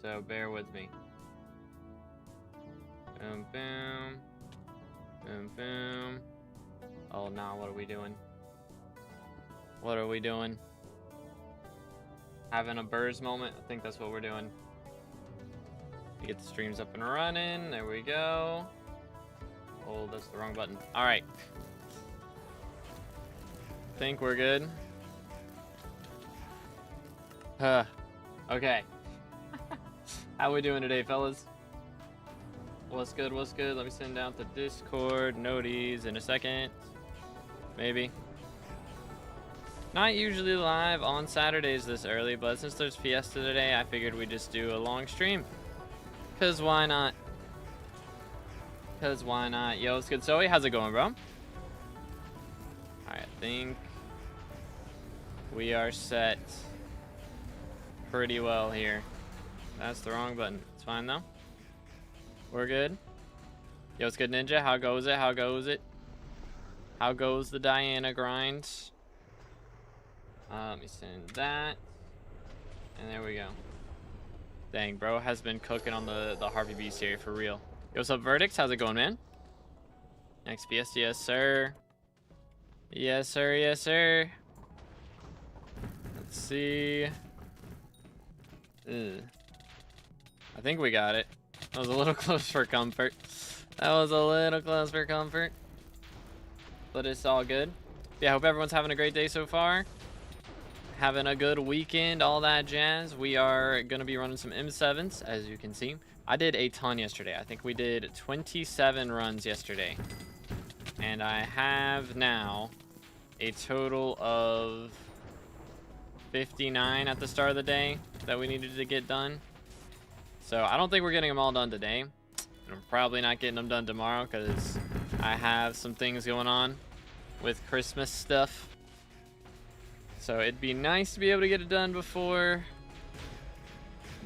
so bear with me. Boom, boom. Boom, boom. Oh, nah, what are we doing? What are we doing? Having a Burrs moment? I think that's what we're doing. Get the streams up and running. There we go. Oh, that's the wrong button. All right. Think we're good. Okay. How we doing today, fellas? What's good? What's good? Let me send down to Discord noties in a second. Maybe. Not usually live on Saturdays this early, but since there's Fiesta today, I figured we'd just do a long stream. Cause why not? Cause why not? Yo, it's good. Zoe, how's it going, bro? Alright, I think we are set pretty well here. That's the wrong button. It's fine though. We're good. Yo, it's good, Ninja. How goes it? How goes it? How goes the Diana grind? Let me send that. And there we go. Dang, bro has been cooking on the Harvey B series for real. Yo, what's up, Verdicts? How's it going, man? Next Fiesta, yes, sir. Yes, sir, yes, sir. Let's see. Ugh. I think we got it. That was a little close for comfort. That was a little close for comfort. But it's all good. Yeah, I hope everyone's having a great day so far. Having a good weekend, all that jazz. We are going to be running some M7s, as you can see. I did a ton yesterday. I think we did 27 runs yesterday. And I have now a total of 59 at the start of the day that we needed to get done. So I don't think we're getting them all done today. And I'm probably not getting them done tomorrow because I have some things going on with Christmas stuff. So it'd be nice to be able to get it done before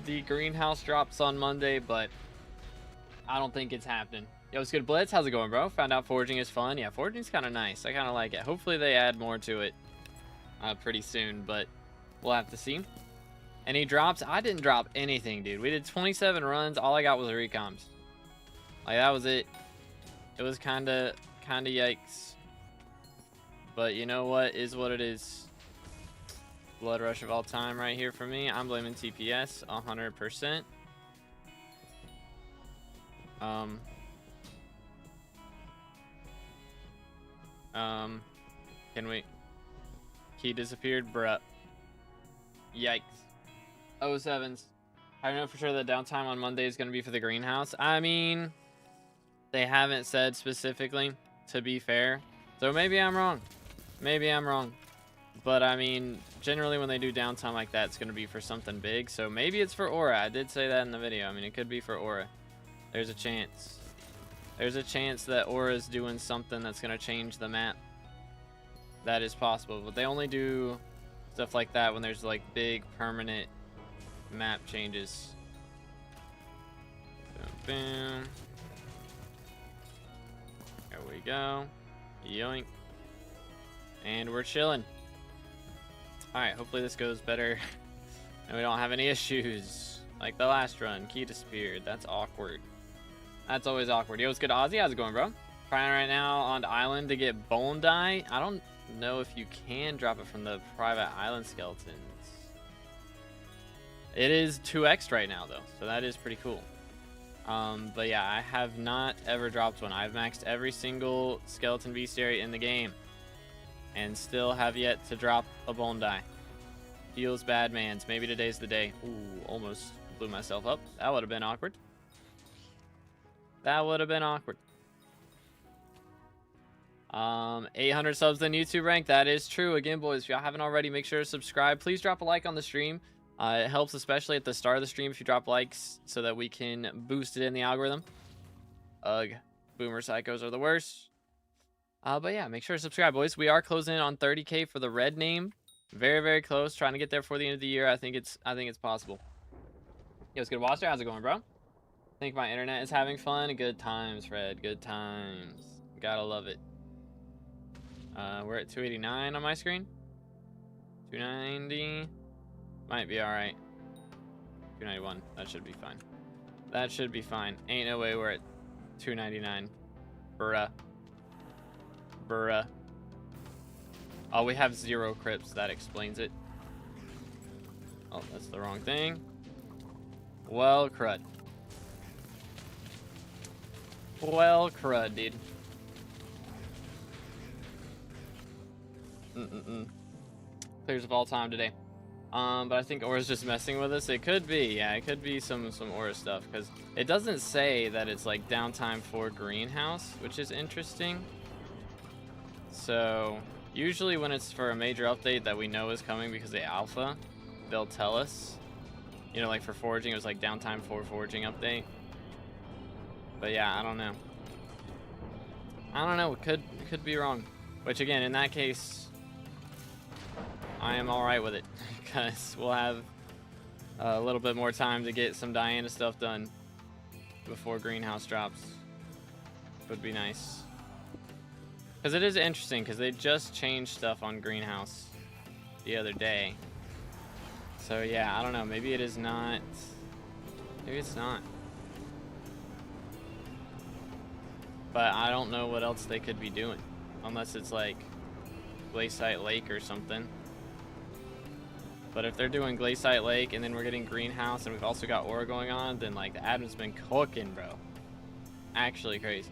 the greenhouse drops on Monday, but I don't think it's happening. Yo, it's good, Blitz. How's it going, bro? Found out forging is fun. Yeah, forging's kind of nice. I kind of like it. Hopefully they add more to it pretty soon, but we'll have to see. Any drops? I didn't drop anything, dude. We did 27 runs. All I got was recoms. Like, that was it. It was kind of yikes. But you know what? Is what it is. Blood rush of all time right here for me. I'm blaming TPS 100%. Can we? Key disappeared, bruh. Yikes. 07s. I know for sure that downtime on Monday is going to be for the greenhouse. I mean, they haven't said specifically, to be fair. So maybe I'm wrong. Maybe I'm wrong. But I mean, generally when they do downtime like that, it's going to be for something big. So maybe it's for Aura. I did say that in the video. I mean, it could be for Aura. There's a chance. There's a chance that Aura's doing something that's going to change the map. That is possible. But they only do stuff like that when there's like big permanent map changes. Boom, boom. There we go. Yoink. And we're chilling. Alright, hopefully this goes better and we don't have any issues. Like the last run, key disappeared. That's awkward. That's always awkward. Yo, what's good, Ozzy? How's it going, bro? Trying right now on the island to get bone dye. I don't know if you can drop it from the private island skeletons. It is 2x right now, though, so that is pretty cool. But yeah, I have not ever dropped one. I've maxed every single skeleton bestiary in the game and still have yet to drop a bone dye. Feels bad, mans. Maybe today's the day. Ooh, almost blew myself up. That would have been awkward. That would have been awkward. 800 subs in YouTube rank. That is true. Again, boys, if y'all haven't already, make sure to subscribe. Please drop a like on the stream. It helps, especially at the start of the stream, if you drop likes so that we can boost it in the algorithm. Ugh. Boomer psychos are the worst. But yeah, make sure to subscribe, boys. We are closing in on 30K for the red name. Very, very close. Trying to get there before the end of the year. I think it's possible. Yo, it's good, Waster. How's it going, bro? I think my internet is having fun. Good times, Fred. Good times. Gotta love it. We're at 289 on my screen. 290. Might be all right. 291. That should be fine. That should be fine. Ain't no way we're at 299. Bruh. Bruh. Oh, we have 0 crypts. That explains it. Oh, that's the wrong thing. Well, crud. Well, crud, dude. Clears of all time today. But I think Aura's just messing with us. It could be, yeah, it could be some Aura stuff, because it doesn't say that it's like downtime for greenhouse, which is interesting. So usually when it's for a major update that we know is coming because the alpha, they'll tell us. You know, like for foraging, it was like downtime for foraging update. But yeah, I don't know. I don't know. It could be wrong. Which again, in that case, I am all right with it, because we'll have a little bit more time to get some Diana stuff done before greenhouse drops. Would be nice. Because it is interesting, because they just changed stuff on greenhouse the other day. So yeah, I don't know. Maybe it is not. Maybe it's not. But I don't know what else they could be doing. Unless it's like Glaciate Lake or something. But if they're doing Glaciate Lake and then we're getting greenhouse and we've also got Aura going on, then like the admin's been cooking, bro. Actually crazy.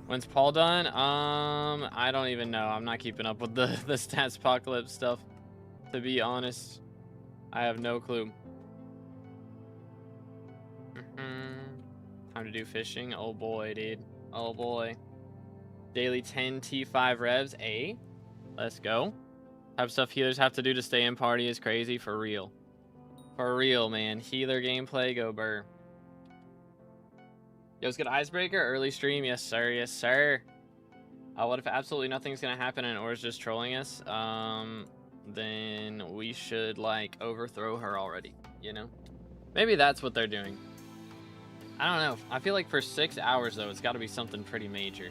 When's Paul done? I don't even know. I'm not keeping up with the stats apocalypse stuff. To be honest, I have no clue. Time to do fishing. Oh boy, dude. Oh boy. Daily 10 T5 revs. A. Let's go. Type stuff healers have to do to stay in party is crazy. For real. For real, man. Healer gameplay. Go burr. Yo, it's good icebreaker. Early stream. Yes, sir. Yes, sir. What if absolutely nothing's going to happen and Aura's just trolling us? Then we should, like, overthrow her already. You know? Maybe that's what they're doing. I don't know. I feel like for 6 hours, though, it's got to be something pretty major.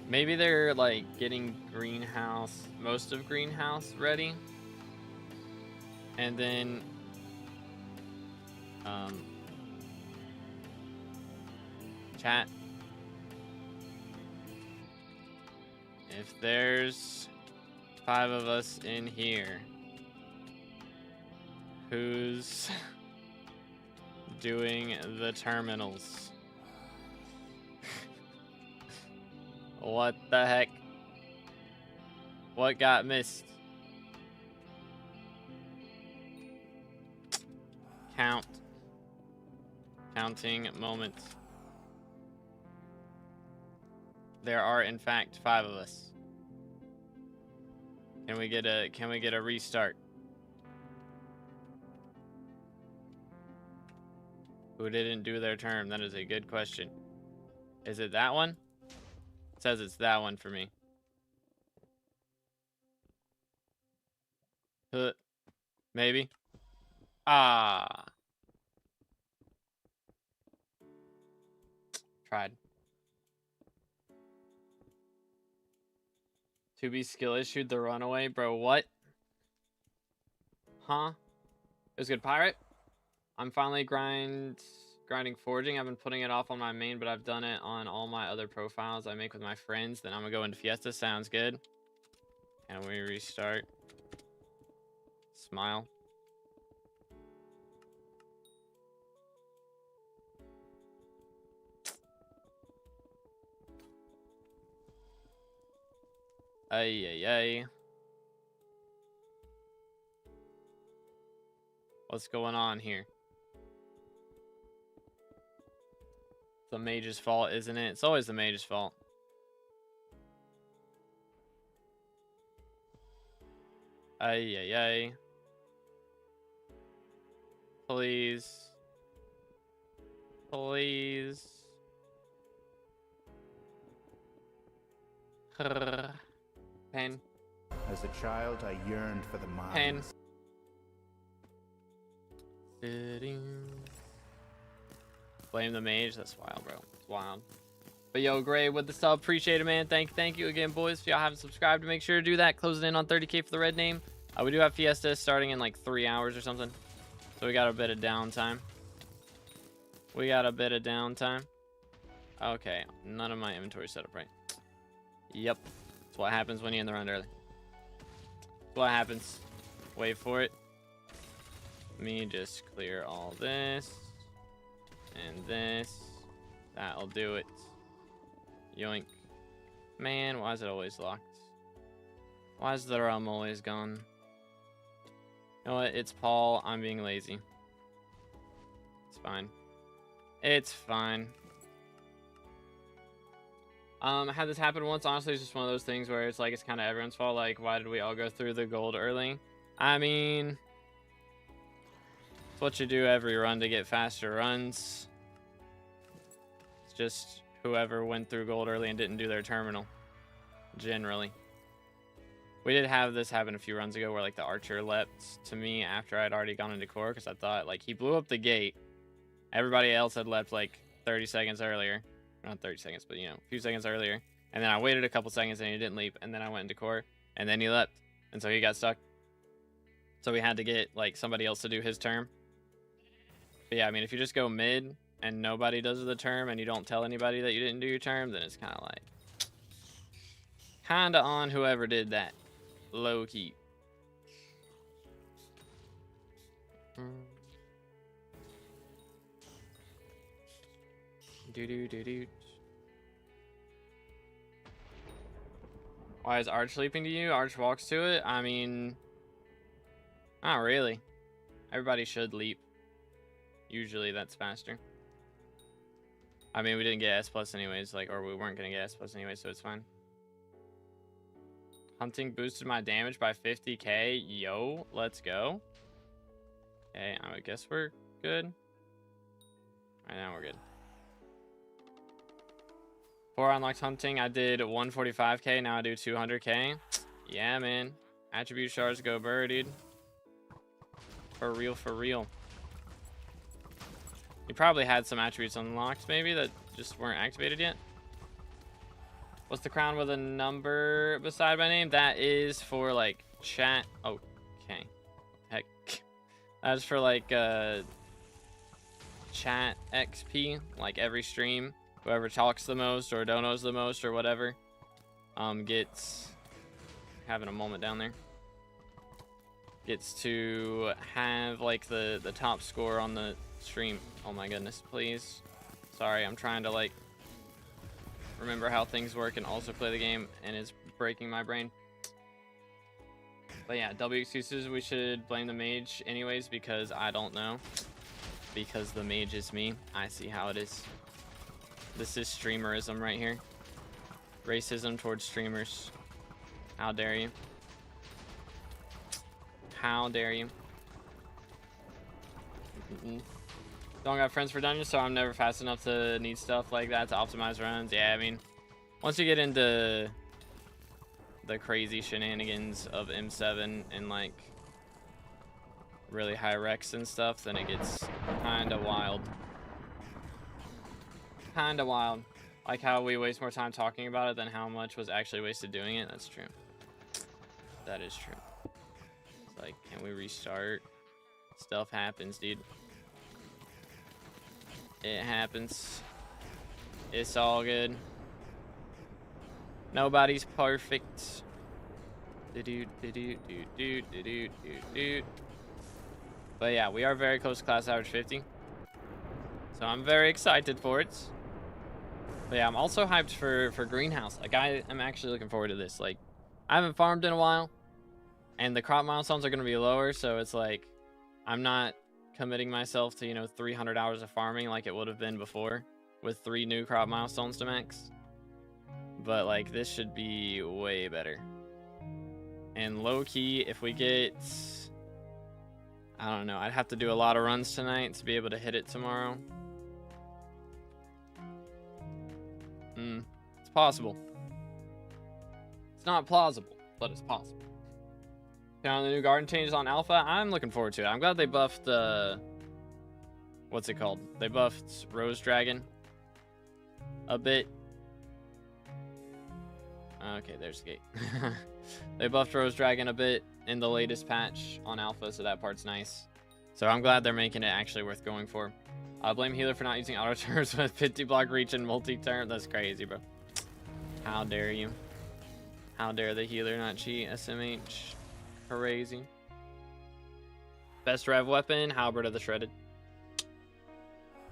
Maybe they're, like, getting greenhouse, most of greenhouse ready. And then, chat. If there's 5 of us in here, who's doing the terminals? What the heck? What got missed? Count. Counting moments. There are in fact 5 of us. Can we get a restart? Who didn't do their term? That is a good question. Is it that one? It says it's that one for me. Maybe. Ah. Tried. To be skill issued the runaway, bro. What? Huh? It was good, pirate. I'm finally grinding foraging. I've been putting it off on my main, but I've done it on all my other profiles I make with my friends. Then I'm gonna go into Fiesta. Sounds good. Can we restart? Smile. Ay, ay, ay. What's going on here? It's the mage's fault, isn't it? It's always the mage's fault. Ay, ay, ay. Please. Please. Pain. As a child, I yearned for the mines. Pain. Sitting. Blame the mage. That's wild, bro. It's wild. But yo, Gray with the sub. Appreciate it, man. Thank you again, boys. If y'all haven't subscribed, make sure to do that. Closing in on 30K for the red name. We do have Fiesta starting in like 3 hours or something. So we got a bit of downtime. Okay, none of my inventory set up right. Yep. That's what happens when you end the round early. That's what happens. Wait for it. Let me just clear all this. And this. That'll do it. Yoink. Man, why is it always locked? Why is the realm always gone? You know what? It's Paul. I'm being lazy. It's fine. It's fine. I had this happen once. Honestly, it's just one of those things where it's like it's kind of everyone's fault. Like, why did we all go through the gold early? I mean, it's what you do every run to get faster runs. It's just whoever went through gold early and didn't do their terminal. Generally. We did have this happen a few runs ago where like the archer leapt to me after I'd already gone into core because I thought like he blew up the gate. Everybody else had leapt like 30 seconds earlier. Not 30 seconds, but you know, a few seconds earlier. And then I waited a couple seconds and he didn't leap. And then I went into core and then he leapt. And so he got stuck. So we had to get like somebody else to do his term. But yeah, I mean, if you just go mid and nobody does the term and you don't tell anybody that you didn't do your term, then it's kind of like kind of on whoever did that. Low key. Why is Arch sleeping to you? Arch walks to it? I mean, not really. Everybody should leap. Usually that's faster. I mean, we didn't get S plus anyways, like, or we weren't gonna get S plus anyway, so it's fine. Hunting boosted my damage by 50k. Yo, let's go. Okay, I guess we're good. Right now we're good. Before I unlocked hunting, I did 145k. Now I do 200k. Yeah, man. Attribute shards go burr, dude. For real, for real. You probably had some attributes unlocked, maybe, that just weren't activated yet. What's the crown with a number beside my name? That is for, like, chat. Okay. Heck. That is for, like, chat XP. Like, every stream. Whoever talks the most or donos the most or whatever gets... Having a moment down there. Gets to have, like, the top score on the stream. Oh, my goodness. Please. Sorry, I'm trying to, like... remember how things work and also play the game, and it's breaking my brain. But yeah, W excuses, we should blame the mage anyways because I don't know. Because the mage is me. I see how it is. This is streamerism right here. Racism towards streamers. How dare you? How dare you? Don't got friends for dungeons, so I'm never fast enough to need stuff like that to optimize runs. Yeah, I mean, once you get into the crazy shenanigans of M7 and like really high recs and stuff, then it gets kind of wild. Kind of wild. Like how we waste more time talking about it than how much was actually wasted doing it. That's true. That is true. It's like, can we restart? Stuff happens, dude. It happens. It's all good. Nobody's perfect. But yeah, we are very close to class average 50. So I'm very excited for it. But yeah, I'm also hyped for Greenhouse. Like, I am actually looking forward to this. Like, I haven't farmed in a while. And the crop milestones are going to be lower. So it's like, I'm not committing myself to, you know, 300 hours of farming like it would have been before with 3 new crop milestones to max. But like, this should be way better. And low-key, if we get, I don't know, I'd have to do a lot of runs tonight to be able to hit it tomorrow. It's possible. It's not plausible, but it's possible. Now the new garden changes on alpha. I'm looking forward to it. I'm glad they buffed what's it called? They buffed Rose Dragon a bit. Okay, there's the gate. They buffed Rose Dragon a bit. in the latest patch on alpha, so that part's nice. So I'm glad they're making it actually worth going for. Blame healer for not using auto turns with 50 block reach and multi-turn. That's crazy, bro. How dare you? How dare the healer not cheat? SMH. Crazy. Best rev weapon, Halberd of the Shredded.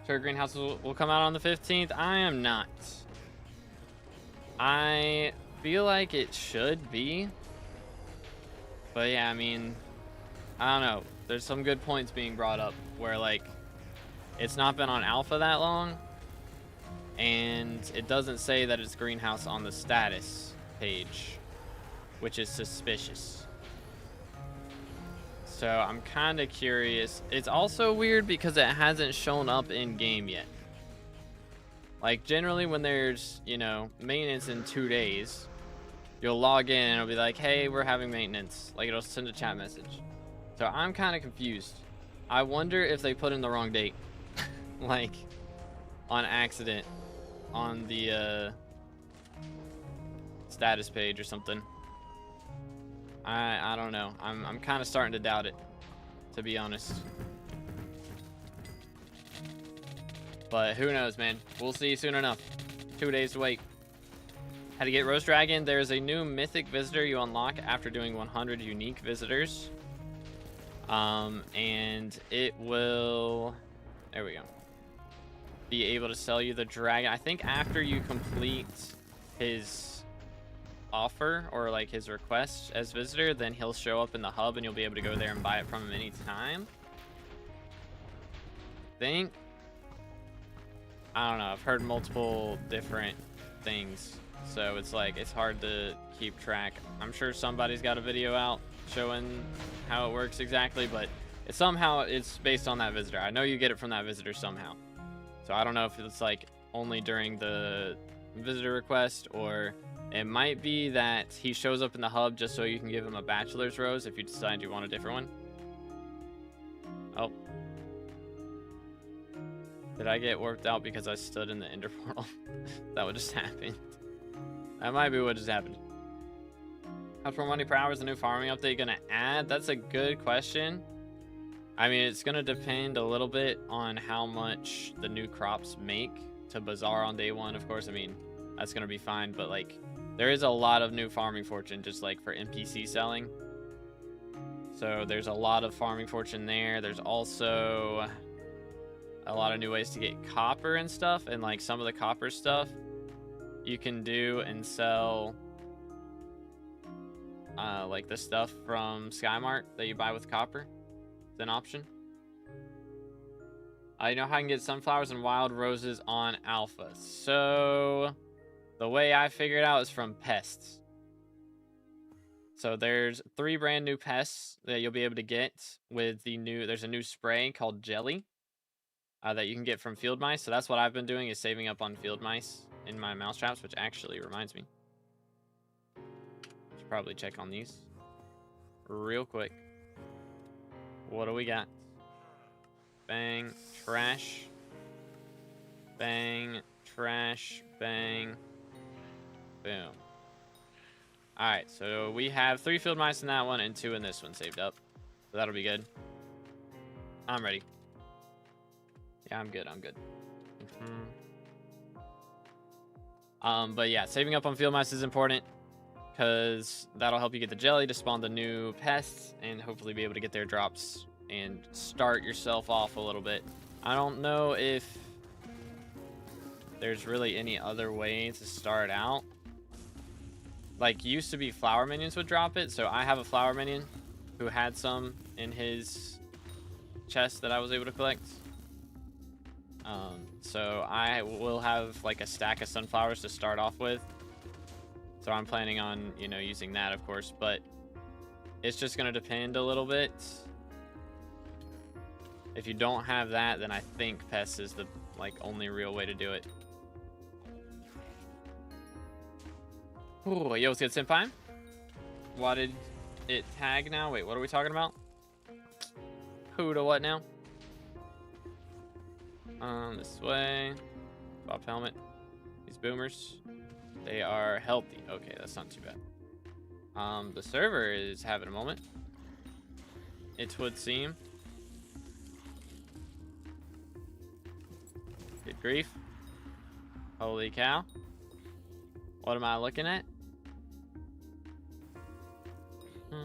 Sure, Greenhouse will come out on the 15th. I am not. I feel like it should be. But yeah, I mean, I don't know. There's some good points being brought up where, like, it's not been on alpha that long, and it doesn't say that it's Greenhouse on the status page, which is suspicious. So I'm kind of curious. It's also weird because it hasn't shown up in game yet. Like, generally when there's, you know, maintenance in 2 days, you'll log in and it'll be like, hey, we're having maintenance. Like, it'll send a chat message. So I'm kind of confused. I wonder if they put in the wrong date. Like, on accident on the status page or something. I don't know. I'm kind of starting to doubt it, to be honest. But who knows, man? We'll see soon enough. 2 days to wait. How to get Roast Dragon? There's a new mythic visitor you unlock after doing 100 unique visitors. And it will... There we go. Be able to sell you the dragon. I think after you complete his offer or like his request as visitor, then he'll show up in the hub and you'll be able to go there and buy it from him anytime. I don't know. I've heard multiple different things, so it's like it's hard to keep track. I'm sure somebody's got a video out showing how it works exactly, but somehow it's based on that visitor. I know you get it from that visitor somehow. So I don't know if it's like only during the visitor request, or it might be that he shows up in the hub just so you can give him a bachelor's rose if you decide you want a different one. Oh. Did I get warped out because I stood in the ender portal? That would just happen. That might be what just happened. How much more money per hour is the new farming update gonna add? That's a good question. I mean, it's gonna depend a little bit on how much the new crops make to bazaar on day one. Of course, I mean, that's gonna be fine, but like, there is a lot of new farming fortune just like for NPC selling. So there's a lot of farming fortune there. There's also a lot of new ways to get copper and stuff, and like some of the copper stuff you can do and sell like the stuff from SkyMart that you buy with copper. It's an option. I know how I can get sunflowers and wild roses on alpha. So the way I figured out is from pests. So there's 3 brand new pests that you'll be able to get with the new, there's a new spray called Jelly that you can get from field mice. So that's what I've been doing, is saving up on field mice in my mousetraps, which actually reminds me. Should probably check on these real quick. What do we got? Bang, trash. Bang, trash, bang, boom. Alright, so we have 3 field mice in that one and 2 in this one saved up. So that'll be good. I'm ready. Yeah, I'm good, I'm good. But yeah, saving up on field mice is important, because that'll help you get the jelly to spawn the new pests and hopefully be able to get their drops and start yourself off a little bit. I don't know if there's really any other way to start out. Like, used to be flower minions would drop it, so I have a flower minion who had some in his chest that I was able to collect. So I will have like a stack of sunflowers to start off with. So I'm planning on, you know, using that, of course, but it's just going to depend a little bit. If you don't have that, then I think pests is the like only real way to do it. Ooh, yo, let's get Senpai. Why did it tag now? Wait, what are we talking about? Who to what now? This way. Bob helmet. These boomers. They are healthy. Okay, that's not too bad. The server is having a moment. it would seem. Good grief. Holy cow. What am I looking at? How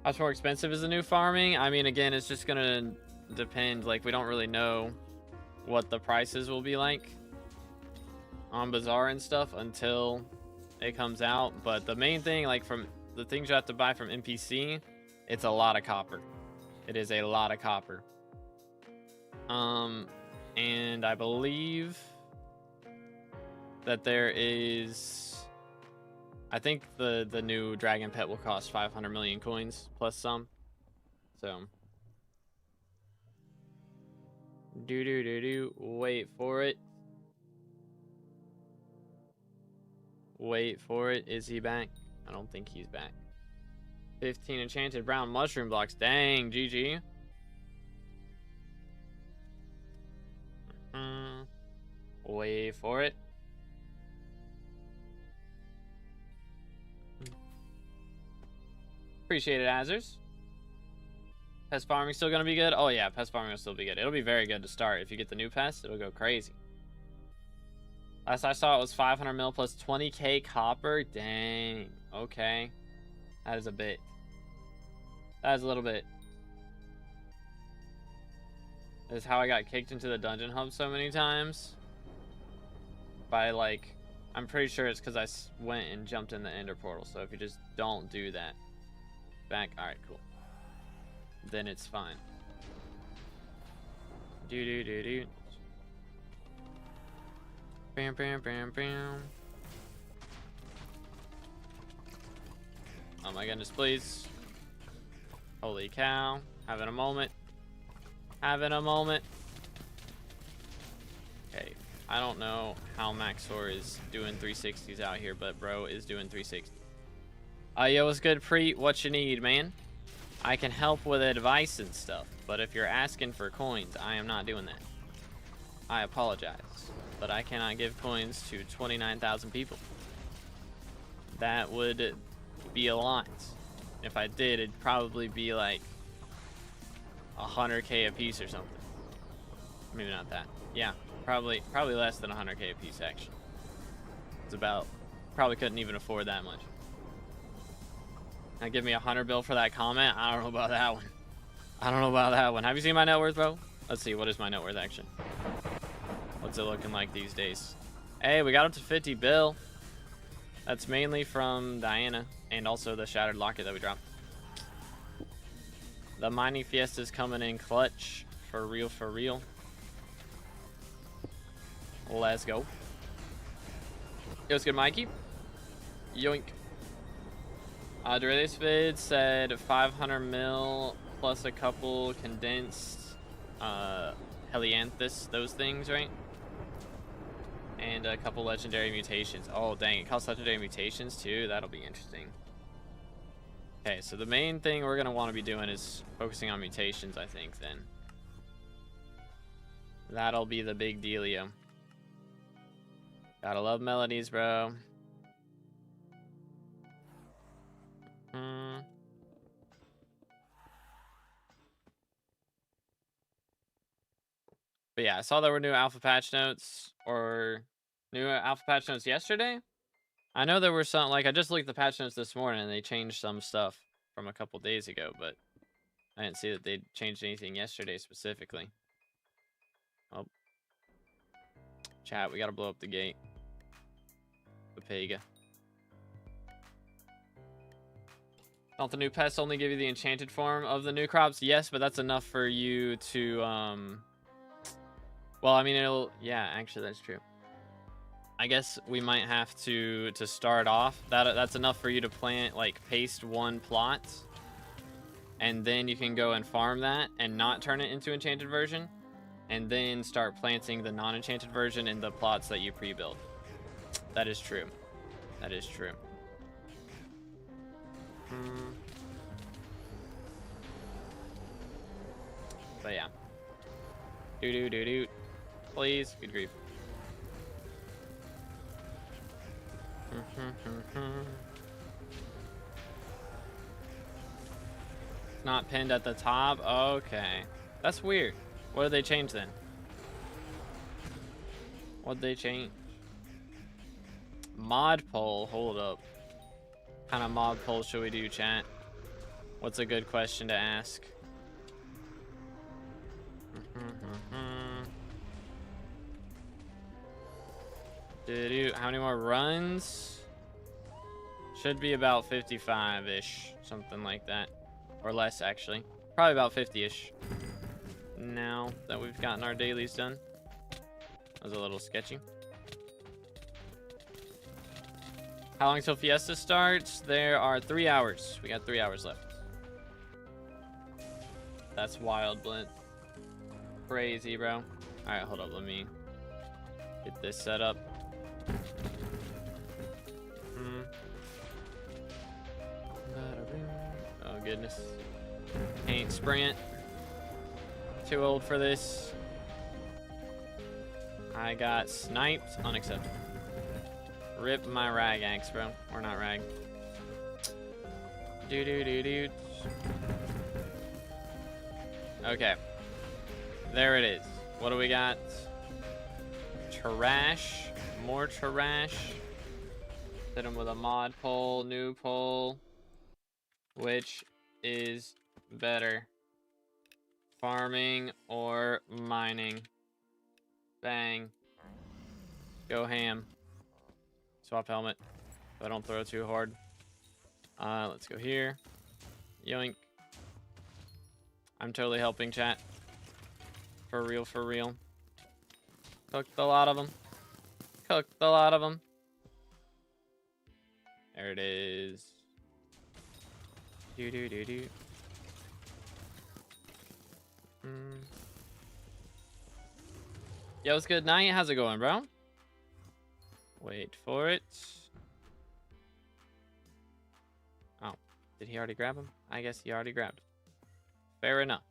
much more expensive is the new farming? I mean, again, it's just gonna depend. Like, we don't really know what the prices will be like on Bazaar and stuff until it comes out. But the main thing, like, from the things you have to buy from NPC, it's a lot of copper. It is a lot of copper. And I believe that there is, I think the new dragon pet will cost 500 million coins plus some. So wait for it. Wait for it. Is he back? I don't think he's back. 15 enchanted brown mushroom blocks. Dang, GG. Wait for it. Appreciate it, Azers. Pest farming still gonna be good? Oh yeah, pest farming will still be good. It'll be very good to start. If you get the new pest, it'll go crazy. Last I saw it was 500 mil plus 20k copper. Dang. Okay. That is a bit. That is a little bit. This is how I got kicked into the dungeon hub so many times. By, like, I'm pretty sure it's because I went and jumped in the ender portal. So if you just don't do that. Back. Alright, cool. Then it's fine. Bam, bam, bam, bam. Oh my goodness, please. Holy cow. Having a moment. Having a moment. Okay. I don't know how Maxor is doing 360s out here, but bro is doing 360. Yo, what's good, Preet? What you need, man? I can help with advice and stuff, but if you're asking for coins, I am not doing that. I apologize, but I cannot give coins to 29,000 people. That would be a lot. If I did, it'd probably be like 100k a piece or something. Maybe not that. Yeah, probably less than 100k a piece, actually. It's about, probably couldn't even afford that much. Now give me 100 bill for that comment. I don't know about that one. I don't know about that one. Have you seen my net worth, bro? Let's see. What is my net worth, actually? What's it looking like these days? Hey, we got up to 50 bill. That's mainly from Diana and also the shattered locket that we dropped. The mining Fiesta's coming in clutch. For real, for real. Let's go. Yo, what's good, Mikey? Yoink. Dorelius Vid said 500 mil plus a couple condensed Helianthus, those things, right? And a couple legendary mutations. Oh, dang, it costs legendary mutations too? That'll be interesting. Okay, so the main thing we're going to want to be doing is focusing on mutations, I think, then. That'll be the big dealio. Gotta love melodies, bro. But yeah, I saw there were new alpha patch notes, or new alpha patch notes yesterday. I know there were some, like, I just looked at the patch notes this morning and they changed some stuff from a couple days ago, but I didn't see that they changed anything yesterday specifically. Oh. Chat, we gotta blow up the gate. The Pega. Don't the new pests only give you the enchanted form of the new crops? Yes, but that's enough for you to, well, I mean, it'll, yeah, actually, that's true. I guess we might have to start off. That's enough for you to plant, like, paste one plot. And then you can go and farm that and not turn it into enchanted version. And then start planting the non-enchanted version in the plots that you pre-built. That is true. That is true. But yeah. Do. Please. Good grief. It's not pinned at the top. Okay. That's weird. What did they change then? What'd they change? Mod poll. Hold up. What kind of mod poll should we do, chat? What's a good question to ask? How many more runs? Should be about 55-ish. Something like that. Or less, actually. Probably about 50-ish. Now that we've gotten our dailies done. That was a little sketchy. How long till Fiesta starts? There are 3 hours. We got 3 hours left. That's wild, Glint. Crazy, bro. Alright, hold up. Let me get this set up. Oh, goodness. Can't sprint. Too old for this. I got sniped. Unacceptable. Rip my rag axe, bro. Or not rag. Do. Okay. There it is. What do we got? Trash. More trash. Hit him with a mod poll. New poll. Which is better? Farming or mining? Bang. Go ham. Swap helmet. So I don't throw too hard. Let's go here. Yoink. I'm totally helping, chat. For real, for real. Cooked a lot of them. Cooked a lot of them. There it is. Do. Yo, it's good night. How's it going, bro? Wait for it. Oh, did he already grab him? I guess he already grabbed him. Fair enough.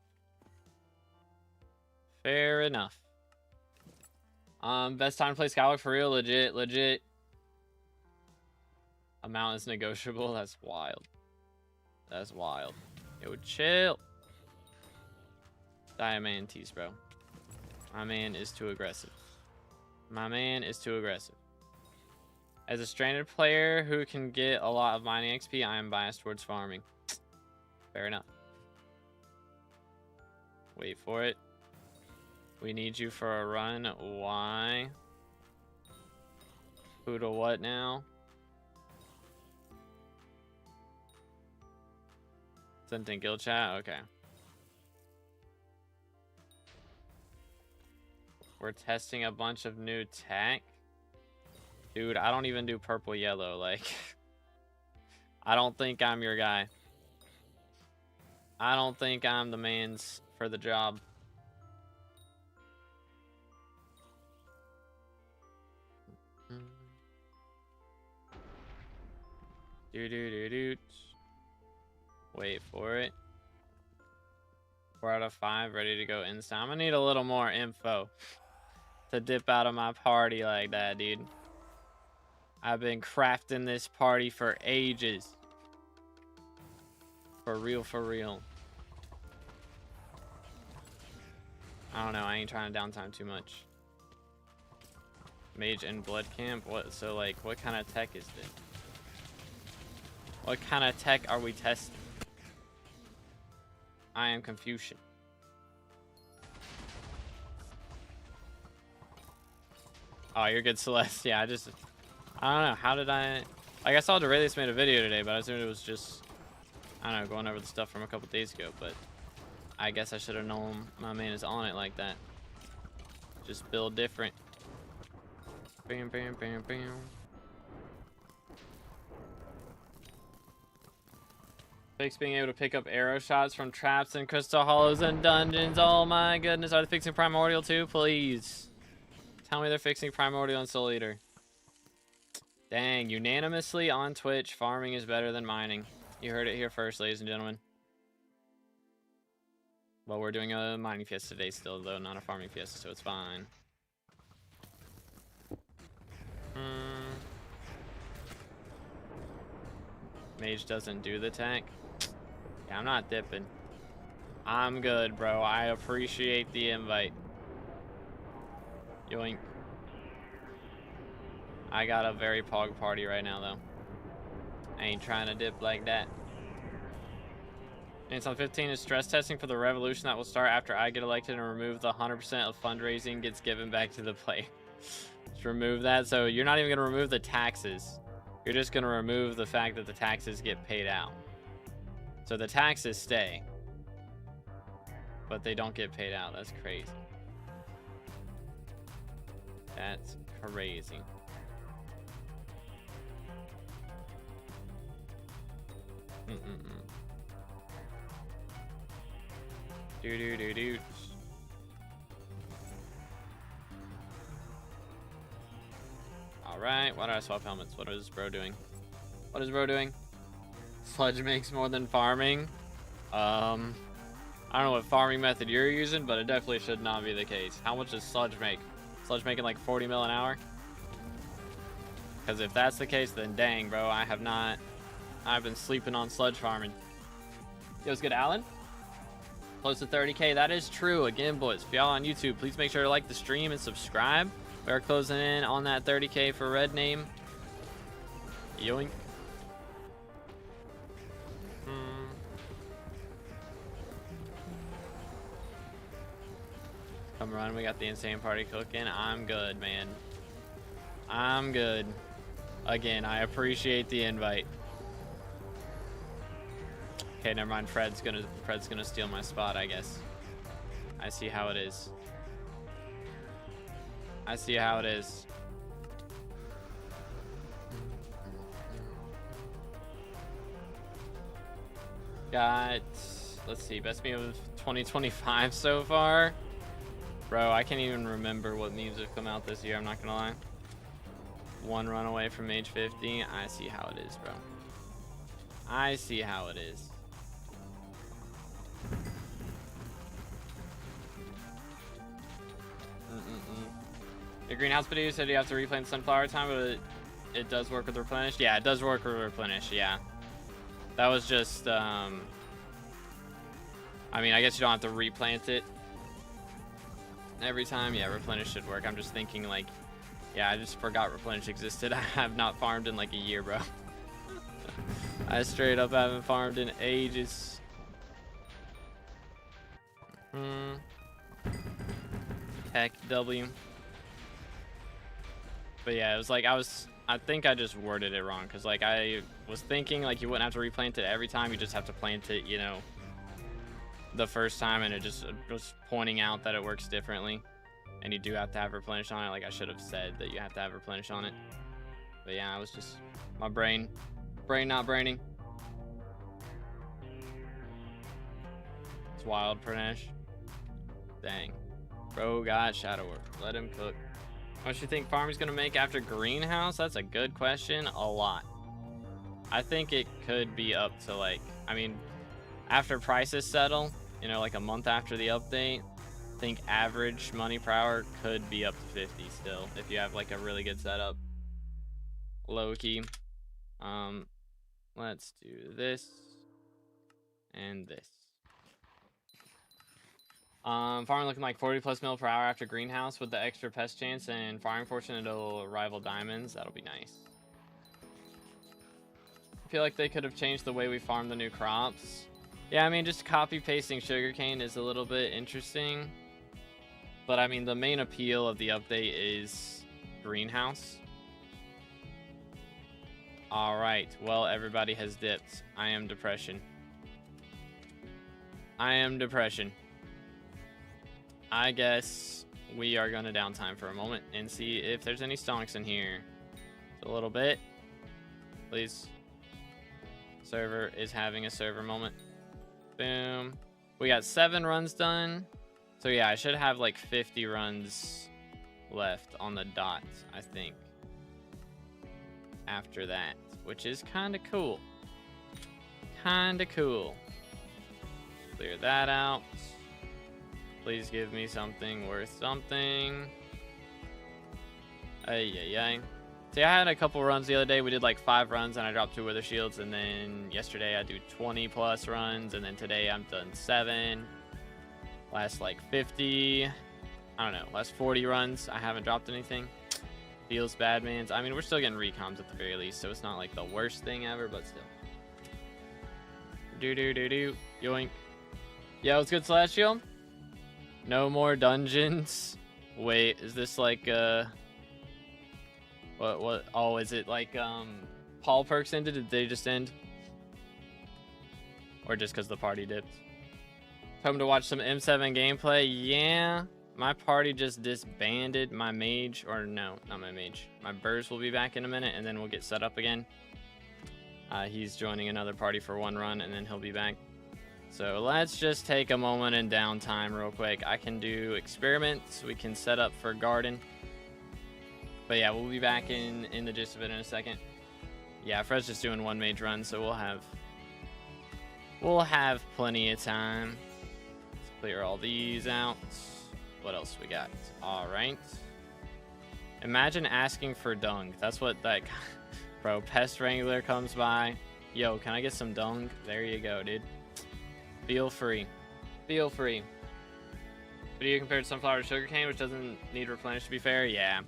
Fair enough. Best time to play SkyBlock for real, legit. Amount is negotiable. That's wild. That's wild. Yo, chill. Diamantes, bro. My man is too aggressive. My man is too aggressive. As a stranded player who can get a lot of mining XP, I am biased towards farming. Fair enough. Wait for it. We need you for a run. Why? Who to what now? Sent in guild chat? Okay. We're testing a bunch of new tech. Dude, I don't even do purple yellow. Like, I don't think I'm your guy. I don't think I'm the man's for the job. Do. Wait for it. 4 out of 5, ready to go instant. I'm gonna need a little more info to dip out of my party like that, dude. I've been crafting this party for ages. For real, for real. I don't know, I ain't trying to downtime too much. Mage and blood camp? What? So, like, what kind of tech is this? What kind of tech are we testing? I am Confucian. Oh, you're good, Celeste. Yeah, I don't know. How did I... Like, I saw Derelius made a video today, but I assumed it was just, I don't know, going over the stuff from a couple days ago, but I guess I should have known my man is on it like that. Just build different. Bam. Fix being able to pick up arrow shots from traps and crystal hollows and dungeons. Oh my goodness. Are they fixing Primordial too? Please. Tell me they're fixing Primordial and Soul Eater. Dang. Unanimously on Twitch, farming is better than mining. You heard it here first, ladies and gentlemen. Well, we're doing a mining fiesta today still, though, not a farming fiesta, so it's fine. Mage doesn't do the tech. Yeah, I'm not dipping. I'm good, bro. I appreciate the invite. Yoink. I got a very pog party right now, though. I ain't trying to dip like that. And on 15 is stress testing for the revolution that will start after I get elected and remove the 100% of fundraising gets given back to the player. Just remove that. So you're not even going to remove the taxes. You're just going to remove the fact that the taxes get paid out. So the taxes stay, but they don't get paid out. That's crazy. That's crazy. Do. Alright, why did I swap helmets? What is bro doing? What is bro doing? Sludge makes more than farming. I don't know what farming method you're using, but it definitely should not be the case. How much does sludge make? Sludge making like 40 mil an hour? Because if that's the case, then dang, bro, I've been sleeping on sludge farming. Yo, what's good, Alan? Close to 30K. That is true. Again, boys, if y'all on YouTube, please make sure to like the stream and subscribe. We're closing in on that 30K for red name. Yoink. Come run. We got the insane party cooking. I'm good, man. I'm good. Again, I appreciate the invite. Okay, never mind. Fred's gonna steal my spot, I guess. I see how it is. I see how it is. Got, let's see, best meme of 2025 so far. Bro, I can't even remember what memes have come out this year, I'm not gonna lie. One run away from age 50. I see how it is, bro. I see how it is. The greenhouse video said you have to replant sunflower time, but it does work with replenish. Yeah, it does work with replenish. Yeah, that was just. I mean, I guess you don't have to replant it every time. Yeah, replenish should work. I'm just thinking like, yeah, I just forgot replenish existed. I have not farmed in like a year, bro. I straight up haven't farmed in ages. Heck W. But yeah, it was like I think I just worded it wrong, because like I was thinking like you wouldn't have to replant it every time, you just have to plant it, you know, the first time, and it just was pointing out that it works differently, and you do have to have replenish on it. Like I should have said that you have to have replenish on it. But yeah, I was just my brain not braining. It's wild, Pranesh. Dang, bro got shadow work. Let him cook. What do you think farming's gonna make after greenhouse? That's a good question. A lot. I think it could be up to like, I mean, after prices settle, you know, like a month after the update, I think average money per hour could be up to 50 still, if you have like a really good setup. Low key. Let's do this and this. Farming looking like 40 plus mil per hour after greenhouse with the extra pest chance, and farming fortune it'll rival diamonds. That'll be nice. I feel like they could have changed the way we farm the new crops. Yeah, I mean, just copy pasting sugarcane is a little bit interesting, but I mean the main appeal of the update is greenhouse. All right, well, everybody has dipped. I am depression. I guess we are going to downtime for a moment and see if there's any stonks in here. Just a little bit. Please. Server is having a server moment. Boom. We got 7 runs done. So yeah, I should have like 50 runs left on the dot, I think. After that, which is kind of cool. Clear that out. Please give me something worth something. Ay. See, I had a couple runs the other day. We did like 5 runs and I dropped 2 wither shields, and then yesterday I do 20 plus runs, and then today I'm done 7. Last like 50, I don't know, last 40 runs, I haven't dropped anything. Feels bad, man. I mean, we're still getting recoms at the very least, so it's not like the worst thing ever, but still. Yoink. Yeah, what's good, Celestial? No more dungeons. Wait, is this like what oh, is it like Paul Perks ended? Did they just end? Or just because the party dipped? Hoping to watch some M7 gameplay. Yeah, my party just disbanded. My mage, or no, not my mage. My burst will be back in a minute, and then we'll get set up again. He's joining another party for one run, and then he'll be back. So let's just take a moment in downtime real quick. I can do experiments. We can set up for garden. But yeah, we'll be back in the gist of it in a second. Yeah, Fred's just doing one mage run, so we'll have plenty of time. Let's clear all these out. What else we got? All right. Imagine asking for dung. That's what that bro. Pest Wrangler comes by. Yo, can I get some dung? There you go, dude. Feel free. Feel free. Video compared to sunflower to sugarcane, which doesn't need replenish, to be fair. Yeah.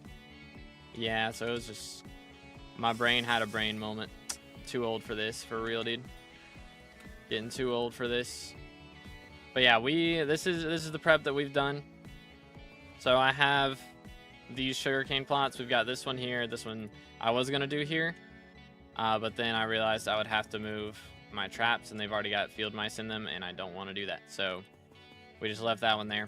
Yeah, so it was just... my brain had a brain moment. Too old for this, for real, dude. Getting too old for this. But yeah, this is the prep that we've done. So I have these sugarcane plots. We've got this one here. This one I was going to do here. But then I realized I would have to move my traps, and they've already got field mice in them, and I don't want to do that. So we just left that one there.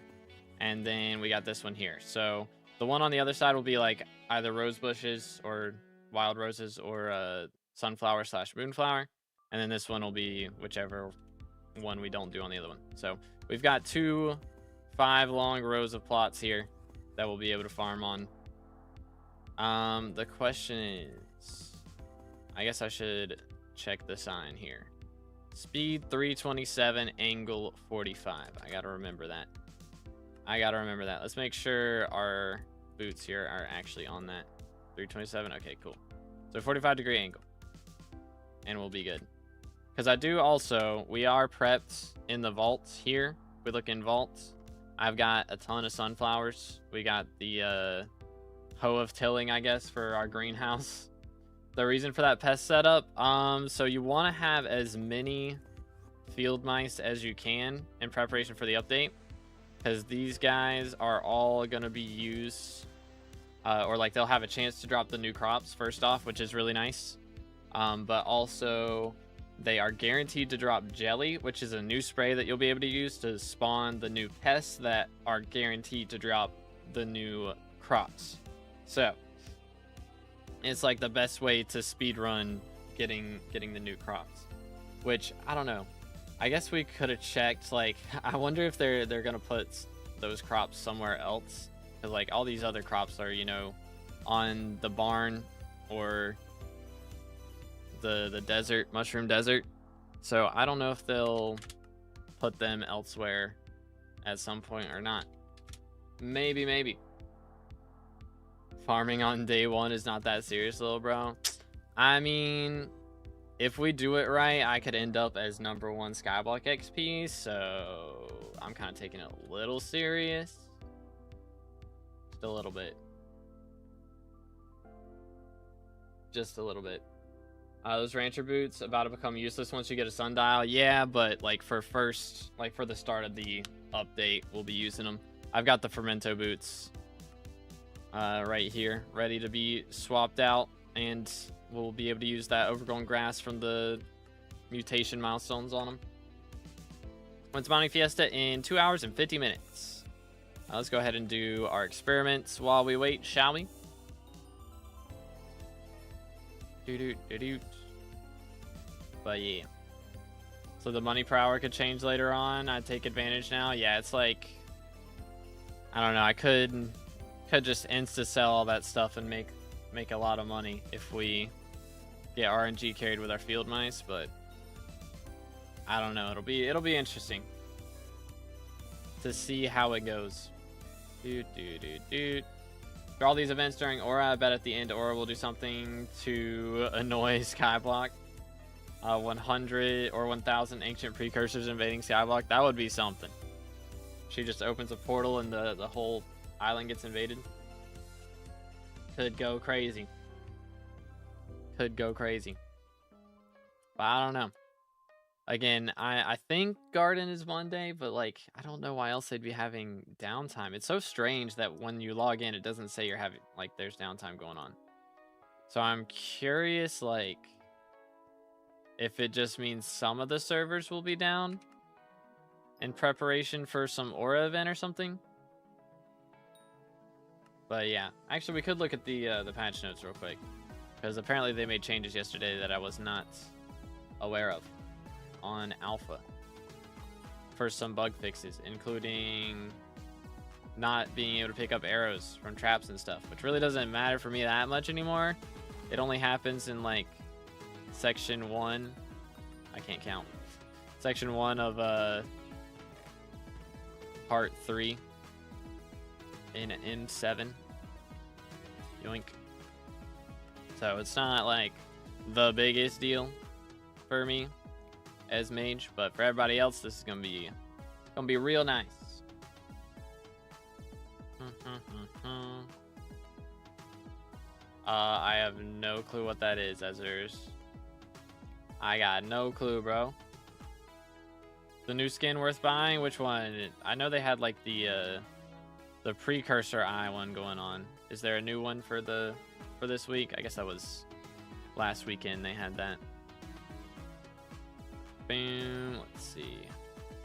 And then we got this one here. So the one on the other side will be like either rose bushes or wild roses or sunflower / moonflower. And then this one will be whichever one we don't do on the other one. So we've got 2 5-long rows of plots here that we'll be able to farm on. The question is, I guess I should check the sign here. Speed 327, angle 45. I gotta remember that. Let's make sure our boots here are actually on that. 327. Okay, cool. So 45-degree angle, and we'll be good. Because I do also, we are prepped in the vaults here. We look in vaults. I've got a ton of sunflowers. We got the hoe of tilling, I guess, for our greenhouse. The reason for that pest setup, so you want to have as many field mice as you can in preparation for the update, because these guys are all going to be used, or like they'll have a chance to drop the new crops first off, which is really nice. But also they are guaranteed to drop jelly, which is a new spray that you'll be able to use to spawn the new pests that are guaranteed to drop the new crops. So it's like the best way to speed run getting the new crops, which I don't know. I guess we could have checked. Like, I wonder if they're gonna put those crops somewhere else, because like all these other crops are, you know, on the barn or the desert, mushroom desert. So I don't know if they'll put them elsewhere at some point or not. Maybe. Farming on day one is not that serious, little bro. I mean, if we do it right, I could end up as #1 SkyBlock XP, so I'm kind of taking it a little serious. Just a little bit. Just a little bit. Those rancher boots about to become useless once you get a sundial. Yeah, but like for the start of the update, we'll be using them. I've got the fermento boots right here, ready to be swapped out, and we'll be able to use that overgrown grass from the mutation milestones on them. When's spawning Fiesta? In 2 hours and 50 minutes. Let's go ahead and do our experiments while we wait, shall we? But yeah. So the money per hour could change later on. I take advantage now. Yeah, it's like, I don't know. I could just insta sell all that stuff and make a lot of money if we get RNG carried with our field mice, but I don't know. It'll be interesting to see how it goes. For all these events during Aura, I bet at the end Aura will do something to annoy SkyBlock. 100 or 1,000 ancient precursors invading SkyBlock. That would be something. She just opens a portal and the whole island gets invaded. Could go crazy. Could go crazy. But I don't know. Again, I think Garden is Monday, but like I don't know why else they'd be having downtime. It's so strange that when you log in, it doesn't say you're having like there's downtime going on. So I'm curious, like, if it just means some of the servers will be down in preparation for some aura event or something. But yeah, actually we could look at the patch notes real quick, because apparently they made changes yesterday that I was not aware of on alpha for some bug fixes, including not being able to pick up arrows from traps and stuff, which really doesn't matter for me that much anymore. It only happens in like section 1. I can't count. Section 1 of part 3 in M7. Yoink. So it's not like the biggest deal for me as mage, but for everybody else, this is gonna be real nice. I have no clue what that is, Ezers. I got no clue, bro. The new skin worth buying? Which one? I know they had like the precursor eye one going on. Is there a new one for this week? I guess that was last weekend they had that. Boom. Let's see.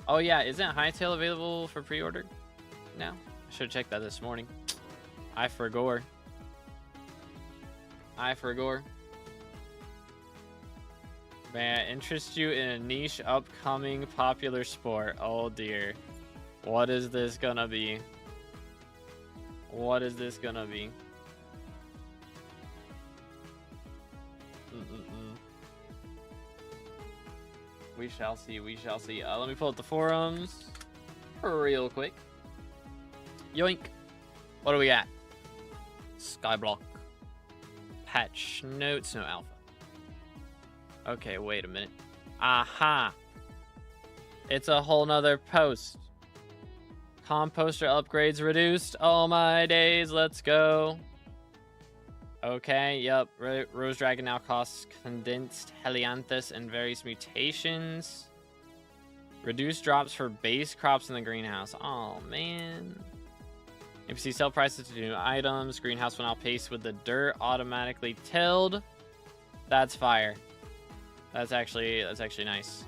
Oh yeah, isn't Hightail available for pre-order now? I should have checked that this morning. I forgot. Man, interest you in a niche upcoming popular sport. Oh dear. What is this gonna be? What is this gonna be? We shall see, we shall see. Let me pull up the forums real quick. Yoink. What do we got? SkyBlock. Patch notes, no alpha. Okay, wait a minute. Aha. It's a whole nother post. Composter upgrades reduced. Oh my days, let's go. Okay, yep. Rose Dragon now costs condensed Helianthus and various mutations. Reduced drops for base crops in the greenhouse. Oh man. NPC sell prices to new items. Greenhouse will now pace with the dirt automatically tilled. That's fire. That's actually nice.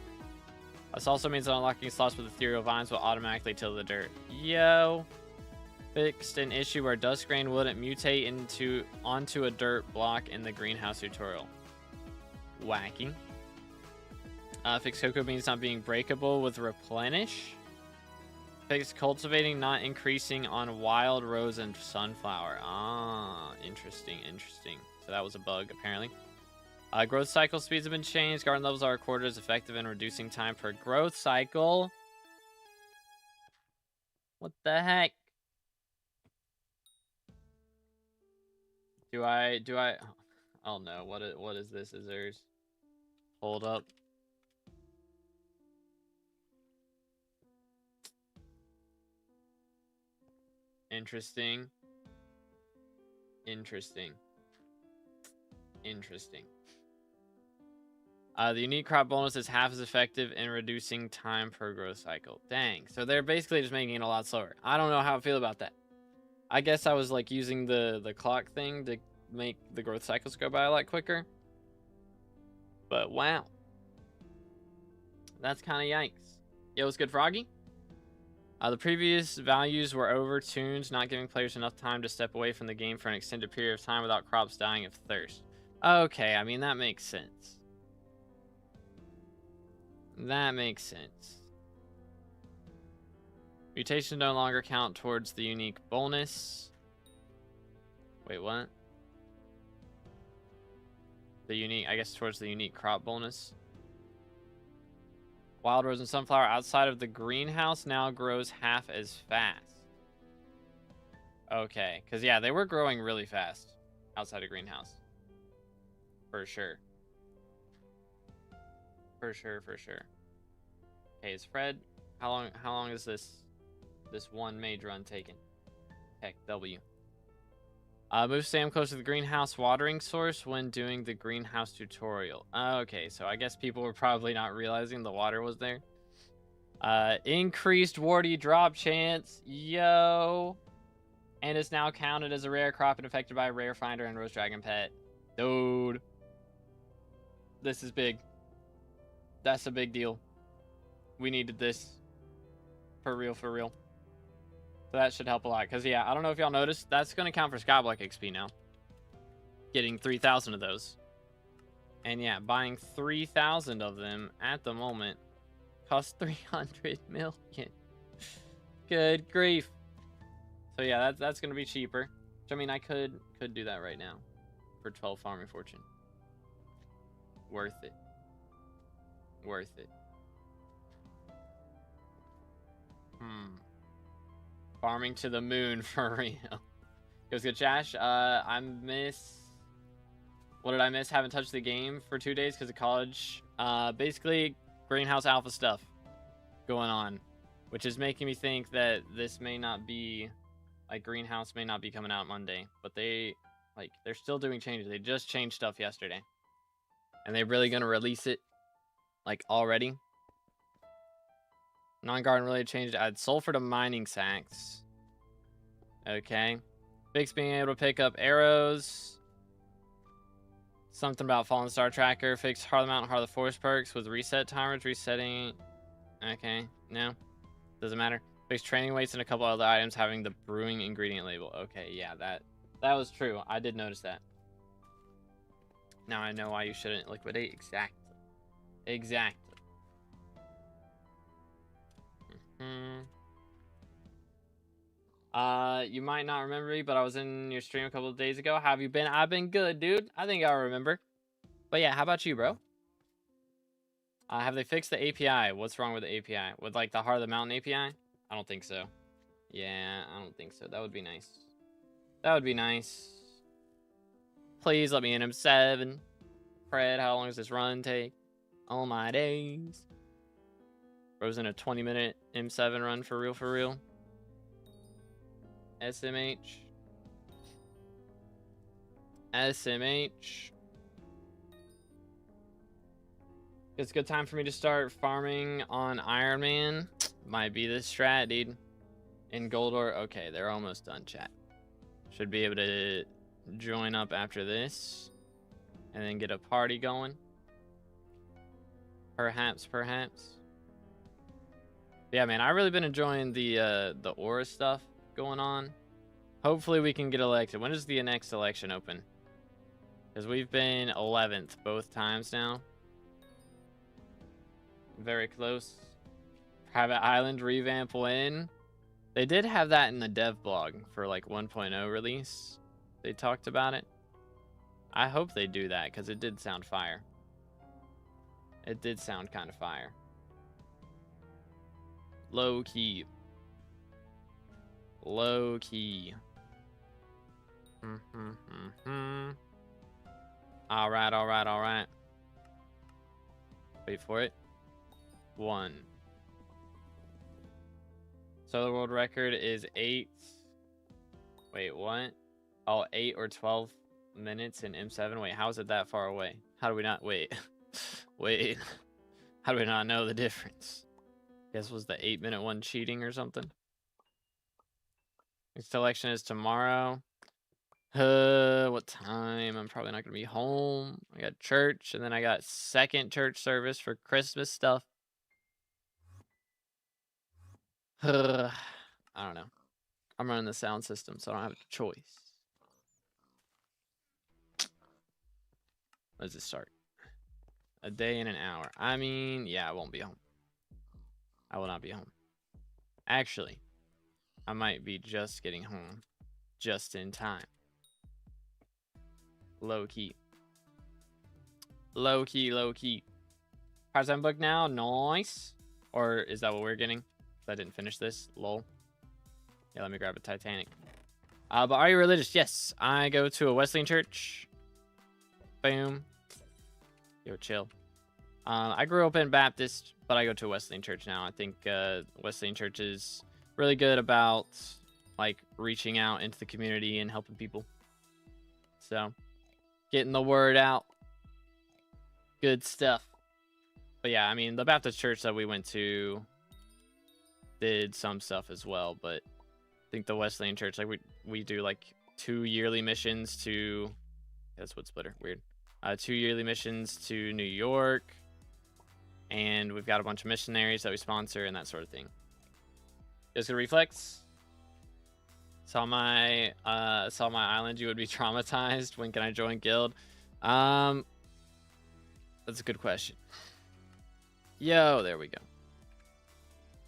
This also means that unlocking slots with ethereal vines will automatically till the dirt. Yo. Fixed an issue where dust grain wouldn't mutate onto a dirt block in the greenhouse tutorial. Wacky. Fixed cocoa beans not being breakable with replenish. Fixed cultivating not increasing on wild rose and sunflower. Ah, interesting. So that was a bug apparently. Growth cycle speeds have been changed. Garden levels are recorded as effective in reducing time per growth cycle. What the heck? Do I? Oh no! What is this? Is theirs? Hold up. Interesting. The unique crop bonus is half as effective in reducing time per growth cycle. Dang. So they're basically just making it a lot slower. I don't know how I feel about that. I guess I was like using the clock thing to make the growth cycles go by a lot quicker. But wow. That's kind of yikes. Yo, what's good, Froggy? The previous values were overtuned, not giving players enough time to step away from the game for an extended period of time without crops dying of thirst. Okay, I mean, that makes sense. That makes sense. Mutations no longer count towards the unique bonus. Wait, what? The unique, I guess, towards the unique crop bonus. Wild rose and sunflower outside of the greenhouse now grows half as fast. Okay, because yeah, they were growing really fast outside of greenhouse. For sure. For sure. Okay, is Fred? How long is this this one major run taken. Heck, W. Move Sam close to the greenhouse watering source when doing the greenhouse tutorial. Okay, so I guess people were probably not realizing the water was there. Increased warty drop chance. Yo. And it's now counted as a rare crop and affected by a rare finder and rose dragon pet. Dude. This is big. That's a big deal. We needed this. For real, for real. So that should help a lot. Because, yeah, I don't know if y'all noticed. That's going to count for SkyBlock XP now. Getting 3,000 of those. And, yeah, buying 3,000 of them at the moment costs 300 million. Good grief. So, yeah, that's going to be cheaper. Which, I mean, I could do that right now. For 12 farming fortune. Worth it. Worth it. Farming to the moon for real. Goes good, Chash. I miss... What did I miss? Haven't touched the game for 2 days because of college. Basically, greenhouse alpha stuff going on. Which is making me think that this may not be... Like, greenhouse may not be coming out Monday. But they're still doing changes. They just changed stuff yesterday. And they're really going to release it, like, already. Non-garden related changes. Add sulfur to mining sacks. Okay. Fix being able to pick up arrows. Something about Fallen Star Tracker. Fix Heart of the Mountain, Heart of the Forest perks with reset timers. Resetting. Okay. No. Doesn't matter. Fix training weights and a couple other items having the brewing ingredient label. Okay, yeah, that was true. I did notice that. Now I know why you shouldn't liquidate. Exactly. Exactly. You might not remember me, but I was in your stream a couple of days ago. How have you been? I've been good, dude. I think I'll remember. But yeah, how about you, bro? Have they fixed the API? What's wrong with the API? With like the Heart of the Mountain API? I don't think so. Yeah, I don't think so. That would be nice. That would be nice. Please let me in M7. Fred, how long does this run take? All my days. Bro's in a 20-minute M7 run for real, for real. SMH. SMH. It's a good time for me to start farming on Iron Man. Might be this strat, dude. In Goldor. Okay, they're almost done, chat. Should be able to join up after this. And then get a party going. Perhaps, perhaps. Yeah, man, I've really been enjoying the aura stuff going on. Hopefully we can get elected. When does the next election open? Because we've been 11th both times now. Very close. Private Island revamp win. They did have that in the dev blog for like 1.0 release. They talked about it. I hope they do that because it did sound fire. It did sound kind of fire. Low key. Low key. All right, all right, all right. Wait for it. 1. So the world record is 8. Wait, what? Oh, 8 or 12 minutes in M7. Wait, how is it that far away? How do we not? Wait. Wait. How do we not know the difference? Guess was the 8-minute one cheating or something? Next election is tomorrow. What time? I'm probably not gonna be home. I got church, and then I got second church service for Christmas stuff. I don't know. I'm running the sound system, so I don't have a choice. When does it start? A day and an hour. I mean, yeah, I won't be home. I will not be home. Actually, I might be just getting home just in time. Low key. Low key, low key. Part-time book now. Nice. Or is that what we're getting? I didn't finish this. Lol. Yeah, let me grab a Titanic. But are you religious? Yes. I go to a Wesleyan church. Boom. Yo, chill. I grew up in Baptist, but I go to a Wesleyan church now. I think Wesleyan churches really good about like reaching out into the community and helping people. So getting the word out. Good stuff. But yeah, I mean, the Baptist church that we went to did some stuff as well, but I think the Wesleyan church, like we do like 2 yearly missions to, that's what splitter, weird. 2 yearly missions to New York, and we've got a bunch of missionaries that we sponsor and that sort of thing. Just gonna reflex. Saw my island, you would be traumatized. When can I join guild? That's a good question. Yo, there we go.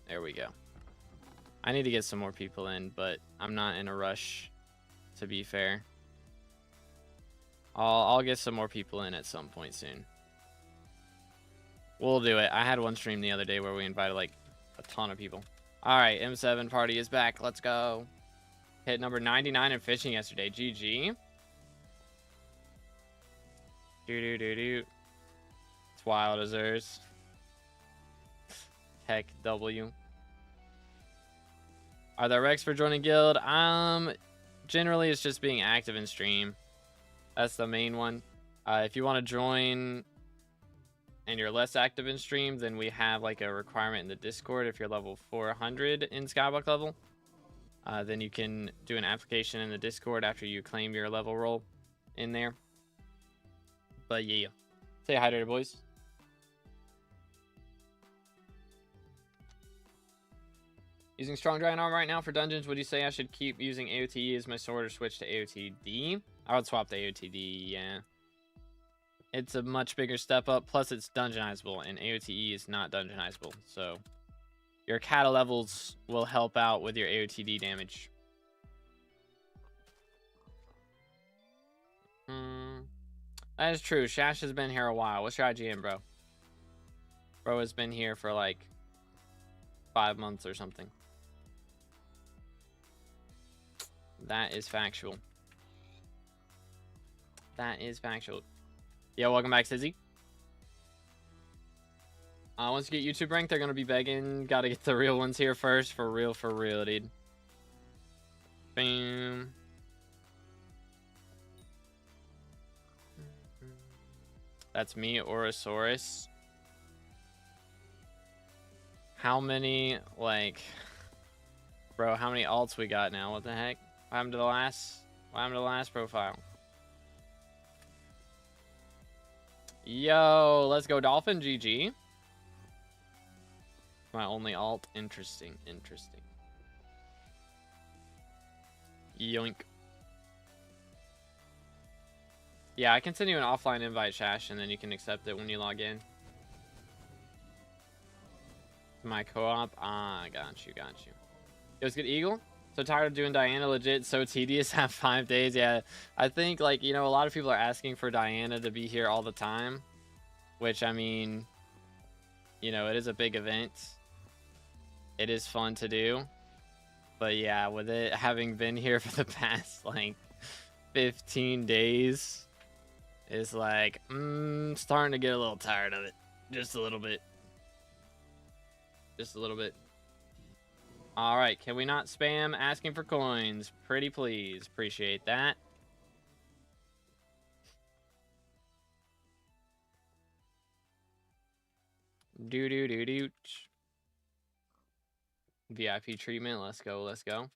There we go. I need to get some more people in, but I'm not in a rush, to be fair. I'll get some more people in at some point soon. We'll do it. I had one stream the other day where we invited like a ton of people. All right, M7 party is back. Let's go. Hit number 99 in fishing yesterday. GG. It's wild as hers. Heck W. Are there recs for joining guild? Generally it's just being active in stream. That's the main one. If you want to join and you're less active in stream, then we have like a requirement in the Discord. If you're level 400 in SkyBlock level, then you can do an application in the Discord after you claim your level role in there. But yeah, say hi to your boys. Using strong giant armor right now for dungeons. Would you say I should keep using AOTE as my sword or switch to AOTD? I would swap to AOTD, yeah. It's a much bigger step up, plus it's dungeonizable, and AOTE is not dungeonizable, so your kata levels will help out with your AOTD damage. That is true. Shash has been here a while. What's your IGN, bro? Bro has been here for like 5 months or something. That is factual. That is factual. Yeah, welcome back, Sizzy. Once you get YouTube ranked, they're gonna be begging. Gotta get the real ones here first. For real, dude. Bam. That's me, Orosaurus. How many, like... Bro, how many alts we got now? What the heck? What happened to the last profile? Yo, let's go Dolphin. GG. My only alt. Interesting. Yoink. Yeah, I can send you an offline invite, Shash, and then you can accept it when you log in. My co-op. Ah, got you. It was good, Eagle. So tired of doing Diana legit. So tedious. Have 5 days. Yeah, I think, like, you know, a lot of people are asking for Diana to be here all the time, which, I mean, you know, it is a big event. It is fun to do, but yeah, with it having been here for the past like 15 days, it's like starting to get a little tired of it. Just a little bit. All right, can we not spam asking for coins? Pretty please. Appreciate that. Do. VIP treatment. Let's go.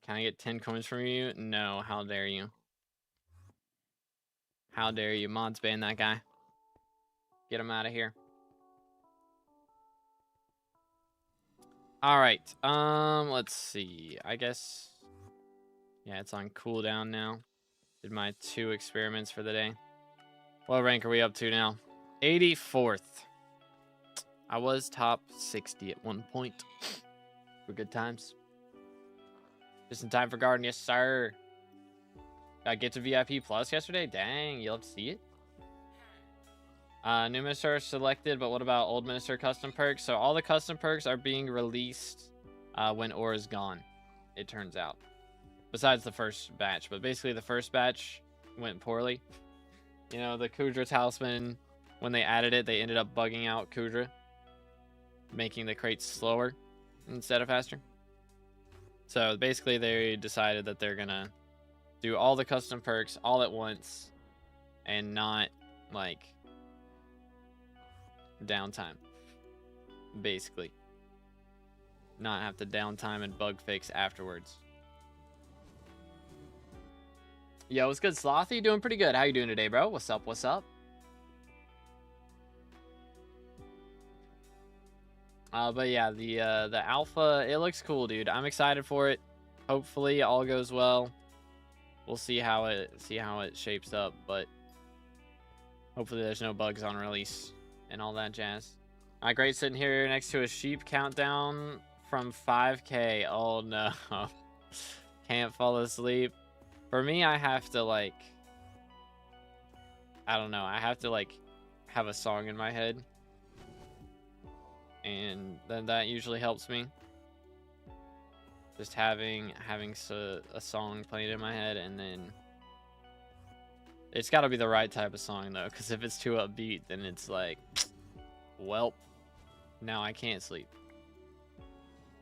Can I get 10 coins from you? No. How dare you? How dare you? Mods ban that guy. Get him out of here. All right. Let's see. I guess. Yeah, it's on cooldown now. Did my 2 experiments for the day. What rank are we up to now? 84th. I was top 60 at one point. For good times. Just in time for garden, yes sir. Got get to VIP plus yesterday. Dang, you'll have to see it. New minister selected, but what about old minister custom perks? So all the custom perks are being released when Aura's gone, it turns out. Besides the first batch, but basically the first batch went poorly. You know, the Kudra talisman, when they added it, they ended up bugging out Kudra, making the crates slower instead of faster. So basically they decided that they're gonna do all the custom perks all at once and not like downtime. Basically. Not have to downtime and bug fix afterwards. Yo, what's good, Slothy? Doing pretty good. How you doing today, bro? What's up? What's up? But yeah, the alpha, it looks cool, dude. I'm excited for it. Hopefully all goes well. We'll see how it shapes up, but hopefully there's no bugs on release and all that jazz. Alright, great, sitting here next to a sheep countdown from 5K. Oh no. Can't fall asleep. For me, I have to like, I don't know, I have to like have a song in my head. And then that usually helps me. Just having a song played in my head, and then it's got to be the right type of song though, because if it's too upbeat, then it's like, welp, now I can't sleep.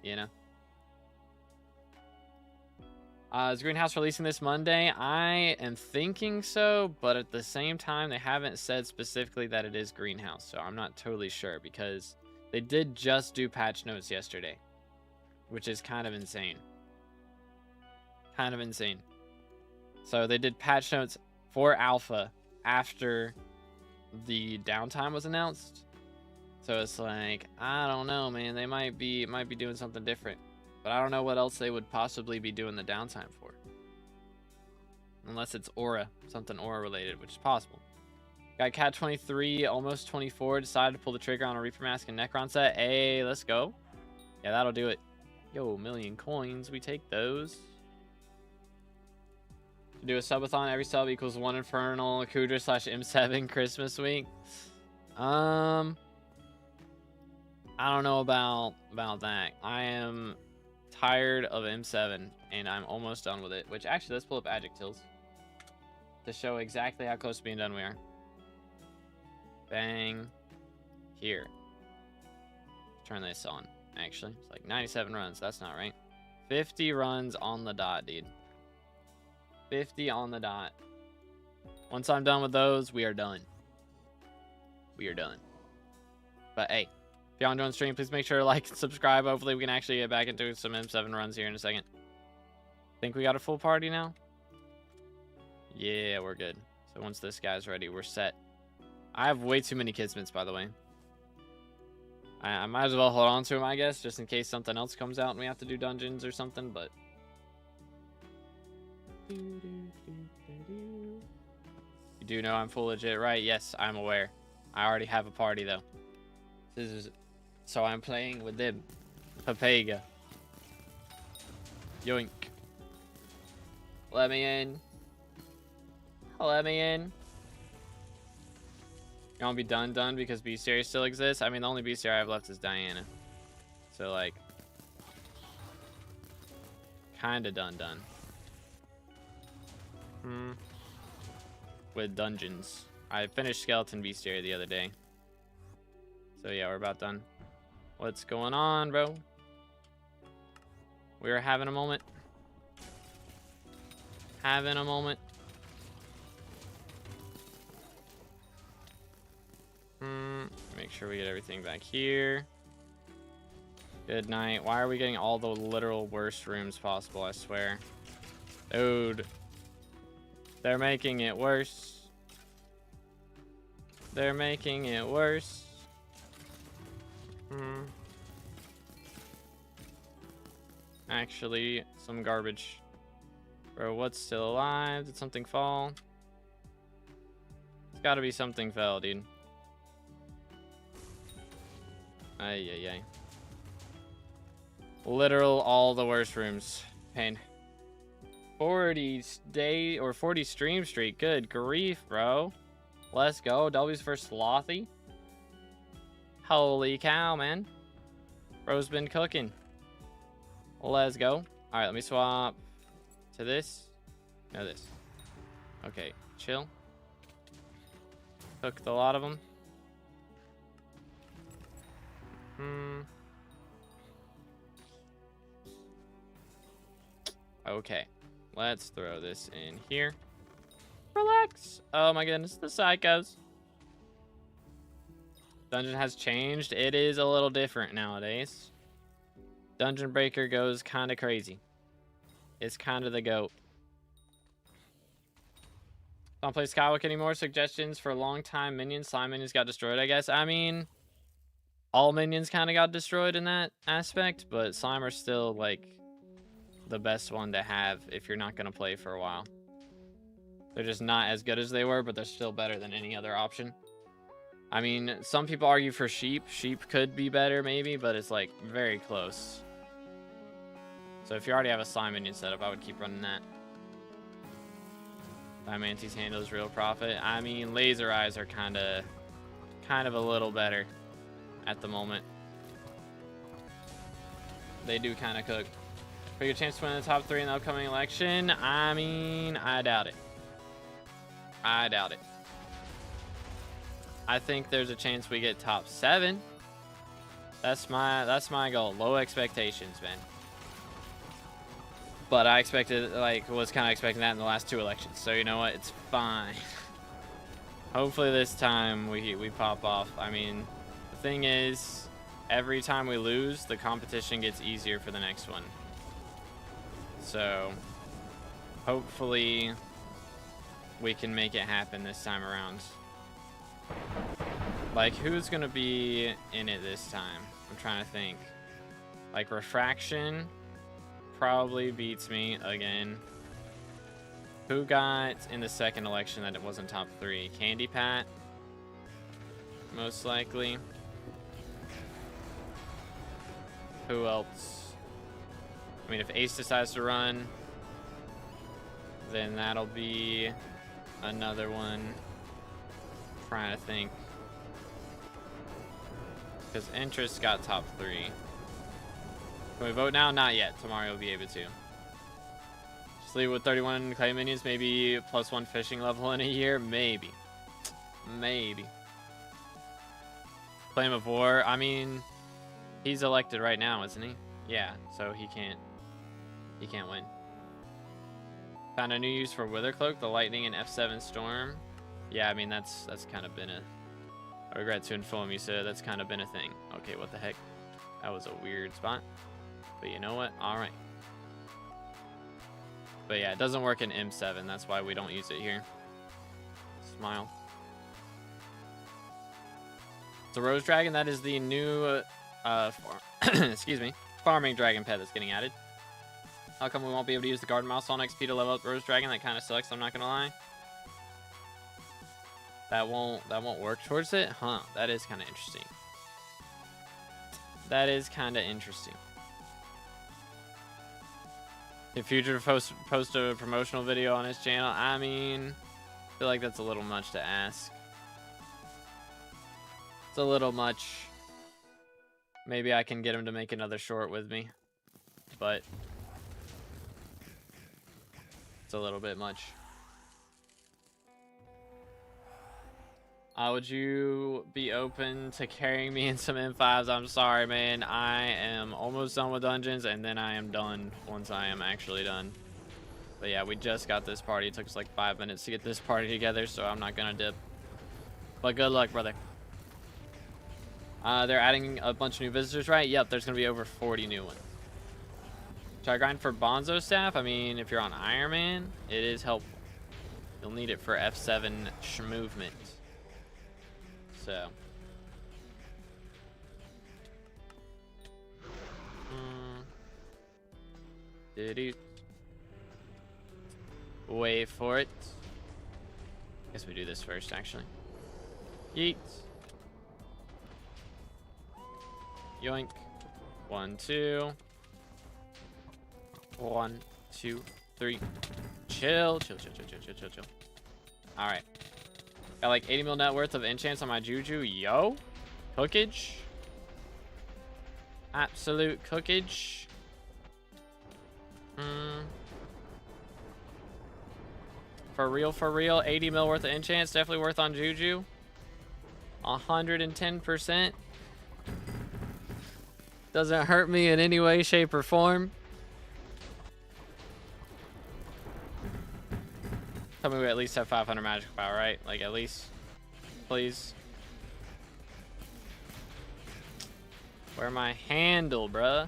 You know? Is Greenhouse releasing this Monday? I am thinking so, but at the same time, they haven't said specifically that it is Greenhouse, so I'm not totally sure, because they did just do patch notes yesterday, which is kind of insane. Kind of insane. So they did patch notes for alpha after the downtime was announced. So it's like, I don't know, man. They might be doing something different. But I don't know what else they would possibly be doing the downtime for. Unless it's aura, something aura related, which is possible. Got Cat 23, almost 24. Decided to pull the trigger on a Reaper Mask and Necron set. Hey, let's go. Yeah, that'll do it. Yo, 1,000,000 coins. We take those. Do a subathon. Every sub equals 1 Infernal Kudra / M7 Christmas week. I don't know about that. I am tired of M7, and I'm almost done with it. Which, actually, let's pull up Adjectives to show exactly how close to being done we are. Bang. Here. Turn this on, actually. It's like 97 runs. That's not right. 50 runs on the dot, dude. 50 on the dot. Once I'm done with those, we are done. We are done. But, hey. If y'all enjoying the stream, please make sure to like and subscribe. Hopefully we can actually get back into some M7 runs here in a second. Think we got a full party now? Yeah, we're good. So once this guy's ready, we're set. I have way too many Kismets, by the way. I might as well hold on to them, I guess, just in case something else comes out and we have to do dungeons or something, but... You do know I'm full legit, right? Yes, I'm aware. I already have a party, though. This is... So I'm playing with them. Papega. Yoink. Let me in. Let me in. You want to be done because bestiary still exists? I mean, the only bestiary I have left is Diana. So, like... Kinda done. With dungeons. I finished Skeleton Bestiary the other day. So yeah, we're about done. What's going on, bro? We're having a moment. Having a moment. Make sure we get everything back here. Good night. Why are we getting all the literal worst rooms possible, I swear. Dude. They're making it worse. They're making it worse. Actually, some garbage. Bro, what's still alive? Did something fall? It's gotta be something fell, dude. Ay. Literal all the worst rooms. Pain. 40 day or 40 stream streak. Good grief, bro. Let's go. W's for Slothy. Holy cow, man. Bro's been cooking. Let's go. All right, let me swap to this. No, this. Okay, chill. Cooked a lot of them. Okay, let's throw this in here. Relax. Oh my goodness, the psychos. Dungeon has changed. It is a little different nowadays. Dungeon Breaker goes kind of crazy. It's kind of the GOAT. Don't play Skywalk anymore. Suggestions for long-time minions. Slime minions got destroyed, I guess. I mean, all minions kind of got destroyed in that aspect, but slime are still, like, the best one to have if you're not going to play for a while. They're just not as good as they were, but they're still better than any other option. I mean, some people argue for sheep. Sheep could be better, maybe, but it's, like, very close. So if you already have a slime minion setup, I would keep running that. Diamantes handles real profit. I mean, laser eyes are kind of a little better at the moment. They do kind of cook. Pretty good chance to win the top 3 in the upcoming election. I mean, I doubt it. I doubt it. I think there's a chance we get top 7. That's my goal. Low expectations, man. But I expected, like, was kind of expecting that in the last 2 elections. So you know what? It's fine. Hopefully this time we pop off. I mean, the thing is, every time we lose, the competition gets easier for the next one. So hopefully we can make it happen this time around. Like, who's gonna be in it this time? I'm trying to think. Like, Refraction probably beats me again. Who got in the second election that it wasn't top 3? Candy Pat, most likely. Who else? I mean, if Ace decides to run, then that'll be another one. I'm trying to think. Because Intrests got top 3. Can we vote now? Not yet. Tomorrow we'll be able to. Just leave with 31 clay minions. Maybe +1 fishing level in a year. Maybe. Maybe. Flame of War. I mean, he's elected right now, isn't he? Yeah. So he can't win. Found a new use for Withercloak. The lightning and F7 storm. Yeah. I mean, that's kind of been a. I regret to inform you, sir. That's kind of been a thing. Okay. What the heck? That was a weird spot. But you know what? All right. But yeah, it doesn't work in M7. That's why we don't use it here. Smile. So Rose Dragon, that is the new, excuse me, farming dragon pet that's getting added. How come we won't be able to use the garden mouse on XP to level up Rose Dragon? That kind of sucks. I'm not gonna lie. That won't work towards it, huh? That is kind of interesting. That is kind of interesting. If Future post a promotional video on his channel, I mean, I feel like that's a little much to ask. It's a little much. Maybe I can get him to make another short with me, but it's a little bit much. Would you be open to carrying me in some M5s? I'm sorry, man. I am almost done with dungeons, and then I am done once I am actually done. But yeah, we just got this party. It took us like 5 minutes to get this party together, so I'm not gonna dip. But good luck, brother. They're adding a bunch of new visitors, right? Yep, there's gonna be over 40 new ones. Should I grind for Bonzo staff? I mean, if you're on Iron Man, it is helpful. You'll need it for F7 movement. So, wait for it. Guess we do this first, actually. Yeet. Yoink. 1, 2. 1, 2, 3. Chill. All right. Got like 80 mil net worth of enchants on my Juju. Yo. Cookage. Absolute cookage. For real. 80 mil worth of enchants. Definitely worth on Juju. 110%. Doesn't hurt me in any way, shape, or form. Tell me we at least have 500 magical power, right? Like, at least. Please. Where my handle, bruh?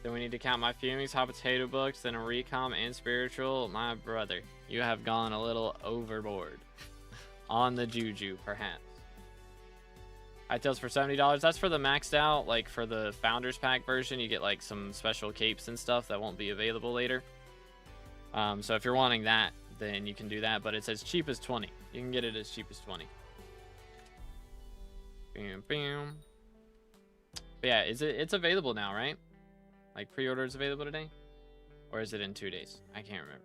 Then we need to count my fumings, hot potato books, then a recom and spiritual. My brother, you have gone a little overboard. On the juju, perhaps. Hightails for $70. That's for the maxed out, like for the Founders Pack version. You get like some special capes and stuff that won't be available later. So if you're wanting that, then you can do that. But it's as cheap as 20. You can get it as cheap as 20. Bam, bam. But yeah, it's available now, right? Like pre-order is available today? Or is it in 2 days? I can't remember.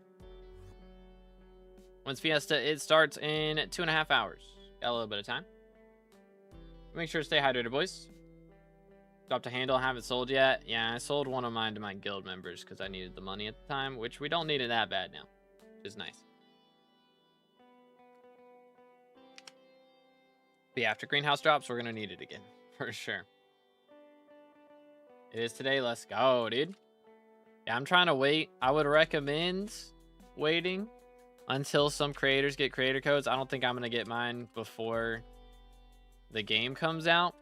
When's Fiesta? It starts in 2.5 hours. Got a little bit of time. Make sure to stay hydrated, boys. Dropped a handle, haven't sold yet. Yeah, I sold one of mine to my guild members because I needed the money at the time, which we don't need it that bad now, which is nice. But yeah, after greenhouse drops, we're going to need it again, for sure. It is today. Let's go, dude. Yeah, I'm trying to wait. I would recommend waiting until some creators get creator codes. I don't think I'm going to get mine before the game comes out.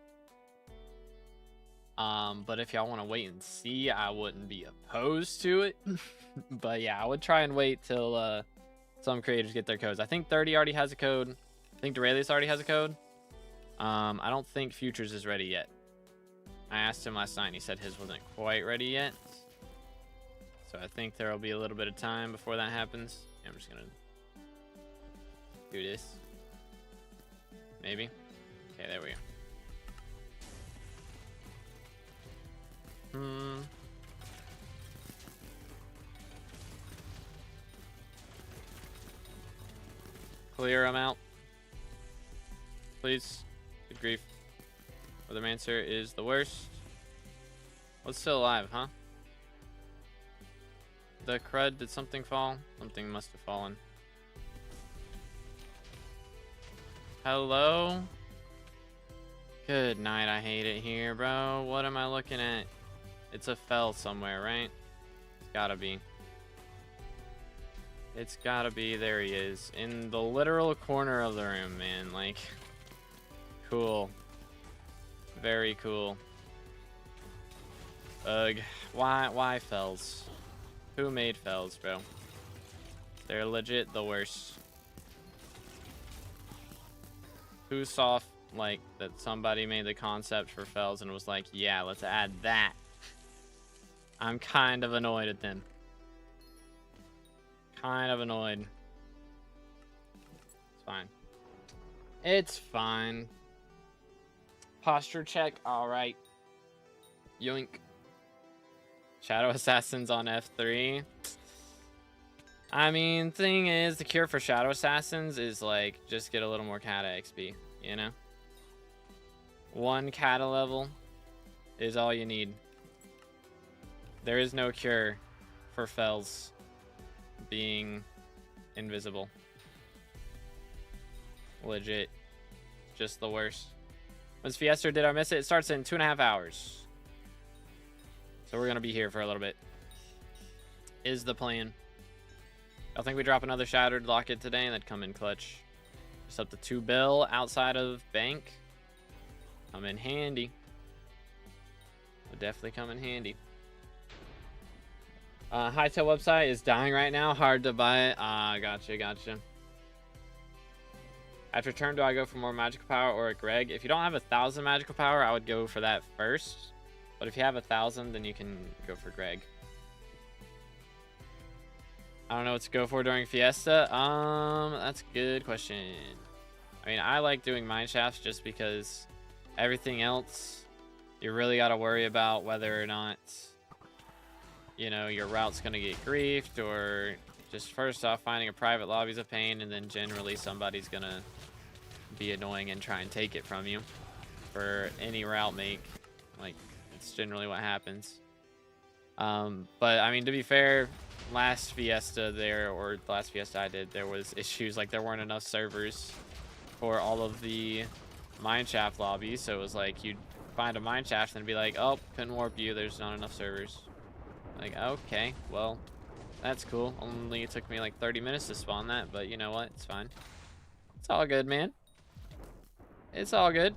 But if y'all want to wait and see, I wouldn't be opposed to it. But yeah, I would try and wait till some creators get their codes. I think 30 already has a code. I think Duralius already has a code. I don't think Futures is ready yet. I asked him last night and he said his wasn't quite ready yet. So I think there will be a little bit of time before that happens. Yeah, I'm just gonna do this. Maybe. Okay, there we go. Clear them out. Please. Good grief. Weathermancer is the worst. What's still alive, huh? The crud, did something fall? Something must have fallen. Hello? Good night, I hate it here, bro. What am I looking at? It's a fell somewhere, right? It's gotta be. It's gotta be. There he is. In the literal corner of the room, man. Like, cool. Very cool. Ugh. Why fells? Who made fells, bro? They're legit the worst. Who saw, like, that somebody made the concept for fells and was like, yeah, let's add that. I'm kind of annoyed at them. Kind of annoyed. It's fine. It's fine. Posture check. All right. Yoink. Shadow Assassins on F3. I mean, thing is, the cure for Shadow Assassins is, like, just get a little more Kata XP, you know? 1 Kata level is all you need. There is no cure for fells being invisible. Legit. Just the worst. When's Fiesta? Did I miss it? It starts in 2.5 hours. So we're going to be here for a little bit. Is the plan. I think we drop another Shattered Locket today and then come in clutch. Just up to 2 bill outside of bank. Come in handy. Would definitely come in handy. Hypixel website is dying right now. Hard to buy it. Gotcha. After turn, do I go for more magical power or a Greg? If you don't have 1,000 magical power, I would go for that first. But if you have 1,000, then you can go for Greg. I don't know what to go for during Fiesta. That's a good question. I mean, I like doing mine shafts just because everything else, you really got to worry about whether or not, you know, your route's going to get griefed, or just first off, finding a private lobby's a pain, and then generally somebody's going to be annoying and try and take it from you for any route make. Like, it's generally what happens. But I mean, to be fair, last Fiesta there, or the last Fiesta I did, there was issues, like there weren't enough servers for all of the mineshaft lobbies, so it was like you'd find a mineshaft and be like, oh, couldn't warp you, there's not enough servers. Like, okay, well, That's cool. Only took me like 30 minutes to spawn that, but you know what? It's fine. It's all good, man. It's all good.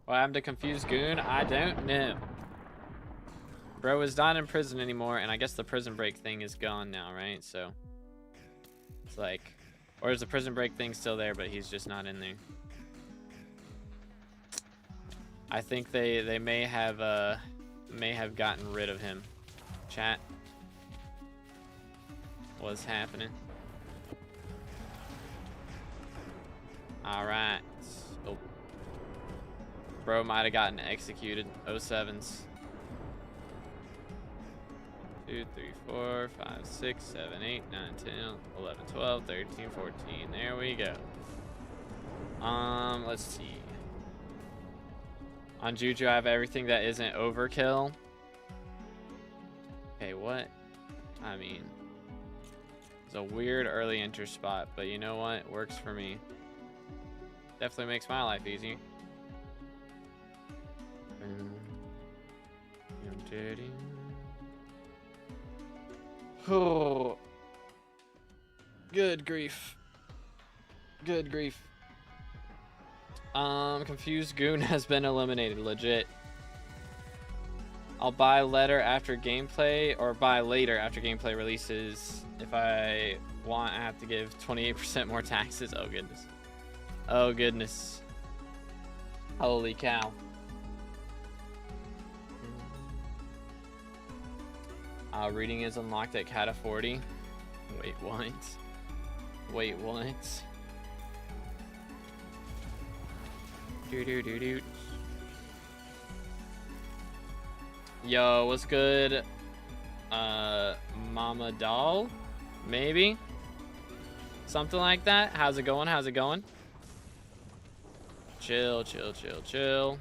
What happened to Confused Goon? I don't know. Bro is not in prison anymore, and I guess the prison break thing is gone now, right? So it's like, or is the prison break thing still there, but he's just not in there? I think they may have gotten rid of him. Chat. What's happening? All right. Oh. Bro might have gotten executed. 07s. 2, 3, 4, 5, 6, 7, 8, 9, 10, 11, 12, 13, 14. There we go. Let's see. On Juju, I have everything that isn't overkill. Okay, what? I mean, it's a weird early enter spot, but you know what? Works for me. Definitely makes my life easy. Oh, good grief. Good grief. Confused Goon has been eliminated, legit. I'll buy later after gameplay, or buy later after gameplay releases. If I want, I have to give 28% more taxes. Oh, goodness. Oh, goodness. Holy cow. Reading is unlocked at Cata 40. Wait, what? Wait, what? Do. Yo, what's good? Mama Doll? Maybe? Something like that? How's it going? How's it going? Chill, chill, chill, chill.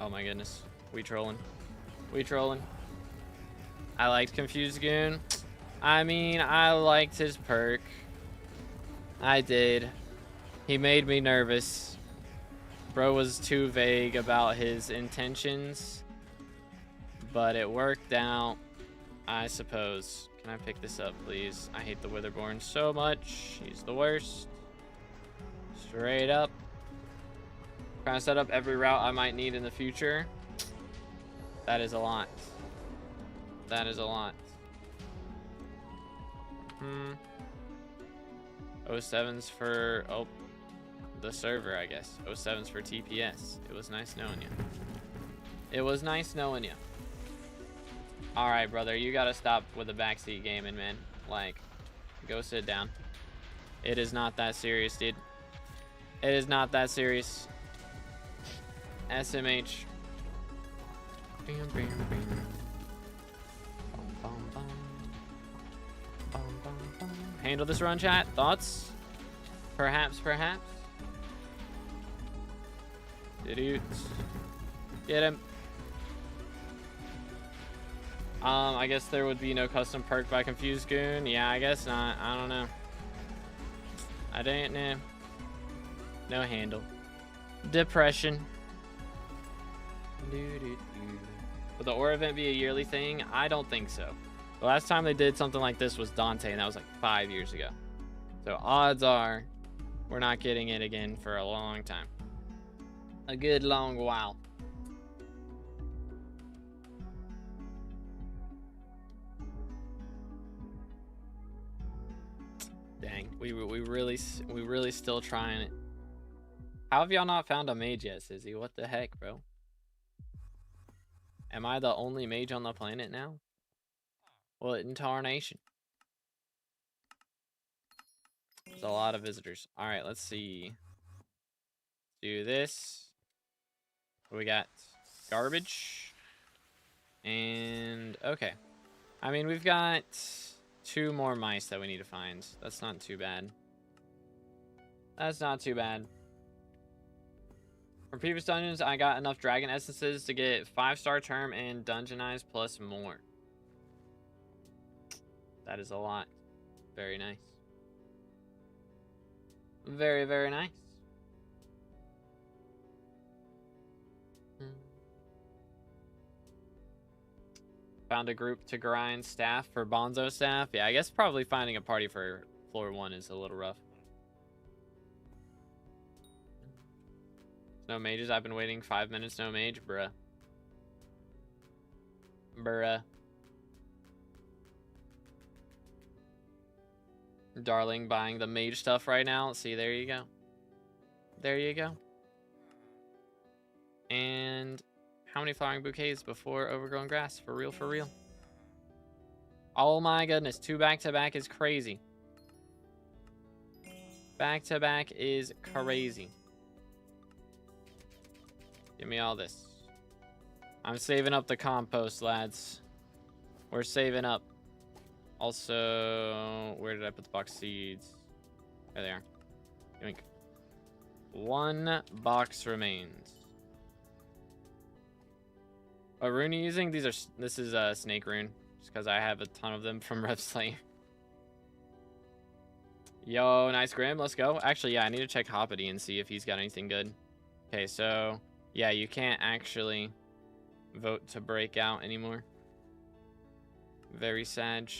Oh my goodness. We trolling. We trolling. I liked Confused Goon. I mean, I liked his perk. I did. He made me nervous. Bro was too vague about his intentions. But it worked out, I suppose. Can I pick this up, please? I hate the Witherborn so much. He's the worst. Straight up. Trying to set up every route I might need in the future. That is a lot. That is a lot. 07s for, oh, the server, I guess. 07s for TPS. It was nice knowing you. It was nice knowing you. All right, brother, you gotta stop with the backseat gaming, man. Like, go sit down. It is not that serious, dude. It is not that serious. SMH. Handle this run, chat. Thoughts? Perhaps, perhaps. Dudes. Get him. I guess there would be no custom perk by Confused Goon. Yeah, I guess not. I don't know. I don't know. No handle. Depression. Will the Aura event be a yearly thing? I don't think so. The last time they did something like this was Dante, and that was like 5 years ago. So odds are we're not getting it again for a long time. A good long while. Dang, we really still trying it. How have y'all not found a mage yet, Sizzy? What the heck, bro? Am I the only mage on the planet now? What in tarnation? There's a lot of visitors. All right, let's see. Do this. What we got? Garbage. And okay. I mean, we've got 2 more mice that we need to find. That's not too bad. That's not too bad. From previous dungeons, I got enough dragon essences to get 5-star term and dungeonize plus more. That is a lot. Very nice. Very, very nice. Found a group to grind staff for Bonzo staff. Yeah, I guess probably finding a party for floor 1 is a little rough. No mages. I've been waiting 5 minutes. No mage. Bruh. Bruh. Darling buying the mage stuff right now. See, there you go. There you go. And how many flowering bouquets before overgrown grass? For real, for real. Oh my goodness. 2 back-to-back is crazy. Back-to-back is crazy. Give me all this. I'm saving up the compost, lads. We're saving up. Also, where did I put the box seeds? There they are. Yoink. 1 box remains. What rune are you using? This is a snake rune. Just because I have a ton of them from Rev Slayer. Yo, nice Grim. Let's go. Actually, yeah, I need to check Hoppity and see if he's got anything good. Okay, so yeah, you can't actually vote to break out anymore. Very sad.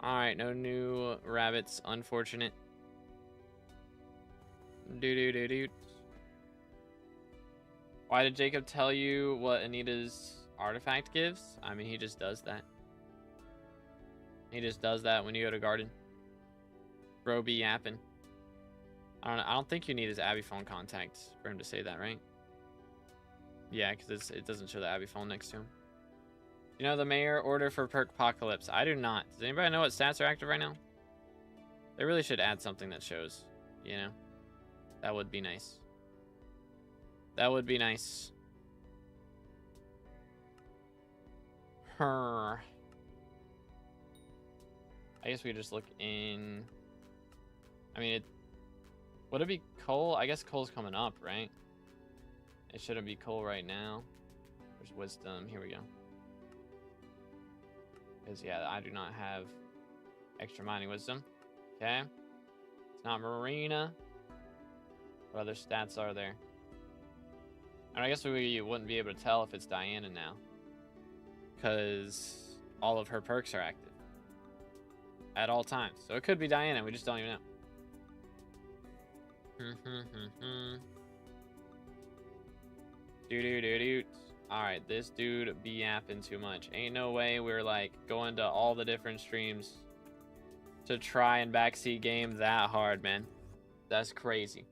Alright, no new rabbits. Unfortunate. Doo-doo-doo-doo. Why did Jacob tell you what Anita's artifact gives? I mean, he just does that. He just does that when you go to garden. Bro be yapping. I don't think you need his Abby phone contact for him to say that, right? Yeah, because it doesn't show the Abby phone next to him. You know the mayor order for perk apocalypse? I do not. Does anybody know what stats are active right now? They really should add something that shows, you know? That would be nice. That would be nice. I guess we could just look in. I mean, would it be coal? I guess coal's coming up, right? It shouldn't be coal right now. There's wisdom. Here we go. Because, yeah, I do not have extra mining wisdom. Okay. It's not Marina. What other stats are there? And I guess we wouldn't be able to tell if it's Diana now. Because all of her perks are active. At all times. So it could be Diana. We just don't even know. Doo-doo-doo-doo. Alright, this dude be yapping too much. Ain't no way we're like going to all the different streams to try and backseat game that hard, man. That's crazy.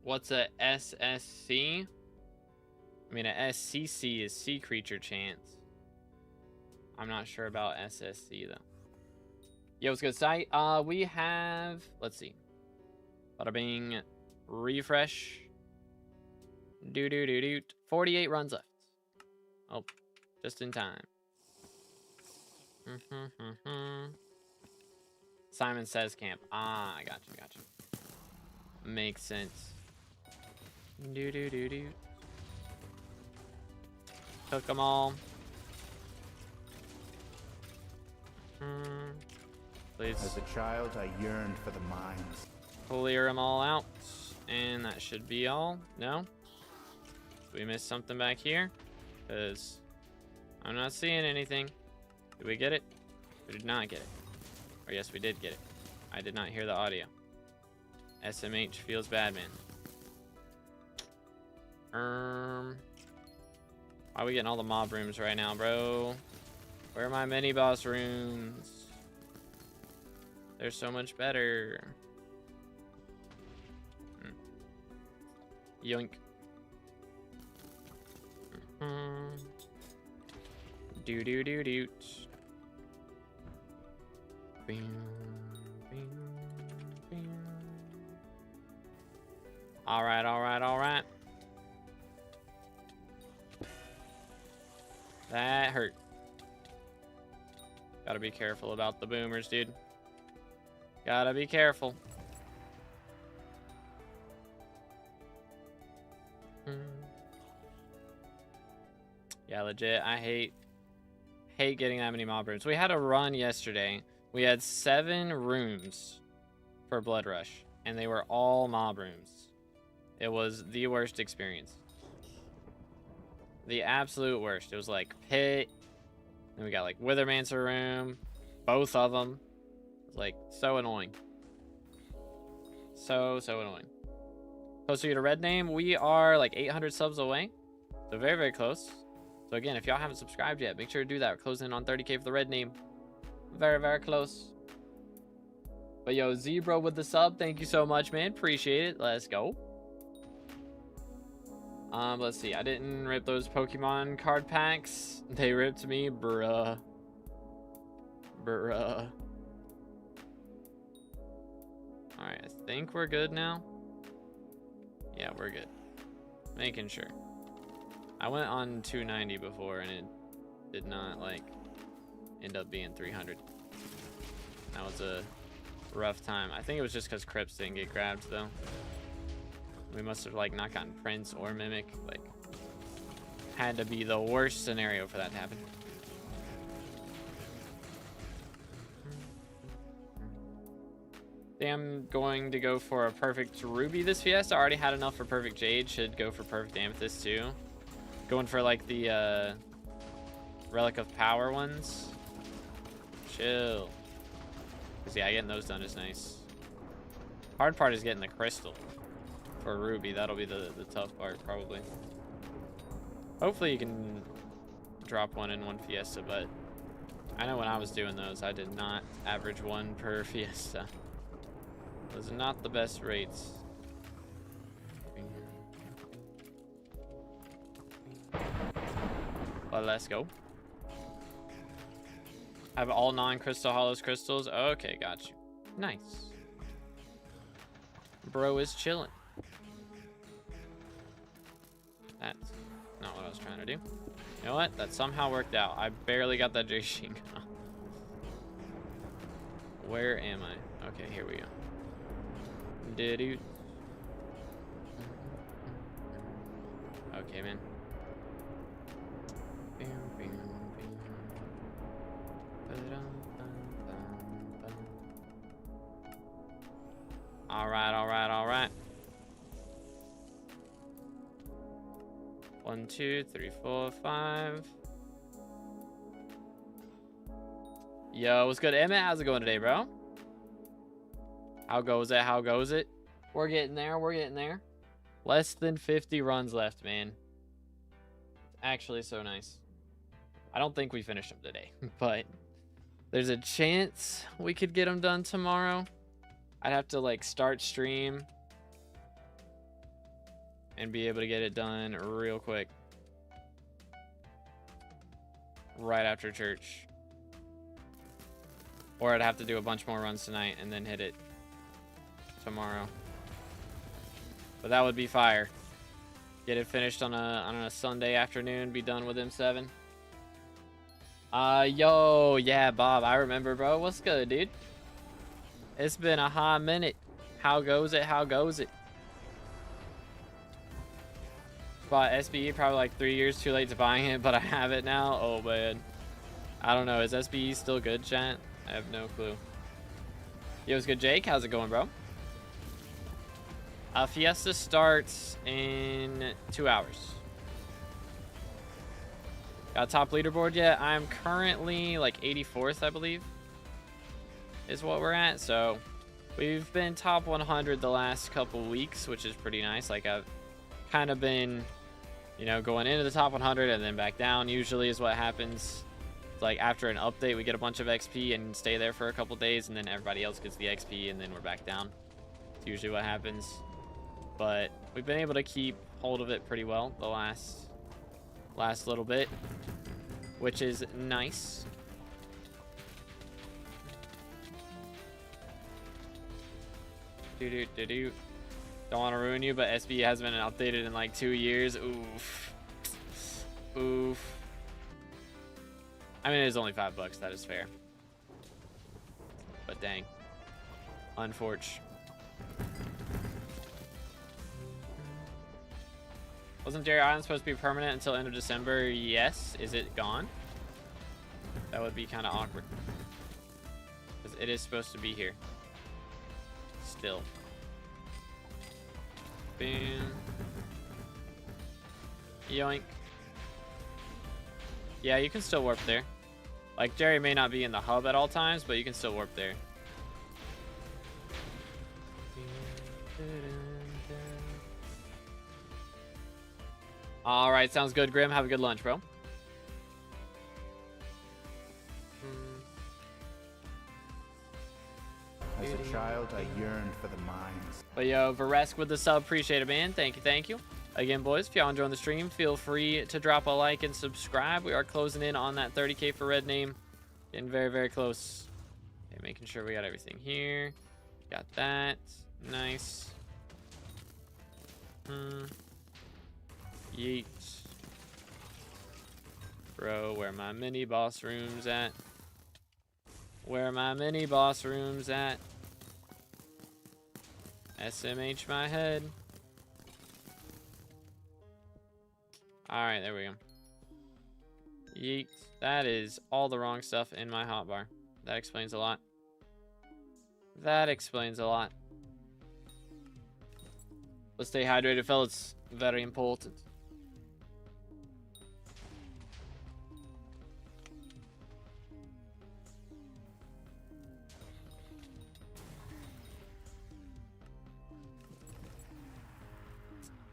What's a SSC? I mean, a SCC is sea creature chance. I'm not sure about SSC though. Yo, what's good, site? We have, let's see. Bada bing. Refresh. 48 runs left. Oh, just in time. Simon Says Camp. Ah, I got you. Makes sense. Took them all. Please. As a child, I yearned for the mines. Clear them all out. And that should be all. No? Did we miss something back here? Because I'm not seeing anything. Did we get it? We did not get it. Or yes, we did get it. I did not hear the audio. SMH feels bad, man. Why are we getting all the mob rooms right now, bro? Where are my mini boss rooms? They're so much better. Yoink. Do. All right. That hurt. Gotta be careful about the boomers, dude. Gotta be careful. Yeah, legit. I hate getting that many mob rooms. We had a run yesterday. We had 7 rooms for Blood Rush, and they were all mob rooms. It was the worst experience. The absolute worst. It was like pit. Then we got like Withermancer room. Both of them. It was like so annoying. So annoying. Closer to red name. We are like 800 subs away. So very, very close. So again, if y'all haven't subscribed yet, make sure to do that. We're closing in on 30K for the red name. Very, very close. But yo, Zebra with the sub. Thank you so much, man. Appreciate it. Let's go. Let's see. I didn't rip those Pokemon card packs. They ripped me, bruh. Bruh. Alright, I think we're good now. Yeah, we're good. Making sure. I went on 290 before and it did not, like, end up being 300. That was a rough time. I think it was just because Crypts didn't get grabbed, though. We must have, like, not gotten Prince or Mimic. Like, had to be the worst scenario for that to happen. I'm going to go for a perfect Ruby this Fiesta. I already had enough for perfect Jade. Should go for perfect Amethyst, too. Going for, like, the Relic of Power ones. Chill. Because, yeah, getting those done is nice. Hard part is getting the crystal. For Ruby, that'll be the tough part, probably. Hopefully you can drop one in one Fiesta, but I know when I was doing those, I did not average one per Fiesta. Those are not the best rates. But let's go. Have all non-crystal hollows crystals. Okay, got you. Nice. Bro is chilling. That's not what I was trying to do. You know what? That somehow worked out. I barely got that J-Sheen. Where am I? Okay, here we go. Did-do. Okay, man. All right. 1, 2, 3, 4, 5. Yo, what's good, Emmett? How's it going today, bro? How goes it? How goes it? We're getting there. We're getting there. Less than 50 runs left, man. Actually, so nice. I don't think we finished them today, but there's a chance we could get them done tomorrow. I'd have to, like, start stream and be able to get it done real quick. Right after church. Or I'd have to do a bunch more runs tonight and then hit it tomorrow. But that would be fire. Get it finished on a Sunday afternoon, be done with M7. Yo, yeah, Bob, I remember, bro. What's good, dude? It's been a hot minute. How goes it? How goes it? Bought SBE probably like 3 years too late to buying it, but I have it now. Oh, man. I don't know. Is SBE still good, chat? I have no clue. Yo, what's good, Jake? How's it going, bro? Fiesta starts in 2 hours. Got a top leaderboard yet? I'm currently like 84th, I believe, is what we're at. So we've been top 100 the last couple weeks, which is pretty nice. Like, I've kind of been, you know, going into the top 100 and then back down usually is what happens. It's like after an update, we get a bunch of XP and stay there for a couple days, and then everybody else gets the XP and then we're back down. It's usually what happens. But we've been able to keep hold of it pretty well the last little bit, which is nice. Don't want to ruin you, but SB hasn't been updated in like 2 years. Oof. Oof. I mean, it is only $5. That is fair. But dang. Unfortunate. Wasn't Jerry Island supposed to be permanent until end of December? Yes. Is it gone? That would be kind of awkward. Because it is supposed to be here. Still. Boom. Yoink. Yeah, you can still warp there. Like, Jerry may not be in the hub at all times, but you can still warp there. All right, sounds good, Grim. Have a good lunch, bro. As a child, I yearned for the mines. But yo, Varesk with the sub, appreciate it, man. Thank you, thank you. Again, boys, if y'all enjoying the stream, feel free to drop a like and subscribe. We are closing in on that 30K for red name. Getting very, very close. Okay, making sure we got everything here. Got that. Nice. Yeet. Bro, where my mini boss rooms at? Where my mini boss rooms at? SMH my head. Alright, there we go. Yeet. That is all the wrong stuff in my hotbar. That explains a lot. That explains a lot. Let's stay hydrated, fellas. Very important.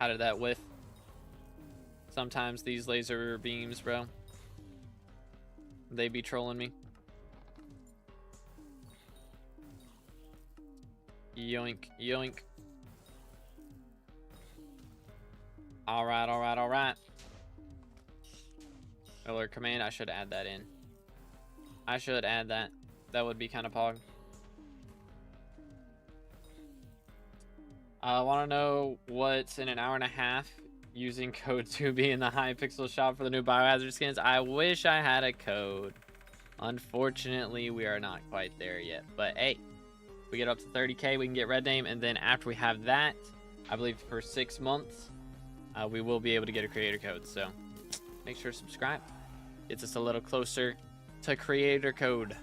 How did that whiff? Sometimes these laser beams, bro, they be trolling me. Yoink, yoink. All right, all right, all right. Alert command, I should add that in. I should add that. That would be kind of pog. I want to know what's in an hour and a half using code 2B in the Hypixel shop for the new biohazard skins. I wish I had a code. Unfortunately, we are not quite there yet. But hey, if we get up to 30K, we can get red name. And then after we have that, I believe for 6 months, we will be able to get a creator code. So make sure to subscribe. Gets us a little closer to creator code.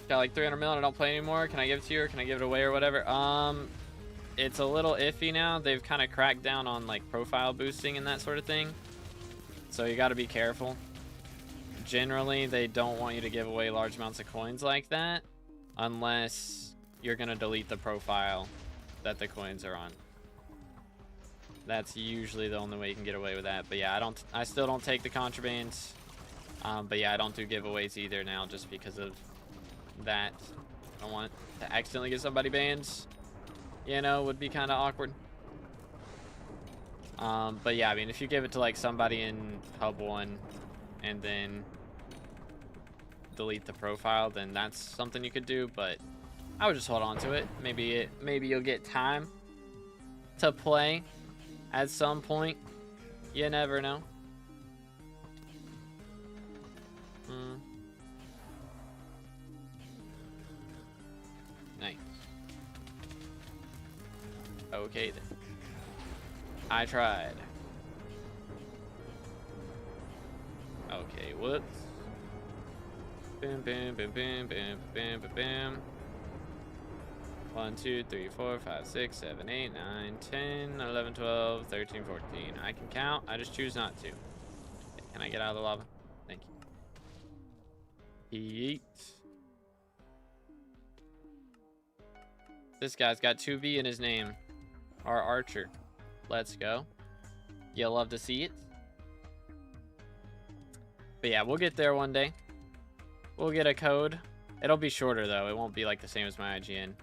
Got like 300 mil and I don't play anymore. Can I give it to you or can I give it away or whatever? It's a little iffy now. They've kind of cracked down on like profile boosting and that sort of thing. So you got to be careful. Generally, they don't want you to give away large amounts of coins like that unless you're going to delete the profile that the coins are on. That's usually the only way you can get away with that. But yeah, I still don't take the contraband. But yeah, I don't do giveaways either now just because of that. I don't want to accidentally get somebody banned. You know, would be kind of awkward. But yeah, I mean, if you give it to like somebody in Hub 1 and then delete the profile, then that's something you could do. But I would just hold on to it. Maybe you'll get time to play at some point. You never know. Nice. Okay then. I tried. Okay, whoops. Bam, bam, bam, bam, bam, bam, bam, bam. 1, 2, 3, 4, 5, 6, 7, 8, 9, 10, 11, 12, 13, 14. I can count. I just choose not to. Okay, can I get out of the lava? Thank you. Yeet. This guy's got 2V in his name. Our archer. Let's go. You'll love to see it. But yeah, we'll get there one day. We'll get a code. It'll be shorter though. It won't be like the same as my IGN.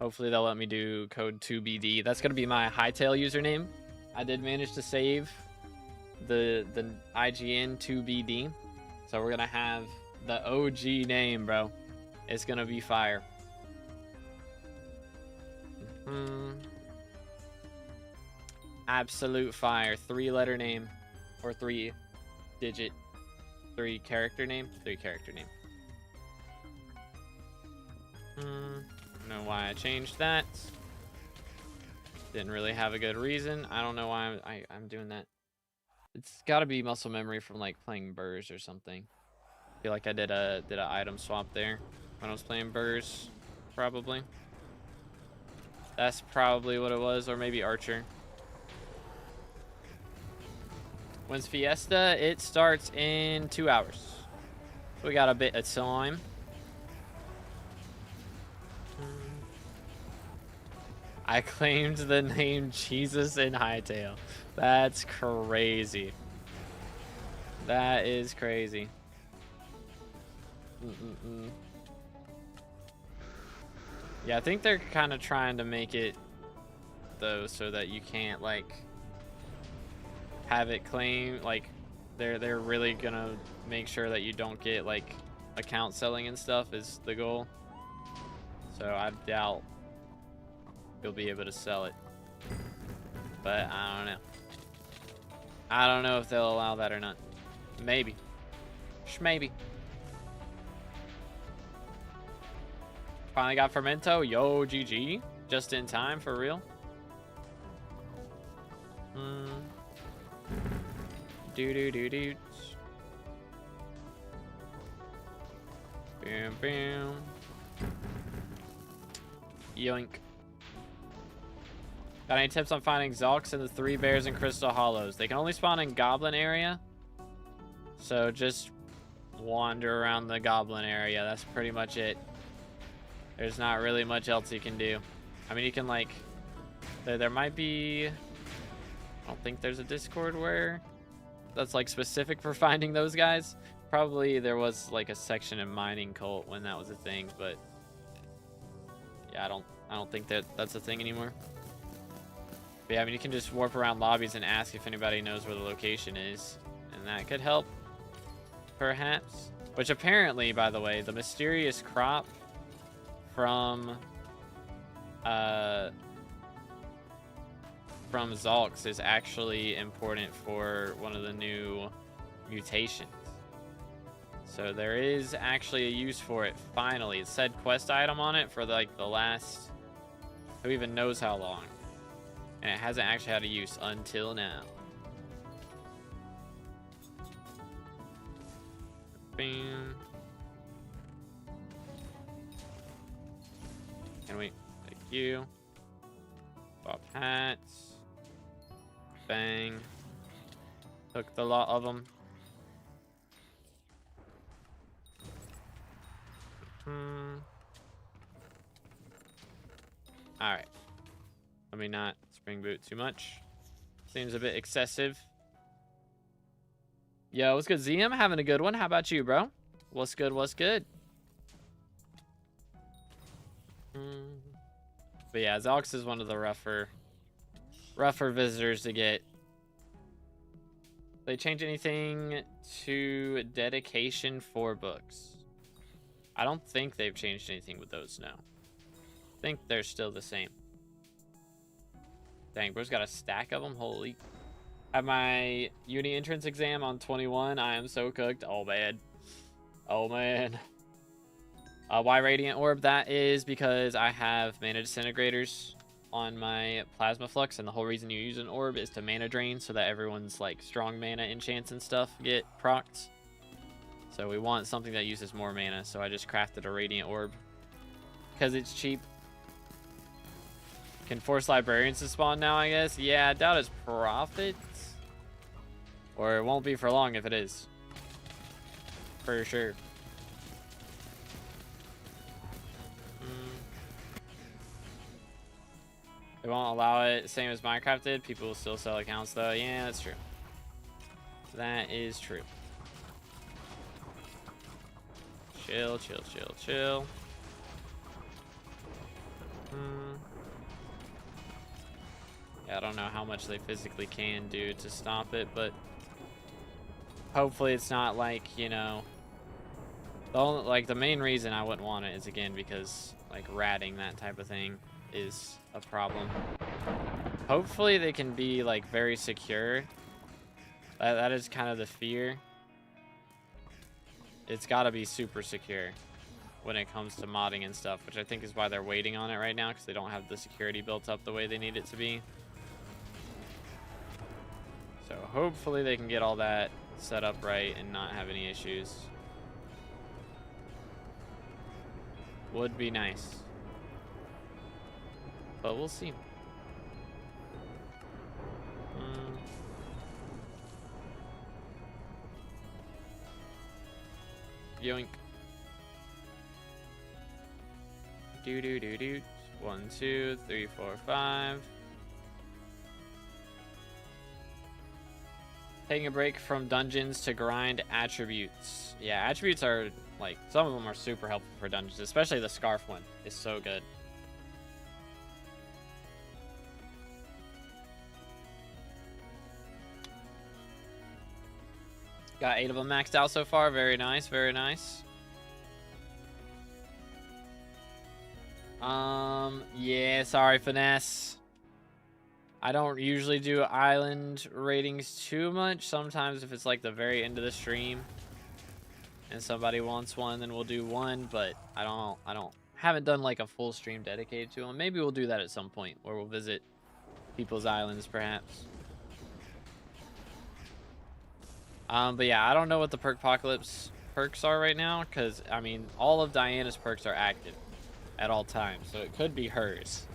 Hopefully they'll let me do code 2BD. That's gonna be my Hightail username. I did manage to save the IGN 2BD. So we're gonna have the OG name, bro. It's gonna be fire. Absolute fire. 3-letter name. Or 3-digit. 3-character name? 3-character name. I don't know why I changed that. Didn't really have a good reason. I don't know why I'm doing that. It's got to be muscle memory from like playing Burrs or something. I feel like I did a item swap there when I was playing Burrs, probably. That's probably what it was, or maybe Archer. When's Fiesta? It starts in 2 hours. We got a bit of time. I claimed the name Jesus in Hightail. That's crazy. That is crazy. Yeah, I think they're kind of trying to make it, though, so that you can't, like, have it claim, like, they're really gonna make sure that you don't get, like, account selling and stuff is the goal. So I doubt you'll be able to sell it. But I don't know. I don't know if they'll allow that or not. Maybe. Maybe. Finally got Fermento. Yo, GG. Just in time, for real. Do. Bam, bam. Yoink. Got any tips on finding Zulks in the 3 bears and Crystal Hollows? They can only spawn in Goblin area. So just wander around the Goblin area. That's pretty much it. There's not really much else you can do. I mean, you can, like... There might be... I don't think there's a Discord where... that's, like, specific for finding those guys. Probably there was, like, a section in Mining Cult when that was a thing, but... yeah, I don't think that's a thing anymore. But yeah, I mean, you can just warp around lobbies and ask if anybody knows where the location is. And that could help. Perhaps. Which apparently, by the way, the mysterious crop from Zulks is actually important for one of the new mutations. So there is actually a use for it, finally. It said quest item on it for like the last, who even knows how long. And it hasn't actually had a use until now. Bam. Can we? Thank you. Pop hats. Bang. Took the lot of them. Alright. Let me not spring boot too much. Seems a bit excessive. Yo, what's good, ZM? Having a good one. How about you, bro? What's good? What's good? But yeah, Zulks is one of the rougher visitors to get. They change anything to dedication for books? I don't think they've changed anything with those now. I think they're still the same. Dang, bro's got a stack of them. Holy. I have my uni entrance exam on 21. I am so cooked. Oh, man. Oh, man. Why Radiant Orb? That is because I have mana disintegrators on my Plasma Flux, and the whole reason you use an orb is to mana drain so that everyone's like strong mana enchants and stuff get procced. So we want something that uses more mana, so I just crafted a Radiant Orb because it's cheap. Can force librarians to spawn now, I guess? Yeah, I doubt it's profits. Or it won't be for long if it is. For sure. They won't allow it, same as Minecraft did. People will still sell accounts though. Yeah, that's true. That is true. Chill, chill, chill, chill. Yeah, I don't know how much they physically can do to stop it, but hopefully it's not like, you know, the main reason I wouldn't want it is again because like ratting, that type of thing, is a problem. Hopefully they can be like very secure. That is kind of the fear. It's got to be super secure when it comes to modding and stuff, which I think is why they're waiting on it right now, because they don't have the security built up the way they need it to be. So hopefully they can get all that set up right and not have any issues. Would be nice. but we'll see. Yoink. Do do do do. 1, 2, 3, 4, 5. Taking a break from dungeons to grind attributes. Yeah, attributes are like, some of them are super helpful for dungeons, especially the scarf one is so good. Got 8 of them maxed out so far. Very nice, very nice. Yeah, sorry, Finesse. I don't usually do island ratings too much. Sometimes if it's like the very end of the stream and somebody wants one, then we'll do one, but haven't done like a full stream dedicated to them. Maybe we'll do that at some point where we'll visit people's islands perhaps. But yeah, I don't know what the Perkpocalypse perks are right now, because I mean all of Diana's perks are active at all times, so it could be hers.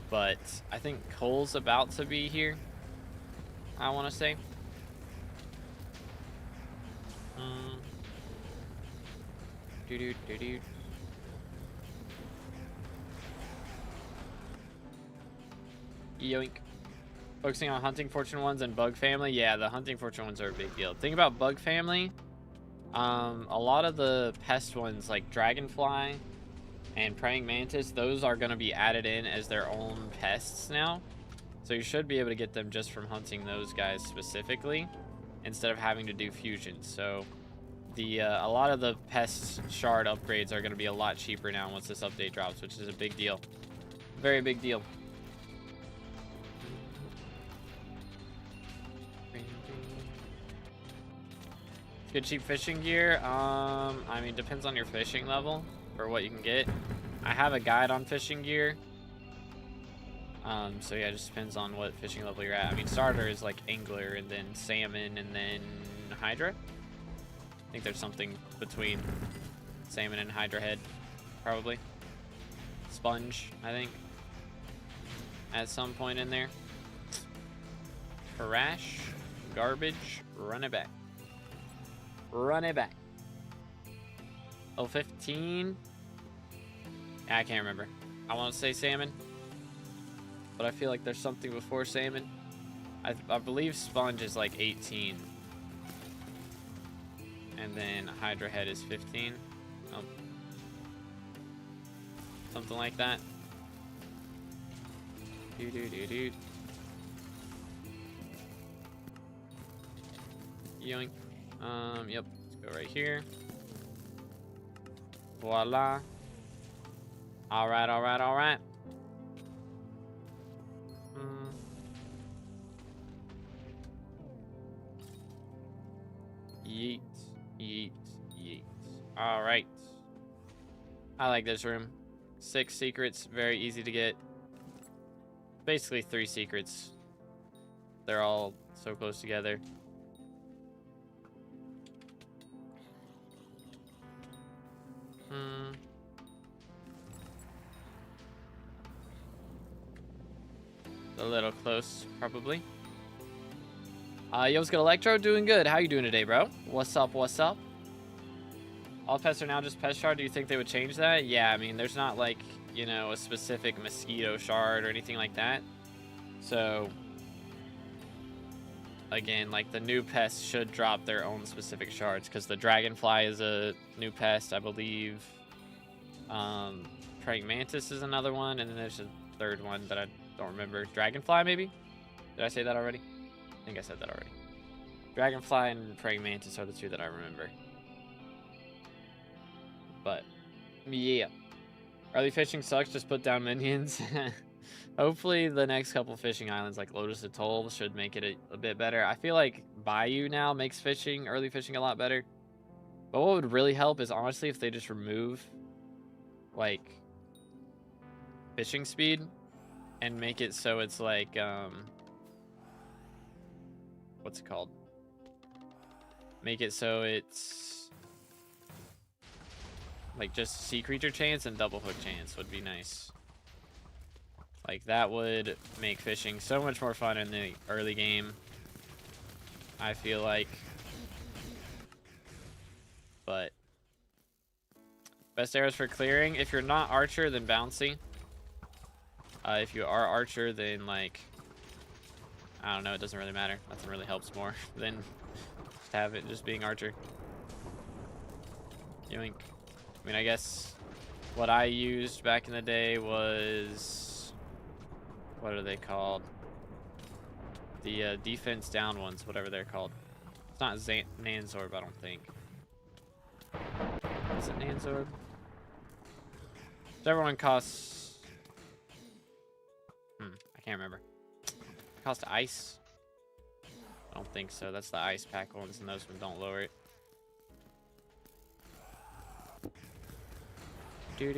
But I think Cole's about to be here, I want to say. Yoink. Focusing on hunting fortune ones and bug family. Yeah, the hunting fortune ones are a big deal. Think about bug family. A lot of the pest ones like dragonfly and praying mantis, those are going to be added in as their own pests now. So you should be able to get them just from hunting those guys specifically instead of having to do fusions. So a lot of the pest shard upgrades are going to be a lot cheaper now once this update drops, which is a big deal. Very big deal. Good cheap fishing gear. I mean, depends on your fishing level for what you can get. I have a guide on fishing gear. So yeah, it just depends on what fishing level you're at. I mean, starter is like angler, and then salmon, and then hydra. I think there's something between salmon and hydra head, probably. Sponge, I think, at some point in there. Trash, garbage, run it back. Run it back. Oh, 15. I can't remember. I want to say salmon, but I feel like there's something before salmon. I believe sponge is like 18, and then hydra head is 15. Oh. Something like that. Yoink. Yep. Let's go right here. Voila. All right, all right, all right. Yeet, yeet, yeet. All right. I like this room. 6 secrets, very easy to get. Basically 3 secrets. They're all so close together. A little close, probably. Yo, what's good, Electro? Doing good. How you doing today, bro? What's up? What's up? All pests are now just pest shard. Do you think they would change that? Yeah, I mean, there's not like, you know, a specific mosquito shard or anything like that. So, again, like the new pests should drop their own specific shards, because the dragonfly is a new pest, I believe. Praying mantis is another one, and then there's a third one that I don't remember. Dragonfly, maybe? Did I say that already? I think I said that already. Dragonfly and praying mantis are the 2 that I remember. But, yeah. Early fishing sucks, just put down minions. Hopefully the next couple fishing islands like Lotus Atoll should make it a bit better. I feel like Bayou now makes fishing, early fishing, a lot better. But what would really help is honestly if they just remove like fishing speed and make it so it's like what's it called? Make it so it's like just sea creature chance and double hook chance would be nice. Like, that would make fishing so much more fun in the early game, I feel like. But best arrows for clearing. If you're not archer, then bouncy. If you are archer, then like, I don't know, it doesn't really matter. Nothing really helps more than just have it just being archer. Yoink. I mean, I guess what I used back in the day was, what are they called? The defense down ones, whatever they're called. It's not Nanzorb, I don't think. Is it Nanzorb? Whichever one costs... I can't remember. Cost ice? I don't think so. That's the ice pack ones, and those ones don't lower it. I'm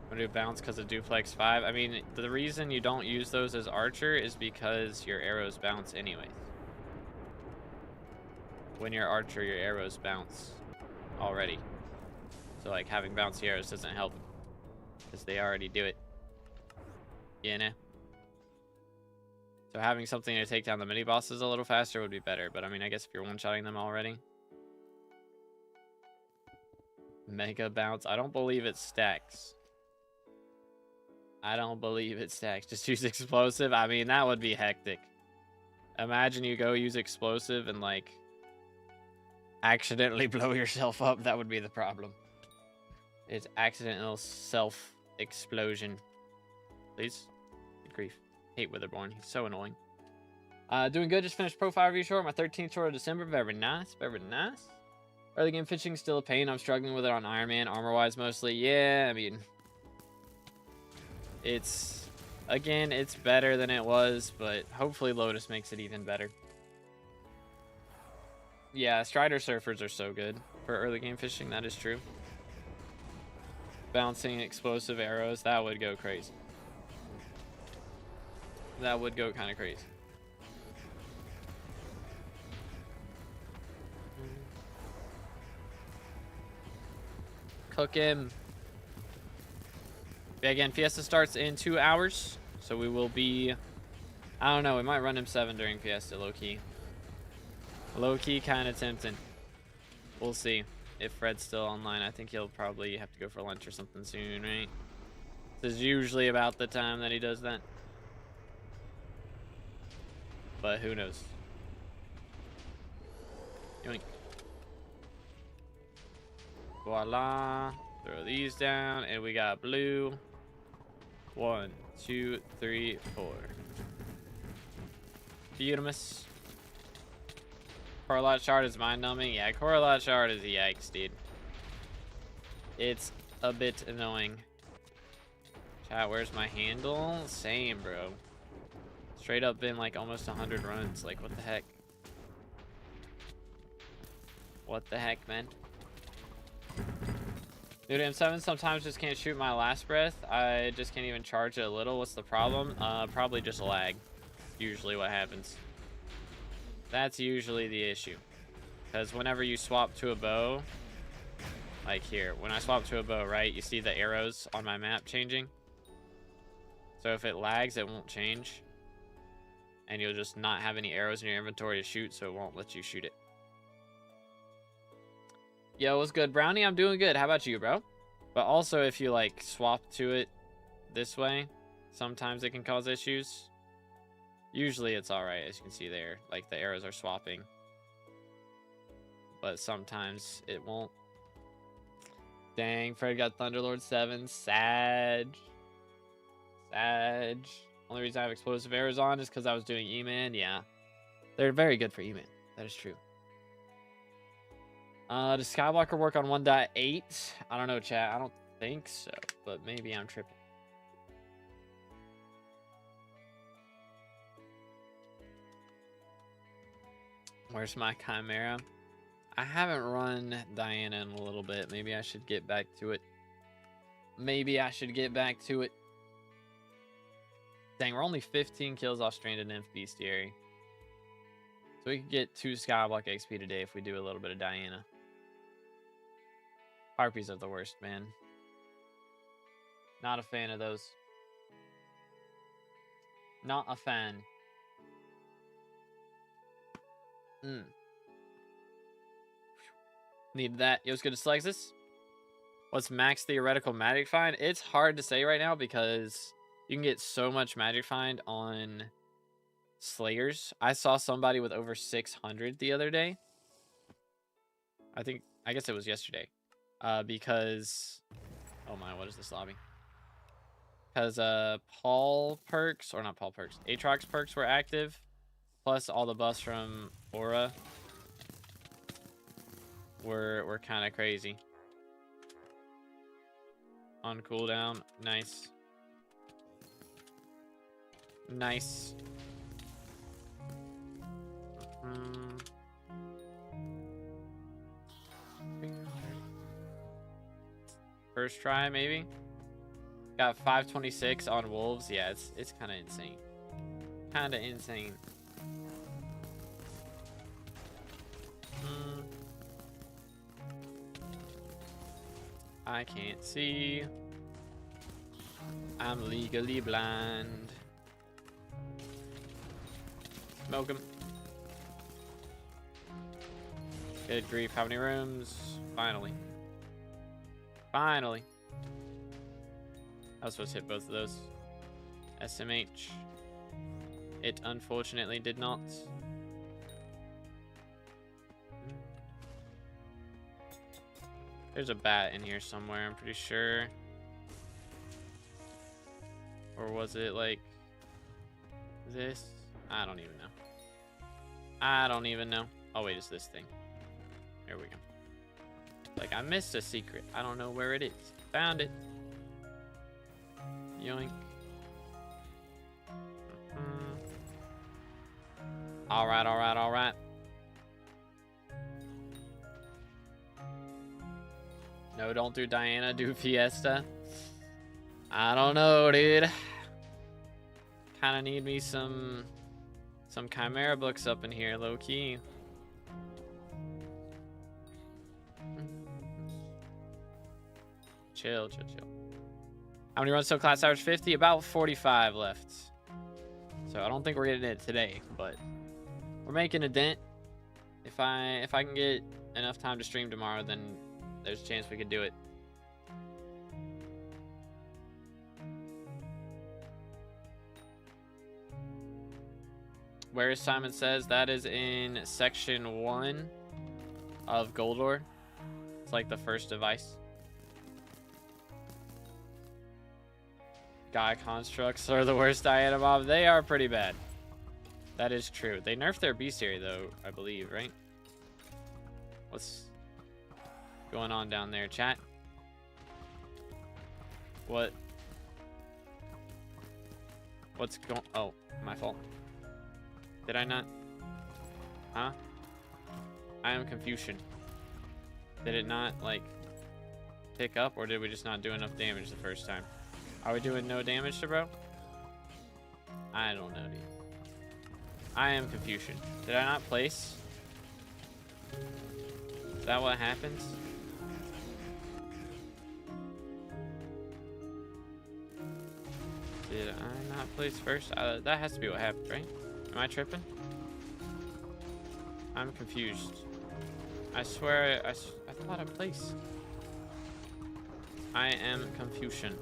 gonna do bounce because of duplex 5. I mean, the reason you don't use those as archer is because your arrows bounce anyways. When you're archer, your arrows bounce already. So like having bouncy arrows doesn't help because they already do it. You know? So having something to take down the mini bosses a little faster would be better. But I mean, I guess if you're one-shotting them already. Mega bounce. I don't believe it stacks. I don't believe it stacks. Just use explosive. I mean, that would be hectic. Imagine you go use explosive and like accidentally blow yourself up. That would be the problem. It's accidental self-explosion. Please. Good grief. Hate Witherborn. He's so annoying. Doing good. Just finished profile review short. My 13th short of December. Very nice. Very nice. Early game fishing still a pain. I'm struggling with it on Iron Man. Armor-wise mostly. Yeah, I mean... It's... Again, it's better than it was, but hopefully Lotus makes it even better. Yeah, Strider Surfers are so good for early game fishing. That is true. Bouncing explosive arrows, that would go crazy. That would go kind of crazy. Cook him. Yeah, again, Fiesta starts in 2 hours, so we will be... I don't know, we might run him 7 during Fiesta, low-key. Low-key kind of tempting. We'll see if Fred's still online. I think he'll probably have to go for lunch or something soon, right? This is usually about the time that he does that. But who knows? Yoink. Voila. Throw these down, and we got blue. 1, 2, 3, 4. Beautimus. Coralot Shard is mind-numbing. Yeah, Coralot Shard is yikes, dude. It's a bit annoying. Chat, where's my handle? Same, bro. Straight up been like almost 100 runs. Like, what the heck? What the heck, man? Dude, M7 sometimes just can't shoot my last breath. I just can't even charge it a little. What's the problem? Probably just lag. Usually what happens. That's usually the issue. Because whenever you swap to a bow, like here, when I swap to a bow, right, you see the arrows on my map changing. So if it lags, it won't change. And you'll just not have any arrows in your inventory to shoot, so it won't let you shoot it. Yo, what's good, Brownie? I'm doing good. How about you, bro? But also, if you, like, swap to it this way, sometimes it can cause issues. Usually it's alright, as you can see there. Like, the arrows are swapping. But sometimes it won't. Dang, Fred got Thunderlord 7. Sad. Sad. Only reason I have explosive arrows on is because I was doing E-Man. Yeah. They're very good for E-Man. That is true. Does Skyblocker work on 1.8? I don't know, chat. I don't think so, but maybe I'm tripping. Where's my Chimera? I haven't run Diana in a little bit. Maybe I should get back to it. Maybe I should get back to it. Dang, we're only 15 kills off Stranded Nymph Bestiary. So we could get 2 Skyblock XP today if we do a little bit of Diana. Harpies are the worst, man. Not a fan of those. Not a fan. Need that. Yo, it's good to select this. What's max theoretical magic find? It's hard to say right now because you can get so much magic find on Slayers. I saw somebody with over 600 the other day. I guess it was yesterday. Because, oh my, what is this lobby? Because Paul perks, or not Paul perks, Aatrox perks were active, plus all the buffs from Aura were kind of crazy. On cooldown, nice. Nice. First try, maybe. Got 526 on wolves. Yeah, it's kind of insane. Kind of insane. I can't see. I'm legally blind. Smoke him. Good grief. How many rooms? Finally. Finally. I was supposed to hit both of those. SMH. It unfortunately did not. There's a bat in here somewhere, I'm pretty sure. Or was it like this? I don't even know. I don't even know. Oh wait, it's this thing. There we go. Like, I missed a secret. I don't know where it is. Found it. Yoink. Alright, alright, alright. No, don't do Diana, do Fiesta. I don't know, dude. Kinda need me some Chimera books up in here, low key. Chill, chill, chill. How many runs till class average 50? About 45 left. So I don't think we're getting it today, but we're making a dent. If I can get enough time to stream tomorrow, then there's a chance we could do it. Where is Simon Says? That is in section 1 of Goldor. It's like the first device. Guy constructs are the worst Diana mob. They are pretty bad. That is true. They nerfed their bestiary though, I believe, right? What's going on down there, chat? What's going... Oh, my fault. Did I not? Huh? I am Confucian. Did it not, like, pick up, or did we just not do enough damage the first time? Are we doing no damage to bro? I don't know, dude. I am Confucian. Did I not place? Is that what happens? Did I not place first? That has to be what happened, right? Am I tripping? I'm confused. I swear I thought I placed. I am Confucian.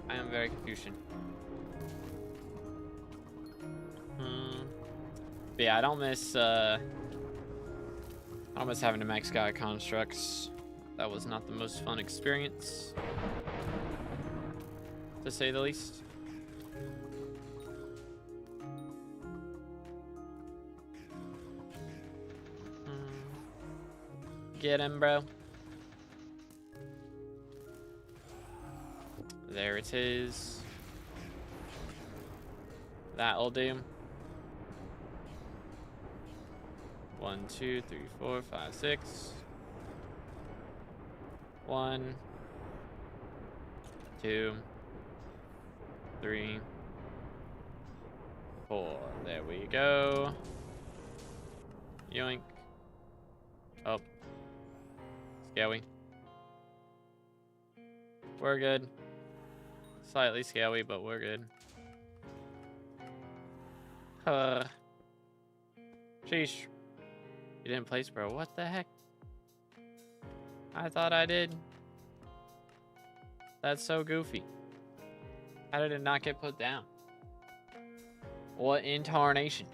I am very Confucian. But yeah, I don't miss having to max guy constructs. That was not the most fun experience, to say the least. Get him, bro. There it is. That'll do. 1, 2, 3, 4, 5, 6. 1, 2, 3, 4. There we go. Yoink. Oh. Scary. We're good. Slightly scaly, but we're good. Sheesh. You didn't place, bro. What the heck? I thought I did. That's so goofy. How did it not get put down? What in tarnation?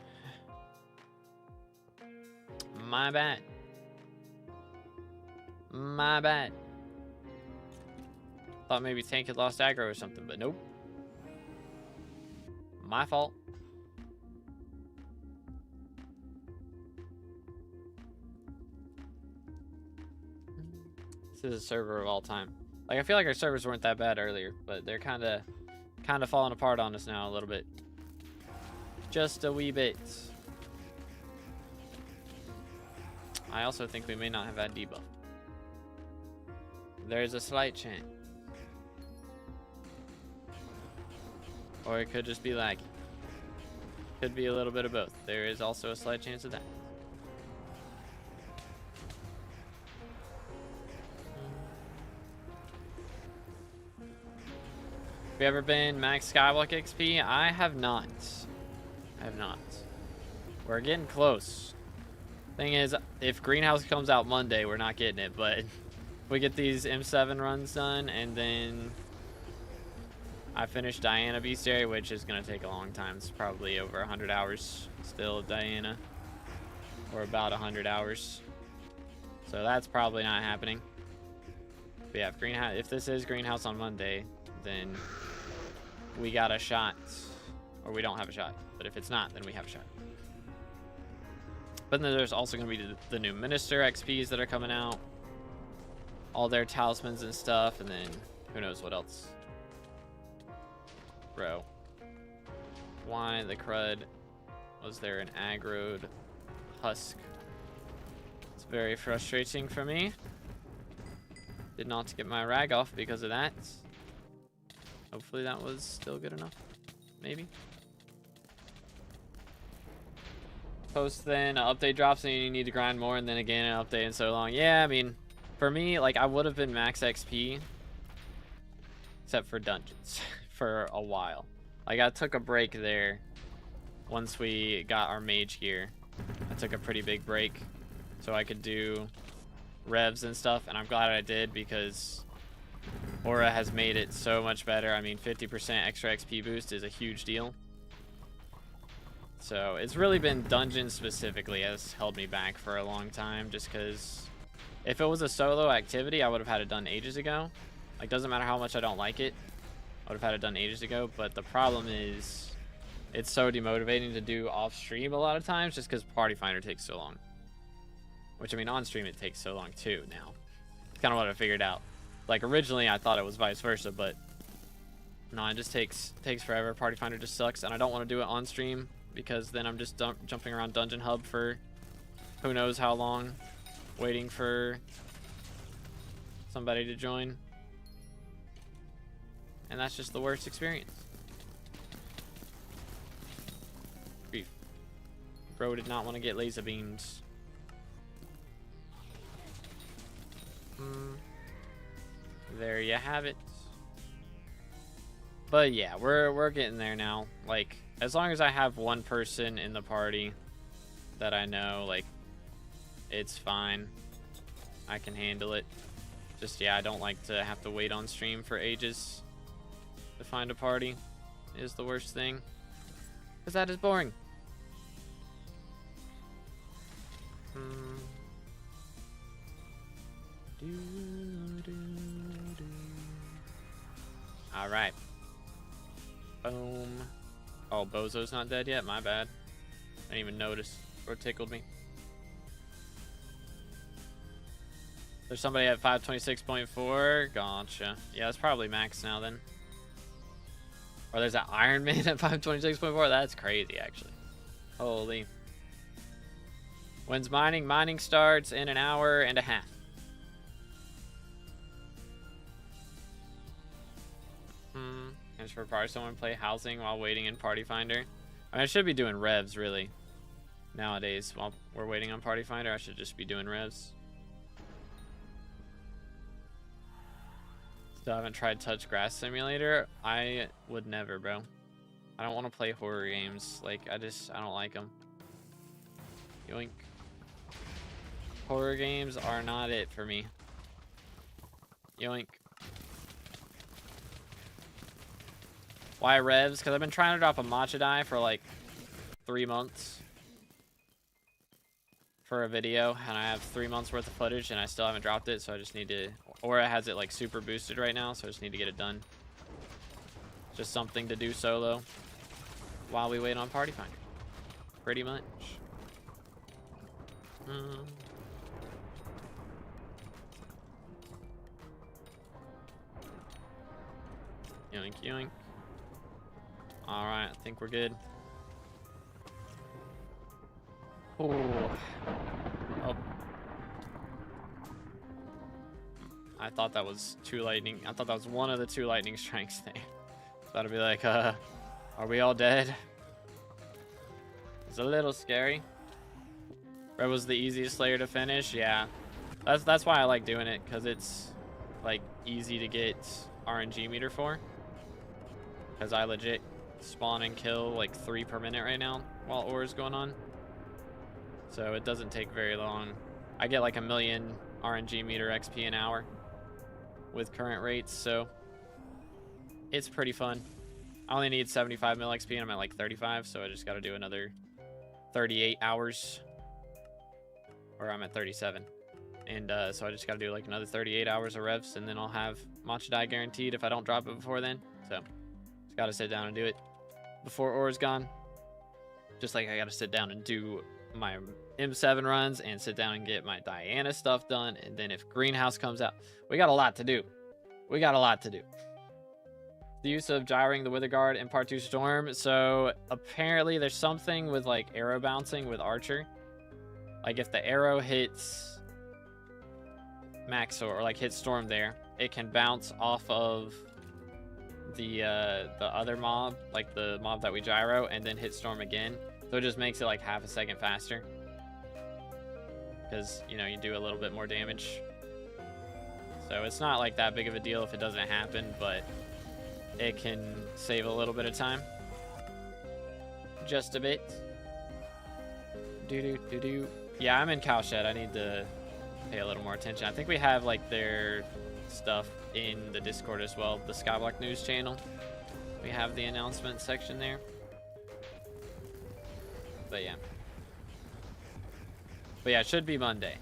My bad. My bad. Thought maybe Tank had lost aggro or something, but nope. My fault. This is a server of all time. Like, I feel like our servers weren't that bad earlier, but they're kind of falling apart on us now a little bit. Just a wee bit. I also think we may not have had debuff. There's a slight chance. Or it could just be laggy. Could be a little bit of both. There is also a slight chance of that. Have you ever been max Skyblock XP? I have not. I have not. We're getting close. Thing is, if Greenhouse comes out Monday, we're not getting it, but we get these M7 runs done, and then I finish Diana Bestiary, which is going to take a long time. It's probably over 100 hours still of Diana, or about 100 hours. So that's probably not happening. But yeah, if this is Greenhouse on Monday, then we got a shot, or we don't have a shot. But if it's not, then we have a shot. But then there's also going to be the new Minister XPs that are coming out. All their talismans and stuff, and then who knows what else. Bro. Why the crud was there an aggroed husk? It's very frustrating for me. Did not get my rag off because of that. Hopefully that was still good enough. Maybe. Post then update drops and you need to grind more, and then again an update in so long. Yeah, I mean, for me, like, I would have been max XP except for dungeons for a while. Like, I took a break there once we got our mage gear. I took a pretty big break so I could do revs and stuff, and I'm glad I did because Aura has made it so much better. I mean, 50% extra XP boost is a huge deal. So it's really been dungeons specifically has held me back for a long time, just because if it was a solo activity, I would have had it done ages ago. Like, doesn't matter how much I don't like it, I would have had it done ages ago. But the problem is it's so demotivating to do off stream a lot of times, just because Party Finder takes so long. Which, I mean, on stream it takes so long too now. It's kind of what I figured out. Like, originally I thought it was vice versa, but no, it just takes forever. Party Finder just sucks, and I don't want to do it on stream because then I'm just jumping around Dungeon Hub for who knows how long, waiting for somebody to join. And that's just the worst experience. Grief. Bro did not want to get laser beams. There you have it. But yeah, we're getting there now. Like, as long as I have one person in the party that I know, like, it's fine. I can handle it. Just, yeah, I don't like to have to wait on stream for ages to find a party is the worst thing. Because that is boring. Alright. Boom. Oh, Bozo's not dead yet? My bad. I didn't even notice. Or it tickled me. There's somebody at 526.4. Gotcha. Yeah, that's probably max now then. Or there's that Iron Man at 526.4. That's crazy, actually. Holy. When's mining? Mining starts in an hour and a half. And for probably someone play housing while waiting in Party Finder. I mean, I should be doing revs, really. Nowadays, while we're waiting on Party Finder, I should just be doing revs. So I haven't tried Touch Grass Simulator. I would never, bro. I don't want to play horror games. Like, I don't like them. Yoink. Horror games are not it for me. Yoink. Why revs? Because I've been trying to drop a matcha die for like 3 months for a video, and I have 3 months worth of footage and I still haven't dropped it, so I just need to, or it has it like super boosted right now, so I just need to get it done. Just something to do solo while we wait on Party Finder. Pretty much. Yoink, yoink. Alright, I think we're good. Ooh. Oh. I thought that was two lightning. I thought that was one of the 2 lightning strikes there. So that'd be like, are we all dead? It's a little scary. Red was the easiest Slayer to finish. Yeah, that's why I like doing it, because it's like easy to get RNG meter for. Because I legit spawn and kill like 3 per minute right now while ore is going on. So it doesn't take very long. I get like 1,000,000 RNG meter XP an hour with current rates, so it's pretty fun. I only need 75 mil XP and I'm at like 35, so I just got to do another 38 hours. Or I'm at 37. And so I just got to do like another 38 hours of revs, and then I'll have matcha die guaranteed if I don't drop it before then. So just got to sit down and do it before ore is gone. Just like I got to sit down and do my M7 runs and sit down and get my Diana stuff done. And then if Greenhouse comes out, we got a lot to do. We got a lot to do. The use of gyring the Wither Guard in Part 2 Storm. So apparently there's something with like arrow bouncing with Archer. Like if the arrow hits Max or like hits Storm there, it can bounce off of the other mob, like the mob that we gyro, and then hit Storm again. So it just makes it like half a second faster. Because, you know, you do a little bit more damage. So it's not like that big of a deal if it doesn't happen, but it can save a little bit of time. Just a bit. Do-do-do-do. Yeah, I'm in Cowshed. I need to pay a little more attention. I think we have like their stuff in the Discord as well. The SkyBlock news channel. We have the announcement section there. But yeah. But yeah, it should be Monday.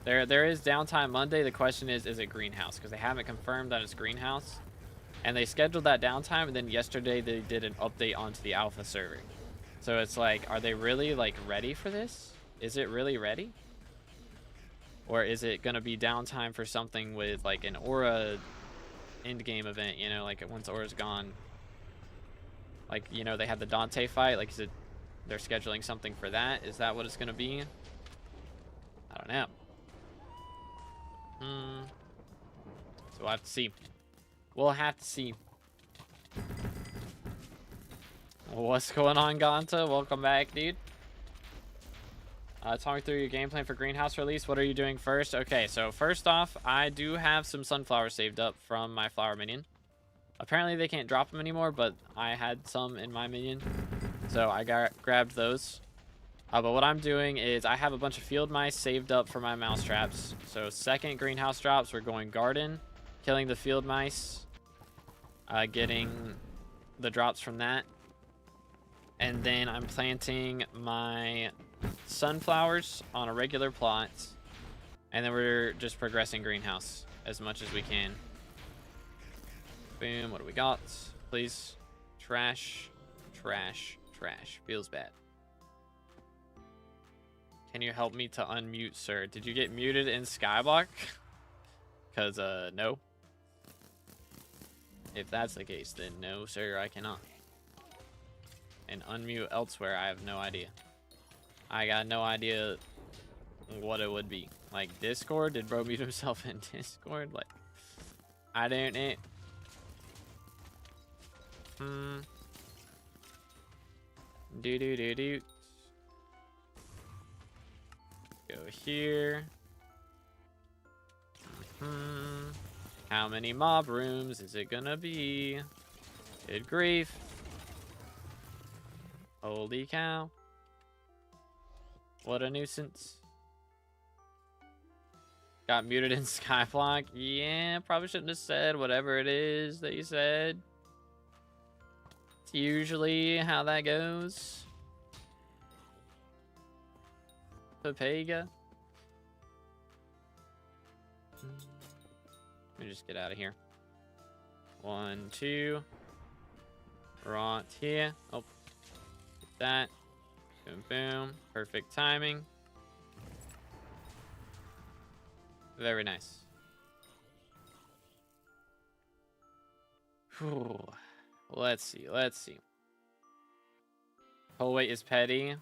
There is downtime Monday. The question is it Greenhouse? Because they haven't confirmed that it's Greenhouse. And they scheduled that downtime, and then yesterday they did an update onto the alpha server. So it's like, are they really like ready for this? Is it really ready? Or is it gonna be downtime for something with like an aura end game event, you know, like once aura's gone? Like, you know, they had the Dante fight, like is it they're scheduling something for that? Is that what it's gonna be? I don't know. So we'll have to see. We'll have to see. What's going on, Ganta? Welcome back, dude. Talk me through your game plan for Greenhouse release. What are you doing first? Okay, so first off, I do have some sunflowers saved up from my flower minion. Apparently they can't drop them anymore, but I had some in my minion, so I grabbed those. But what I'm doing is I have a bunch of field mice saved up for my mouse traps. So second Greenhouse drops, we're going garden, killing the field mice, getting the drops from that. And then I'm planting my sunflowers on a regular plot. And then we're just progressing Greenhouse as much as we can. Boom, what do we got? Please. Trash, trash, trash. Feels bad. Can you help me to unmute, sir? Did you get muted in SkyBlock? Because, no. If that's the case, then no, sir, I cannot. And unmute elsewhere, I have no idea. I got no idea what it would be. Like Discord? Did bro mute himself in Discord? Like, I don't know. Do. Go here. How many mob rooms is it gonna be? Good grief. Holy cow. What a nuisance. Got muted in SkyBlock. Yeah, probably shouldn't have said whatever it is that you said. It's usually how that goes. Papega. Let me just get out of here. 1, 2. Right here. Oh, get that. Boom, boom. Perfect timing. Very nice. Whew. Let's see. Let's see. Whole weight is petty.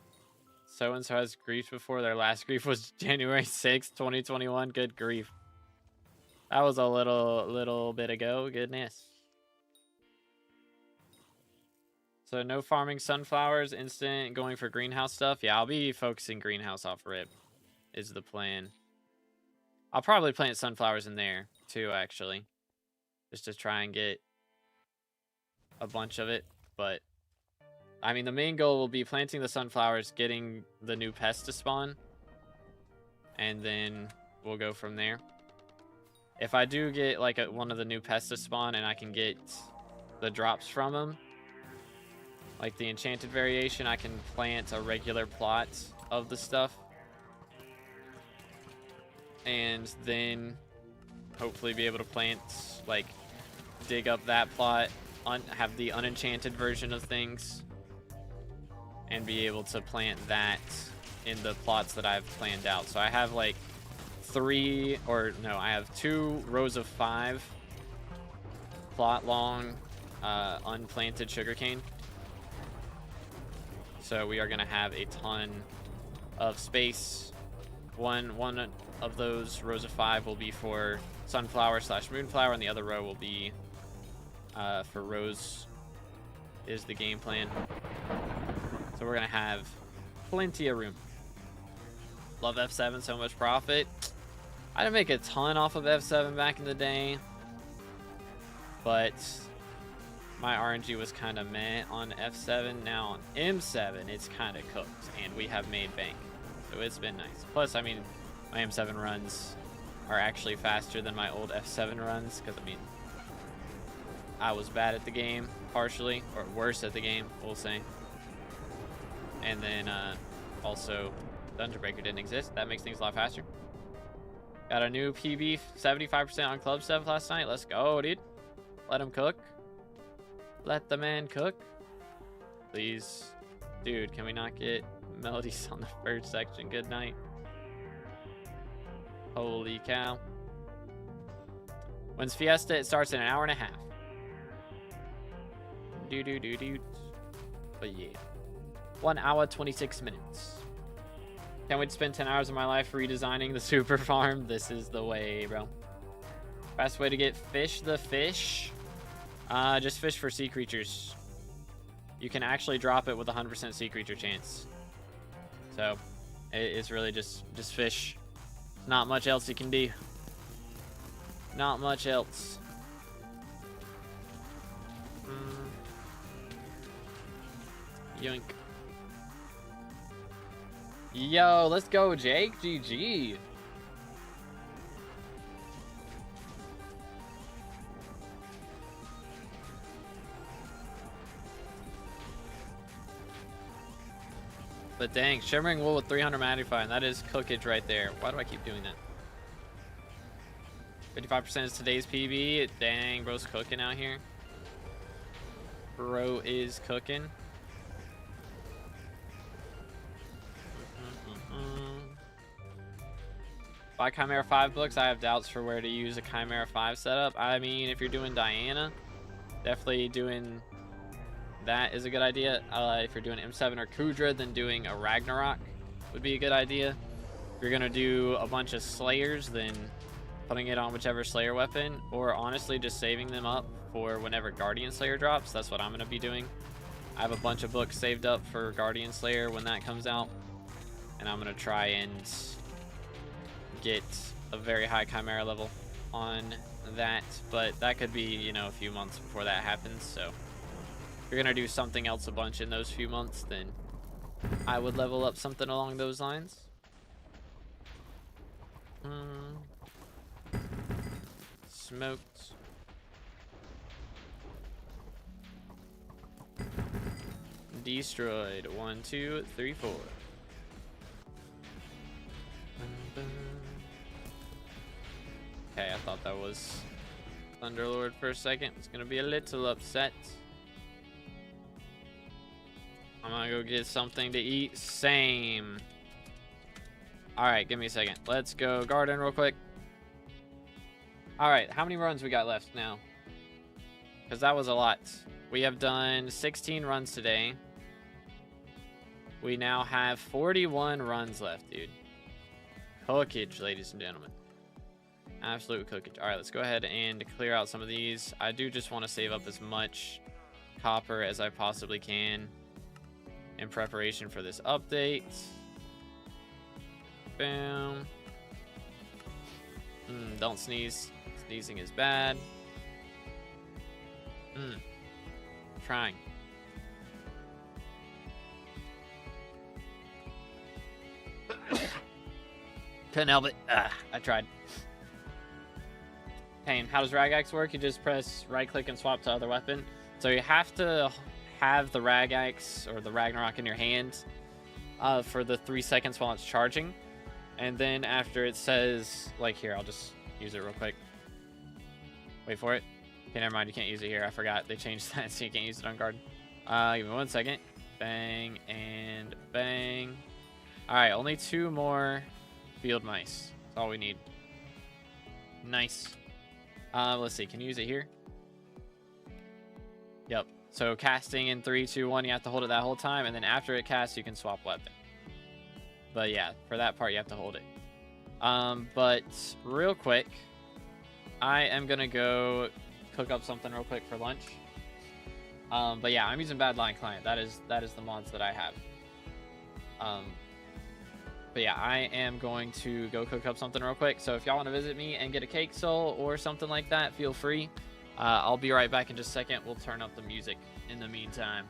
So-and-so has grief before. Their last grief was January 6th, 2021. Good grief. That was a little bit ago. Goodness. So no farming sunflowers. Instant going for greenhouse stuff. Yeah, I'll be focusing greenhouse off rip is the plan. I'll probably plant sunflowers in there too, actually. Just to try and get a bunch of it. But, I mean, the main goal will be planting the sunflowers, getting the new pests to spawn. And then we'll go from there. If I do get, like, one of the new pests to spawn and I can get the drops from them, like the enchanted variation, I can plant a regular plot of the stuff. And then hopefully be able to plant, like, dig up that plot, have the unenchanted version of things, and be able to plant that in the plots that I've planned out. So I have like I have 2 rows of 5 plot long unplanted sugarcane. So we are going to have a ton of space. One of those rows of 5 will be for sunflower / moonflower, and the other row will be for rose is the game plan. So we're going to have plenty of room. Love F7, so much profit. I didn't make a ton off of F7 back in the day, but my RNG was kind of meh on F7. Now on M7, it's kind of cooked, and we have made bank. So it's been nice. Plus, I mean, my M7 runs are actually faster than my old F7 runs, because, I mean, I was bad at the game, partially, or worse at the game, we'll say. And then, also, Dungeon Breaker didn't exist. That makes things a lot faster. Got a new PB, 75% on club stuff last night. Let's go, dude. Let him cook. Let the man cook. Please. Dude, can we not get melodies on the first section? Good night. Holy cow. When's Fiesta? It starts in an hour and a half. Do. But yeah. 1 hour, 26 minutes. Can't wait to spend 10 hours of my life redesigning the super farm. This is the way, bro. Best way to get the fish. Just fish for sea creatures. You can actually drop it with 100% sea creature chance. So, it's really just fish. Not much else you can do. Not much else. Yoink. Yo, let's go, Jake. GG. But dang, Shimmering Wool with 300 Magnify, and that is cookage right there. Why do I keep doing that? 55% is today's PB. Dang, bro's cooking out here. Bro is cooking. Buy Chimera 5 books. I have doubts for where to use a Chimera 5 setup. I mean, if you're doing Diana, definitely doing that is a good idea. If you're doing M7 or Kudra, then doing a Ragnarok would be a good idea. If you're going to do a bunch of Slayers, then putting it on whichever Slayer weapon, or honestly just saving them up for whenever Guardian Slayer drops. That's what I'm going to be doing. I have a bunch of books saved up for Guardian Slayer when that comes out, and I'm going to try and get a very high Chimera level on that, but that could be, you know, a few months before that happens. So if you're gonna do something else a bunch in those few months, then I would level up something along those lines. Smoked. Destroyed. 1, 2, 3, 4. Okay, I thought that was Thunderlord for a second. Was gonna be a little upset. I'm gonna go get something to eat. Same. Alright, give me a second. Let's go garden real quick. Alright, how many runs we got left now? Because that was a lot. We have done 16 runs today. We now have 41 runs left, dude. Cookage, ladies and gentlemen. Absolute cookage. Alright, let's go ahead and clear out some of these. I do just want to save up as much copper as I possibly can in preparation for this update. Boom. Don't sneeze. Sneezing is bad. Trying. Couldn't help it. I tried. Pain. How does Ragax work? You just press right click and swap to other weapon. So you have to have the Ragax or the Ragnarok in your hand for the 3 seconds while it's charging. And then after it says, like here, I'll just use it real quick. Wait for it. Okay, never mind. You can't use it here. I forgot. They changed that so you can't use it on garden. Give me 1 second. Bang and bang. Alright, only 2 more field mice. That's all we need. Nice. Let's see. Can you use it here? Yep. So casting in 3, 2, 1, you have to hold it that whole time. And then after it casts, you can swap weapon. But yeah, for that part, you have to hold it. But real quick, I am going to go cook up something real quick for lunch. But yeah, I'm using Badline Client. That is the mods that I have. But yeah, I am going to go cook up something real quick. So if y'all want to visit me and get a cake soul or something like that, feel free. I'll be right back in just a second. We'll turn up the music in the meantime.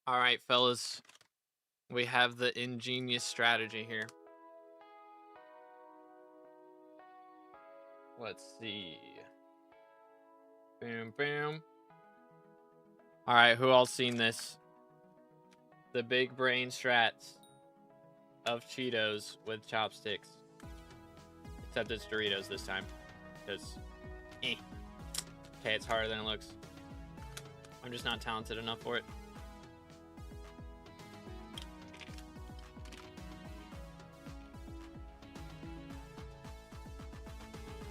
All right, fellas. We have the ingenious strategy here. Let's see. Boom, boom. All right, who all seen this? The big brain strats of Cheetos with chopsticks. Except it's Doritos this time. Because, okay, it's harder than it looks. I'm just not talented enough for it.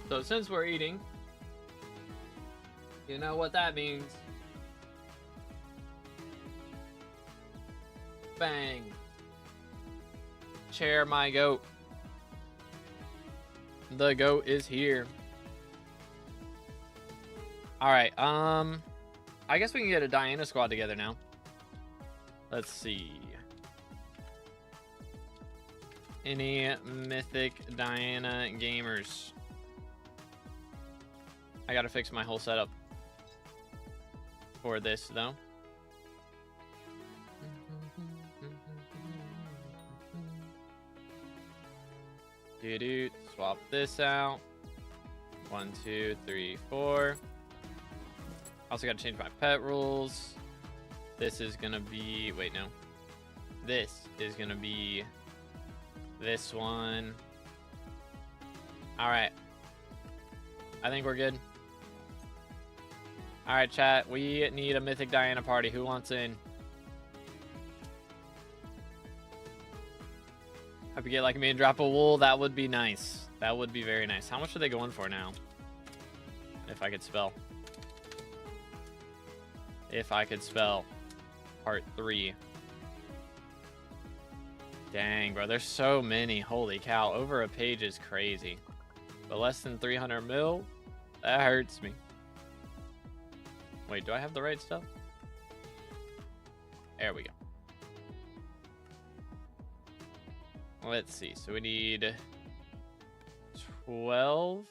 So since we're eating, you know what that means. Bang. Chair my goat. The goat is here. Alright, I guess we can get a Diana squad together now. Let's see. Any mythic Diana gamers? I gotta fix my whole setup for this, though. Doo-doo. Swap this out. 1, 2, 3, 4. Also gotta change my pet rules. This is gonna be... Wait, no. This is gonna be... this one. Alright. I think we're good. Alright, chat. We need a Mythic Diana party. Who wants in? Hope you get like me and drop a wool. That would be nice. That would be very nice. How much are they going for now? If I could spell. If I could spell. Part 3. Dang, bro. There's so many. Holy cow. Over a page is crazy. But less than 300 mil? That hurts me. Wait, do I have the right stuff? There we go. Let's see. So we need 12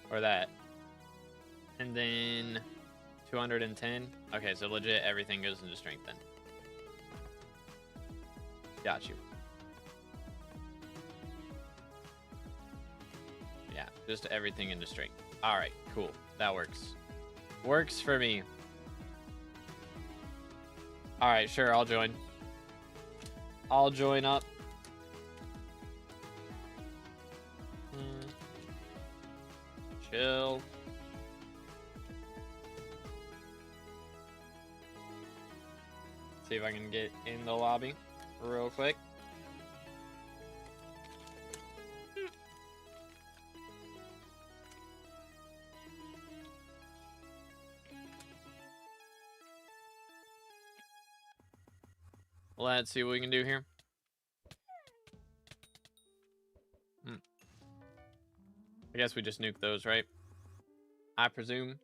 or that. And then 210. Okay, so legit everything goes into strength then. Got you. Yeah, just everything into strength. All right, cool. That works. Works for me. All right, sure, I'll join. I'll join up. Chill. See if I can get in the lobby real quick. Let's see what we can do here. I guess we just nuke those, right? I presume.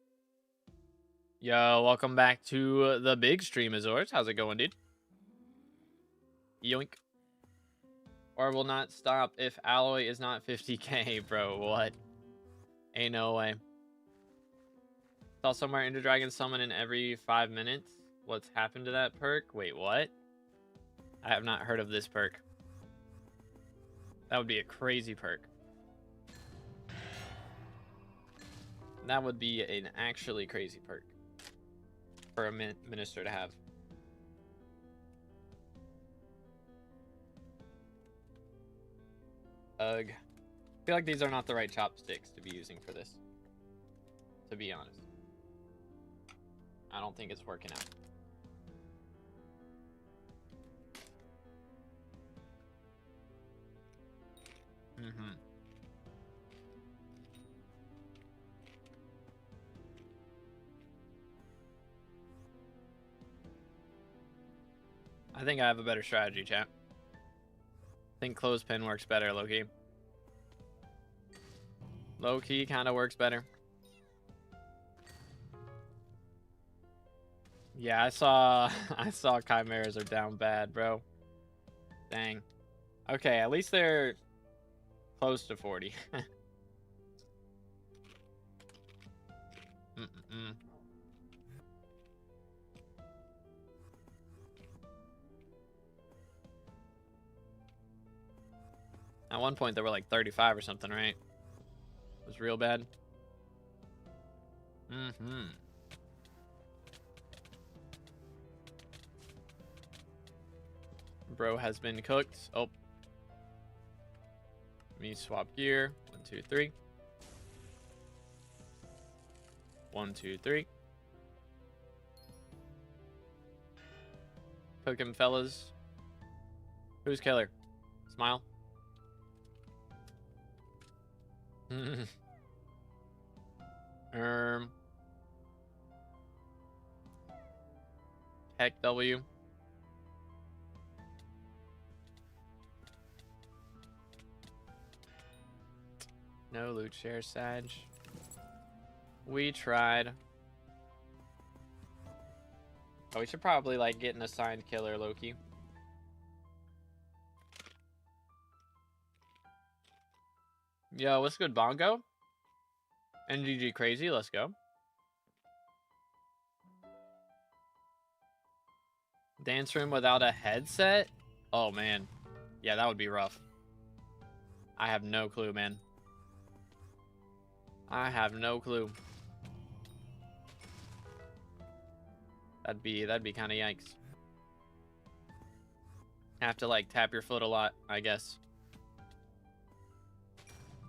Yo, welcome back to the big stream, Azores. How's it going, dude? Yoink. Or will not stop if alloy is not 50k, bro. What? Ain't no way. Saw somewhere Ender Dragon summon in every 5 minutes. What's happened to that perk? Wait, what? I have not heard of this perk. That would be a crazy perk. That would be an actually crazy perk for a minister to have. Ugh. I feel like these are not the right chopsticks to be using for this, to be honest. I don't think it's working out. I think I have a better strategy, chat. I think clothespin works better, low-key. Low-key kind of works better. Yeah, I saw chimeras are down bad, bro. Dang. Okay, at least they're close to 40. At one point, there were like 35 or something, right? It was real bad. Mm-hmm. Bro has been cooked. Oh. Let me swap gear. 1, 2, 3. 1, 2, 3. Cook him, fellas. Who's killer? Smile. Heck W. No loot share, Sag. We tried. Oh, we should probably like get an assigned killer, Loki. Yo, what's good, Bongo? NGG crazy, let's go. Dance room without a headset? Oh man. Yeah, that would be rough. I have no clue, man. I have no clue. That'd be kind of yikes. Have to like tap your foot a lot, I guess.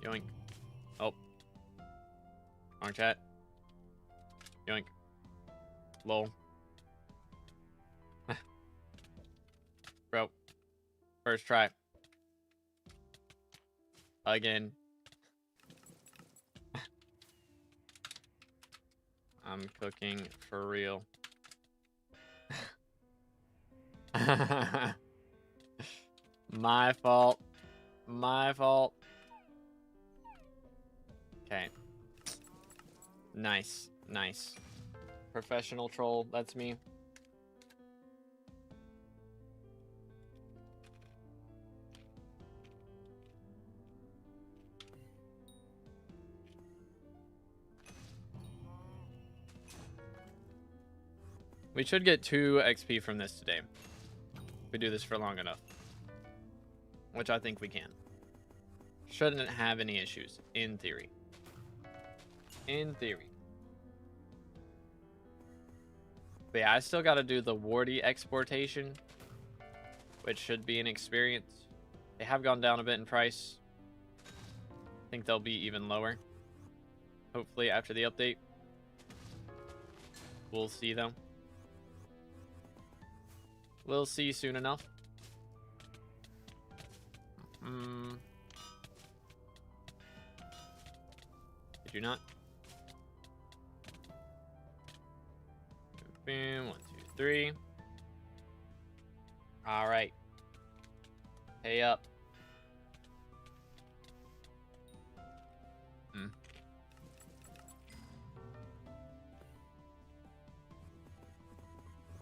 Yoink. Oh. Wrong chat. Yoink. Lol. Bro. First try. Again. I'm cooking for real. My fault. My fault. Okay. Nice. Nice. Professional troll. That's me. We should get 2 XP from this today. If we do this for long enough. Which I think we can. Shouldn't have any issues, in theory. In theory. But yeah, I still got to do the warty exportation. Which should be an experience. They have gone down a bit in price. I think they'll be even lower. Hopefully after the update. We'll see though. We'll see soon enough. Did you not? Boom. 1, 2, 3. All right. Pay up.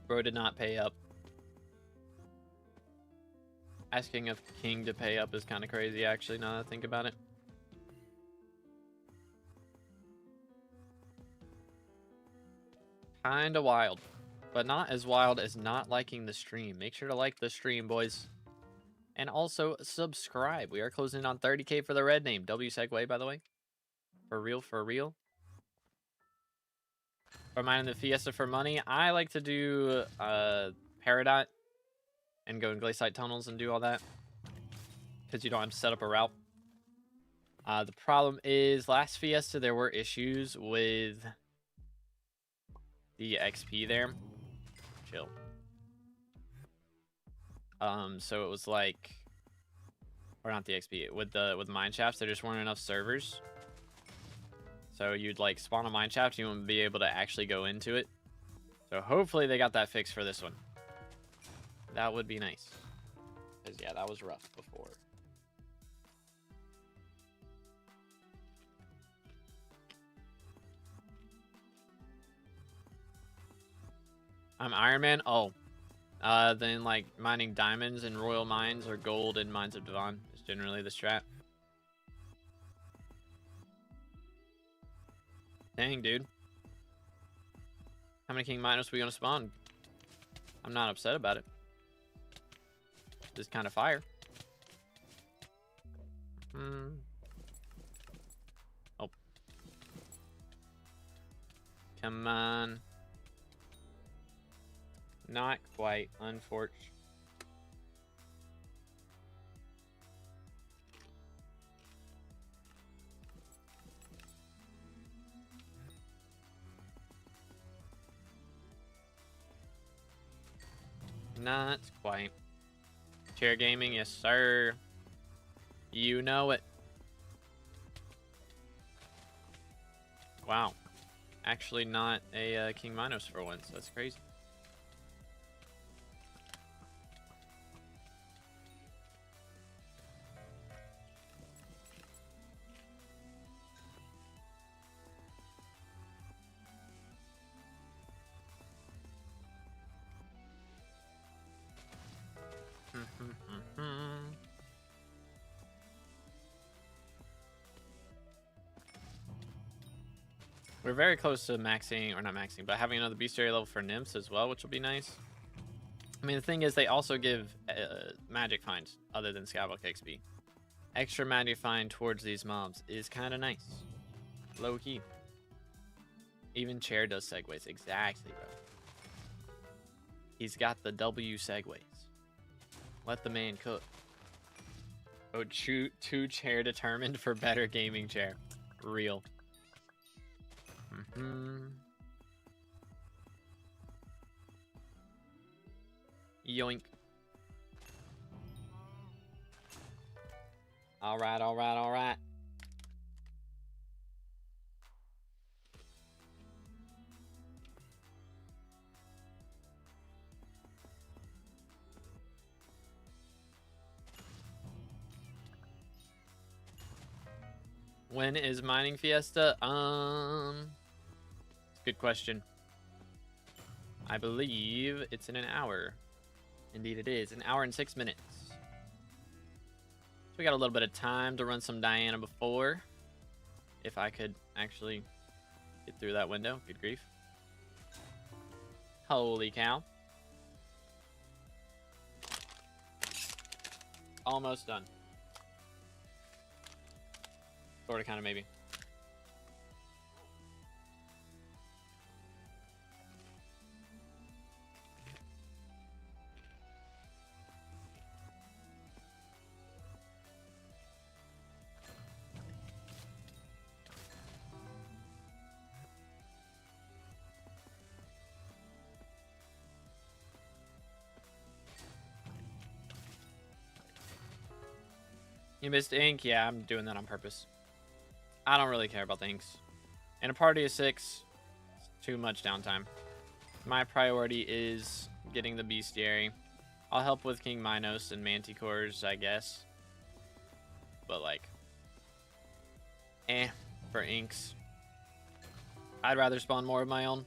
Bro did not pay up. Asking a king to pay up is kind of crazy, actually, now that I think about it. Kinda wild. But not as wild as not liking the stream. Make sure to like the stream, boys. And also, subscribe. We are closing in on 30K for the red name. W segue, by the way. For real, for real. For mine the Fiesta for money, I like to do Peridot. And go in glaciate tunnels and do all that. Because you don't have to set up a route. The problem is, last Fiesta, there were issues with the XP there. Chill. So it was like... Or not the XP. With the mine shafts, there just weren't enough servers. So you'd like spawn a mine shaft, you wouldn't be able to actually go into it. So hopefully they got that fixed for this one. That would be nice. Because, yeah, that was rough before. I'm Iron Man? Oh. Then, like, mining diamonds in royal mines or gold in mines of Devon is generally the strat. Dang, dude. How many king miners are we going to spawn? I'm not upset about it. Just kind of fire. Oh. Come on. Not quite, unfortunately. Not quite. Chair gaming, yes sir. You know it. Wow. Actually not a King Minos for once. That's crazy. We're very close to maxing, or not maxing, but having another bestiary level for nymphs as well, which will be nice. I mean, the thing is, they also give magic finds other than SkyBlock XP. Extra magic find towards these mobs is kind of nice. Low key. Even Chair does segues. Exactly, bro. He's got the W segues. Let the man cook. Oh, two Chair determined for better gaming chair. Real. Yoink. All right, all right, all right. When is mining Fiesta? Good question. I believe it's in an hour. Indeed it is. An hour and 6 minutes. So we got a little bit of time to run some Diana before. If I could actually get through that window. Good grief. Holy cow. Almost done. Sorta, kinda, maybe. You missed ink? Yeah, I'm doing that on purpose. I don't really care about the inks. In a party of 6, it's too much downtime. My priority is getting the bestiary. I'll help with King Minos and Manticores, I guess. But like, for inks. I'd rather spawn more of my own.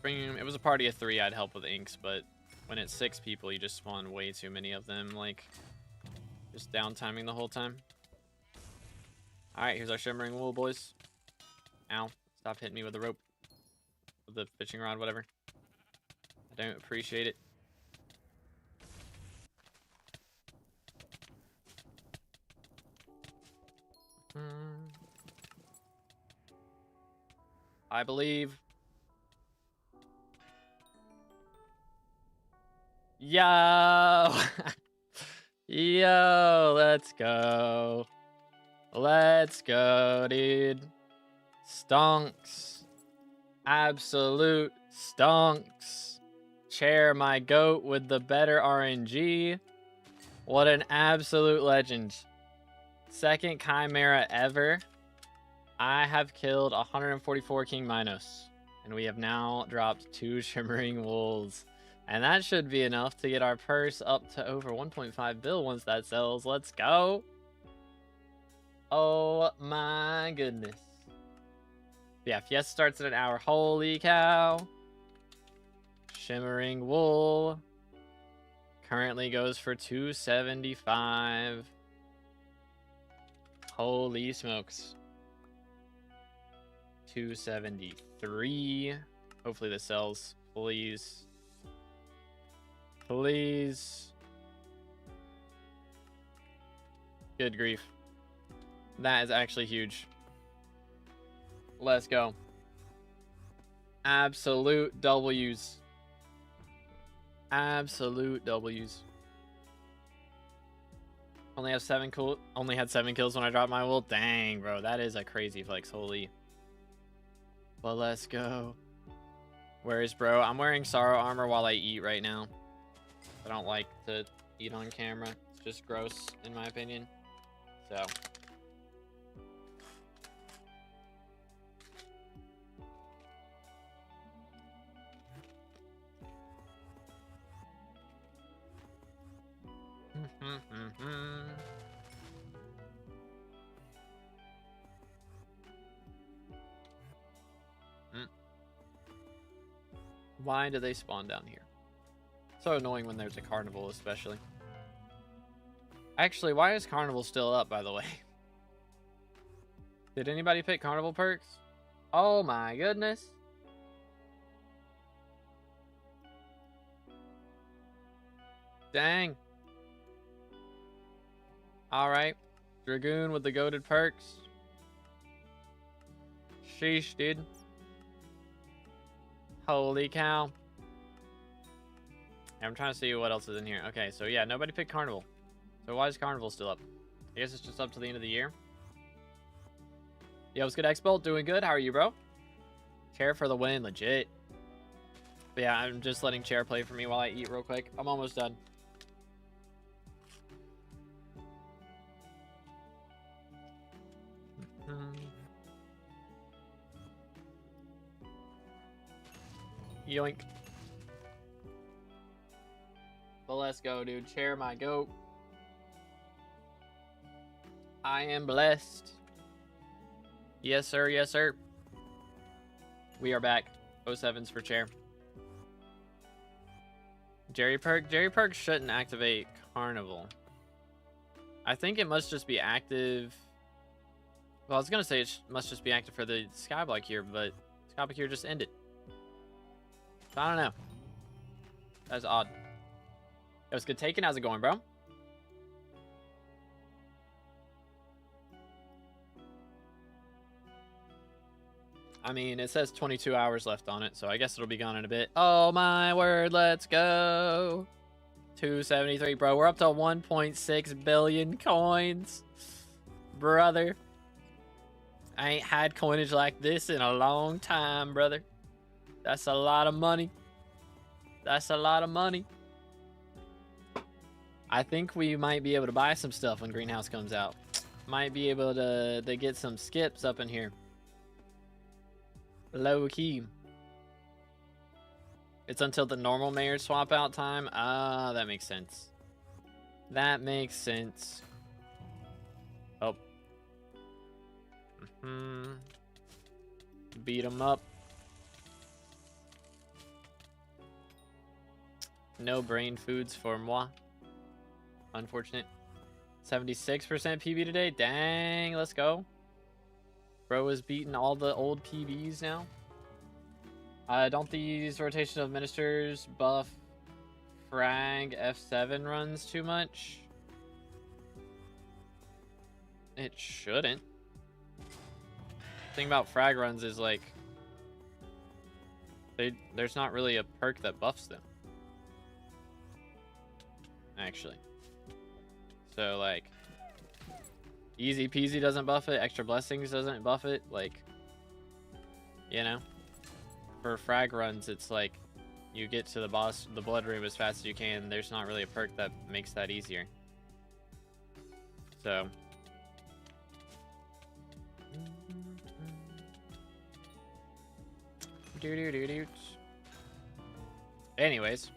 It was a party of 3, I'd help with inks, but when it's 6 people, you just spawn way too many of them, like, just downtiming the whole time. Alright, here's our shimmering wool, boys. Ow. Stop hitting me with the rope. With the fishing rod, whatever. I don't appreciate it. I believe. Yo! Yo, let's go. Let's go, dude. Stonks. Absolute stonks. Chair, my goat with the better RNG. What an absolute legend. Second Chimera ever. I have killed 144 King Minos. And we have now dropped 2 Shimmering Wools. And that should be enough to get our purse up to over 1.5 bill once that sells. Let's go. Oh my goodness. Yeah, Fiesta starts in an hour. Holy cow. Shimmering wool currently goes for 275. Holy smokes. 273. Hopefully this sells. Please. Please. Good grief. That is actually huge. Let's go. Absolute W's. Absolute W's. Only had 7 kills when I dropped my wool. Dang, bro, that is a crazy flex. Holy. But let's go. Where is bro? I'm wearing sorrow armor while I eat right now. I don't like to eat on camera. It's just gross in my opinion. So. Why do they spawn down here? So annoying when there's a carnival, especially. Actually, why is carnival still up, by the way? Did anybody pick carnival perks? Oh my goodness. Dang. Alright. Dragoon with the goated perks. Sheesh, dude. Holy cow. I'm trying to see what else is in here. Okay, so yeah, nobody picked Carnival. So why is Carnival still up? I guess it's just up to the end of the year. Yo, what's good, X-Bolt? Doing good? How are you, bro? Chair for the win, legit. But yeah, I'm just letting Chair play for me while I eat real quick. I'm almost done. Yoink. But let's go, dude. Chair my goat. I am blessed. Yes, sir. Yes, sir. We are back. 07s for Chair. Jerry Perk. Jerry Perk shouldn't activate Carnival. I think it must just be active. Well, I was going to say it must just be active for the SkyBlock here, but SkyBlock here just ended. So I don't know. That's odd. It was good taken. How's it going, bro? I mean, it says 22 hours left on it, so I guess it'll be gone in a bit. Oh my word, let's go. 273, bro. We're up to 1.6 billion coins. Brother. I ain't had coinage like this in a long time, brother. That's a lot of money. That's a lot of money. I think we might be able to buy some stuff when Greenhouse comes out. Might be able to get some skips up in here. Low key. It's until the normal mayor swap out time. Ah, that makes sense. That makes sense. Oh. Beat him up. No brain foods for moi. Unfortunate. 76% PB today. Dang, let's go. Bro is beating all the old PBs now. Don't these rotation of ministers buff frag F7 runs too much? It shouldn't. The thing about frag runs is like there's not really a perk that buffs them. Actually. So like easy peasy doesn't buff it, extra blessings doesn't buff it, like, you know, for frag runs it's like you get to the blood room as fast as you can. There's not really a perk that makes that easier. So anyways,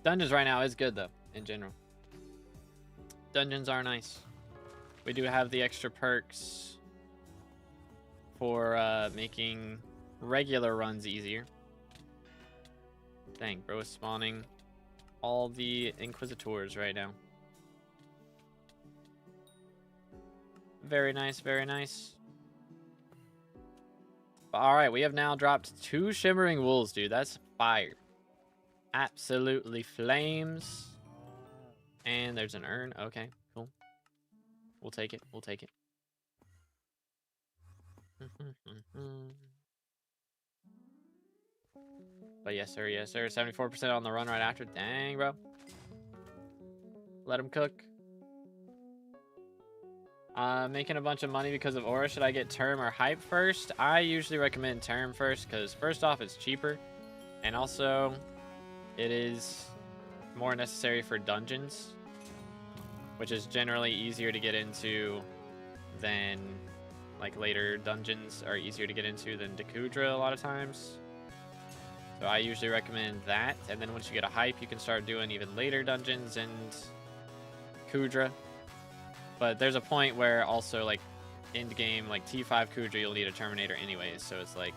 dungeons right now is good though in general. Dungeons are nice. We do have the extra perks for making regular runs easier. Dang, bro is spawning all the Inquisitors right now. Very nice, very nice. Alright, we have now dropped 2 Shimmering Wools, dude. That's fire. Absolutely flames. And there's an urn. Okay, cool. We'll take it. We'll take it. But yes, sir. Yes, sir. 74% on the run right after. Dang, bro. Let him cook. Making a bunch of money because of aura. Should I get term or hype first? I usually recommend term first because first off, it's cheaper. And also, it is more necessary for dungeons, which is generally easier to get into than, like, later dungeons are easier to get into than Dakudra a lot of times. So I usually recommend that. And then once you get a hype, you can start doing even later dungeons and Kudra. But there's a point where also, like, end game, like T5 Kudra, you'll need a Terminator anyways. So it's like,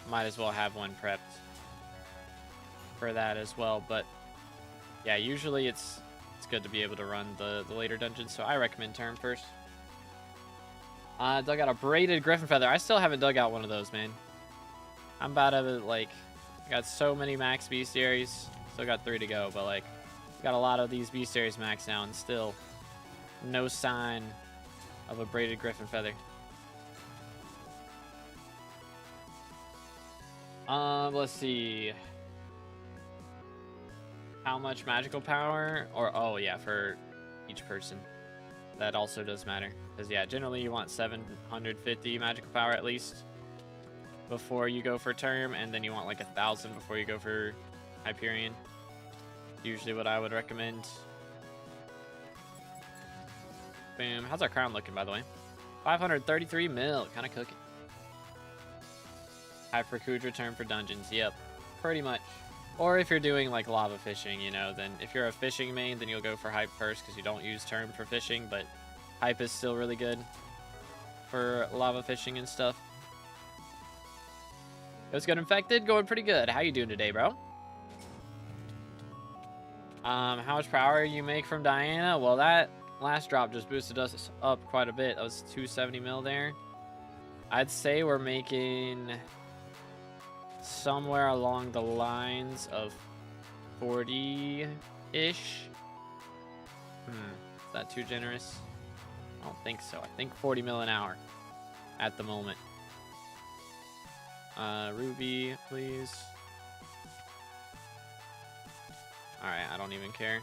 might as well have one prepped for that as well. But yeah, usually it's good to be able to run the later dungeons. So I recommend term first. Dug out a braided griffin feather. I still haven't dug out one of those, man. I'm about to, like, I got so many max bestiaries. Still got 3 to go, but, like, got a lot of these bestiaries maxed now, and still no sign of a braided griffin feather. Let's see. How much magical power? Or, oh yeah, for each person. That also does matter. Because, yeah, generally you want 750 magical power at least before you go for term, and then you want like 1,000 before you go for Hyperion. Usually what I would recommend. Boom. How's our crown looking, by the way? 533 mil. Kind of cooking. Hype for Kudra, term for dungeons. Yep. Pretty much. Or if you're doing like lava fishing, you know, then if you're a fishing main, then you'll go for hype first because you don't use term for fishing, but hype is still really good for lava fishing and stuff. Let's get infected. Going pretty good. How you doing today, bro? How much power you make from Diana? Well, that last drop just boosted us up quite a bit. That was 270 mil there. I'd say we're making somewhere along the lines of 40-ish. Is that too generous? I don't think so. I think 40 mil an hour at the moment. Ruby, please. Alright, I don't even care.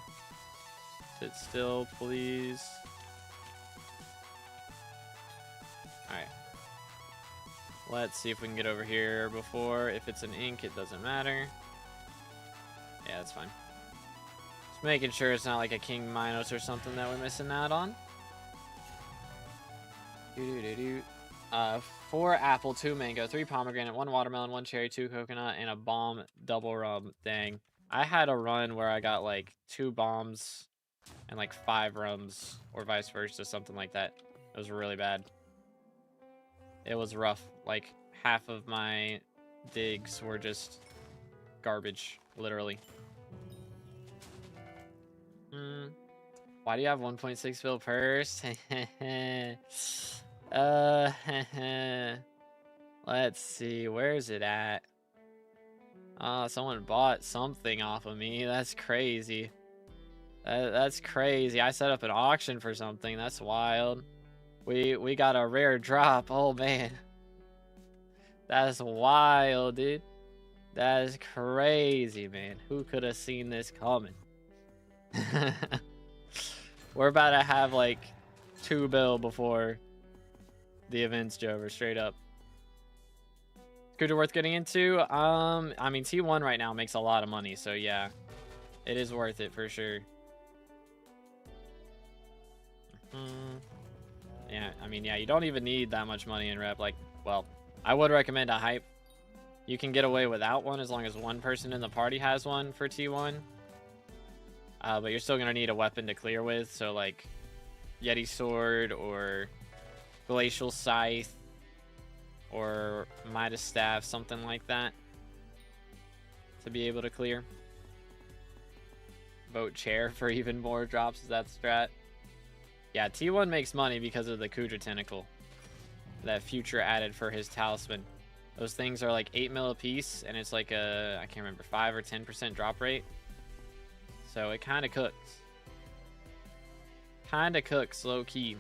Sit still, please. Alright. Let's see if we can get over here before. If it's an ink, it doesn't matter. Yeah, that's fine. Just making sure it's not like a King Minos or something that we're missing out on. 4 apple, 2 mango, 3 pomegranate, 1 watermelon, 1 cherry, 2 coconut, and a bomb double rum. Dang. I had a run where I got like 2 bombs and like 5 rums, or vice versa, something like that. It was really bad. It was rough. Like, half of my digs were just garbage, literally. Why do you have 1.6 fill purse? Let's see. Where's it at? Someone bought something off of me. That's crazy. That's crazy. I set up an auction for something. That's wild. We got a rare drop. Oh, man. That's wild, dude. That is crazy, man. Who could have seen this coming? We're about to have, like, 2 bill before the event's over, straight up. Scooter worth getting into? I mean, T1 right now makes a lot of money, so yeah. It is worth it, for sure. Yeah, I mean, yeah, you don't even need that much money in rep. Like, well, I would recommend a hype. You can get away without one as long as one person in the party has one for T1. But you're still going to need a weapon to clear with. So, like, Yeti Sword or Glacial Scythe or Midas Staff, something like that, to be able to clear. Vote Chair for even more drops. Is that strat? Yeah, T1 makes money because of the Kudra Tentacle that Future added for his talisman. Those things are like 8 mil a piece, and it's like a, I can't remember, 5 or 10% drop rate. So it kind of cooks. Kind of cooks, low key.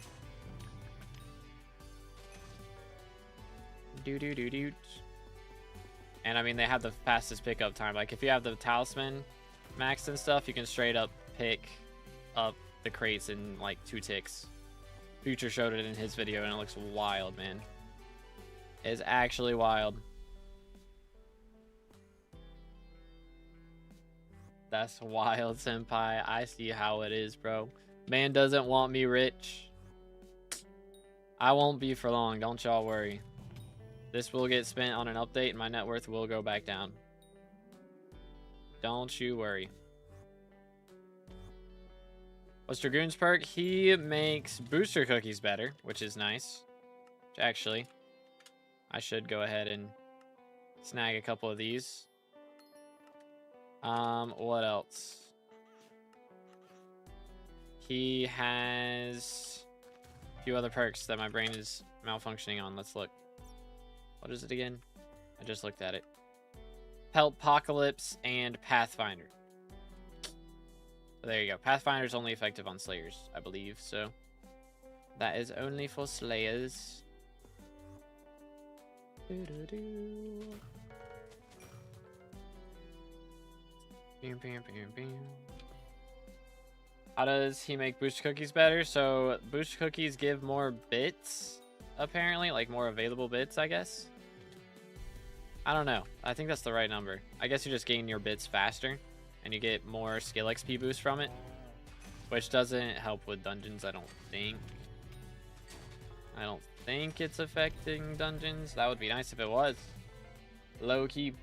Do. And I mean, they have the fastest pickup time. Like if you have the talisman maxed and stuff, you can straight up pick up the crates in like 2 ticks. Future showed it in his video and it looks wild, man. It's actually wild. That's wild, senpai. I see how it is, bro. Man doesn't want me rich. I won't be for long, don't y'all worry. This will get spent on an update and my net worth will go back down. Don't you worry. What's Dragoon's perk? He makes booster cookies better, which is nice. Which actually, I should go ahead and snag a couple of these. What else? He has a few other perks that my brain is malfunctioning on. Let's look. What is it again? I just looked at it. Apocalypse and Pathfinder. So there you go. Pathfinder's only effective on Slayers, I believe. So that is only for Slayers. How does he make booster cookies better? So booster cookies give more bits, apparently, like more available bits, I guess. I don't know. I think that's the right number. I guess you just gain your bits faster and you get more skill XP boost from it, which doesn't help with dungeons, I don't think. I don't think it's affecting dungeons. That would be nice if it was. Low key.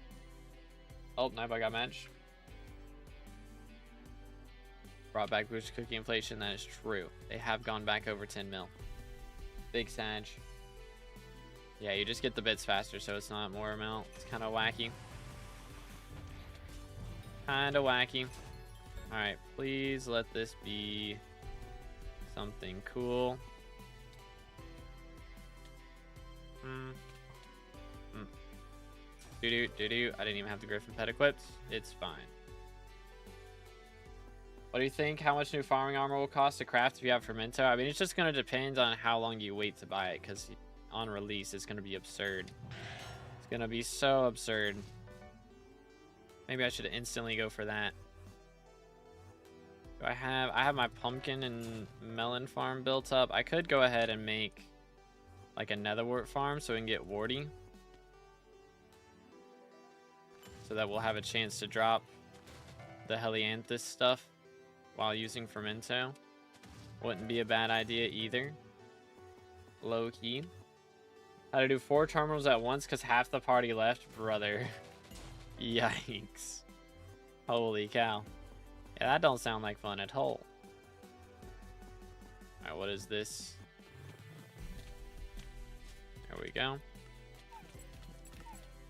Oh, Nightbot got matched. Brought back booster cookie inflation. That is true. They have gone back over 10 mil. Big Sag. Yeah, you just get the bits faster, so it's not more amount. It's kind of wacky. Kind of wacky. All right, please let this be something cool. Do. I didn't even have the Griffin pet equipped. It's fine. What do you think? How much new farming armor will cost to craft if you have Fermento? I mean, it's just going to depend on how long you wait to buy it, because on release, it's going to be absurd. It's going to be so absurd. Maybe I should instantly go for that. Do I have my pumpkin and melon farm built up. I could go ahead and make like a netherwort farm so we can get warty. So that we'll have a chance to drop the Helianthus stuff while using Fermento. Wouldn't be a bad idea either. Low key. How to do 4 terminals at once because half the party left? Brother. Yikes. Holy cow. Yeah, that don't sound like fun at all. Alright, what is this? There we go.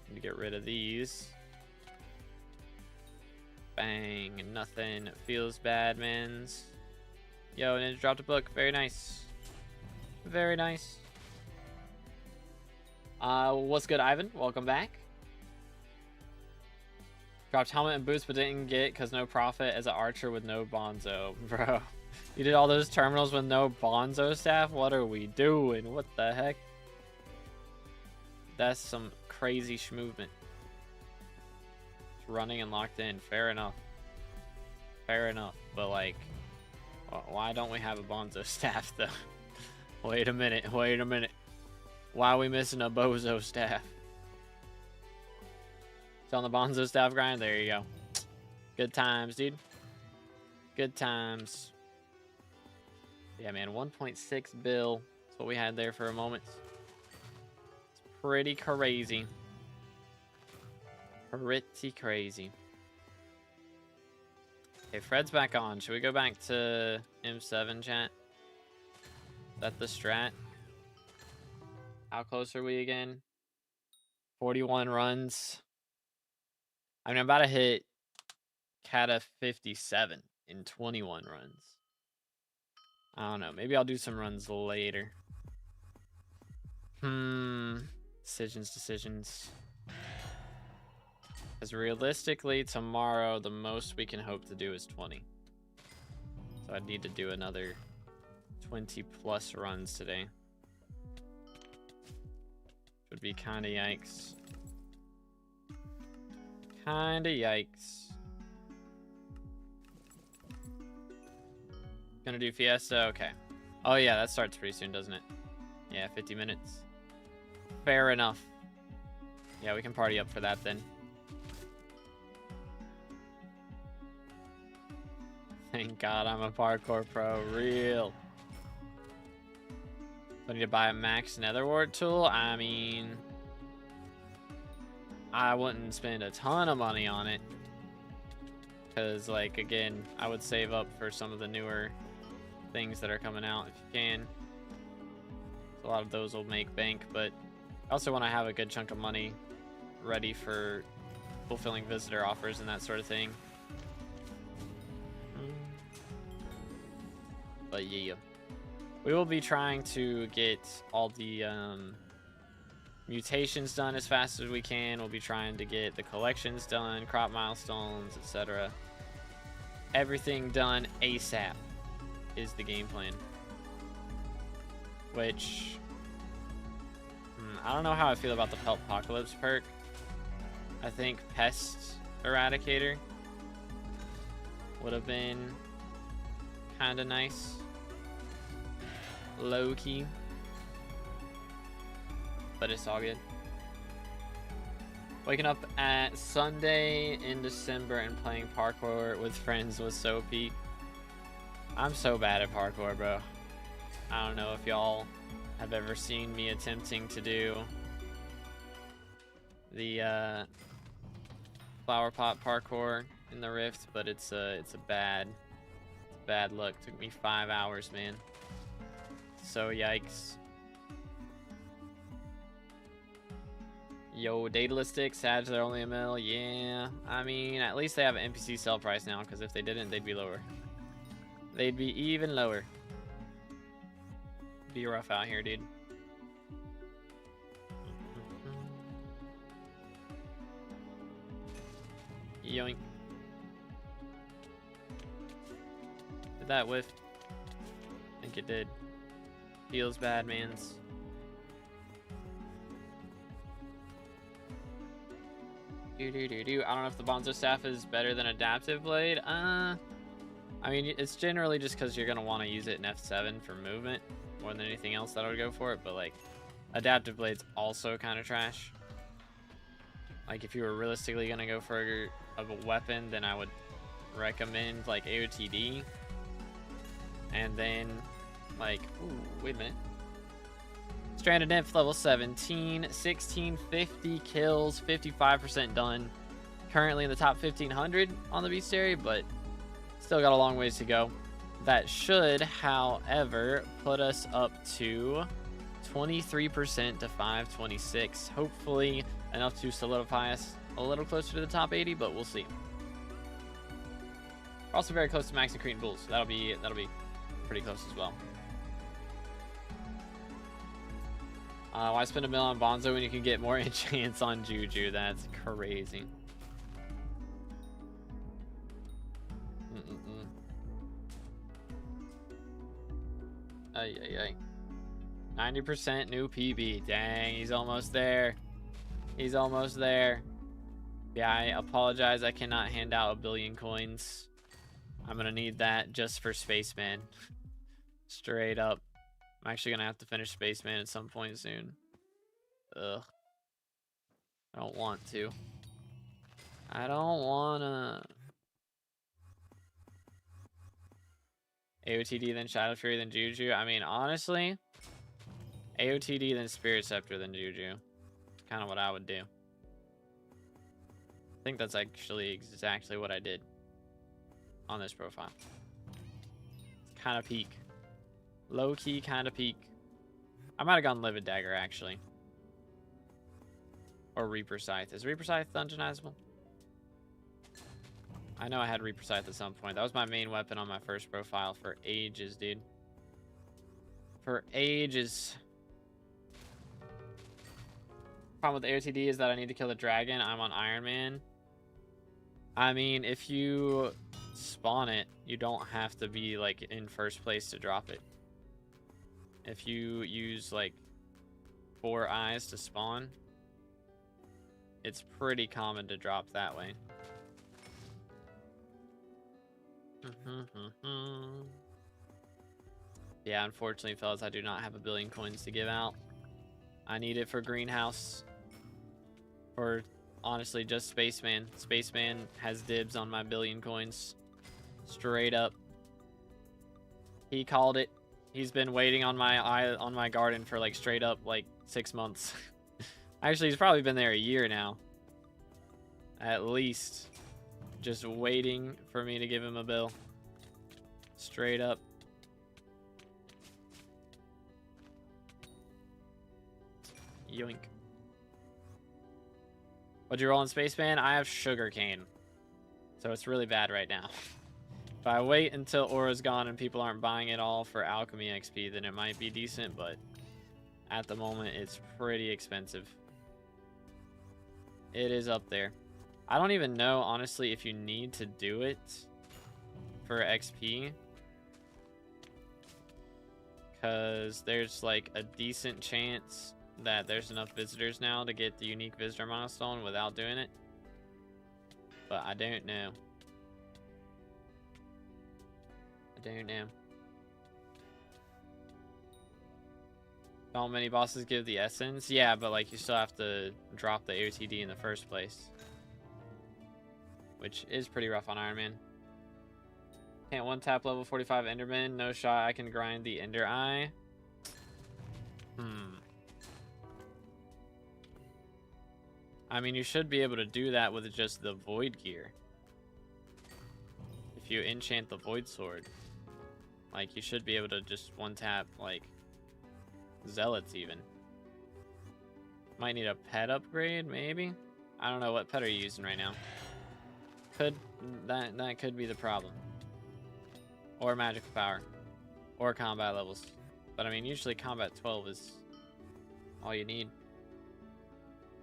Need to get rid of these. Bang. Nothing feels bad, mans. Yo, Ninja dropped a book. Very nice. Very nice. What's good, Ivan? Welcome back. Dropped helmet and boots, but didn't get because no profit as an archer with no bonzo. Bro, you did all those terminals with no bonzo staff? What are we doing? What the heck? That's some crazy schmovement. It's running and locked in. Fair enough. Fair enough. But, like, why don't we have a bonzo staff, though? Wait a minute. Wait a minute. Why are we missing a bozo staff? It's on the bonzo staff grind. There you go. Good times, dude. Good times. Yeah, man. 1.6 bill. That's what we had there for a moment. It's pretty crazy. Pretty crazy. Okay, Fred's back on. Should we go back to M7 chat? Is that the strat? How close are we again? 41 runs. I mean, I'm about to hit Kata 57 in 21 runs. I don't know. Maybe I'll do some runs later. Decisions. Because realistically, tomorrow, the most we can hope to do is 20. So I'd need to do another 20 plus runs today. would be kind of yikes. Kind of yikes. Gonna do Fiesta? Okay. Oh yeah, that starts pretty soon, doesn't it? Yeah, 50 minutes. Fair enough. Yeah, we can party up for that then. Thank God I'm a parkour pro. Real. I need to buy a max netherwart tool. I mean, I wouldn't spend a ton of money on it. Because, like, again, I would save up for some of the newer things that are coming out if you can. A lot of those will make bank, but I also want to have a good chunk of money ready for fulfilling visitor offers and that sort of thing. But yeah, we will be trying to get all the mutations done as fast as we can. We'll be trying to get the collections done, crop milestones, etc. Everything done ASAP is the game plan. Which, I don't know how I feel about the Pelt Apocalypse perk. I think Pest Eradicator would have been kind of nice. Low key. But it's all good. Waking up at Sunday in December and playing parkour with friends was so peak. I'm so bad at parkour, bro. I don't know if y'all have ever seen me attempting to do the flower pot parkour in the Rift, but it's a bad look. Took me 5 hours, man. So yikes. Yo, Datalistic, Sag, they're only a mil. Yeah, I mean, at least they have an NPC sell price now, because if they didn't, they'd be lower. They'd be even lower. Be rough out here, dude. Yoink. Did that whiff? I think it did. Feels bad, mans. I don't know if the Bonzo staff is better than Adaptive Blade. I mean, it's generally just because you're going to want to use it in F7 for movement more than anything else that I would go for it. But, like, Adaptive Blade's also kind of trash. Like, if you were realistically going to go for a weapon, then I would recommend, like, AOTD. And then, like, ooh, wait a minute. Stranded Nymph, level 17, 1650 kills, 55% done. Currently in the top 1500 on the Bestiary, but still got a long ways to go. That should, however, put us up to 23% to 526. Hopefully enough to solidify us a little closer to the top 80, but we'll see. We're also very close to Max and Cretan Bulls, so that'll be pretty close as well. Why spend a mil on Bonzo when you can get more enchants on Juju? That's crazy. Ay, ay, ay. 90% new PB. Dang, he's almost there. He's almost there. Yeah, I apologize. I cannot hand out 1 billion coins. I'm going to need that just for Spaceman. Straight up. I'm actually going to have to finish Spaceman at some point soon. Ugh. I don't want to. I don't want to. AOTD, then Shadow Fury, then Juju. I mean, honestly, AOTD, then Spirit Scepter, then Juju. Kind of what I would do. I think that's actually exactly what I did on this profile. Kind of peak. Low-key kind of peak. I might have gone Livid Dagger, actually. Or Reaper Scythe. Is Reaper Scythe dungeonizable? I know I had Reaper Scythe at some point. That was my main weapon on my first profile for ages, dude. For ages. Problem with AOTD is that I need to kill the dragon. I'm on Iron Man. I mean, if you spawn it, you don't have to be, like, in first place to drop it. If you use, like, 4 eyes to spawn, it's pretty common to drop that way. Yeah, unfortunately, fellas, I do not have 1 billion coins to give out. I need it for greenhouse. Or, honestly, just Spaceman. Spaceman has dibs on my 1 billion coins. Straight up. He called it. He's been waiting on my garden for, like, straight up, like, 6 months. Actually, he's probably been there a year now. At least. Just waiting for me to give him a bill. Straight up. Yoink. What'd you roll in Spaceman? I have sugarcane. So it's really bad right now. If I wait until Aura's gone and people aren't buying it all for alchemy XP, then it might be decent, but at the moment it's pretty expensive. It is up there. I don't even know, honestly, if you need to do it for XP. Because there's like a decent chance that there's enough visitors now to get the unique visitor milestone without doing it. But I don't know. I don't know. How many bosses give the essence? Yeah, but like you still have to drop the OTD in the first place. Which is pretty rough on Iron Man. Can't one tap level 45 Enderman. No shot I can grind the Ender Eye. I mean, you should be able to do that with just the Void Gear. If you enchant the Void Sword. Like, you should be able to just one tap, like, Zealots even. Might need a pet upgrade, maybe? I don't know, what pet are you using right now? That could be the problem. Or magical power. Or combat levels. But I mean, usually combat 12 is all you need.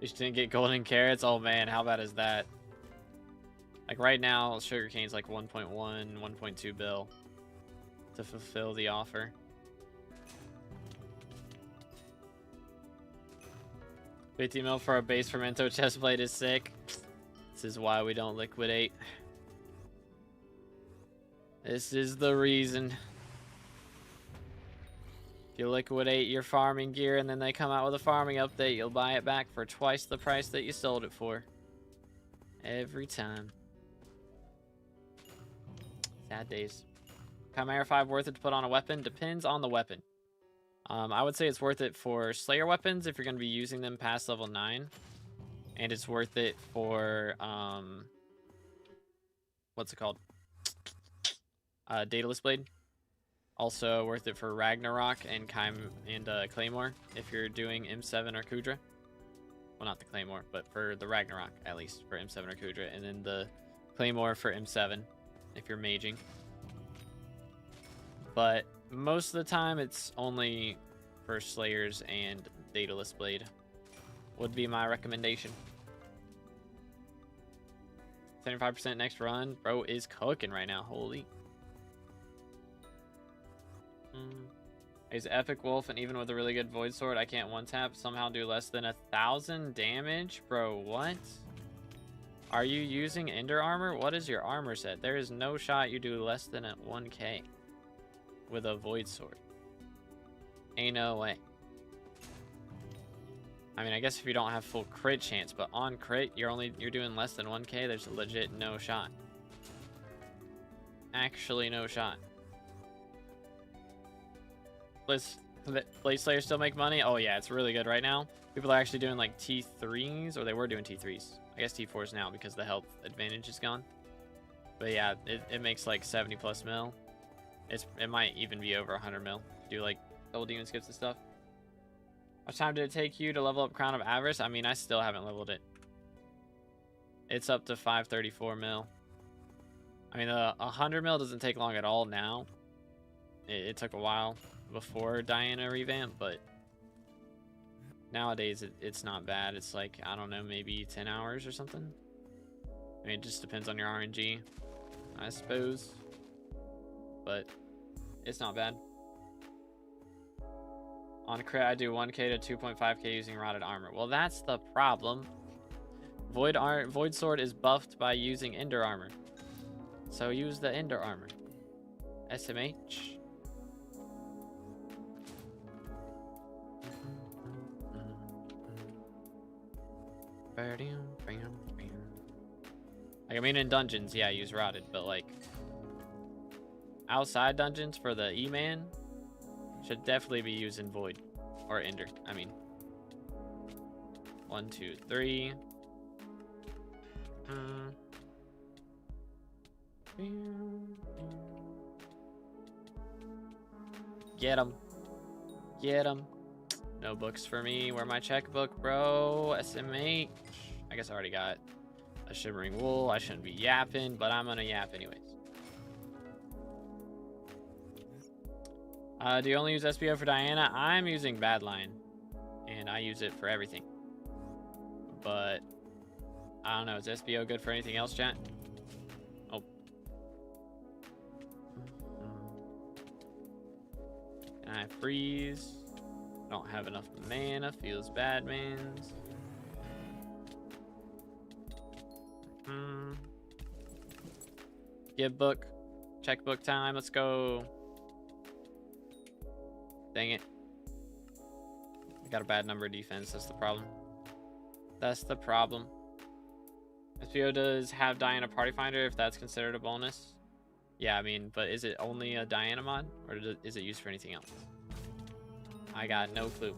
You just didn't get golden carrots? Oh man, how bad is that? Like right now, sugarcane's like 1.1, 1.2 bill to fulfill the offer. $50 mil for a base fermento chestplate is sick. This is why we don't liquidate. This is the reason. If you liquidate your farming gear and then they come out with a farming update, you'll buy it back for twice the price that you sold it for. Every time. Sad days. Chimera 5 worth it to put on a weapon? Depends on the weapon. I would say it's worth it for Slayer weapons if you're going to be using them past level 9. And it's worth it for, what's it called? Daedalus Blade. Also worth it for Ragnarok and Claymore if you're doing M7 or Kudra. Well, not the Claymore, but for the Ragnarok, at least, for M7 or Kudra. And then the Claymore for M7 if you're maging. But most of the time, it's only for Slayers and Daedalus Blade. Would be my recommendation. 75% next run. Bro is cooking right now. Holy. He's Epic Wolf, and even with a really good Void Sword, I can't one-tap. Somehow do less than 1,000 damage? Bro, what? Are you using Ender Armor? What is your armor set? There is no shot you do less than a 1k with a Void Sword. Ain't no way. I mean, I guess if you don't have full crit chance, but on crit, you're doing less than 1k, there's legit no shot. Actually, no shot. Blade Slayer still make money? Oh yeah, it's really good right now. People are actually doing like T3s, or they were doing T3s. I guess T4s now because the health advantage is gone. But yeah, it makes like 70 plus mil. It might even be over 100 mil. Do like double demon skips and stuff. How much time did it take you to level up Crown of Avarice? I mean, I still haven't leveled it. It's up to 534 mil. I mean, 100 mil doesn't take long at all now. It took a while before Diana revamp, but nowadays it's not bad. It's like, I don't know, maybe 10 hours or something. I mean, it just depends on your RNG, I suppose, but it's not bad. On crit, I do 1k to 2.5k using rotted armor. Well, that's the problem. Void sword is buffed by using ender armor. So use the ender armor. SMH. Like, I mean, in dungeons, yeah, use rotted, but like outside dungeons for the E-man should definitely be using void or ender. I mean, 1, 2, 3. Get him. Get him. No books for me. Where my checkbook, bro? SMH. I guess I already got a shimmering wool. I shouldn't be yapping, but I'm gonna yap anyways. Do you only use SBO for Diana? I'm using Badline, and I use it for everything. But I don't know. Is SBO good for anything else, chat? Oh. Can I freeze? Don't have enough mana. Feels bad, mans. Give book. Checkbook time. Let's go. Dang it. I got a bad number of defense. That's the problem. That's the problem. SPO does have Diana Party Finder if that's considered a bonus. Yeah, I mean, but is it only a Diana mod? Or is it used for anything else? I got no clue.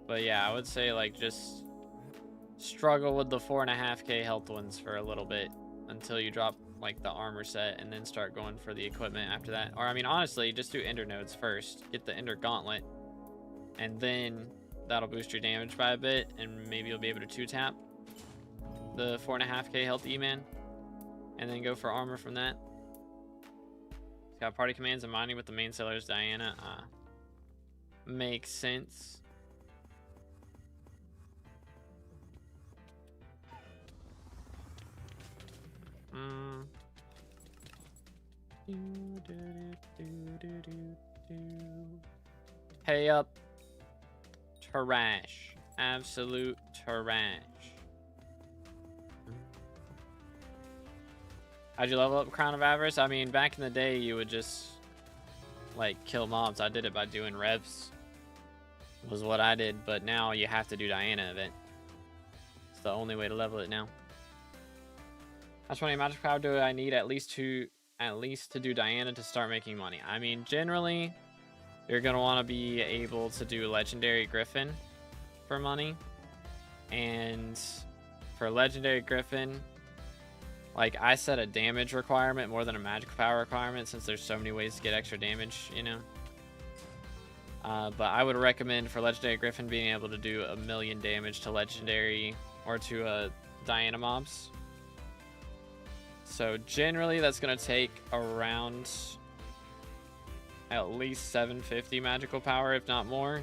But yeah, I would say like just struggle with the 4.5k health ones for a little bit until you drop like the armor set and then start going for the equipment after that. Or I mean, honestly, just do ender nodes first. Get the ender gauntlet, and then that'll boost your damage by a bit, and maybe you'll be able to 2-tap the 4.5k health E-man, and then go for armor from that. It's got party commands and mining with the main sellers Diana. Makes sense. Pay up. Trash. Absolute trash. How'd you level up Crown of Avarice? I mean, back in the day, you would just like kill mobs. I did it by doing revs. Was what I did, but now you have to do Diana event. It's the only way to level it now. How much money magic power do I need at least to do Diana to start making money? I mean, generally, you're gonna want to be able to do Legendary Griffin for money, and for Legendary Griffin, like I set a damage requirement more than a magic power requirement since there's so many ways to get extra damage, you know. But I would recommend for Legendary Griffin being able to do 1,000,000 damage to Legendary or to Diana mobs. So generally that's going to take around at least 750 magical power, if not more.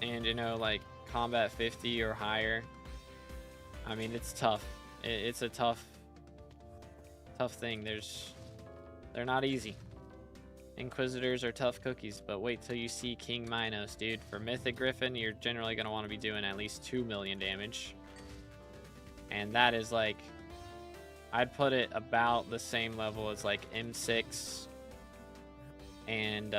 And, you know, like combat 50 or higher. I mean, it's tough. It's a tough thing. They're not easy. Inquisitors are tough cookies, but wait till you see King Minos, dude. For Mythic Griffin, you're generally going to want to be doing at least 2,000,000 damage. And that is like, I'd put it about the same level as like M6 and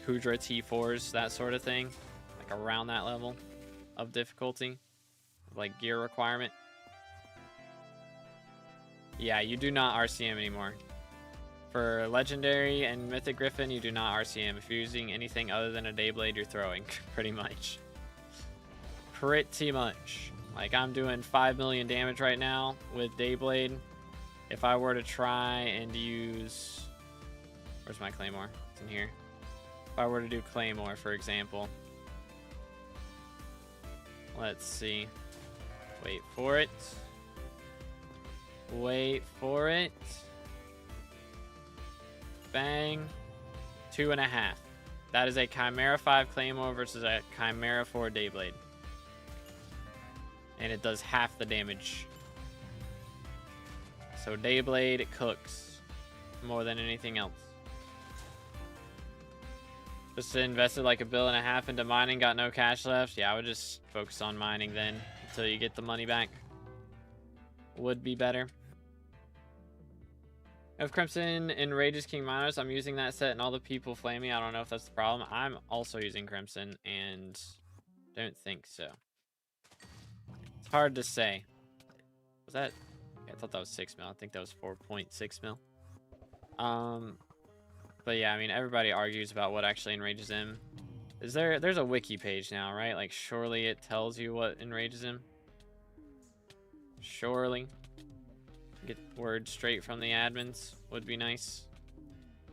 Kudra T4s, that sort of thing. Like around that level of difficulty, like gear requirement. Yeah, you do not RCM anymore. For Legendary and Mythic Griffin, you do not RCM. If you're using anything other than a Dayblade, you're throwing, pretty much. Pretty much. Like, I'm doing 5,000,000 damage right now with Dayblade. If I were to try and use... Where's my Claymore? It's in here. If I were to do Claymore, for example. Let's see. Wait for it. Wait for it. Bang. 2.5. That is a Chimera 5 Claymore versus a Chimera 4 Dayblade. And it does half the damage. So Dayblade cooks more than anything else. Just invested like $1.5 billion into mining, got no cash left. Yeah, I would just focus on mining then until you get the money back. Would be better. If Crimson enrages King Minos, I'm using that set and all the people flame me. I don't know if that's the problem. I'm also using Crimson and don't think so. It's hard to say. Was that? I thought that was 6 mil. I think that was 4.6 mil. But yeah, I mean, everybody argues about what actually enrages him. There's a wiki page now, right? Like, surely it tells you what enrages him. Surely. Get word straight from the admins would be nice.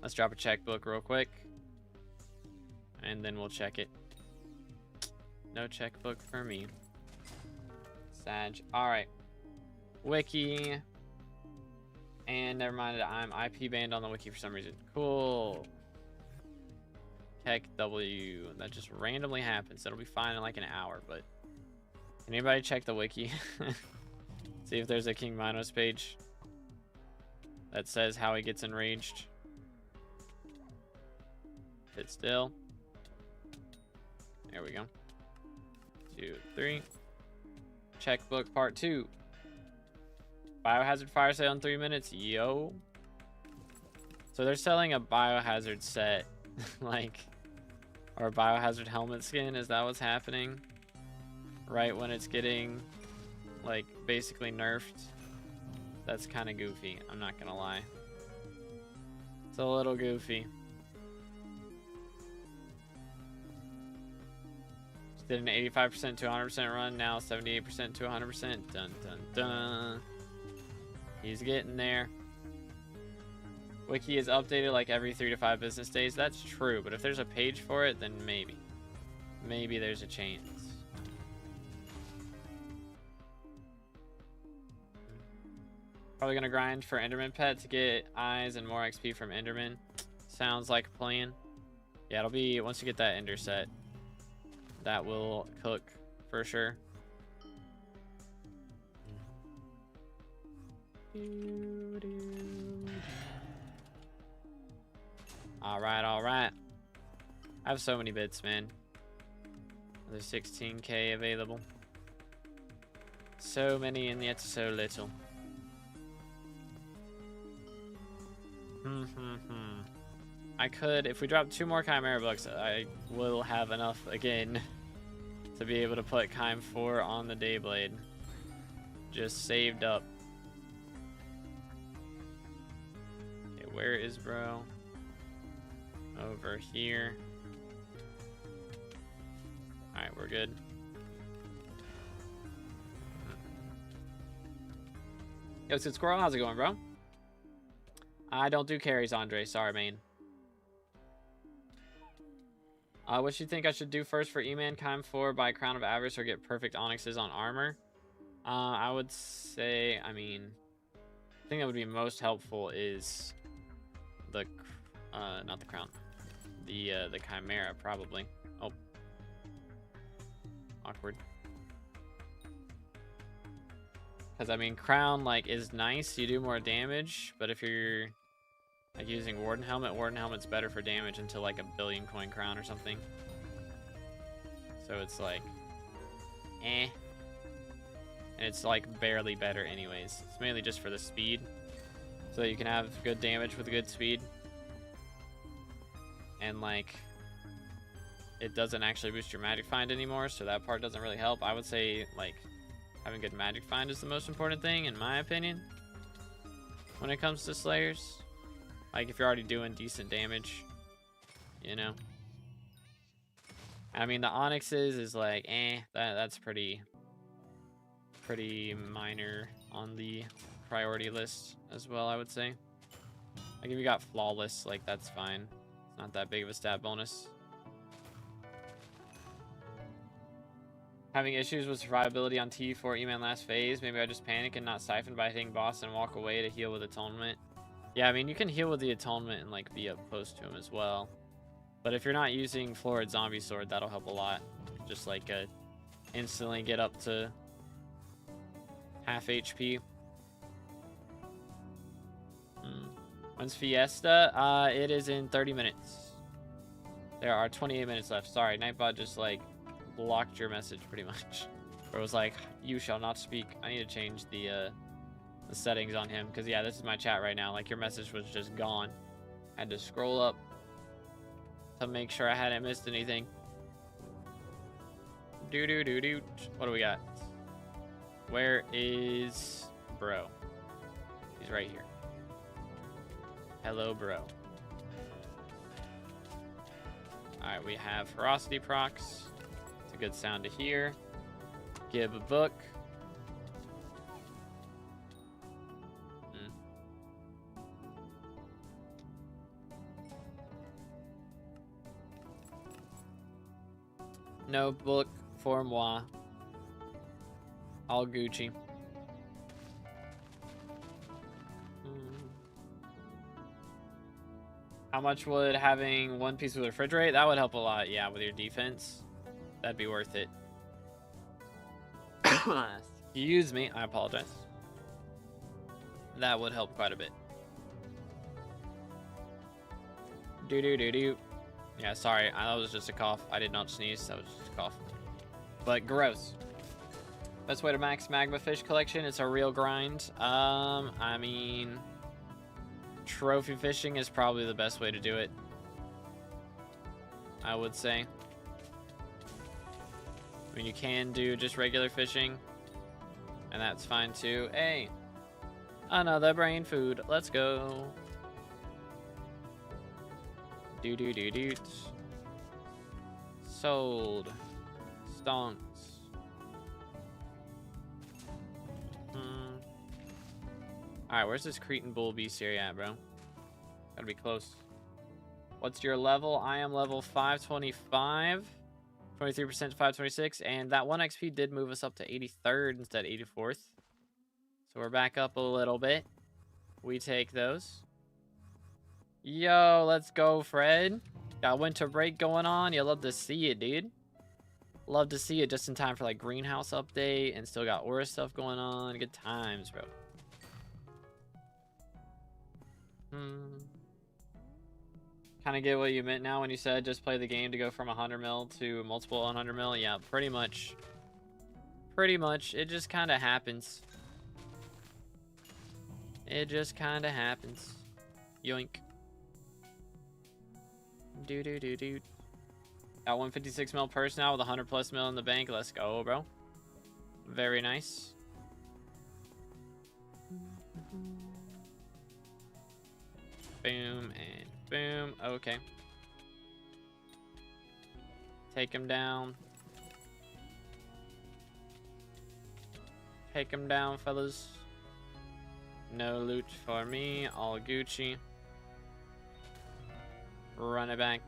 Let's drop a checkbook real quick. And then we'll check it. No checkbook for me. Sag. Alright. Wiki. And never mind, I'm IP banned on the wiki for some reason. Cool. Heck W. That just randomly happens. That'll be fine in like an hour, but can anybody check the wiki? See if there's a King Minos page that says how he gets enraged. Sit still. There we go. 2, 3. Checkbook part 2. Biohazard fire sale in 3 minutes. Yo. So they're selling a biohazard set. Like, or a biohazard helmet skin. Is that what's happening? Right when it's getting, like, basically nerfed. That's kind of goofy. I'm not gonna lie. It's a little goofy. Just did an 85% to 100% run. Now 78% to 100%. Dun dun dun. He's getting there. Wiki is updated like every 3 to 5 business days. That's true, but if there's a page for it, then maybe. Maybe there's a chance. Probably gonna grind for Enderman Pet to get eyes and more XP from Enderman. Sounds like a plan. Yeah, it'll be once you get that Ender set. That will cook for sure. Alright, alright. I have so many bits, man. There's 16k available. So many and yet so little. I could, if we drop 2 more Chimera books, I will have enough again to be able to put Chime 4 on the Dayblade. Just saved up. Okay, where is bro? Over here. Alright, we're good. Yo, Sid Squirrel, how's it going, bro? I don't do carries, Andre. Sorry, man. What you think I should do first for E-Man Chime 4? Buy Crown of Avarice or get perfect onyxes on armor? I would say, I mean, the thing that would be most helpful is the, not the crown. The Chimera, probably. Oh. Awkward. Because, I mean, crown, like, is nice. You do more damage, but if you're like using Warden Helmet's better for damage until like a 1 billion coin crown or something. So it's like, eh. And it's like barely better anyways. It's mainly just for the speed. So that you can have good damage with good speed. And like, it doesn't actually boost your magic find anymore, so that part doesn't really help. I would say like, having good magic find is the most important thing, in my opinion, when it comes to Slayers. Like, if you're already doing decent damage, you know. I mean, the Onyxes is like, that's pretty minor on the priority list as well, I would say. Like, if you got Flawless, like, that's fine. It's not that big of a stat bonus. Having issues with survivability on T4 E-Man last phase. Maybe I just panic and not siphon by hitting boss and walk away to heal with Atonement. Yeah, I mean, you can heal with the Atonement and, like, be up close to him as well. But if you're not using Florid Zombie Sword, that'll help a lot. Just like instantly get up to half HP. When's Fiesta? It is in 30 minutes. There are 28 minutes left. Sorry, Nightbot just like blocked your message pretty much. Or it was like, you shall not speak. I need to change the settings on him. Because yeah, this is my chat right now. Like your message was just gone. I had to scroll up to make sure I hadn't missed anything. What do we got? Where is bro? He's right here. Hello, bro. Alright, we have ferocity procs. It's a good sound to hear. Give a book. No book for moi. All Gucci. How much would having one piece of the refrigerator? That would help a lot, yeah, with your defense. That'd be worth it. Excuse me, I apologize. That would help quite a bit. Yeah, sorry, that was just a cough. I did not sneeze, that was just a cough. But gross. Best way to max magma fish collection, it's a real grind. I mean, trophy fishing is probably the best way to do it, I would say. I mean, you can do just regular fishing, and that's fine too. Hey, another brain food. Let's go. Sold. Stonks. Alright, where's this Cretan bull bestiary at, bro? Gotta be close. What's your level? I am level 525. 23% to 526. And that 1 XP did move us up to 83rd instead of 84th. So we're back up a little bit. We take those. Yo, let's go, Fred. Got winter break going on. You love to see it, dude. Love to see it just in time for like greenhouse update. And still got Aura stuff going on. Good times, bro. Kind of get what you meant now when you said just play the game to go from 100 mil to multiple 100 mil. Yeah, pretty much. Pretty much. It just kind of happens. It just kind of happens. Yoink. Got 156 mil purse now with 100 plus mil in the bank. Let's go, bro. Very nice. Boom and boom. Okay. Take him down. Take him down, fellas. No loot for me. All Gucci. Run it back.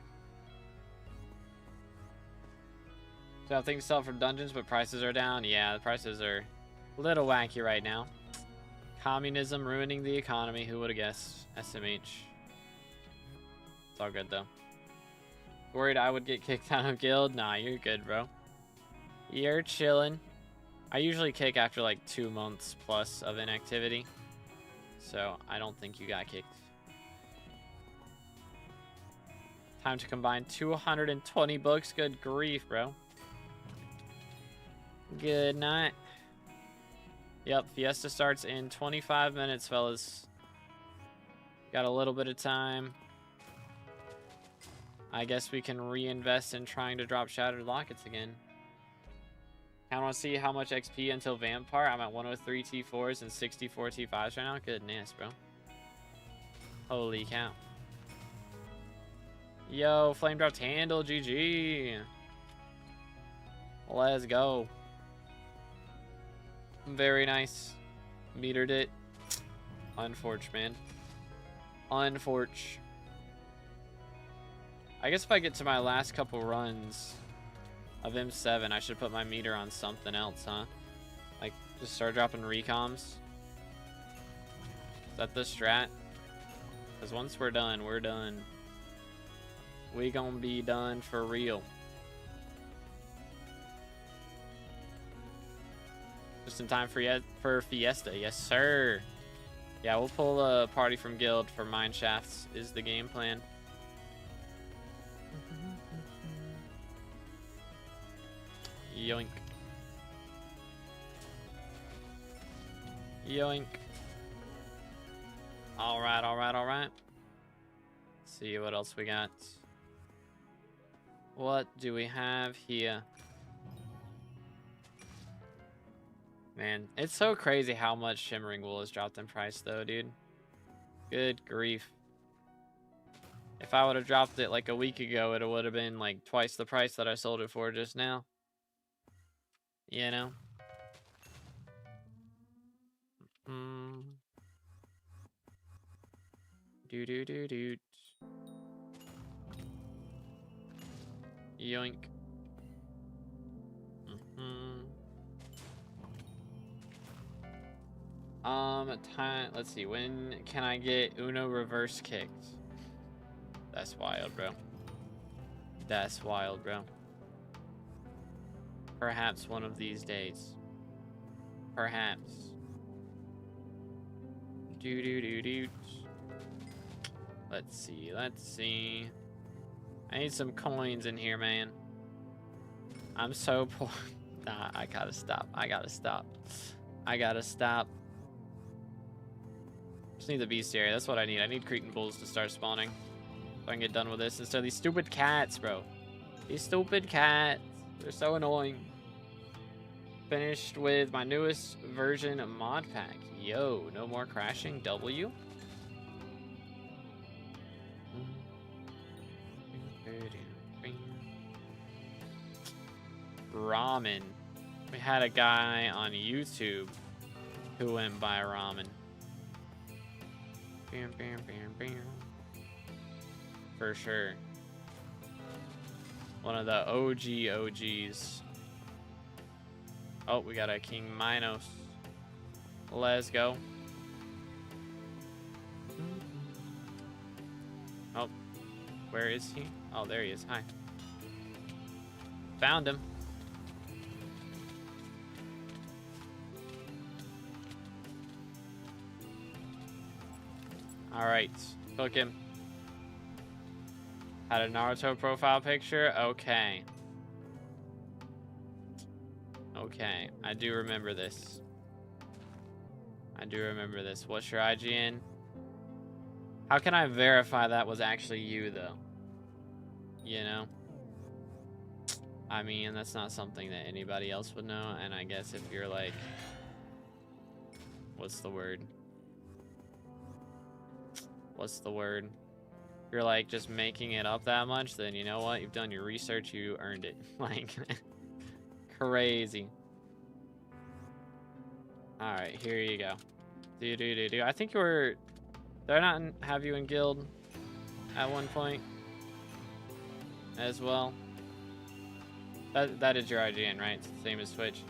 So things sell for dungeons, but prices are down. Yeah, the prices are a little wacky right now. Communism ruining the economy. Who would have guessed? SMH. It's all good though. Worried I would get kicked out of guild? Nah, you're good, bro. You're chilling. I usually kick after like 2 months plus of inactivity. So I don't think you got kicked. Time to combine 220 books. Good grief, bro. Good night. Yep, Fiesta starts in 25 minutes, fellas. Got a little bit of time. I guess we can reinvest in trying to drop Shattered Lockets again. I want to see how much XP until Vampire. I'm at 103 T4s and 64 T5s right now. Goodness, bro. Holy cow. Yo, flame dropped handle. GG. Let's go. Very nice. Metered it. Unfortunate, man. Unfortunate. I guess if I get to my last couple runs of M7, I should put my meter on something else, huh? Like, just start dropping recoms. Is that the strat? Because once we're done, we're done. We gonna be done for real. Just in time for Fiesta. Yes, sir. Yeah, we'll pull a party from guild for mine shafts is the game plan. Yoink. Yoink. Alright, alright, alright. See what else we got. What do we have here? Man, it's so crazy how much shimmering wool has dropped in price though, dude. Good grief. If I would have dropped it like a week ago, it would have been like twice the price that I sold it for just now. You know? Do. Yoink. Let's see. When can I get Uno reverse kicked? That's wild, bro. That's wild, bro. Perhaps one of these days. Perhaps. Do. Let's see. Let's see. I need some coins in here, man. I'm so poor. Nah, I gotta stop. I gotta stop. I gotta stop. Just need the beast area. That's what I need. I need Cretan bulls to start spawning. So I can get done with this instead of these stupid cats, bro. These stupid cats. They're so annoying. Finished with my newest version of mod pack. Yo, no more crashing. W. Ramen. We had a guy on YouTube who went by ramen. Bam, bam, bam, bam. For sure. One of the OGs. Oh, we got a King Minos. Let's go. Oh, where is he? Oh, there he is. Hi. Found him. All right, took him. Had a Naruto profile picture. Okay. Okay, I do remember this. I do remember this. What's your IGN? How can I verify that was actually you, though? You know? I mean, that's not something that anybody else would know, and I guess if you're like... What's the word? What's the word? If you're like just making it up that much, then you know what? You've done your research, you earned it. Like, crazy. Alright, here you go. Do. I think you were... Did I not have you in guild at one point as well? That is your IGN, right? It's the same as Twitch.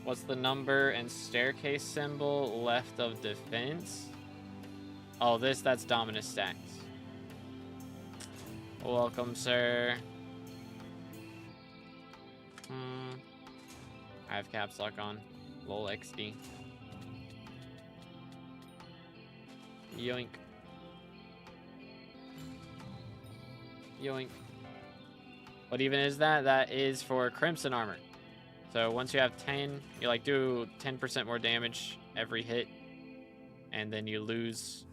What's the number and staircase symbol left of defense? Oh, that's Dominus stacks. Welcome, sir. I have caps lock on. Lol XD. Yoink. Yoink. What even is that? That is for Crimson Armor. So once you have 10, you like do 10% more damage every hit. And then you lose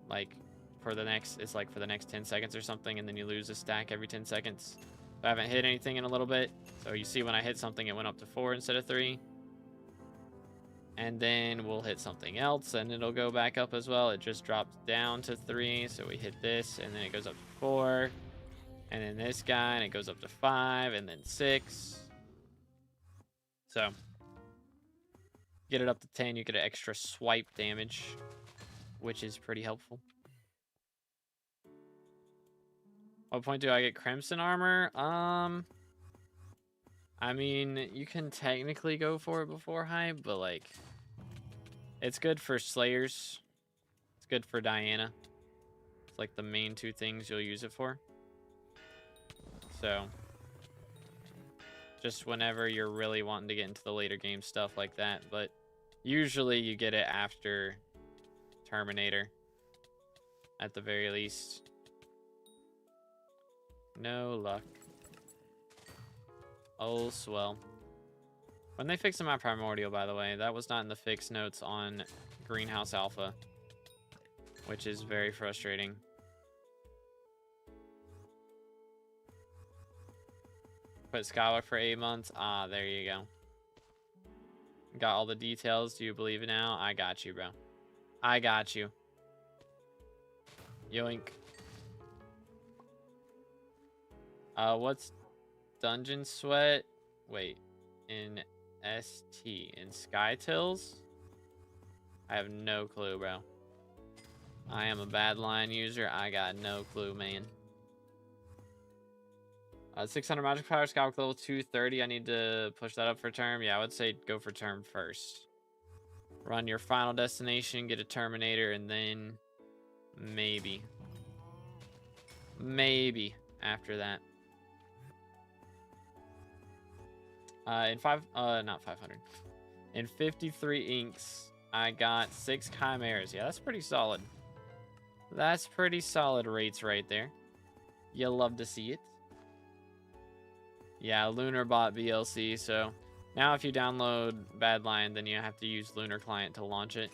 like for the next, it's like for the next 10 seconds or something. And then you lose a stack every 10 seconds. So I haven't hit anything in a little bit. So you see when I hit something, it went up to 4 instead of 3. And then we'll hit something else and it'll go back up as well. It just drops down to 3. So we hit this and then it goes up to 4. And then this guy and it goes up to 5 and then 6. So get it up to 10, you get an extra swipe damage, which is pretty helpful. What point do I get Crimson Armor? I mean, you can technically go for it before Hype, but like, it's good for Slayers. It's good for Diana. like the main two things you'll use it for. So just whenever you're really wanting to get into the later game stuff like that, but usually you get it after Terminator at the very least. No luck. Oh, swell. When they fixed my Primordial, by the way, that was not in the fix notes on Greenhouse Alpha, which is very frustrating. Put SkyBlock for 8 months. Ah, there you go. Got all the details. Do you believe it now? I got you, bro. I got you. Yoink. What's Dungeon Sweat? Wait. In ST. In Skytills? I have no clue, bro. I am a bad line user. I got no clue, man. 600 magic power, SkyBlock level 230. I need to push that up for term. Yeah, I would say go for term first. Run your final destination, get a Terminator, and then maybe after that. Not 500. In 53 inks, I got 6 chimeras. Yeah, that's pretty solid. That's pretty solid rates right there. You'll love to see it. Yeah, Lunar bought BLC, so now if you download Badlion, then you have to use Lunar Client to launch it.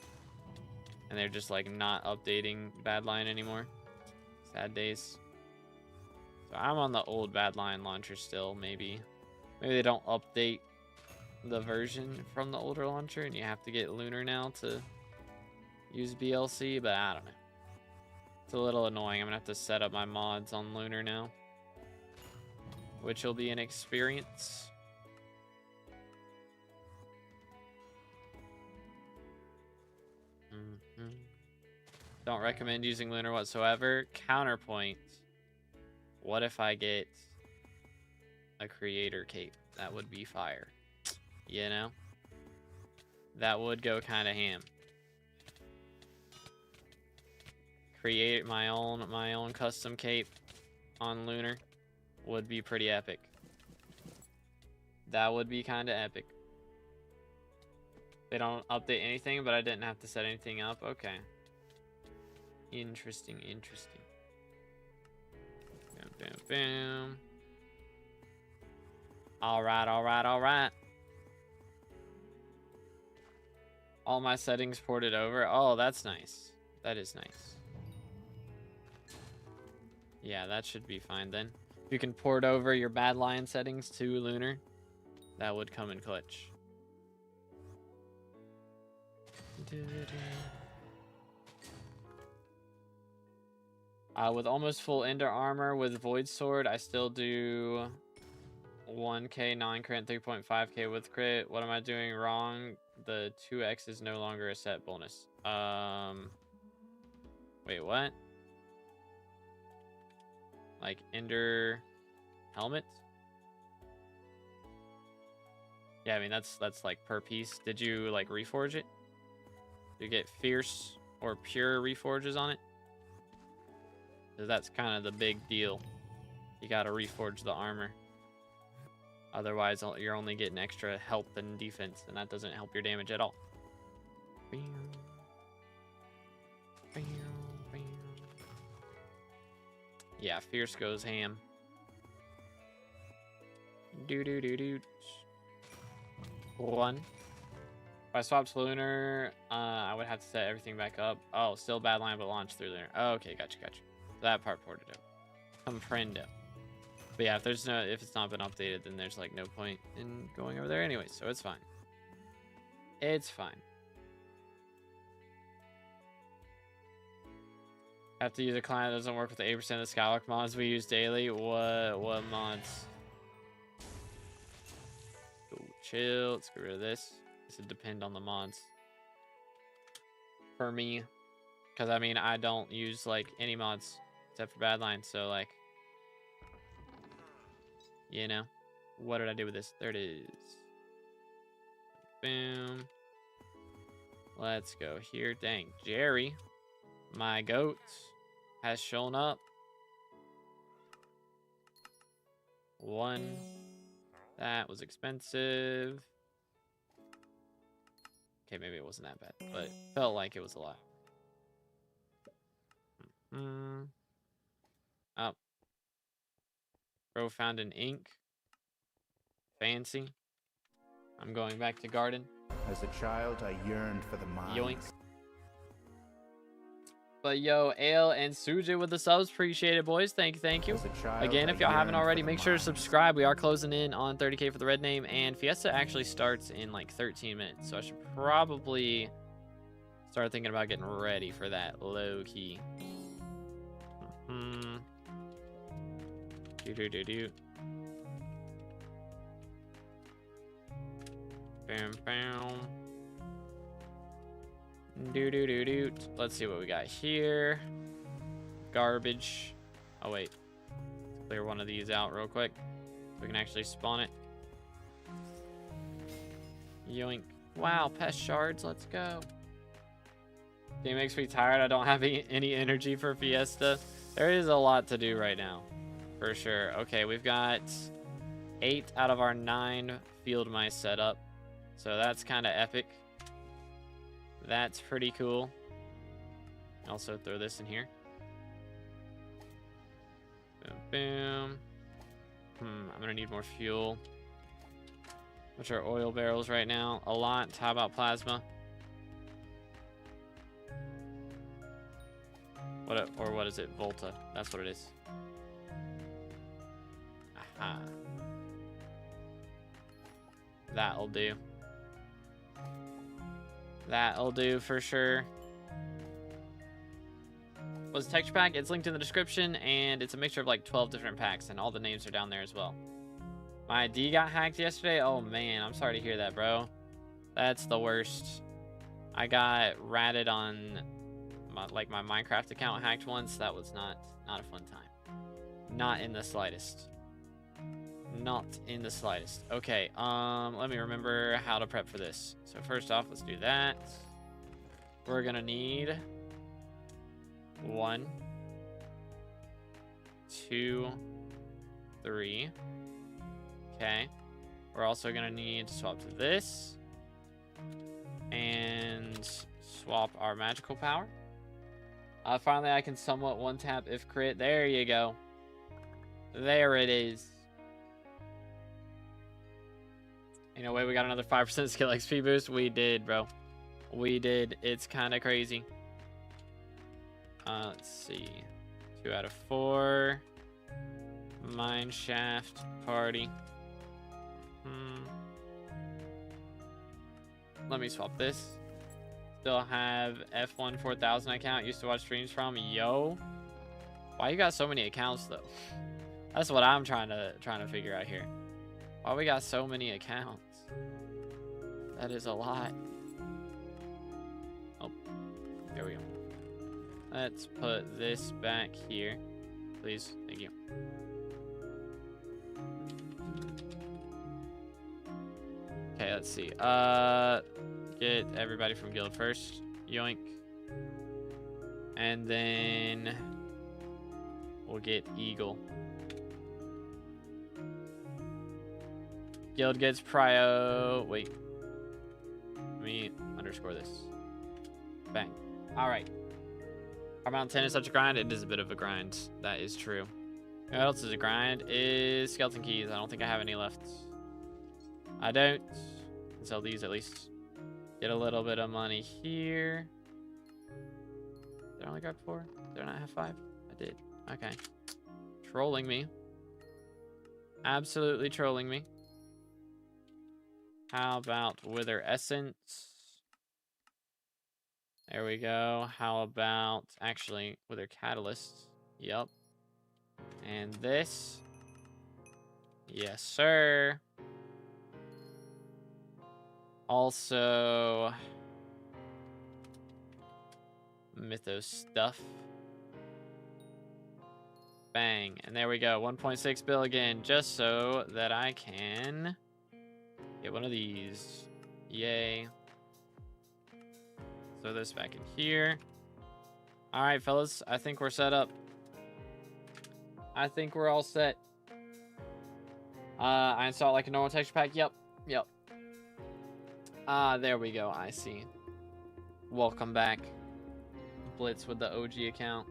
And they're just like not updating Badlion anymore. Sad days. So I'm on the old Badlion launcher still, maybe. Maybe they don't update the version from the older launcher and you have to get Lunar now to use BLC, but I don't know. It's a little annoying. I'm gonna have to set up my mods on Lunar now, which will be an experience. Don't recommend using Lunar whatsoever. Counterpoint. What if I get a creator cape? That would be fire. You know? That would go kind of ham. Create my own custom cape on Lunar would be pretty epic. That would be kind of epic. They don't update anything, but I didn't have to set anything up. Okay. Interesting, interesting. Boom, boom, boom. All right, all right, all right. All my settings ported over. Oh, that's nice. That is nice. Yeah, that should be fine then. If you can port over your Badlion settings to Lunar, that would come in clutch. With almost full Ender armor with Void Sword, I still do 1k non-crit, 3.5k with crit. What am I doing wrong? The 2x is no longer a set bonus. Wait, what? Like Ender helmet? Yeah, I mean that's like per piece. Did you like reforge it? Did you get fierce or pure reforges on it? Because that's kind of the big deal. You gotta reforge the armor. Otherwise, you're only getting extra health and defense, and that doesn't help your damage at all. Yeah, fierce goes ham. Do. One. If I swapped to Lunar, I would have to set everything back up. Oh, still Badlion, but launch through Lunar. Oh, okay, gotcha. That part ported out. Comprendo. But yeah, if it's not been updated, then there's like no point in going over there anyway, so it's fine. It's fine. Have to use a client that doesn't work with the 8% of the SkyBlock mods we use daily. What mods? Ooh, chill. Let's get rid of this. This would depend on the mods. For me. Because, I mean, I don't use, like, any mods except for Badlion. So, like, you know. What did I do with this? There it is. Boom. Let's go here. Dang. Jerry, my goat, has shown up. 1. That was expensive. Okay, maybe it wasn't that bad, but it felt like it was a lot. Oh. Bro found an ink. Fancy. I'm going back to garden. As a child, I yearned for the mines. Yoink. But yo, Ale and Suje with the subs. Appreciate it, boys. Thank you, thank you. As a child, Again, if y'all I haven't yearned already, for the make sure to mines. subscribe. We are closing in on 30K for the red name, and Fiesta actually starts in like 13 minutes. So I should probably start thinking about getting ready for that low key. Do. Bam, bam. Do. Let's see what we got here. Garbage. Oh, wait. Let's clear one of these out real quick. So we can actually spawn it. Yoink. Wow, pest shards. Let's go. It makes me tired. I don't have any energy for Fiesta. There is a lot to do right now. For sure. Okay, we've got 8 out of our 9 field mice set up. So that's kind of epic. That's pretty cool. Also throw this in here. Boom, boom. I'm gonna need more fuel. Which are oil barrels right now? A lot. How about plasma? What is it? Volta. That's what it is. Aha. That'll do. That'll do for sure. What's the texture pack? It's linked in the description, and it's a mixture of like 12 different packs, and all the names are down there as well. My ID got hacked yesterday. Oh man, I'm sorry to hear that, bro. That's the worst. I got ratted on my Minecraft account hacked once. That was not a fun time. Not in the slightest. Not in the slightest. Okay, let me remember how to prep for this. So first off, let's do that. We're gonna need 1, 2, 3. Okay. We're also gonna need to swap to this and swap our magical power. Finally, I can somewhat one-tap if crit. There you go. There it is. You know, wait, we got another 5% skill XP boost. We did, bro. We did. It's kind of crazy. Let's see. 2 out of 4. Mine shaft party. Let me swap this. Still have F1 4000 account. Used to watch streams from. Yo. Why you got so many accounts though? That's what I'm trying to figure out here. Why we got so many accounts? That is a lot. Oh, there we go. Let's put this back here. Please, thank you. Okay, let's see. Get everybody from guild first. Yoink. And then we'll get Eagle. Guild gets prio. Wait. Let me underscore this. Bang. All right. Our Mountain 10 is such a grind. It is a bit of a grind. That is true. What else is a grind? Is skeleton keys. I don't think I have any left. I don't. Sell these at least. Get a little bit of money here. Did I only grab 4? Did I not have 5? I did. Okay. Trolling me. Absolutely trolling me. How about Wither Essence? There we go. How about, actually, Wither Catalyst? Yep. And this. Yes, sir. Also, Mythos stuff. Bang. And there we go. 1.6 bill again, just so that I can get one of these. Yay. Throw this back in here. All right, fellas. I think we're set up. I think we're all set. I installed like a normal texture pack. Yep. There we go. I see. Welcome back. Blitz with the OG account.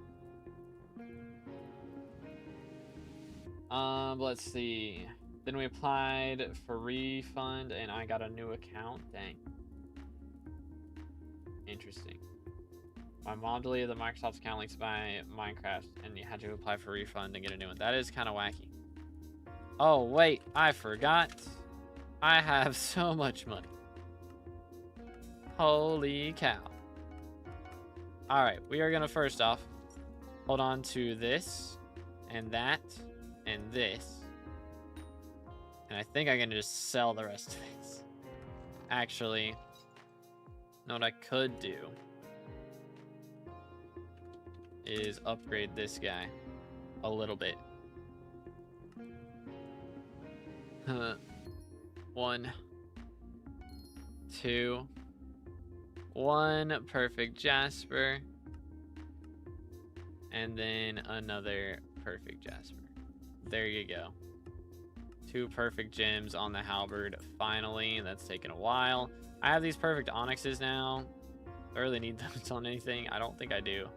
Let's see. Then we applied for refund and I got a new account. Dang. Interesting. My mom deleted the Microsoft account links by Minecraft and you had to apply for refund and get a new one. That is kind of wacky. Oh, wait. I forgot. I have so much money. Holy cow. Alright, we are going to first off hold on to this and that and this. And I think I'm going to just sell the rest of this. Actually, know what I could do is upgrade this guy a little bit. 1, 2, 1 perfect Jasper, and then another perfect Jasper. There you go. 2 perfect gems on the halberd. Finally, that's taken a while. I have these perfect onyxes now. Do I really need those on anything? I don't think I do.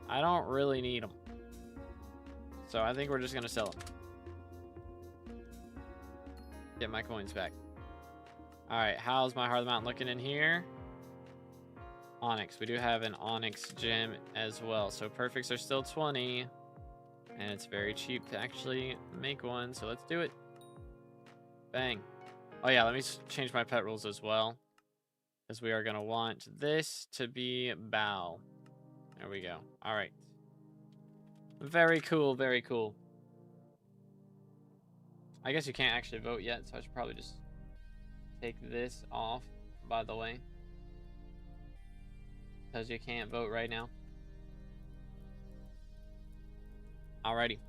I don't really need them. So I think we're just gonna sell them. Get my coins back. Alright, how's my Heart of the Mountain looking in here? Onyx. We do have an onyx gem as well. So perfects are still 20. And it's very cheap to actually make one. So let's do it. Bang. Oh yeah, let me change my pet rules as well. Because we are going to want this to be bow. There we go. Alright. Very cool, very cool. I guess you can't actually vote yet, so I should probably just take this off, by the way. Because you can't vote right now. Alrighty.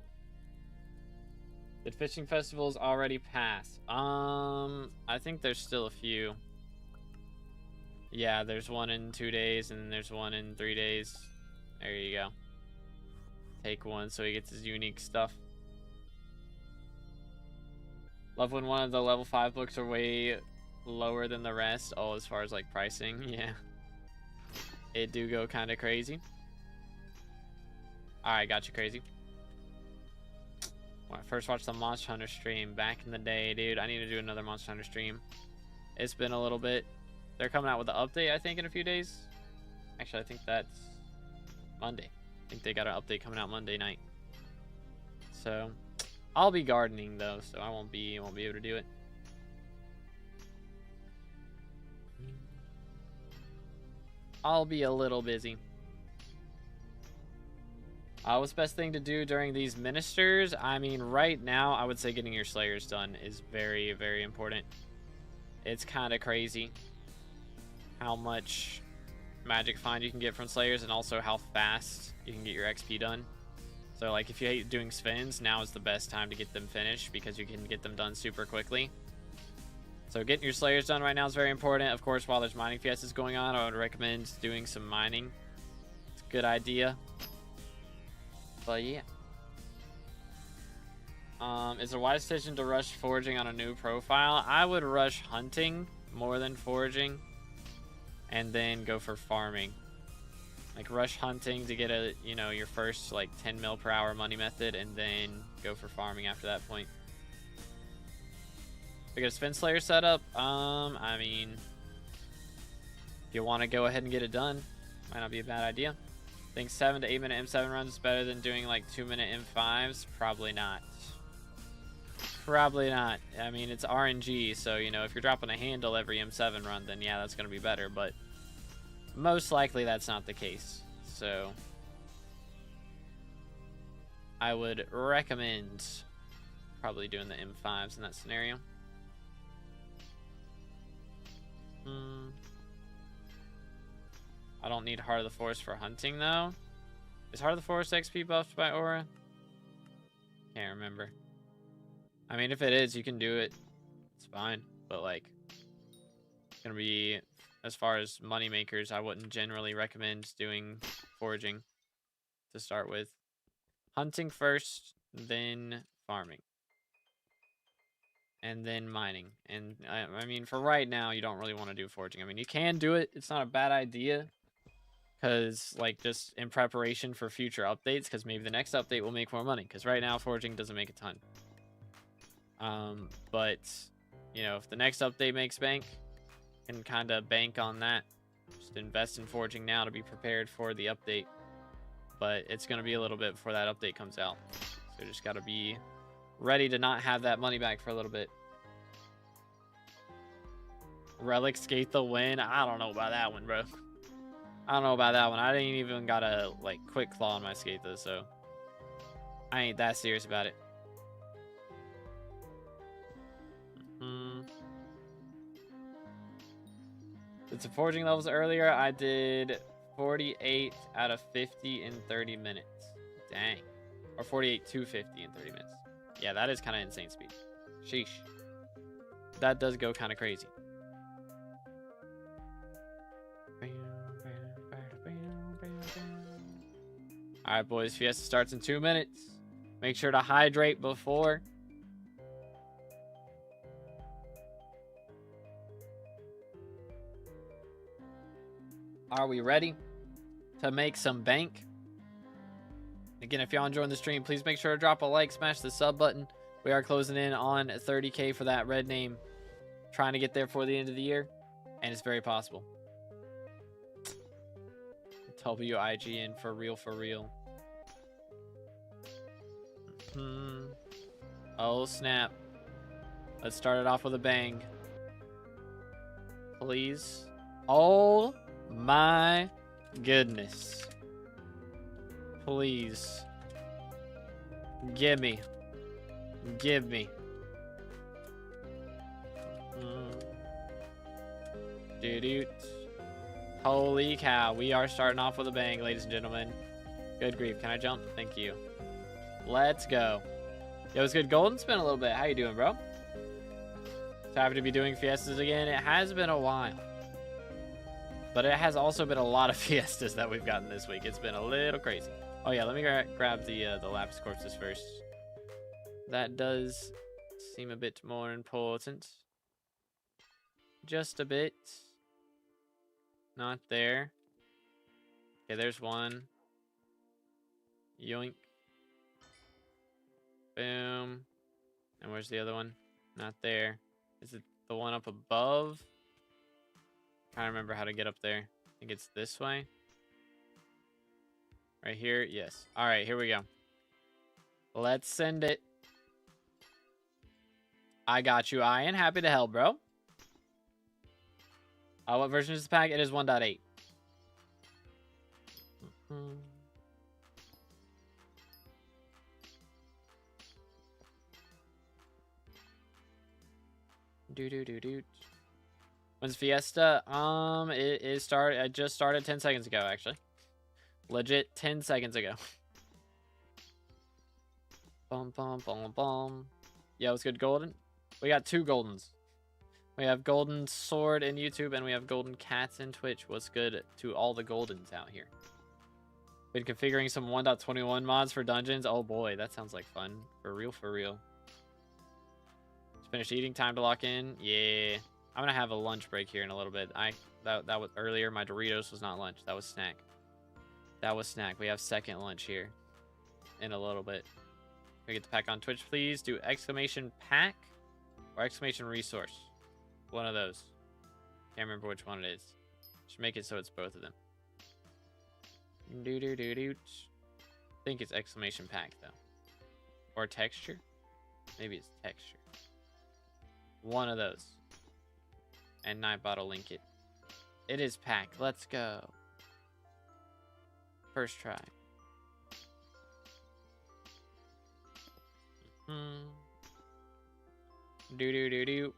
Did fishing festivals already pass? I think there's still a few. Yeah, there's one in 2 days, and there's one in 3 days. There you go. Take one so he gets his unique stuff. Love when one of the level 5 books are way lower than the rest. Oh, as far as like pricing, yeah. It do go kind of crazy. Alright, got you crazy. When I first watched the Monster Hunter stream back in the day, dude, I need to do another Monster Hunter stream. It's been a little bit. They're coming out with an update, I think, in a few days. Actually, I think that's Monday. I think they got an update coming out Monday night. So, I'll be gardening though, so I won't be able to do it. I'll be a little busy. What's the best thing to do during these ministers? I mean, right now, I would say getting your slayers done is very, very important. It's kind of crazy how much magic find you can get from slayers and also how fast you can get your XP done. So, like, if you hate doing spins, now is the best time to get them finished because you can get them done super quickly. So getting your slayers done right now is very important. Of course, while there's mining fiestas going on, I would recommend doing some mining. It's a good idea. But yeah. Is it a wise decision to rush foraging on a new profile? I would rush hunting more than foraging. And then go for farming. Like rush hunting to get a, you know, your first like 10 mil per hour money method. And then go for farming after that point. We got a spin slayer set up. I mean, if you want to go ahead and get it done, might not be a bad idea. I think 7 to 8 minute M7 runs is better than doing like 2 minute M5s. Probably not. Probably not. I mean, it's RNG, so you know, if you're dropping a handle every M7 run, then yeah, that's gonna be better. But most likely that's not the case. So I would recommend probably doing the M5s in that scenario. I don't need Heart of the Forest for hunting, though. Is Heart of the Forest XP buffed by Aura? Can't remember. I mean, if it is, you can do it. It's fine. But, like, it's going to be as far as money makers, I wouldn't generally recommend doing foraging to start with. Hunting first, then farming. And then mining. And I mean, for right now, you don't really want to do foraging. I mean, you can do it. It's not a bad idea. Because, like, just in preparation for future updates. Because maybe the next update will make more money. Because right now, foraging doesn't make a ton. But, you know, if the next update makes bank, you can kind of bank on that. Just invest in foraging now to be prepared for the update. But it's going to be a little bit before that update comes out. So you just got to be ready to not have that money back for a little bit. Relic skate the win. I don't know about that one, bro. I don't know about that one. I didn't even got a like quick claw on my skate though, so I ain't that serious about it. Did some foraging levels earlier. I did 48 out of 50 in 30 minutes. Dang. Or 48 to 50 in 30 minutes. Yeah, that is kind of insane speed. Sheesh. That does go kind of crazy. Alright, boys. Fiesta starts in 2 minutes. Make sure to hydrate before. Are we ready to make some bank? Again, if y'all enjoying the stream, please make sure to drop a like, smash the sub button. We are closing in on 30K for that red name. Trying to get there for the end of the year, and it's very possible. WIGN for real, for real. Oh, snap. Let's start it off with a bang. Please. Oh, my goodness. Please. Give me. Give me. Dude. Holy cow. We are starting off with a bang, ladies and gentlemen. Good grief. Can I jump? Thank you. Let's go. Yo, it's good. Golden spin a little bit. How you doing, bro? So happy to be doing fiestas again. It has been a while. But it has also been a lot of fiestas that we've gotten this week. It's been a little crazy. Oh, yeah. Let me grab the lapis corpses first. That does seem a bit more important. Just a bit. Not there. Okay, there's one. Yoink. Boom. And where's the other one? Not there. Is it the one up above? Trying to remember how to get up there. I think it's this way. Right here? Yes. Alright, here we go. Let's send it. I got you, Ian. Happy to help, bro. What version is the pack? It is 1.8. Do. When's Fiesta? It is started. I just started 10 seconds ago, actually. Legit 10 seconds ago. Bum. Yeah, what's good, Golden? We got 2 Goldens. We have Golden Sword in YouTube, and we have Golden Cats in Twitch. What's good to all the Goldens out here? Been configuring some 1.21 mods for dungeons. Oh boy, that sounds like fun. For real, for real. Just finished eating. Time to lock in. Yeah. I'm gonna have a lunch break here in a little bit. That was earlier. My Doritos was not lunch. That was snack. That was snack. We have second lunch here in a little bit. Can we get the pack on Twitch, please? Do exclamation pack or exclamation resource. One of those. Can't remember which one it is. Just make it so it's both of them. I think it's exclamation pack though. Or texture. Maybe it's texture. One of those. And Nightbot will link it. It is pack. Let's go. First try. Do.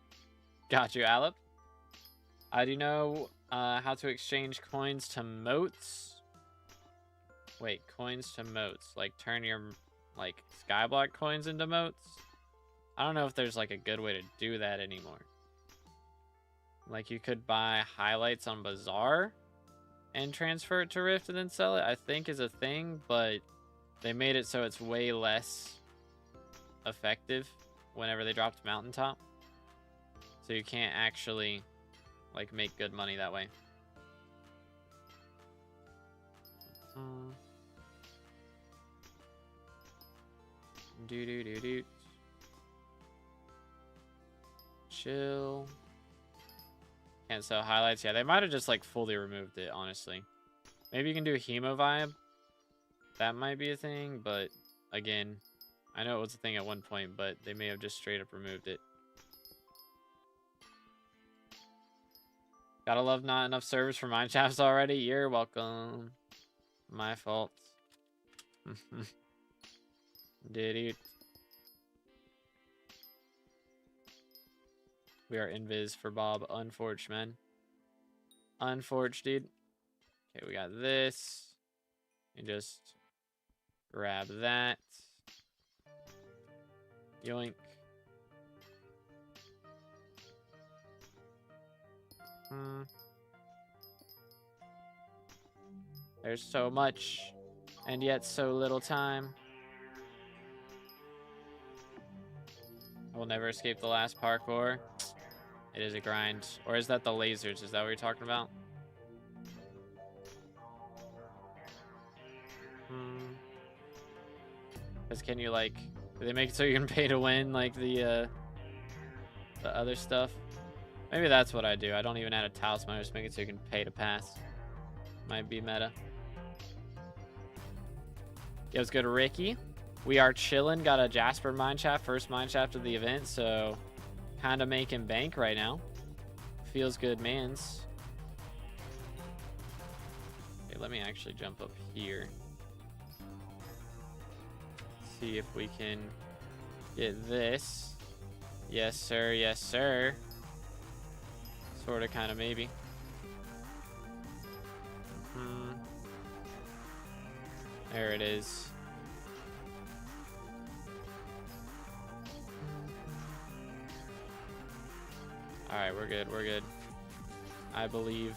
Got you, Alep. I do know how to exchange coins to motes. Wait, coins to motes. Like turn your like skyblock coins into motes. I don't know if there's like a good way to do that anymore. Like, you could buy highlights on Bazaar and transfer it to Rift and then sell it, I think is a thing, but they made it so it's way less effective whenever they dropped Mountaintop. So you can't actually, like, make good money that way. Do. Chill. Can't sell highlights. Yeah, they might have just like fully removed it, honestly. Maybe you can do a Hemo vibe. That might be a thing, but again, I know it was a thing at one point, but they may have just straight up removed it. Gotta love not enough servers for mineshafts already. You're welcome. My fault. Did it? We are invis for Bob. Unforged, man. Unforged, dude. Okay, we got this. And just grab that. Yoink. There's so much, and yet so little time. I will never escape the last parkour. It is a grind. Or is that the lasers? Is that what you're talking about? Because can you, like... Do they make it so you can pay to win, like the other stuff? Maybe that's what I do. I don't even add a talisman. I just make it so you can pay to pass. Might be meta. Yo, let's go to Ricky. We are chilling. Got a Jasper mineshaft. First mineshaft of the event, so... Kind of making bank right now. Feels good, mans. Okay, let me actually jump up here. See if we can get this. Yes, sir. Yes, sir. Sort of, kind of, maybe. There it is. Alright, we're good, we're good. I believe.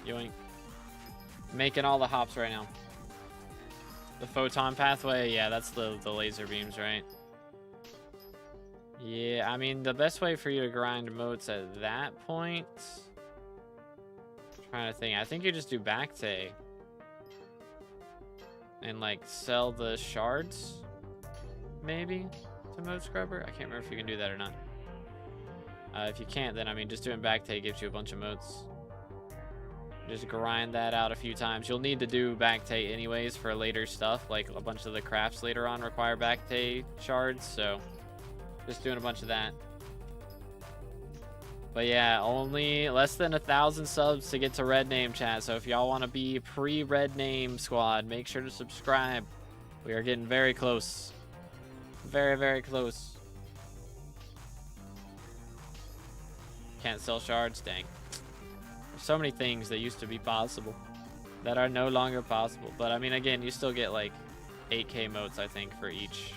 Yoink. Making all the hops right now. The photon pathway, yeah, that's the laser beams, right? Yeah, I mean, the best way for you to grind moats at that point... Trying to think. I think you just do Backtay. And, like, sell the shards? Maybe? To Moat Scrubber? I can't remember if you can do that or not. If you can't, then, I mean, just doing Backtay gives you a bunch of moats. Just grind that out a few times. You'll need to do Backtay anyways for later stuff. Like, a bunch of the crafts later on require Backtay shards, so... Just doing a bunch of that. But yeah, only less than 1,000 subs to get to Red Name, chat. So if y'all want to be pre-Red Name squad, make sure to subscribe. We are getting very close. Very, very close. Can't sell shards? Dang. There's so many things that used to be possible that are no longer possible. But I mean, again, you still get like 8k moats, I think, for each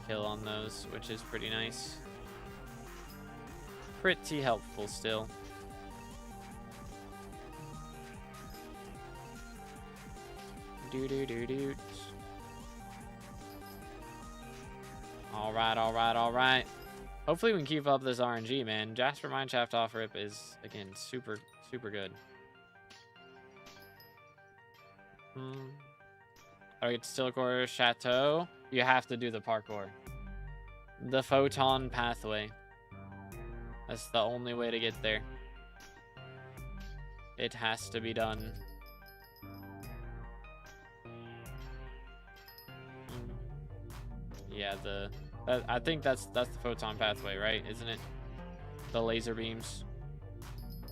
kill on those, which is pretty nice. Pretty helpful still. Do. Alright, alright, alright. Hopefully we can keep up this RNG, man. Jasper Mineshaft off rip is, again, super, super good. I get to Stillcore Chateau. You have to do the parkour. The photon pathway. That's the only way to get there. It has to be done. Yeah, I think that's the photon pathway, right? Isn't it? The laser beams.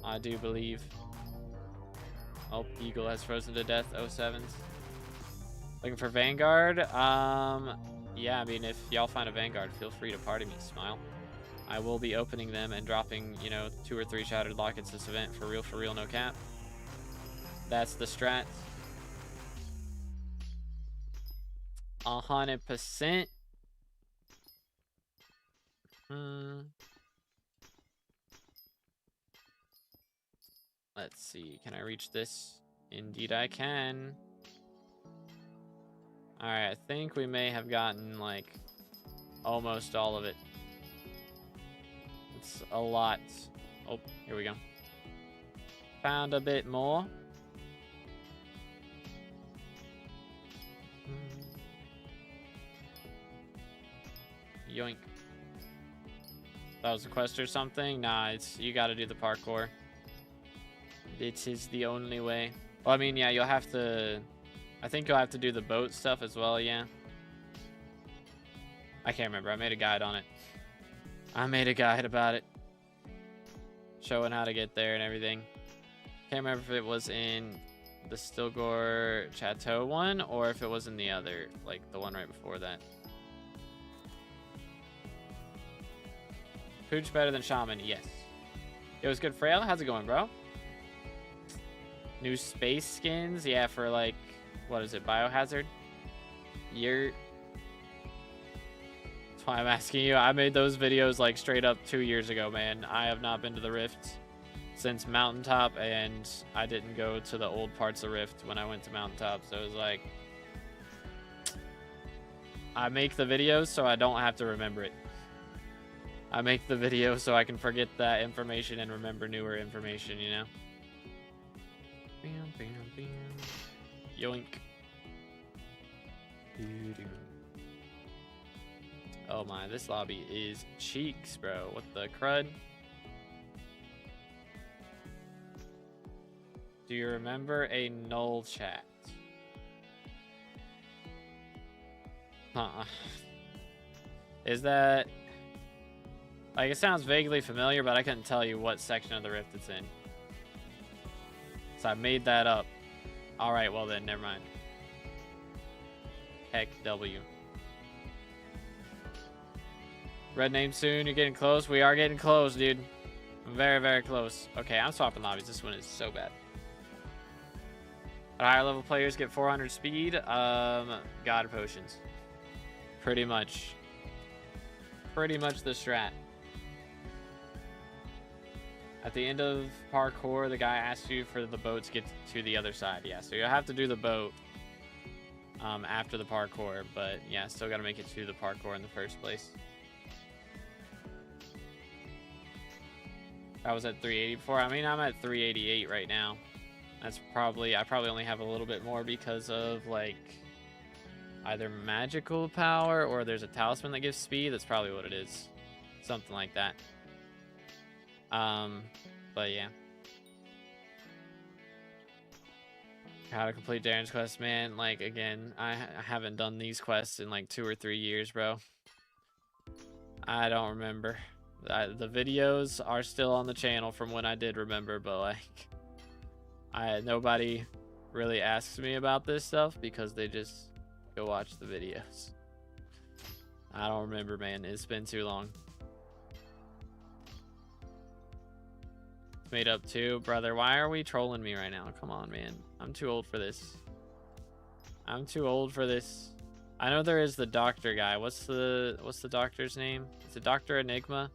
I do believe. Oh, Eagle has frozen to death. 07s. Looking for Vanguard. Yeah, I mean, if y'all find a Vanguard, feel free to party me, smile. I will be opening them and dropping, you know, 2 or 3 shattered lockets this event for real, no cap. That's the strat. 100%. Let's see. Can I reach this? Indeed I can. Alright, I think we may have gotten, like, almost all of it. It's a lot. Oh, here we go. Found a bit more. Yoink. That was a quest or something? Nah, it's you gotta do the parkour. It is the only way. Well, I mean, yeah, you'll have to... I think you'll have to do the boat stuff as well, yeah. I can't remember. I made a guide on it. I made a guide about it. Showing how to get there and everything. Can't remember if it was in the Stilgore Chateau one or if it was in the other, like the one right before that. Pooch better than Shaman, yes. It was good. Frail, how's it going, bro? New space skins, yeah, for like, what is it, Biohazard? That's why I'm asking you. I made those videos like straight up 2 years ago, man. I have not been to the Rift since Mountaintop, and I didn't go to the old parts of Rift when I went to Mountaintop, so it was like, I make the videos so I don't have to remember it. I make the video so I can forget that information and remember newer information, you know? Bam, bam, bam. Yoink. Doo-doo. Oh my, this lobby is cheeks, bro. What the crud? Do you remember a null chat? Huh. Is that... Like, it sounds vaguely familiar, but I couldn't tell you what section of the Rift it's in. So I made that up. Alright, well then, never mind. Heck W. Red name soon, you're getting close. We are getting close, dude. Very, very close. Okay, I'm swapping lobbies. This one is so bad. At higher level players get 400 speed. God potions. Pretty much. Pretty much the strat. At the end of parkour, the guy asks you for the boat to get to the other side. Yeah, so you'll have to do the boat after the parkour. But yeah, still got to make it to the parkour in the first place. I was at 380 before. I mean, I'm at 388 right now. That's probably... I probably only have a little bit more because of, like, either magical power or there's a talisman that gives speed. That's probably what it is. Something like that. But yeah. How to complete Darren's quest, man. Like, again, I haven't done these quests in like 2 or 3 years, bro. I don't remember. The videos are still on the channel from when I did remember, but like, nobody really asks me about this stuff because they just go watch the videos. I don't remember, man. It's been too long. Made up too, brother. Why are we trolling me right now? Come on, man. I'm too old for this. I'm too old for this. I know there is the doctor guy. What's the doctor's name? Is it Dr. Enigma?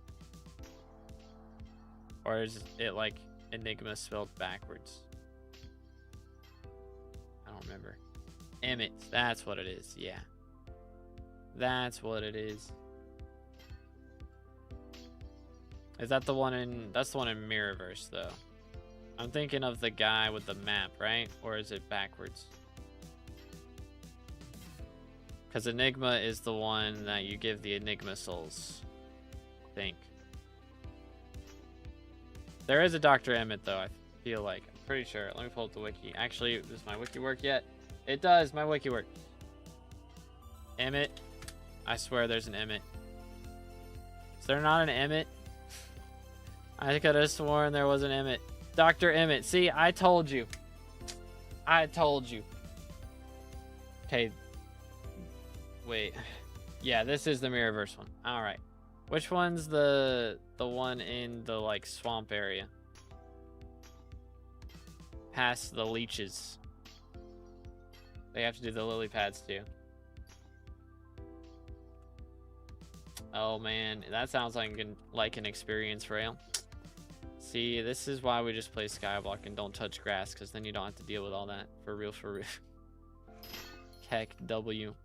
Or is it like Enigma spelled backwards? I don't remember. Emmett. That's what it is. Yeah. That's what it is. Is that the one in... That's the one in Mirrorverse, though. I'm thinking of the guy with the map, right? Or is it backwards? Because Enigma is the one that you give the Enigma souls. I think. There is a Dr. Emmett, though, I feel like. I'm pretty sure. Let me pull up the wiki. Actually, does my wiki work yet? It does. My wiki work. Emmett. I swear there's an Emmett. Is there not an Emmett? I could have sworn there was an Emmett. Dr. Emmett. See, I told you. I told you. Okay. Wait. Yeah, this is the Mirrorverse one. All right. Which one's the one in the like swamp area? Past the leeches. They have to do the lily pads too. Oh man, that sounds like an experience rail. See, this is why we just play Skyblock and don't touch grass, because then you don't have to deal with all that. For real, for real. Heck W.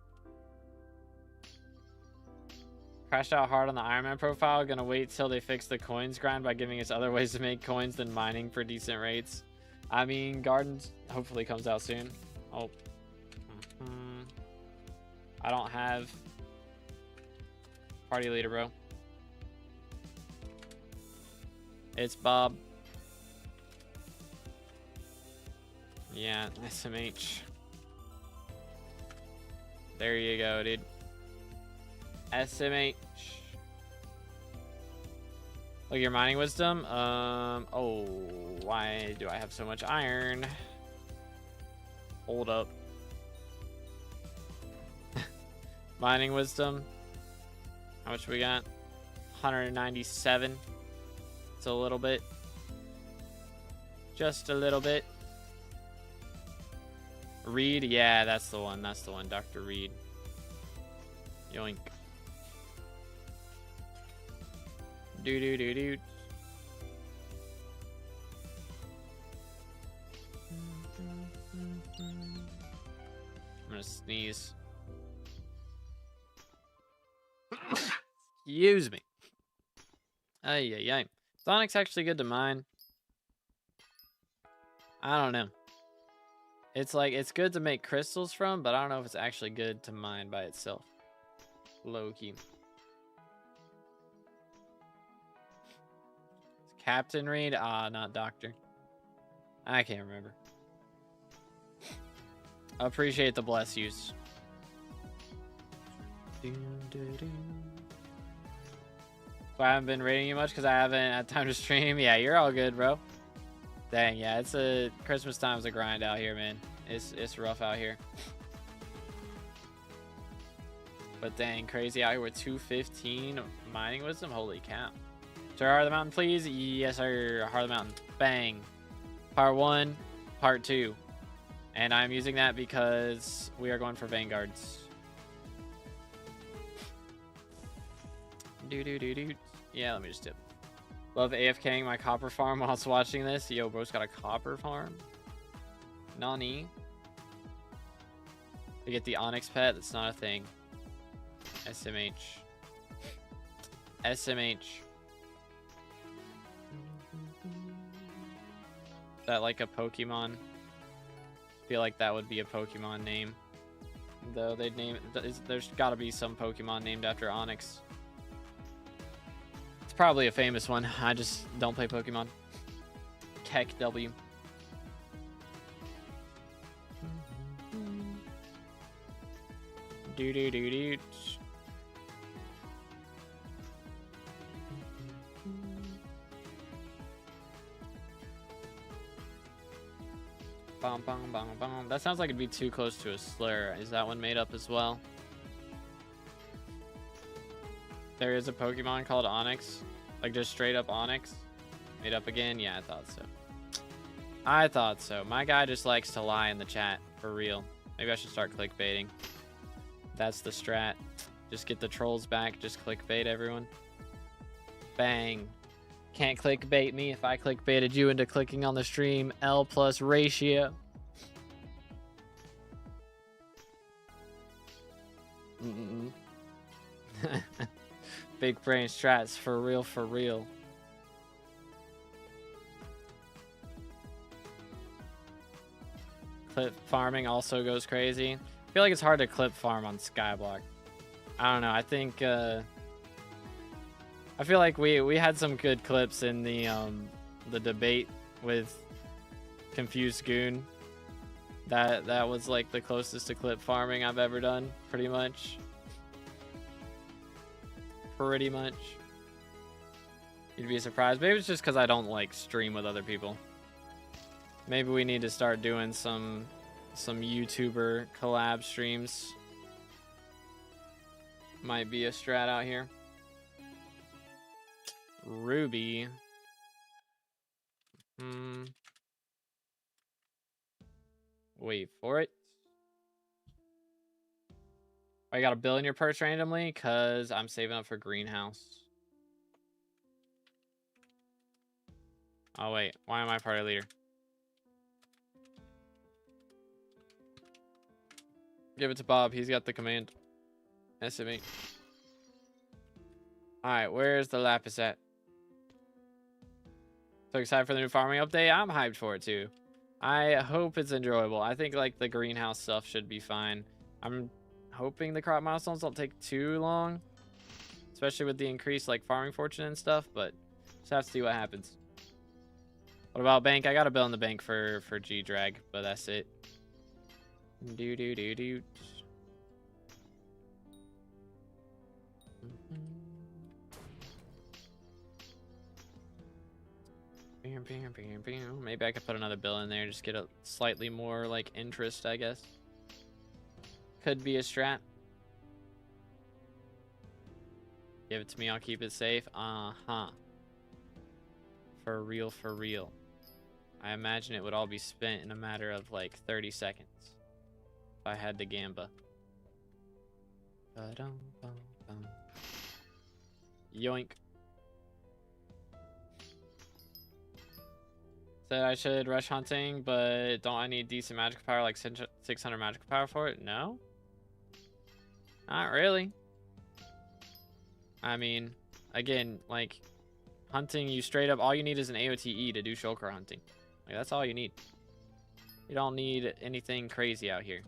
Crashed out hard on the Iron Man profile. Gonna wait till they fix the coins grind by giving us other ways to make coins than mining for decent rates. I mean, Gardens hopefully comes out soon. Oh. I don't have party leader, bro. It's Bob. Yeah, SMH. There you go, dude. SMH. Look, your mining wisdom. Oh, why do I have so much iron? Hold up. Mining wisdom. How much we got? 197. It's a little bit. Just a little bit. Reed, yeah, that's the one. That's the one, Dr. Reed. Yoink. Do do do do. I'm gonna sneeze. Excuse me. Ay, ay, ay. Sonic's actually good to mine. I don't know. It's like, it's good to make crystals from, but I don't know if it's actually good to mine by itself. Low-key. Captain Reed? Ah, not Doctor. I can't remember. I appreciate the bless yous. So I haven't been rating you much because I haven't had time to stream. Yeah, you're all good, bro. Dang, yeah, it's a Christmas time's a grind out here, man. It's rough out here. But dang, crazy out here with 215 mining wisdom. Holy cow. Sir, Heart of the Mountain, please. Yes, sir. Heart of the Mountain. Bang. Part 1, Part 2. And I'm using that because we are going for Vanguards. Do. Yeah, let me just dip. Love AFKing my copper farm whilst watching this. Yo, bro's got a copper farm. Nani? To get the Onyx pet, that's not a thing. SMH. SMH. That like a Pokemon? I feel like that would be a Pokemon name. Though they'd name there's gotta be some Pokemon named after Onyx. It's probably a famous one. I just don't play Pokemon. Keck W. Do. Bum, bum, bum, bum. That sounds like it'd be too close to a slur. Is that one made up as well? There is a Pokemon called Onyx. Like just straight up Onyx. Made up again? Yeah, I thought so. I thought so. My guy just likes to lie in the chat. For real. Maybe I should start clickbaiting. That's the strat. Just get the trolls back. Just clickbait everyone. Bang. Can't clickbait me if I clickbaited you into clicking on the stream. L plus ratio. Big brain strats for real, for real. Clip farming also goes crazy. I feel like it's hard to clip farm on Skyblock. I don't know. I think I feel like we had some good clips in the debate with Confused Goon. That was like the closest to clip farming I've ever done, pretty much. Pretty much. You'd be surprised. Maybe it's just because I don't like stream with other people. Maybe we need to start doing some YouTuber collab streams. Might be a strat out here. Ruby. Wait for it. I got a bill in your purse randomly because I'm saving up for greenhouse. Oh, wait. Why am I party leader? Give it to Bob. He's got the command. SME. Alright, where's the lapis at? So excited for the new farming update. I'm hyped for it too. I hope it's enjoyable. I think like the greenhouse stuff should be fine. I'm hoping the crop milestones don't take too long, especially with the increased like farming fortune and stuff, but just have to see what happens. What about bank? I got a bill in the bank for G-Drag, but that's it. Do. Maybe I could put another bill in there, just get a slightly more like interest, I guess. Could be a strat. Give it to me, I'll keep it safe. Uh-huh. For real, for real. I imagine it would all be spent in a matter of like 30 seconds. If I had the gamba. Yoink. Said I should rush hunting, but don't I need decent magical power, like 600 magical power for it? No. Not really. I mean, again, like, hunting, you straight up, all you need is an AOTE to do shulker hunting. Like, that's all you need. You don't need anything crazy out here.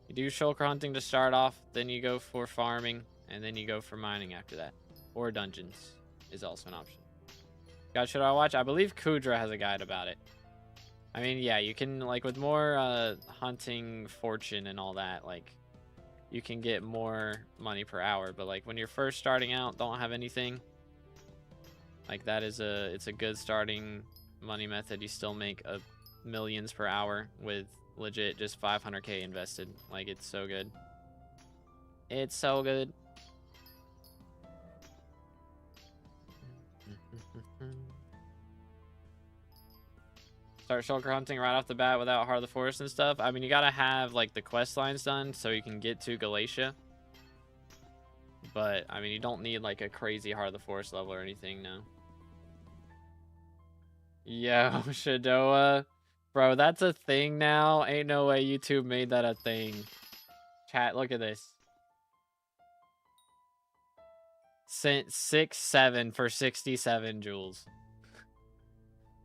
You do shulker hunting to start off, then you go for farming, and then you go for mining after that. Or dungeons is also an option. God, should I watch? I believe Kudra has a guide about it. I mean, yeah, you can, like, with more hunting fortune and all that, like, you can get more money per hour. But, like, when you're first starting out, don't have anything, like, that is it's a good starting money method. You still make millions per hour with legit just 500k invested. Like, it's so good. It's so good. Start shulker hunting right off the bat without Heart of the Forest and stuff. I mean, you gotta have like the quest lines done so you can get to Galatia. But I mean, you don't need like a crazy Heart of the Forest level or anything, no. Yo, Shadoa. Bro, that's a thing now. Ain't no way YouTube made that a thing. Chat, look at this. Sent 6-7 for 67 jewels.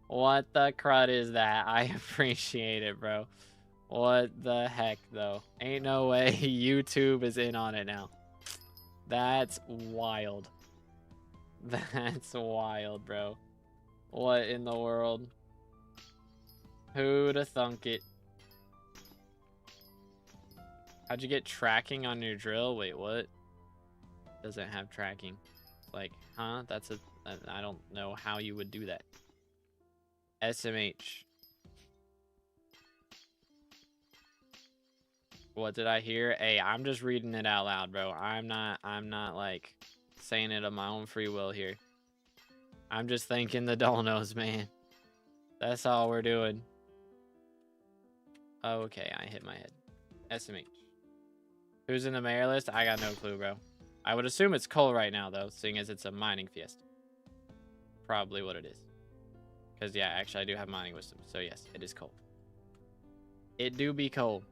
What the crud is that? I appreciate it, bro. What the heck, though? Ain't no way YouTube is in on it now. That's wild. That's wild, bro. What in the world? Who'da thunk it? How'd you get tracking on your drill? Wait, what? Doesn't have tracking. Like, huh? I don't know how you would do that. SMH. What did I hear? Hey, I'm just reading it out loud, bro. I'm not like saying it of my own free will here. I'm just thanking the donos, man. That's all we're doing. Okay, I hit my head. SMH. Who's in the mayor list? I got no clue, bro. I would assume it's Cole right now, though, seeing as it's a mining fiesta. Probably what it is. Because, yeah, actually, I do have mining wisdom. So, yes, it is Cole. It do be Cole.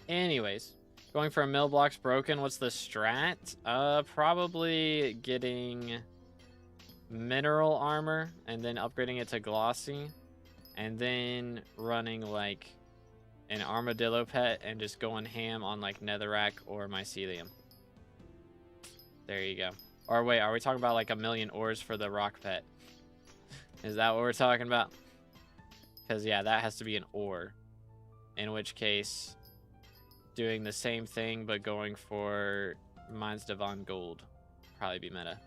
Anyways, going for a mill blocks broken. What's the strat? Probably getting mineral armor and then upgrading it to glossy. And then running, like, an armadillo pet and just going ham on like netherrack or mycelium. There you go. Or wait, are we talking about like 1,000,000 ores for the rock pet? Is that what we're talking about? Because yeah, that has to be an ore. In which case, doing the same thing but going for Mines Devon Gold probably be meta.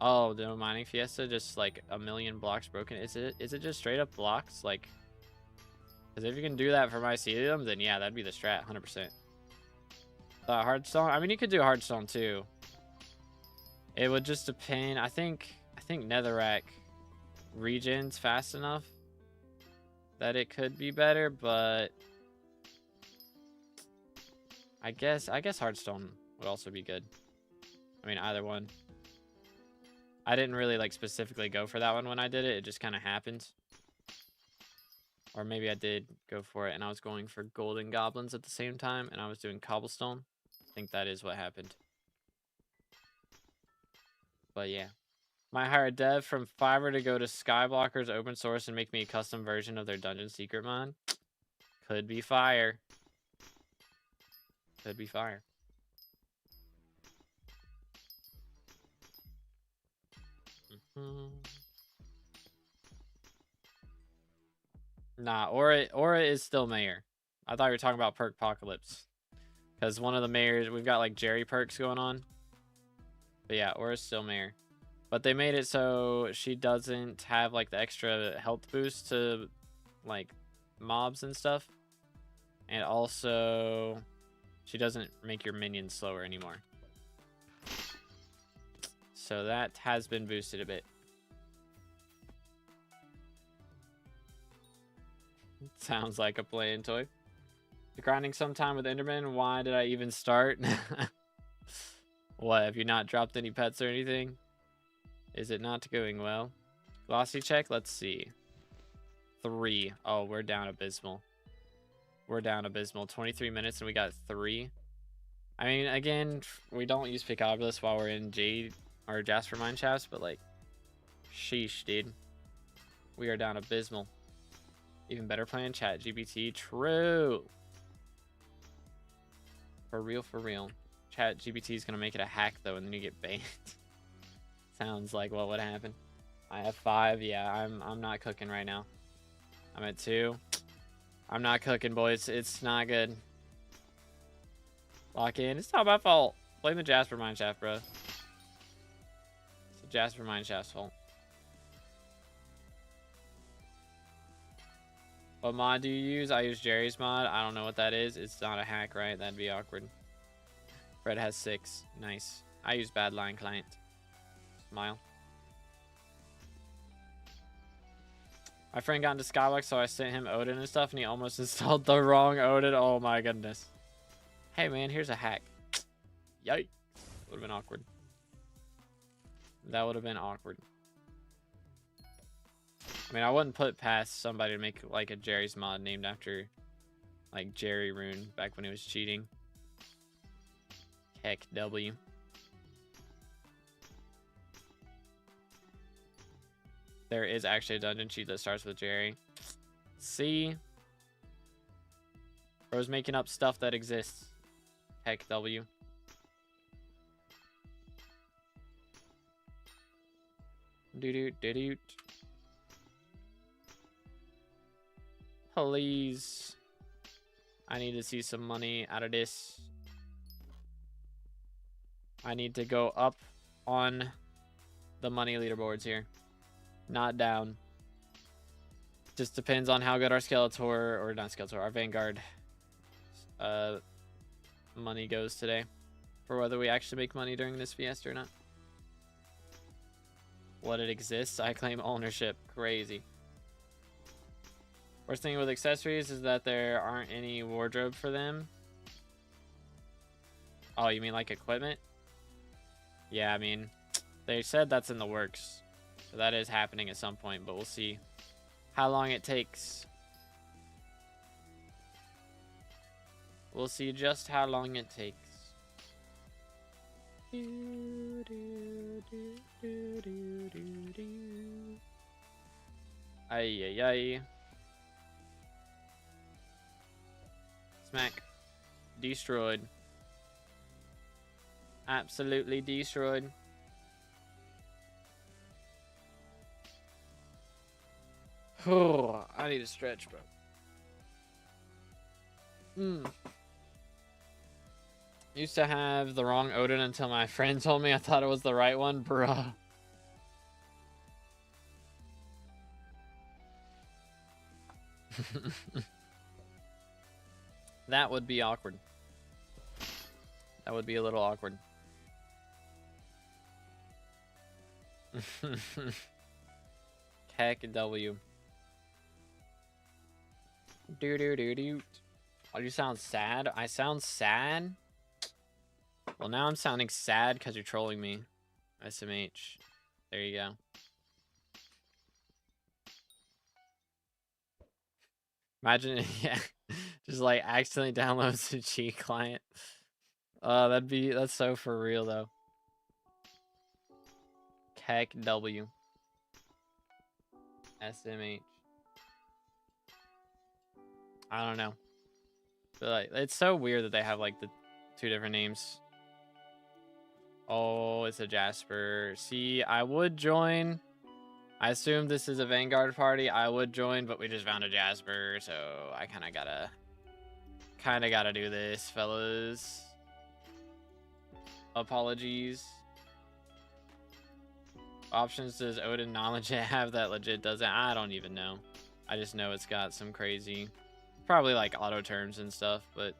Oh, the mining fiesta just like 1,000,000 blocks broken. Is it just straight up blocks? Like, because if you can do that for mycelium, then yeah, that'd be the strat, 100%. Hardstone? I mean, you could do Hardstone too. It would just depend. I think Netherrack regens fast enough that it could be better, but I guess Hardstone would also be good. I mean, either one. I didn't really like specifically go for that one when I did it. It just kind of happened. Or maybe I did go for it and I was going for golden goblins at the same time and I was doing cobblestone. I think that is what happened. But yeah. Might hire a dev from Fiverr to go to Skyblockers open source and make me a custom version of their dungeon secret mod. Could be fire. Could be fire. Nah, Aura is still mayor. I thought you were talking about Perk Apocalypse. Because one of the mayors, we've got like Jerry perks going on. But yeah, Aura's still mayor. But they made it so she doesn't have like the extra health boost to like mobs and stuff. And also, she doesn't make your minions slower anymore. So that has been boosted a bit. Sounds like a play-in toy. Grinding sometime with Enderman. Why did I even start? What, have you not dropped any pets or anything? Is it not going well? Glossy check, let's see. 3. Oh, we're down abysmal. We're down abysmal. 23 minutes and we got 3. I mean, again, we don't use Picobolus while we're in Jade or Jasper Mineshafts, but like, sheesh, dude. We are down abysmal. Even better plan, chat GPT. True. For real, for real. Chat GPT is going to make it a hack, though, and then you get banned. Sounds like what would happen. I have 5. Yeah, I'm not cooking right now. I'm at 2. I'm not cooking, boys. It's not good. Lock in. It's not my fault. Blame the Jasper Mineshaft, bro. It's the Jasper Mineshaft's fault. What mod do you use? I use Jerry's mod. I don't know what that is. It's not a hack, right? That'd be awkward. Fred has 6. Nice. I use Badline Client. Smile. My friend got into Skyblock, so I sent him Odin and stuff, and he almost installed the wrong Odin. Oh my goodness. Hey man, here's a hack. Yikes. Would have been awkward. That would have been awkward. I mean, I wouldn't put past somebody to make like a Jerry's mod named after like Jerry Rune back when he was cheating. Heck W. There is actually a dungeon cheat that starts with Jerry. See? Bro's making up stuff that exists. Heck W. Doo-doo-doo-doo. Please. I need to see some money out of this. I need to go up on the money leaderboards here. Not down. Just depends on how good our Skeletor, or not Skeletor, our Vanguard money goes today. For whether we actually make money during this Fiesta or not. What it exists, I claim ownership. Crazy. Worst thing with accessories is that there aren't any wardrobe for them. Oh, you mean like equipment? Yeah, I mean, they said that's in the works. So that is happening at some point, but we'll see how long it takes. We'll see just how long it takes. Ay, ay, ay. Smack. Destroyed. Absolutely destroyed. Oh, I need to stretch, bro. Used to have the wrong Odin until my friend told me I thought it was the right one, bruh. That would be awkward. That would be a little awkward. Heck W. Do. Oh, you sound sad? I sound sad? Well, now I'm sounding sad because you're trolling me. SMH. There you go. Imagine, yeah, just like accidentally downloads a cheat client. That's so for real though. Heck W. SMH. I don't know. But like, it's so weird that they have like the 2 different names. Oh, it's a Jasper. See, I would join. I assume this is a Vanguard party. I would join, but we just found a Jasper, so I kind of gotta do this, fellas. Apologies. Options does Odin knowledge have that legit doesn't? I don't even know. I just know it's got some crazy, probably like auto terms and stuff, but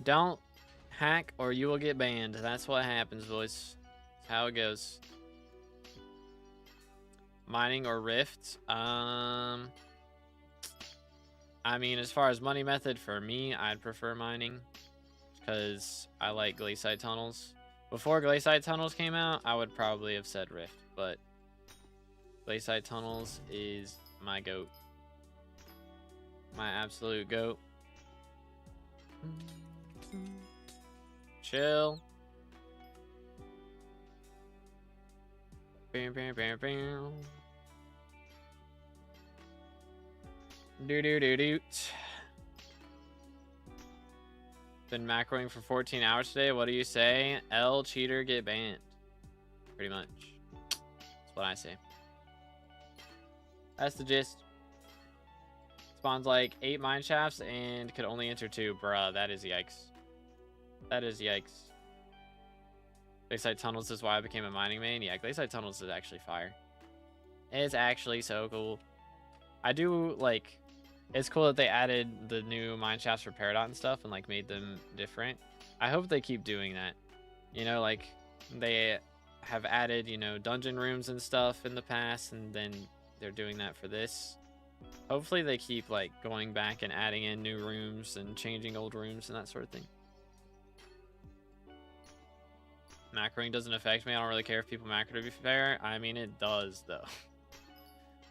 don't hack or you will get banned. That's what happens, boys. That's how it goes. Mining or Rift? I mean, as far as money method, for me, I'd prefer mining because I like glaciite tunnels. Before glaciite tunnels came out, I would probably have said Rift, but glaciite tunnels is my goat. My absolute goat. Chill. Bam, bam, bam, bam. Do. Been macroing for 14 hours today. What do you say? L cheater get banned. Pretty much. That's what I say. That's the gist. Spawns like 8 mine shafts and could only enter 2. Bruh, that is yikes. That is yikes. Glaciite tunnels is why I became a mining main. Yeah, glaciite tunnels is actually fire. It's actually so cool. I do like. It's cool that they added the new mine shafts for Peridot and stuff and like made them different. I hope they keep doing that. You know, like they have added, you know, dungeon rooms and stuff in the past, and then they're doing that for this. Hopefully they keep like going back and adding in new rooms and changing old rooms and that sort of thing. Macroing doesn't affect me. I don't really care if people macro, to be fair. I mean, it does though.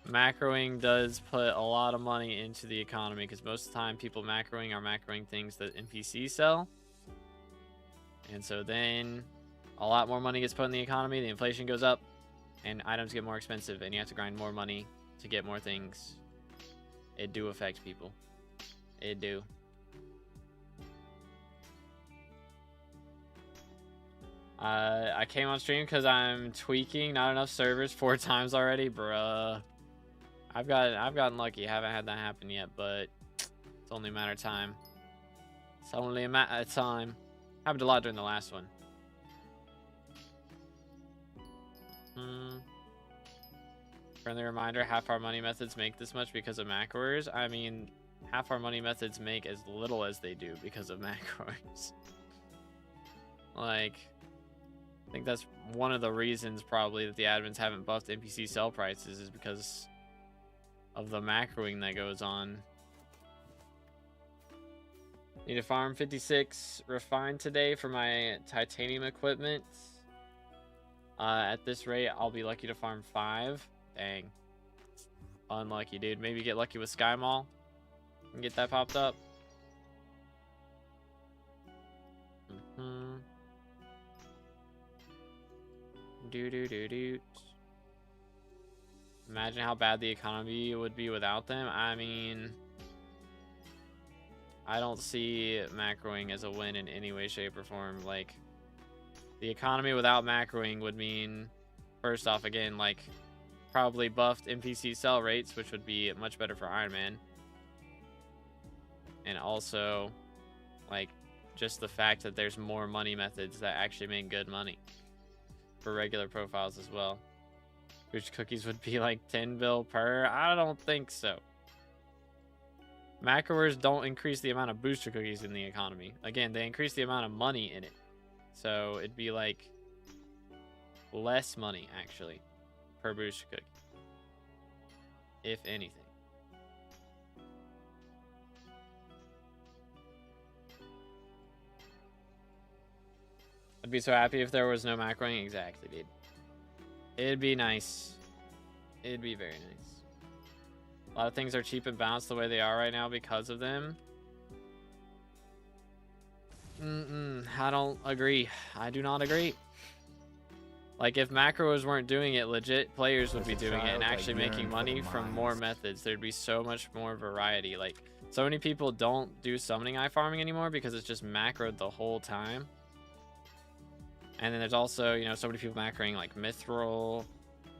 Macroing does put a lot of money into the economy because most of the time people macroing are macroing things that NPCs sell. And so then a lot more money gets put in the economy, the inflation goes up, and items get more expensive, and you have to grind more money to get more things. It do affect people. It do. I came on stream because I'm tweaking not enough servers 4 times already, bruh. I've gotten lucky. Haven't had that happen yet, but it's only a matter of time. It's only a matter of time. Happened a lot during the last one. Friendly reminder, half our money methods make this much because of macroers. I mean, half our money methods make as little as they do because of macroers. Like, I think that's one of the reasons probably that the admins haven't buffed NPC sell prices is because of the macroing that goes on. Need to farm 56 refined today for my titanium equipment. At this rate, I'll be lucky to farm 5. Dang. Unlucky, dude. Maybe get lucky with Sky Mall and get that popped up. Do. Imagine how bad the economy would be without them. I mean, I don't see macroing as a win in any way, shape, or form. Like, the economy without macroing would mean, first off, again, like, probably buffed NPC sell rates, which would be much better for Iron Man. And also, like, just the fact that there's more money methods that actually make good money for regular profiles as well. Which cookies would be like 10 bill per? I don't think so. Macroers don't increase the amount of booster cookies in the economy. Again, they increase the amount of money in it. So it'd be like less money, actually, per booster cookie. If anything. I'd be so happy if there was no macroing. Exactly, dude. It'd be nice. It'd be very nice. A lot of things are cheap and balanced the way they are right now because of them. I don't agree. I do not agree. Like, if macros weren't doing it, legit players would be doing it and actually making money from more methods. There'd be so much more variety. Like, so many people don't do summoning eye farming anymore because it's just macroed the whole time. And then there's also, you know, so many people macroing like mithril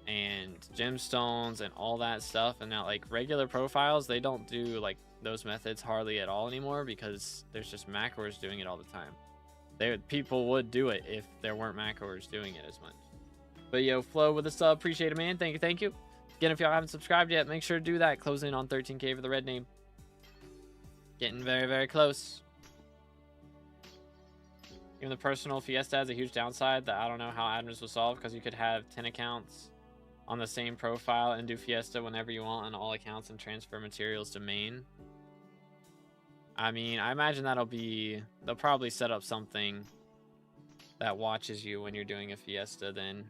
and gemstones and all that stuff. And now, like, regular profiles, they don't do like those methods hardly at all anymore because there's just macroers doing it all the time. People would do it if there weren't macroers doing it as much. But yo, Flo with a sub, appreciate it, man. Thank you, thank you. Again, if y'all haven't subscribed yet, make sure to do that. Closing in on 13K for the red name. Getting very, very close. Even the personal Fiesta has a huge downside that I don't know how admins will solve, because you could have 10 accounts on the same profile and do Fiesta whenever you want on all accounts and transfer materials to main. I mean, I imagine they'll probably set up something that watches you when you're doing a Fiesta then.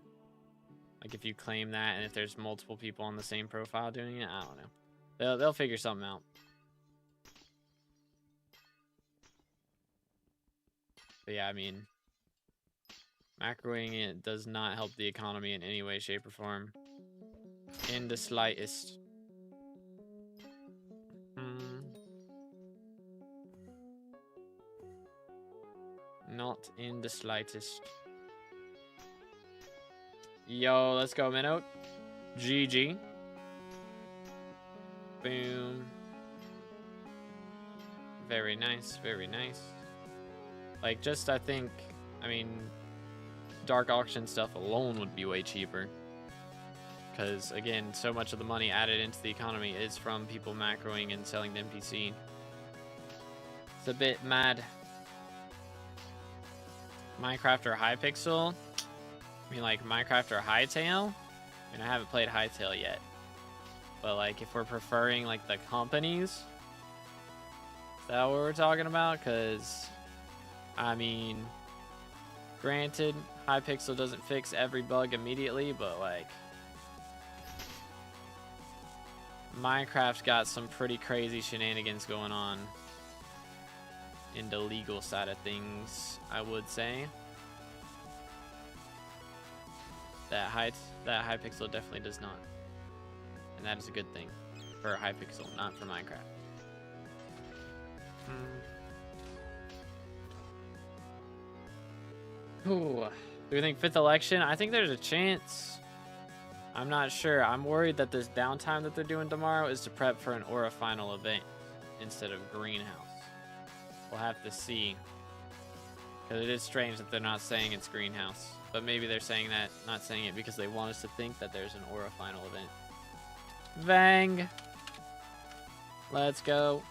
Like if you claim that and if there's multiple people on the same profile doing it, I don't know. They'll figure something out. But yeah, I mean, macroing it does not help the economy in any way, shape, or form. In the slightest. Not in the slightest. Yo, let's go, Minnow. GG. Boom. Very nice, very nice. Like, just, I mean, dark auction stuff alone would be way cheaper. Because, again, so much of the money added into the economy is from people macroing and selling to NPC. It's a bit mad. Minecraft or Hypixel? I mean, like, Minecraft or Hytale? I mean, I haven't played Hytale yet. But, like, if we're preferring, like, the companies, is that what we're talking about? Because, I mean, granted, Hypixel doesn't fix every bug immediately, but, like, Minecraft's got some pretty crazy shenanigans going on in the legal side of things, I would say. That Hypixel definitely does not. And that is a good thing for Hypixel, not for Minecraft. Ooh. Do we think 5th election? I think there's a chance. I'm not sure. I'm worried that this downtime that they're doing tomorrow is to prep for an Aura final event instead of Greenhouse. We'll have to see. Because it is strange that they're not saying it's Greenhouse. But maybe they're saying that, not saying it because they want us to think that there's an Aura final event. Vang! Let's go.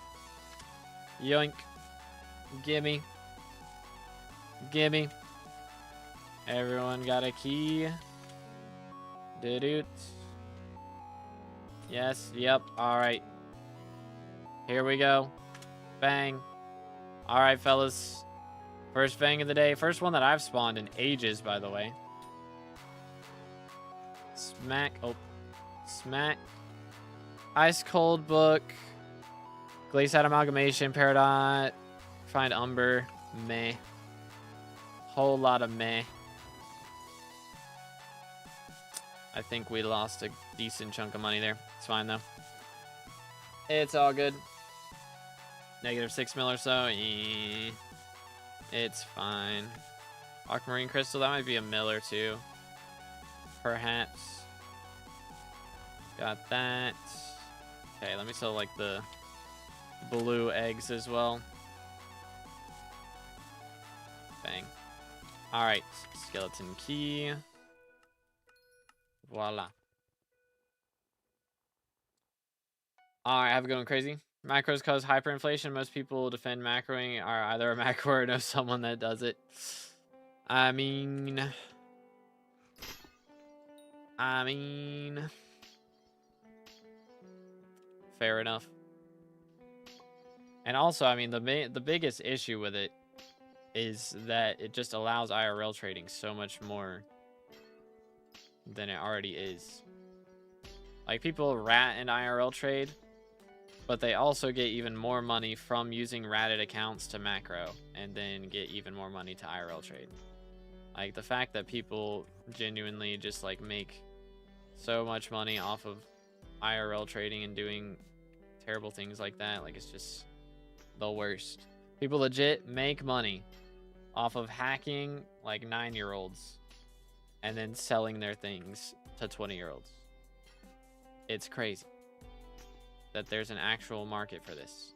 Yoink. Gimme. Gimme. Everyone got a key. Doot. Yes, yep, alright. Here we go. Bang. Alright, fellas. First bang of the day. First one that I've spawned in ages, by the way. Smack. Oh. Smack. Ice Cold Book. Glaciate Amalgamation. Peridot. Find Umber. Meh. Whole lot of meh. I think we lost a decent chunk of money there. It's fine, though. It's all good. -6 mil or so. It's fine. Aquamarine Crystal, that might be a mil or two. Perhaps. Got that. Okay, let me sell, like, the blue eggs as well. Bang. Alright, skeleton key. Voila. Alright, have a good one, Crazy. Macros cause hyperinflation. Most people defend macroing are either a macro or know someone that does it. I mean, fair enough. And also, I mean, the biggest issue with it is that it just allows IRL trading so much more than it already is. Like, people rat and IRL trade, but they also get even more money from using ratted accounts to macro, and then get even more money to IRL trade. Like, the fact that people genuinely just, like, make so much money off of IRL trading and doing terrible things like that, like, it's just the worst. People legit make money off of hacking, like, 9-year-olds and then selling their things to 20-year-olds. It's crazy that there's an actual market for this.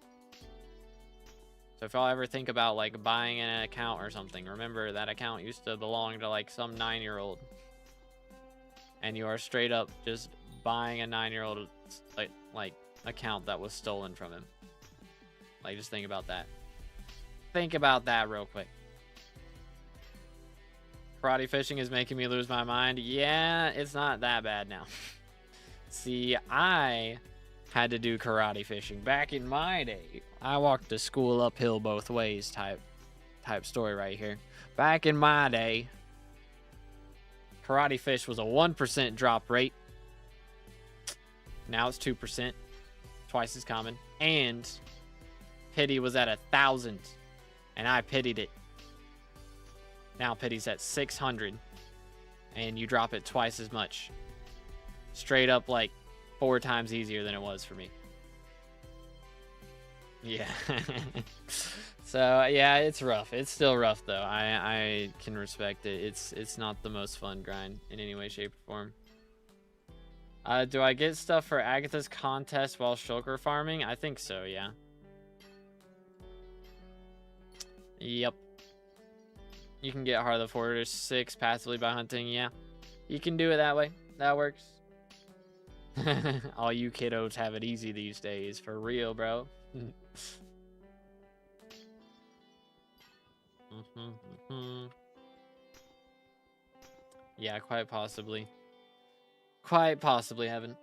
So if y'all ever think about, like, buying an account or something, remember that account used to belong to, like, some 9-year-old. And you are straight up just buying a 9-year-old, like account that was stolen from him. Like, just think about that. Think about that real quick. Karate fishing is making me lose my mind. Yeah, it's not that bad now. See, I had to do karate fishing back in my day. I walked to school uphill both ways type story right here. Back in my day, karate fish was a 1% drop rate. Now it's 2%, twice as common. And pity was at 1,000, and I pitied it. Now pity's at 600, and you drop it twice as much. Straight up, like, 4 times easier than it was for me. Yeah. So yeah, it's rough. It's still rough though. I can respect it. It's not the most fun grind in any way, shape, or form. Do I get stuff for Agatha's contest while shulker farming? I think so, yeah. Yep. You can get Heart of the Fortress 6 passively by hunting, yeah. You can do it that way. That works. All you kiddos have it easy these days. For real, bro. Yeah, quite possibly. Quite possibly, Heaven.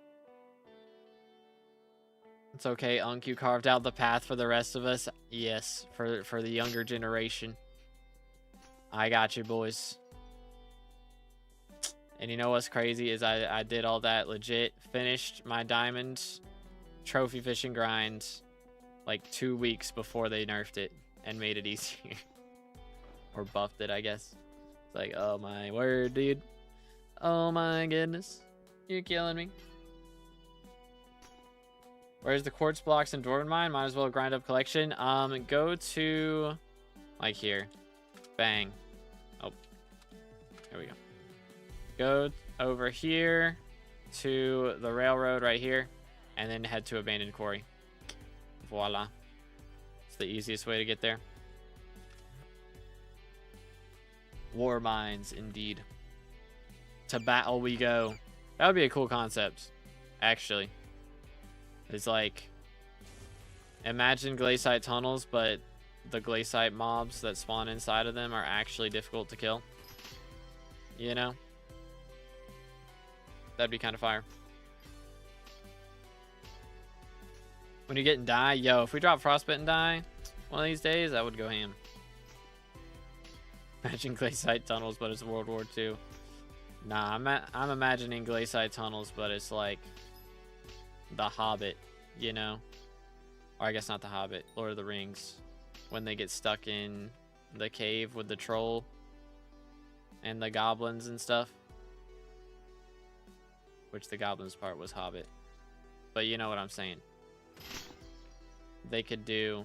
It's okay, Unk. You carved out the path for the rest of us. Yes, for the younger generation. I got you, boys. And you know what's crazy is I did all that legit. Finished my diamond trophy fishing grind like 2 weeks before they nerfed it and made it easier. Or buffed it, I guess. It's like, oh my word, dude. Oh my goodness. You're killing me. Where's the quartz blocks in Dwarven Mine? Might as well grind up collection. Go to, like, here. Bang. Oh. There we go. Go over here to the railroad right here, and then head to Abandoned Quarry. Voila. It's the easiest way to get there. War mines, indeed. To battle we go. That would be a cool concept, actually. It's like, imagine glaciite tunnels, but the glaciite mobs that spawn inside of them are actually difficult to kill. You know? That'd be kind of fire. When you get and die, yo, if we drop Frostbite and die one of these days, I would go ham. Imagine glaciite tunnels, but it's World War II. Nah, I'm imagining glaciite tunnels, but it's like The Hobbit, you know? Or I guess not The Hobbit, Lord of the Rings. When they get stuck in the cave with the troll and the goblins and stuff. Which the goblins part was Hobbit. But you know what I'm saying. They could do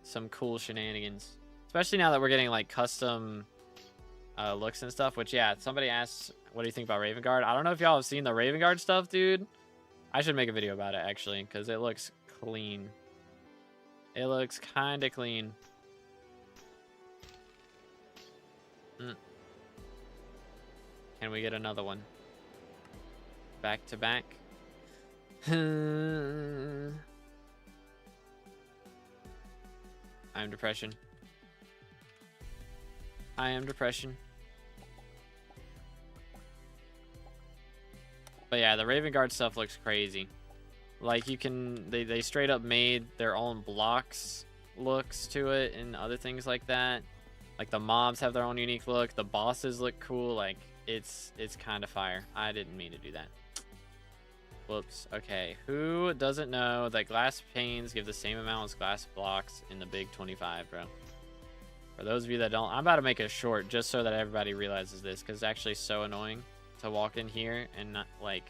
some cool shenanigans. Especially now that we're getting like custom looks and stuff. Which, yeah, somebody asked, what do you think about Raven Guard? I don't know if y'all have seen the Raven Guard stuff, dude. I should make a video about it, actually. Because it looks clean. It looks kind of clean. Can we get another one? Back to back. I am depression. I am depression. But yeah, the Raven Guard stuff looks crazy. Like you can, they straight up made their own blocks looks to it and other things like that. Like the mobs have their own unique look. The bosses look cool. Like it's kind of fire. I didn't mean to do that. Whoops. Okay, who doesn't know that glass panes give the same amount as glass blocks in the big 25, bro? For those of you that don't, I'm about to make it short just so that everybody realizes this, because it's actually so annoying to walk in here and not, like,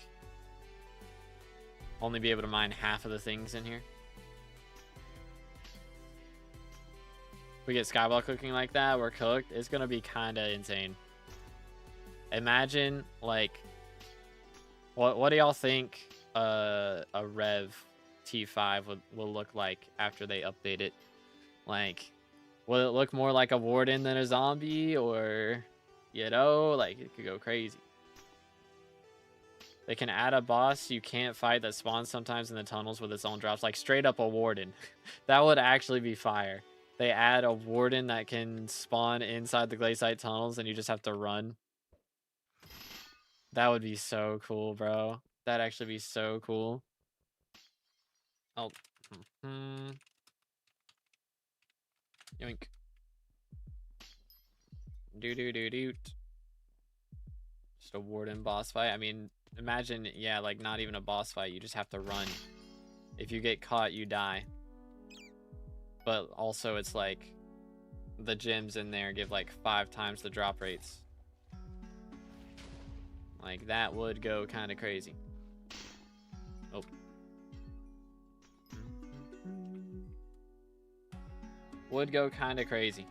only be able to mine half of the things in here. If we get skyblock looking like that, we're cooked. It's gonna be kind of insane. Imagine, like, what do y'all think a Rev T5 will look like after they update it? Like, will it look more like a warden than a zombie, or, you know, like, it could go crazy. They can add a boss you can't fight that spawns sometimes in the tunnels with its own drops, like straight up a warden. That would actually be fire. They add a warden that can spawn inside the Glaciite tunnels and you just have to run. That would be so cool, bro. That'd actually be so cool. Oh. Yoink. Do. Just a warden boss fight. I mean, imagine, yeah, like not even a boss fight. You just have to run. If you get caught, you die. But also, it's like the gems in there give like 5 times the drop rates. Like that would go kind of crazy. Oh. Would go kind of crazy.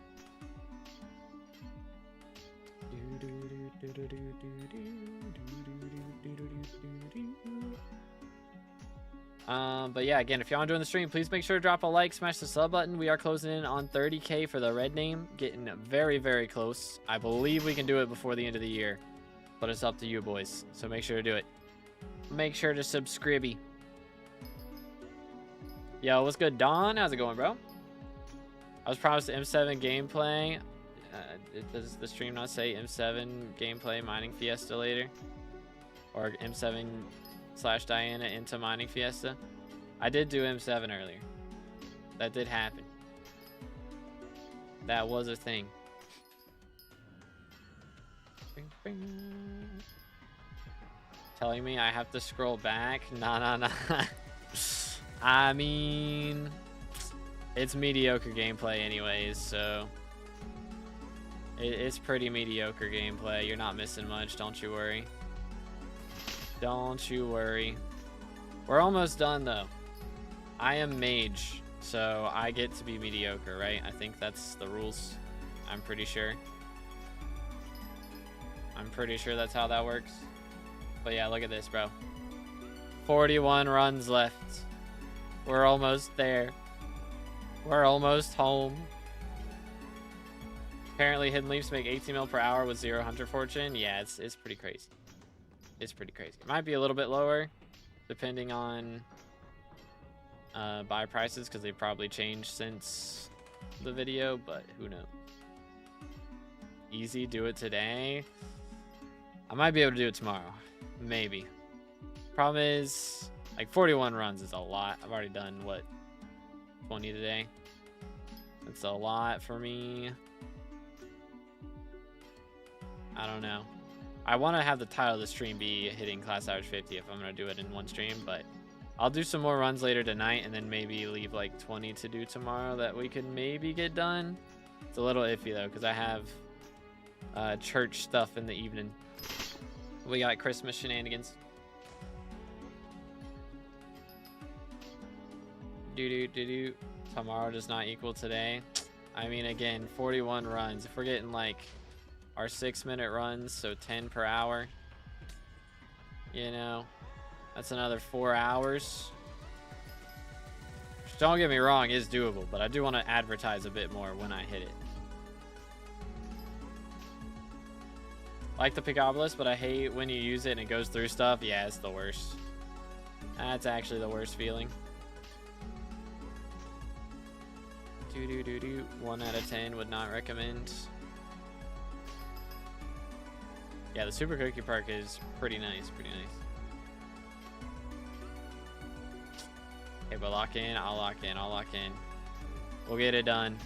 But yeah, again, if y'all enjoying the stream, please make sure to drop a like, smash the sub button. We are closing in on 30K for the red name, getting very, very close. I believe we can do it before the end of the year, but it's up to you boys, so make sure to do it. Make sure to subscribe. Yo, what's good, Don? How's it going, bro? I was promised M7 gameplay. Does the stream not say M7 gameplay mining Fiesta later? Or M7/Diana into mining Fiesta? I did do M7 earlier. That did happen. That was a thing. Telling me I have to scroll back? Nah. I mean, it's mediocre gameplay anyways, so it's pretty mediocre gameplay. You're not missing much, don't you worry. Don't you worry. We're almost done though. I am mage, so I get to be mediocre, right? I think that's the rules. I'm pretty sure. I'm pretty sure that's how that works. But yeah, look at this, bro. 41 runs left. We're almost there. We're almost home. Apparently hidden leaps make 18 mil per hour with 0 hunter fortune. Yeah, it's pretty crazy. It's pretty crazy. It might be a little bit lower depending on buy prices, because they probably changed since the video, but who knows. Easy, do it today. I might be able to do it tomorrow. Maybe. Problem is, like, 41 runs is a lot. I've already done, what, 20 today? That's a lot for me. I don't know. I want to have the title of the stream be hitting class average 50 if I'm going to do it in one stream, but I'll do some more runs later tonight and then maybe leave like 20 to do tomorrow that we can maybe get done. It's a little iffy though, because I have church stuff in the evening. We got Christmas shenanigans. Tomorrow does not equal today. I mean, again, 41 runs. If we're getting like our 6-minute runs, so 10 per hour, you know, that's another 4 hours. Which, don't get me wrong, is doable, but I do want to advertise a bit more when I hit it. Like the Picopolis, but I hate when you use it and it goes through stuff. Yeah, it's the worst. That's actually the worst feeling. Do. 1 out of 10 would not recommend. Yeah, the Super Cookie Park is pretty nice, pretty nice. Okay, but lock in, I'll lock in, I'll lock in. We'll get it done.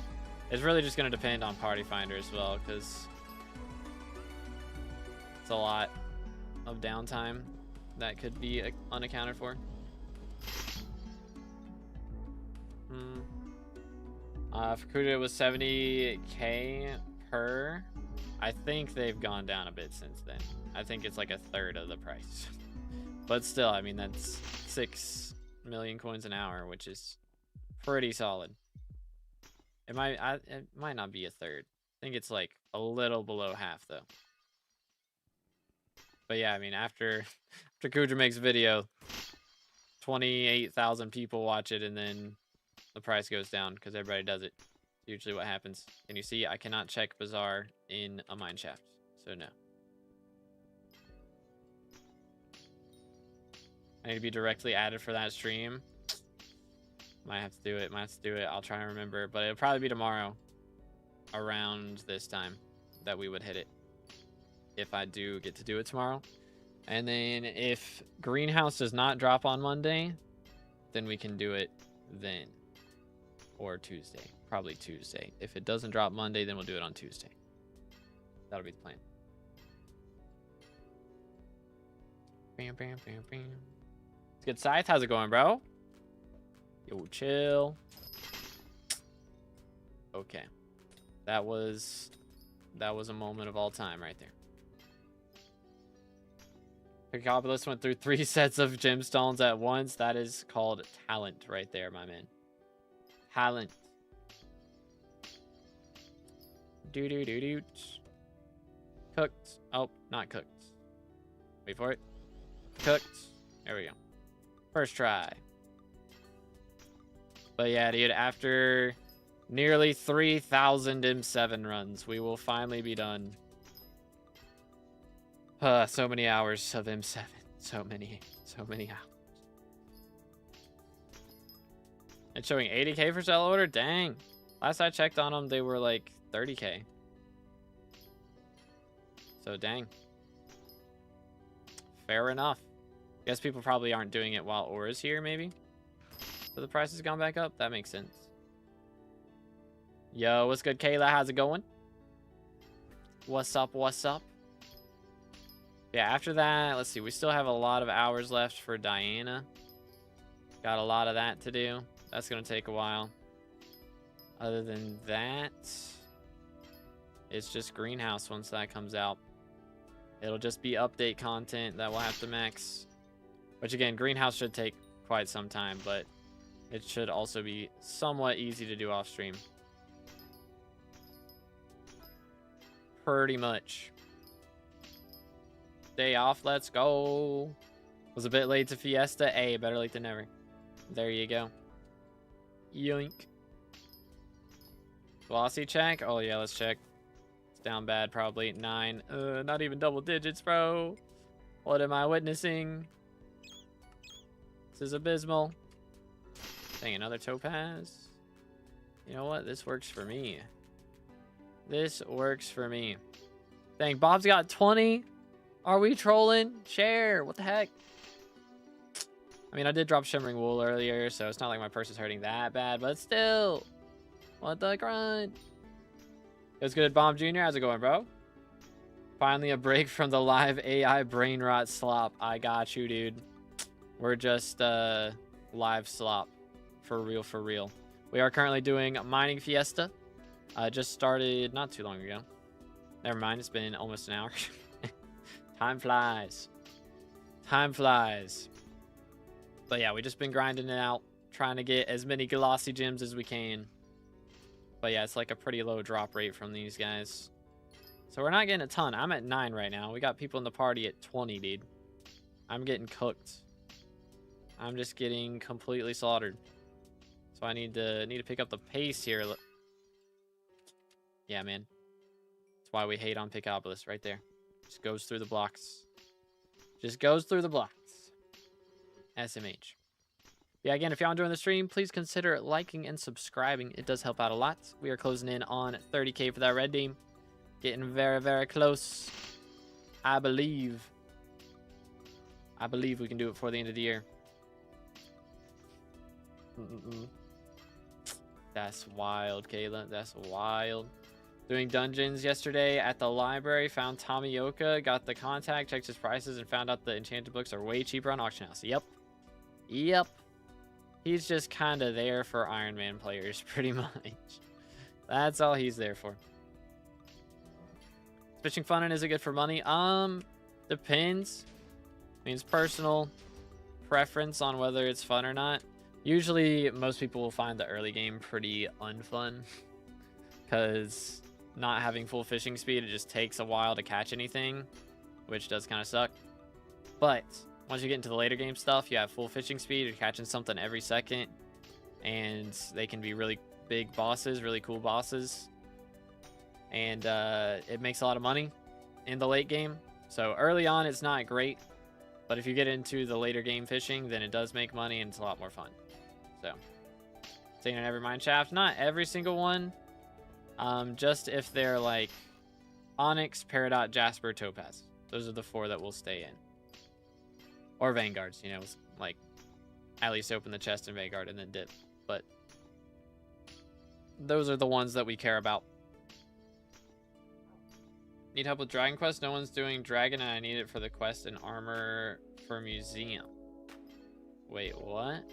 It's really just going to depend on Party Finder as well, because it's a lot of downtime that could be unaccounted for. For Kuda, it was 70k per. I think they've gone down a bit since then. I think it's like a third of the price. But still, I mean, that's 6 million coins an hour, which is pretty solid. It might not be a third. I think it's like a little below half though. But yeah, I mean, after Kudra makes a video, 28,000 people watch it, and then the price goes down because everybody does it. Usually what happens. And you see, I cannot check Bazaar in a mine shaft, so no. I need to be directly added for that stream. Might have to do it, might have to do it. I'll try and remember, but it'll probably be tomorrow around this time that we would hit it. If I do get to do it tomorrow. And then if Greenhouse does not drop on Monday, then we can do it then. Or Tuesday. Probably Tuesday. If it doesn't drop Monday, then we'll do it on Tuesday. That'll be the plan. Bam, bam, bam, bam. It's good, Scythe. How's it going, bro? Yo, chill. Okay. That was a moment of all time right there. Picopolis went through 3 sets of gemstones at once. That is called talent right there, my man. Talent. Do. Cooked. Oh, not cooked. Wait for it. Cooked. There we go. First try. But yeah, dude, after nearly 3,000 M7 runs, we will finally be done. So many hours of M7. So many hours. It's showing 80k for sell order? Dang. Last I checked on them, they were like 30k. So dang. Fair enough. Guess people probably aren't doing it while ore is here, maybe? So the price has gone back up? That makes sense. Yo, what's good, Kayla? How's it going? What's up, what's up? Yeah, after that, let's see. We still have a lot of hours left for Diana. Got a lot of that to do. That's going to take a while. Other than that, it's just Greenhouse once that comes out. It'll just be update content that we'll have to max. Which again, Greenhouse should take quite some time, but it should also be somewhat easy to do off stream. Pretty much. Day off, let's go. Was a bit late to Fiesta. Hey, better late than never. There you go. Yoink. Glossy check? Oh yeah, let's check. It's down bad, probably 9. Not even double digits, bro. What am I witnessing? This is abysmal. Dang, another topaz. You know what? This works for me. This works for me. Dang, Bob's got 20. Are we trolling? Share. What the heck? I mean, I did drop Shimmering Wool earlier, so it's not like my purse is hurting that bad, but still. What the grind? It was good, Bomb Jr. How's it going, bro? Finally a break from the live AI brain rot slop. I got you, dude. We're just live slop. For real, for real. We are currently doing Mining Fiesta. Just started not too long ago. Never mind, it's been almost an hour. Time flies. Time flies. But yeah, we've just been grinding it out. Trying to get as many glossy gems as we can. But yeah, it's like a pretty low drop rate from these guys. So we're not getting a ton. I'm at 9 right now. We got people in the party at 20, dude. I'm getting cooked. I'm just getting completely slaughtered. So I need to pick up the pace here. Yeah, man. That's why we hate on Picopolis right there. Just goes through the blocks. Just goes through the blocks. SMH. Yeah, again, if y'all enjoying the stream, please consider liking and subscribing. It does help out a lot. We are closing in on 30K for that red team. Getting very, very close. I believe we can do it before the end of the year. That's wild, Kayla. That's wild. Doing dungeons yesterday at the library. Found Tomioka. Got the contact. Checked his prices and found out the enchanted books are way cheaper on auction house. Yep. Yep. He's just kind of there for Iron Man players, pretty much. That's all he's there for. Fishing fun and is it good for money? Depends. Means personal preference on whether it's fun or not. Usually, most people will find the early game pretty unfun because not having full fishing speed, it just takes a while to catch anything, which does kind of suck. But once you get into the later game stuff, you have full fishing speed, you're catching something every second, and they can be really big bosses, really cool bosses, and it makes a lot of money in the late game. So early on, it's not great, but if you get into the later game fishing, then it does make money and it's a lot more fun. So, staying in every mine shaft, not every single one, just if they're like Onyx, Peridot, Jasper, Topaz. Those are the 4 that will stay in. Or Vanguards, you know, like at least open the chest in Vanguard and then dip. But those are the ones that we care about. Need help with Dragon Quest? No one's doing Dragon and I need it for the quest and armor for museum. Wait, what?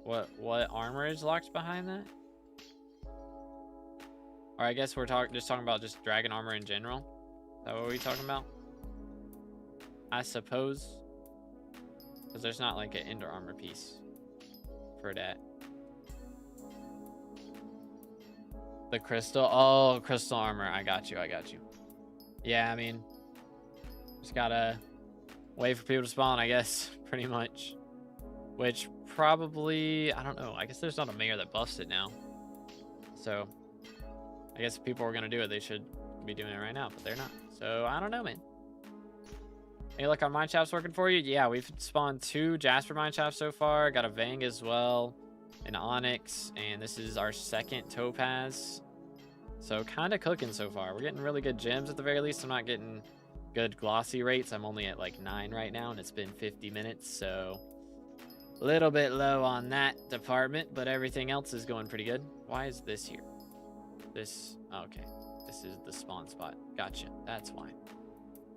What armor is locked behind that? Or I guess we're just talking about just dragon armor in general. Is that what we're talking about? I suppose. Because there's not like an Ender armor piece for that. The crystal. Oh, crystal armor. I got you. Yeah, I mean, just gotta wait for people to spawn, I guess, pretty much. Which probably, I don't know. I guess there's not a mayor that buffs it now. So, I guess if people were gonna do it, they should be doing it right now, but they're not. So, I don't know, man. Any luck on mine shafts working for you? Yeah, we've spawned 2 Jasper mine shafts so far. Got a Vang as well, an Onyx, and this is our 2nd Topaz. So, kind of cooking so far. We're getting really good gems at the very least. I'm not getting good glossy rates. I'm only at like 9 right now, and it's been 50 minutes, so a little bit low on that department, but everything else is going pretty good. Why is this here? This, okay. This is the spawn spot. Gotcha. That's why.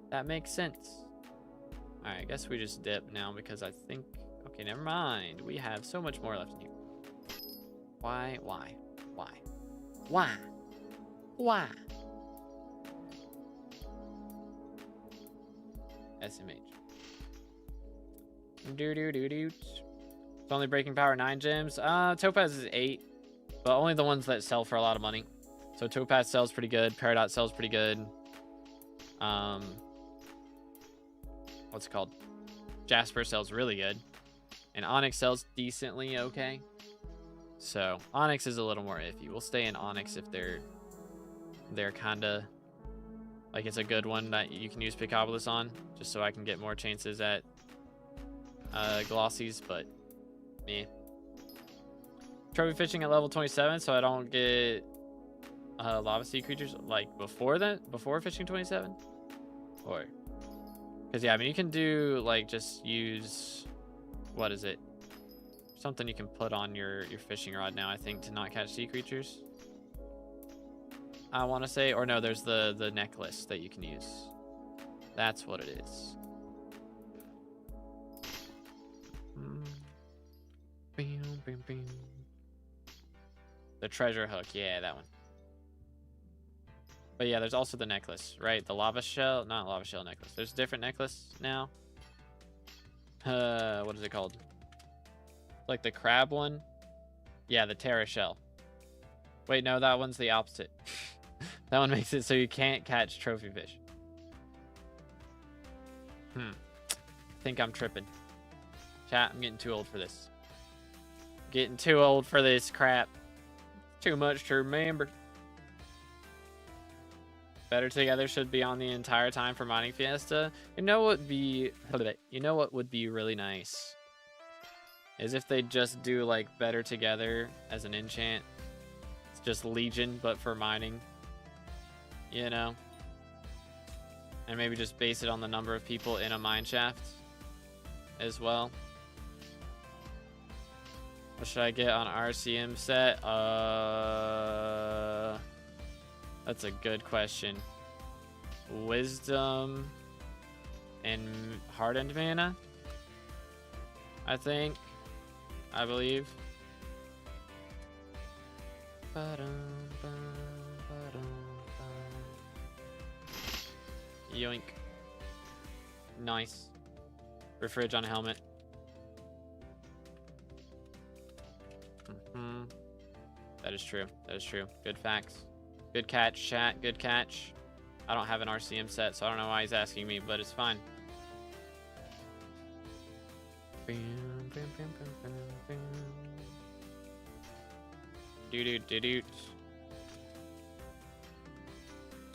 That makes sense. Alright, I guess we just dip now because I think, okay, never mind. We have so much more left in here. Why? SMH. It's only breaking power 9 gems. Topaz is 8, but only the ones that sell for a lot of money. So Topaz sells pretty good. Peridot sells pretty good. What's it called? Jasper sells really good, and Onyx sells decently okay. So Onyx is a little more iffy. We'll stay in Onyx if they're kind of like it's a good one that you can use Picopolis on, just so I can get more chances at glossies, but me. Trophy fishing at level 27 so I don't get lava sea creatures like before fishing 27, or because yeah, I mean you can do like just use, what is it, something you can put on your fishing rod now, I think, to not catch sea creatures, I want to say. Or no, there's the necklace that you can use. That's what it is. The treasure hook, yeah, that one. But yeah, there's also the necklace, right? The lava shell, not lava shell necklace. There's a different necklace now. What is it called? Like the crab one? Yeah, the Terra shell. Wait, no, that one's the opposite. That one makes it so you can't catch trophy fish. I think I'm tripping. Chat, I'm getting too old for this. Getting too old for this crap. Too much to remember. Better Together should be on the entire time for mining Fiesta. You know what would be really nice is if they just do like better together as an enchant. It's just Legion, but for mining. You know? And maybe just base it on the number of people in a mine shaft as well. What should I get on RCM set? That's a good question. Wisdom and hardened mana, I think. I believe. Yoink. Nice. Refrige on a helmet. That is true. That is true. Good facts. Good catch, chat. Good catch. I don't have an RCM set, so I don't know why he's asking me, but it's fine. Doo-doo-doo-doo.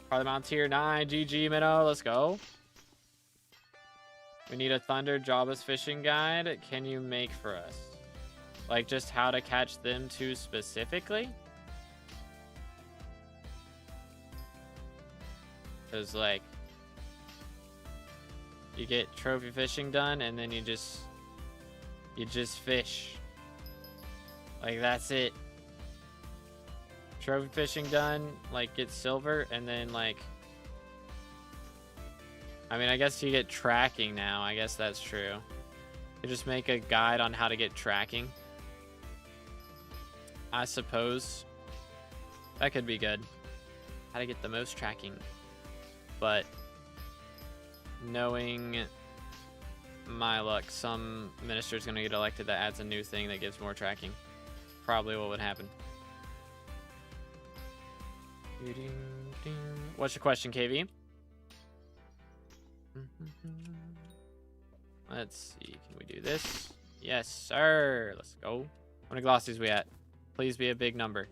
Parliament tier 9. GG, Minnow. Let's go. We need a Thunder Jawbus fishing guide. Can you make for us? Like, just how to catch them two specifically? Because, like, you get trophy fishing done, and then you just fish. Like, that's it. Trophy fishing done, like, get silver, and then, like, I mean, I guess you get tracking now. I guess that's true. You just make a guide on how to get tracking. I suppose. That could be good. How to get the most tracking. But knowing my luck, some minister's going to get elected that adds a new thing that gives more tracking. Probably what would happen. What's your question, KV? Let's see. Can we do this? Yes, sir. Let's go. How many glossies we at? Please be a big number.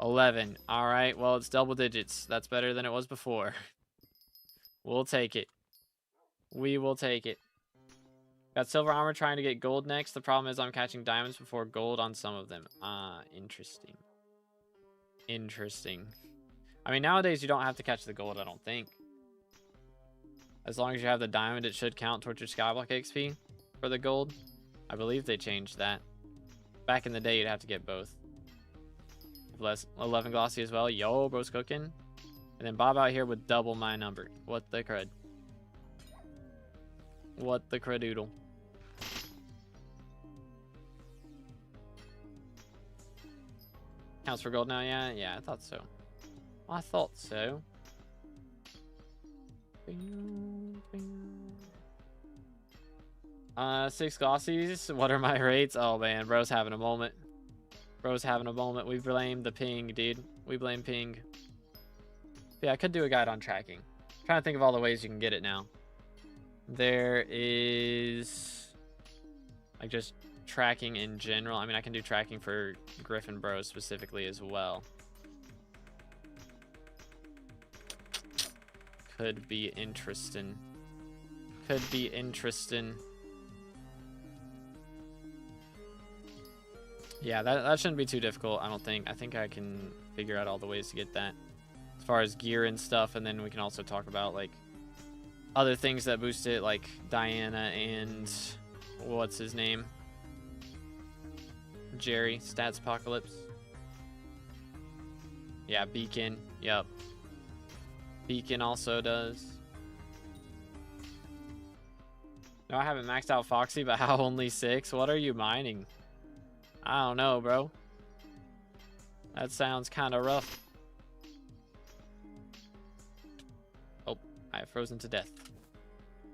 11. All right. Well, it's double digits. That's better than it was before. We'll take it. We will take it. Got silver armor trying to get gold next. The problem is I'm catching diamonds before gold on some of them. Ah, interesting. Interesting. I mean, nowadays you don't have to catch the gold, I don't think. As long as you have the diamond, it should count towards your skyblock XP for the gold. I believe they changed that. Back in the day, you'd have to get both. Less 11 glossy as well. Yo, bro's cooking. And then Bob out here with double my number. What the crud? What the cradoodle? Counts for gold now, yeah? Yeah, I thought so. I thought so. 6 glossies. What are my rates? Oh man, bro's having a moment. Bro's having a moment. We blame the ping, dude. We blame ping. Yeah, I could do a guide on tracking. I'm trying to think of all the ways you can get it now. There is like just tracking in general. I mean, I can do tracking for Griffin Bros specifically as well. Could be interesting. Could be interesting. Yeah, that shouldn't be too difficult, I don't think. I think I can figure out all the ways to get that. As far as gear and stuff, and then we can also talk about, like, other things that boost it, like Diana and... what's his name? Jerry, Stats Apocalypse. Yeah, Beacon. Yep. Beacon also does. No, I haven't maxed out Foxy, but how only 6? What are you mining? I don't know, bro. That sounds kind of rough. Oh, I have frozen to death.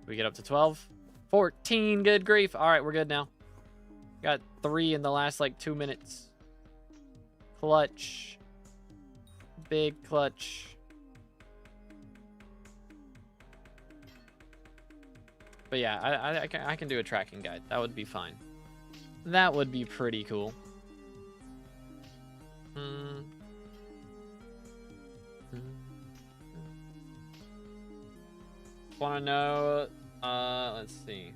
We get up to 12. 14, good grief. All right, we're good now. Got 3 in the last, like, 2 minutes. Clutch. Big clutch. But yeah, I can do a tracking guide. That would be fine. That would be pretty cool. Want to know? Let's see.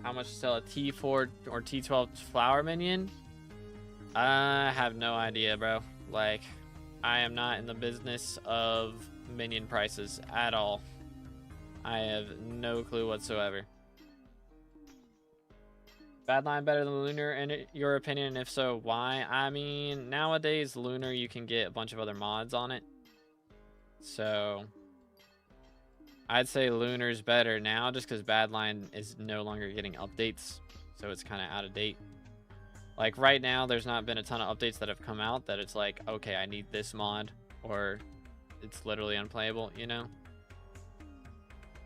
How much to sell a T4 or T12 flower minion? I have no idea, bro. Like, I am not in the business of minion prices at all. I have no clue whatsoever. Badline better than Lunar in your opinion? If so, why? I mean, nowadays Lunar you can get a bunch of other mods on it. So I'd say Lunar's better now just because Badline is no longer getting updates. So it's kind of out of date. Like right now, there's not been a ton of updates that have come out that it's like, okay, I need this mod or it's literally unplayable, you know?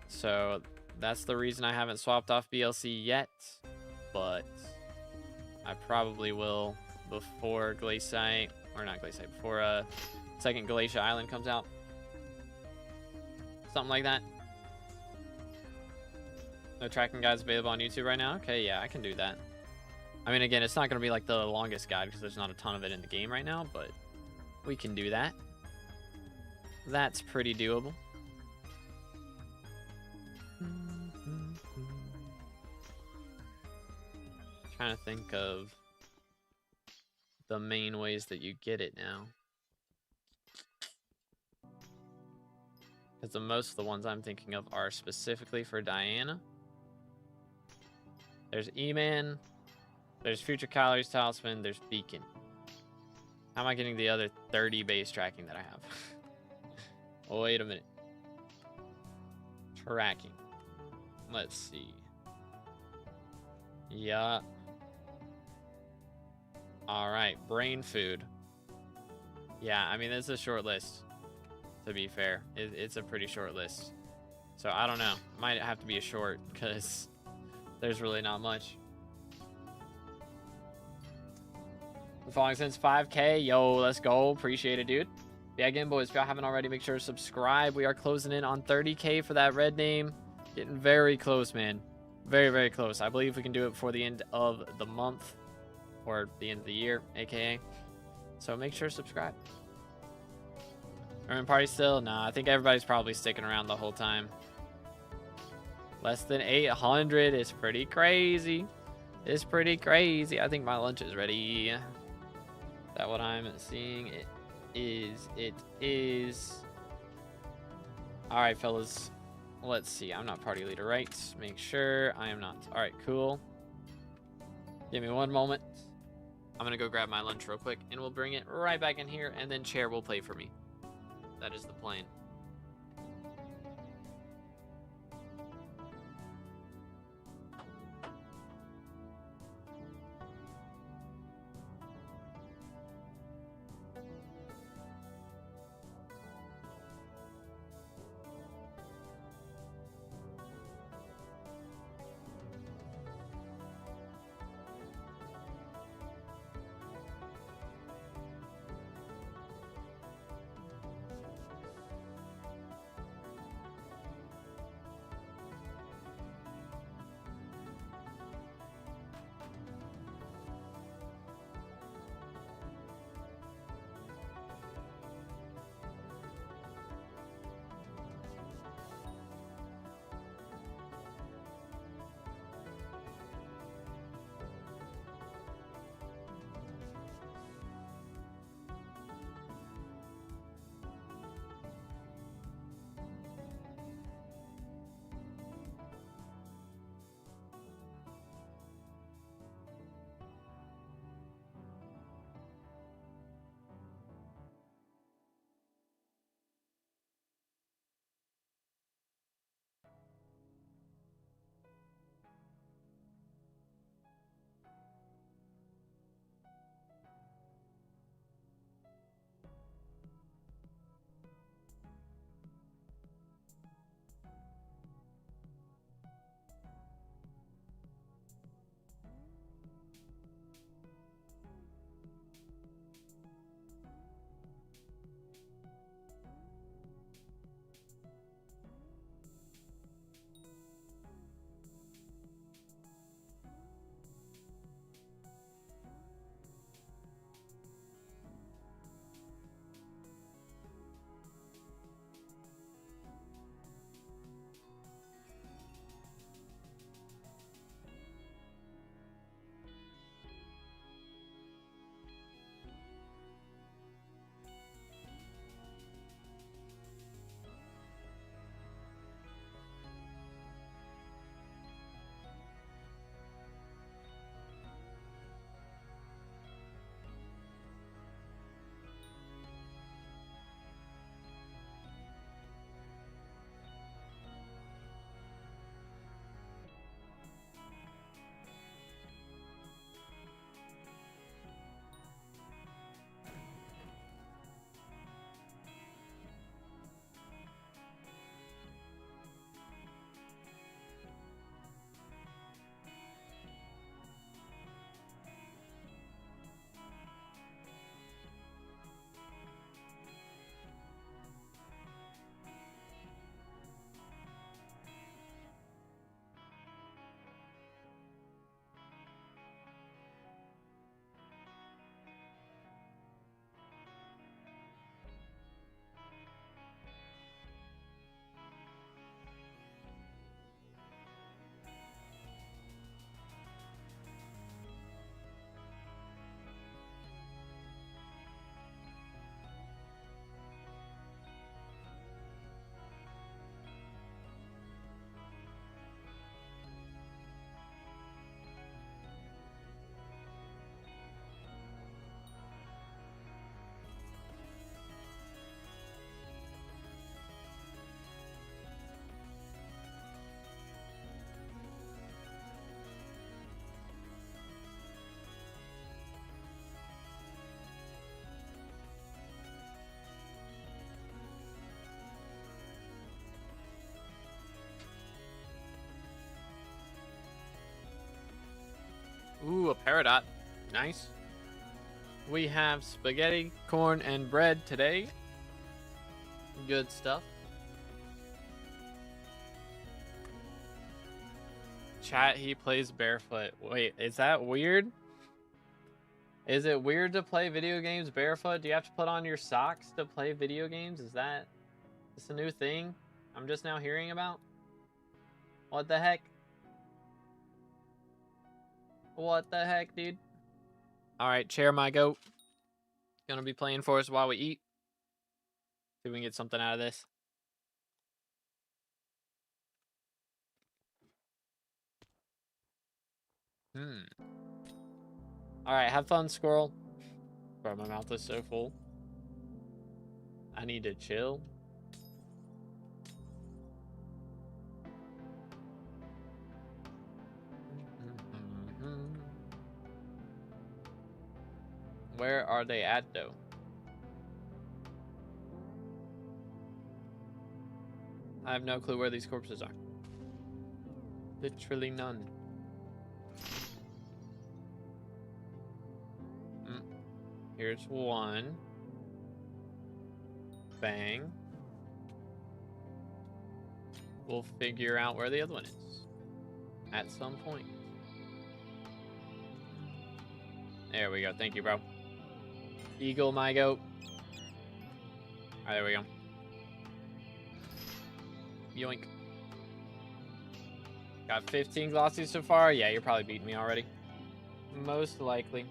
So that's the reason I haven't swapped off BLC yet. But I probably will before Glaciate, or not Glaciate, before second Glacier Island comes out. Something like that. No tracking guides available on YouTube right now? Okay, yeah, I can do that. I mean, again, it's not going to be like the longest guide because there's not a ton of it in the game right now, but we can do that. That's pretty doable. Trying to think of the main ways that you get it now. Because most of the ones I'm thinking of are specifically for Diana. There's E-Man. There's Future Calories Talisman. There's Beacon. How am I getting the other 30 base tracking that I have? Oh, wait a minute. Tracking. Let's see. Yeah. Alright, brain food. Yeah, I mean, it's a short list, to be fair. It's a pretty short list. So, I don't know. Might have to be a short, because there's really not much. Been following since 5K. Yo, let's go. Appreciate it, dude. Yeah, again, boys, if y'all haven't already, make sure to subscribe. We are closing in on 30K for that red name. Getting very close, man. Very, very close. I believe we can do it before the end of the month. Or the end of the year, aka. So make sure to subscribe. Urban Party still? Nah, I think everybody's probably sticking around the whole time. Less than 800 is pretty crazy. It's pretty crazy. I think my lunch is ready. Is that what I'm seeing? It is. It is. Alright, fellas. Let's see. I'm not party leader, right? Make sure I am not. Alright, cool. Give me one moment. I'm going to go grab my lunch real quick, and we'll bring it right back in here, and then Chair will play for me. That is the plan. Ooh, a peridot. Nice. We have spaghetti, corn, and bread today. Good stuff. Chat, he plays barefoot. Wait, is that weird? Is it weird to play video games barefoot? Do you have to put on your socks to play video games? Is that a new thing I'm just now hearing about? What the heck? What the heck, dude? Alright, chair my goat. Gonna be playing for us while we eat. See if we can get something out of this. Alright, have fun, squirrel. Bro, my mouth is so full. I need to chill. Where are they at, though? I have no clue where these corpses are. Literally none. Here's one. Bang. We'll figure out where the other one is at some point. There we go. Thank you, bro. Eagle, my goat. Alright, there we go. Yoink. Got 15 glossies so far. Yeah, you're probably beating me already. Most likely.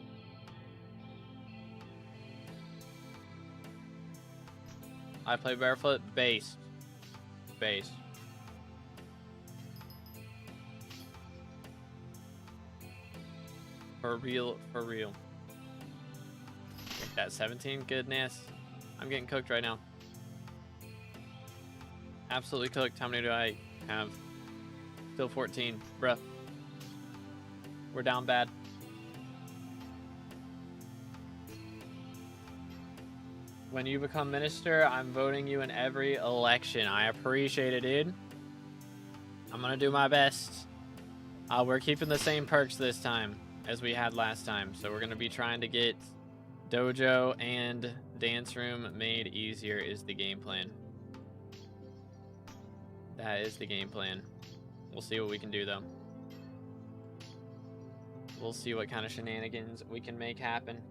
I play barefoot. Base. Base. For real, for real. Take that 17. Goodness. I'm getting cooked right now. Absolutely cooked. How many do I have? Still 14. Bruh. We're down bad. When you become minister, I'm voting you in every election. I appreciate it, dude. I'm gonna do my best. We're keeping the same perks this time as we had last time. So we're gonna be trying to get dojo and dance room made easier is the game plan. That is the game plan. We'll see what we can do, though. We'll see what kind of shenanigans we can make happen.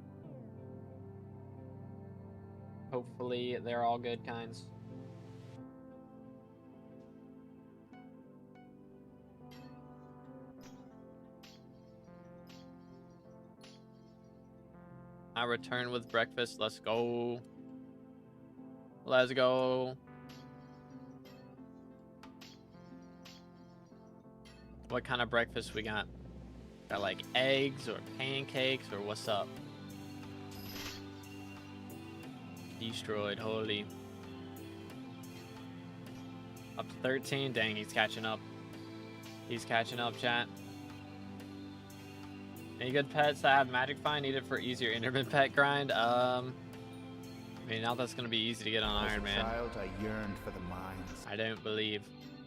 Hopefully, they're all good kinds. I return with breakfast. Let's go. Let's go. What kind of breakfast we got? Got like eggs or pancakes or what's up? Destroyed, holy. Up to 13. Dang, he's catching up. He's catching up, chat. Any good pets that have magic find needed for easier intermittent pet grind? I mean, now that's gonna be easy to get on Iron Man. As a child, I yearned for the mines. I don't believe.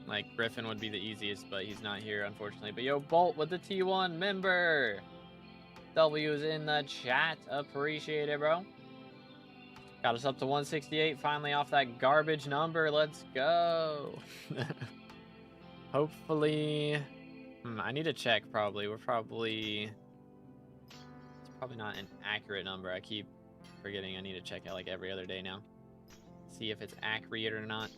Like, Griffin would be the easiest, but he's not here, unfortunately. But yo, Bolt with the T1 member. W's in the chat. Appreciate it, bro. Got us up to 168. Finally off that garbage number. Let's go. Hopefully. I need to check, probably. It's probably not an accurate number. I keep forgetting I need to check it like every other day now. See if it's accurate or not.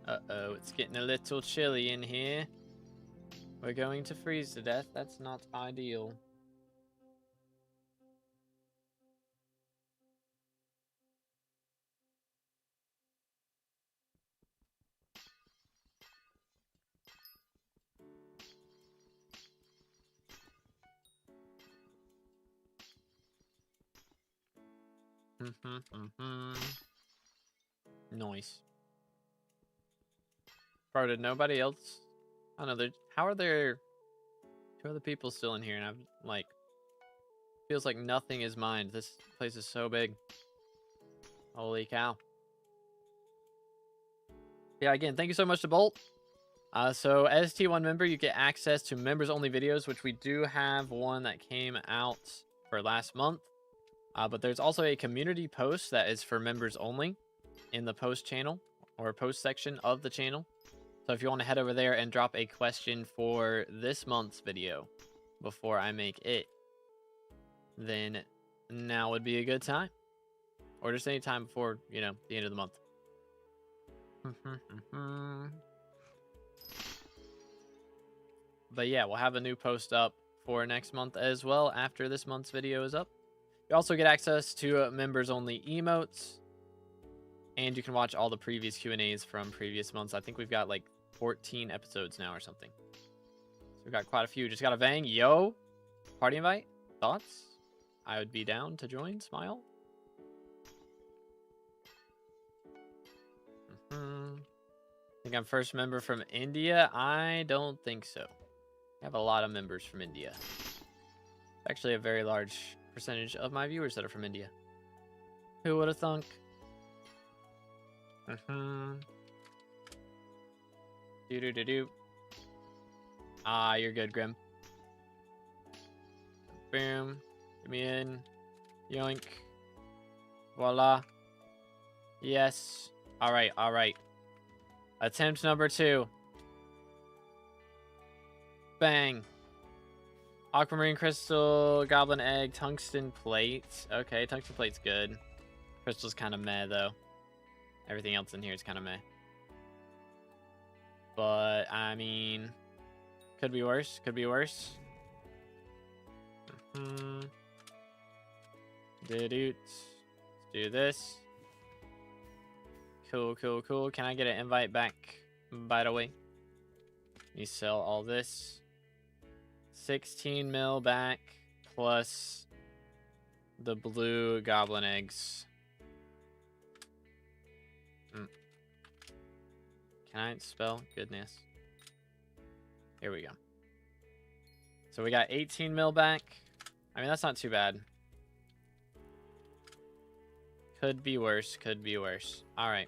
Uh-oh, it's getting a little chilly in here. We're going to freeze to death. That's not ideal. Nice. Bro, did nobody else? I don't know. How are there 2 other people still in here? And I'm like, feels like nothing is mined. This place is so big. Holy cow. Yeah, again, thank you so much to Bolt. So as T1 member, you get access to members only videos, which we do have one that came out for last month. But there's also a community post that is for members only in the post channel or post section of the channel. So if you want to head over there and drop a question for this month's video before I make it, then now would be a good time. Or just any time before, you know, the end of the month. But yeah, we'll have a new post up for next month as well after this month's video is up. You also get access to members only emotes. And you can watch all the previous Q&As from previous months. I think we've got like 14 episodes now or something. So we've got quite a few. Just got a bang. Yo. Party invite. Thoughts? I would be down to join. Smile. I think I'm first member from India. I don't think so. I have a lot of members from India. Actually, a very large percentage of my viewers that are from India. Who would have thunk? Do. Ah, you're good, Grim. Boom. Get me in. Yoink. Voila. Yes. Alright, alright. Attempt number 2. Bang. Aquamarine crystal, goblin egg, tungsten plate. Okay, tungsten plate's good. Crystal's kind of meh, though. Everything else in here is kind of meh. But, I mean, could be worse. Could be worse. Let's do this. Cool, cool, cool. Can I get an invite back, by the way? You sell all this. 16 mil back plus the blue goblin eggs. Can I spell? Goodness. Here we go. So we got 18 mil back. I mean, that's not too bad. Could be worse. Could be worse. All right.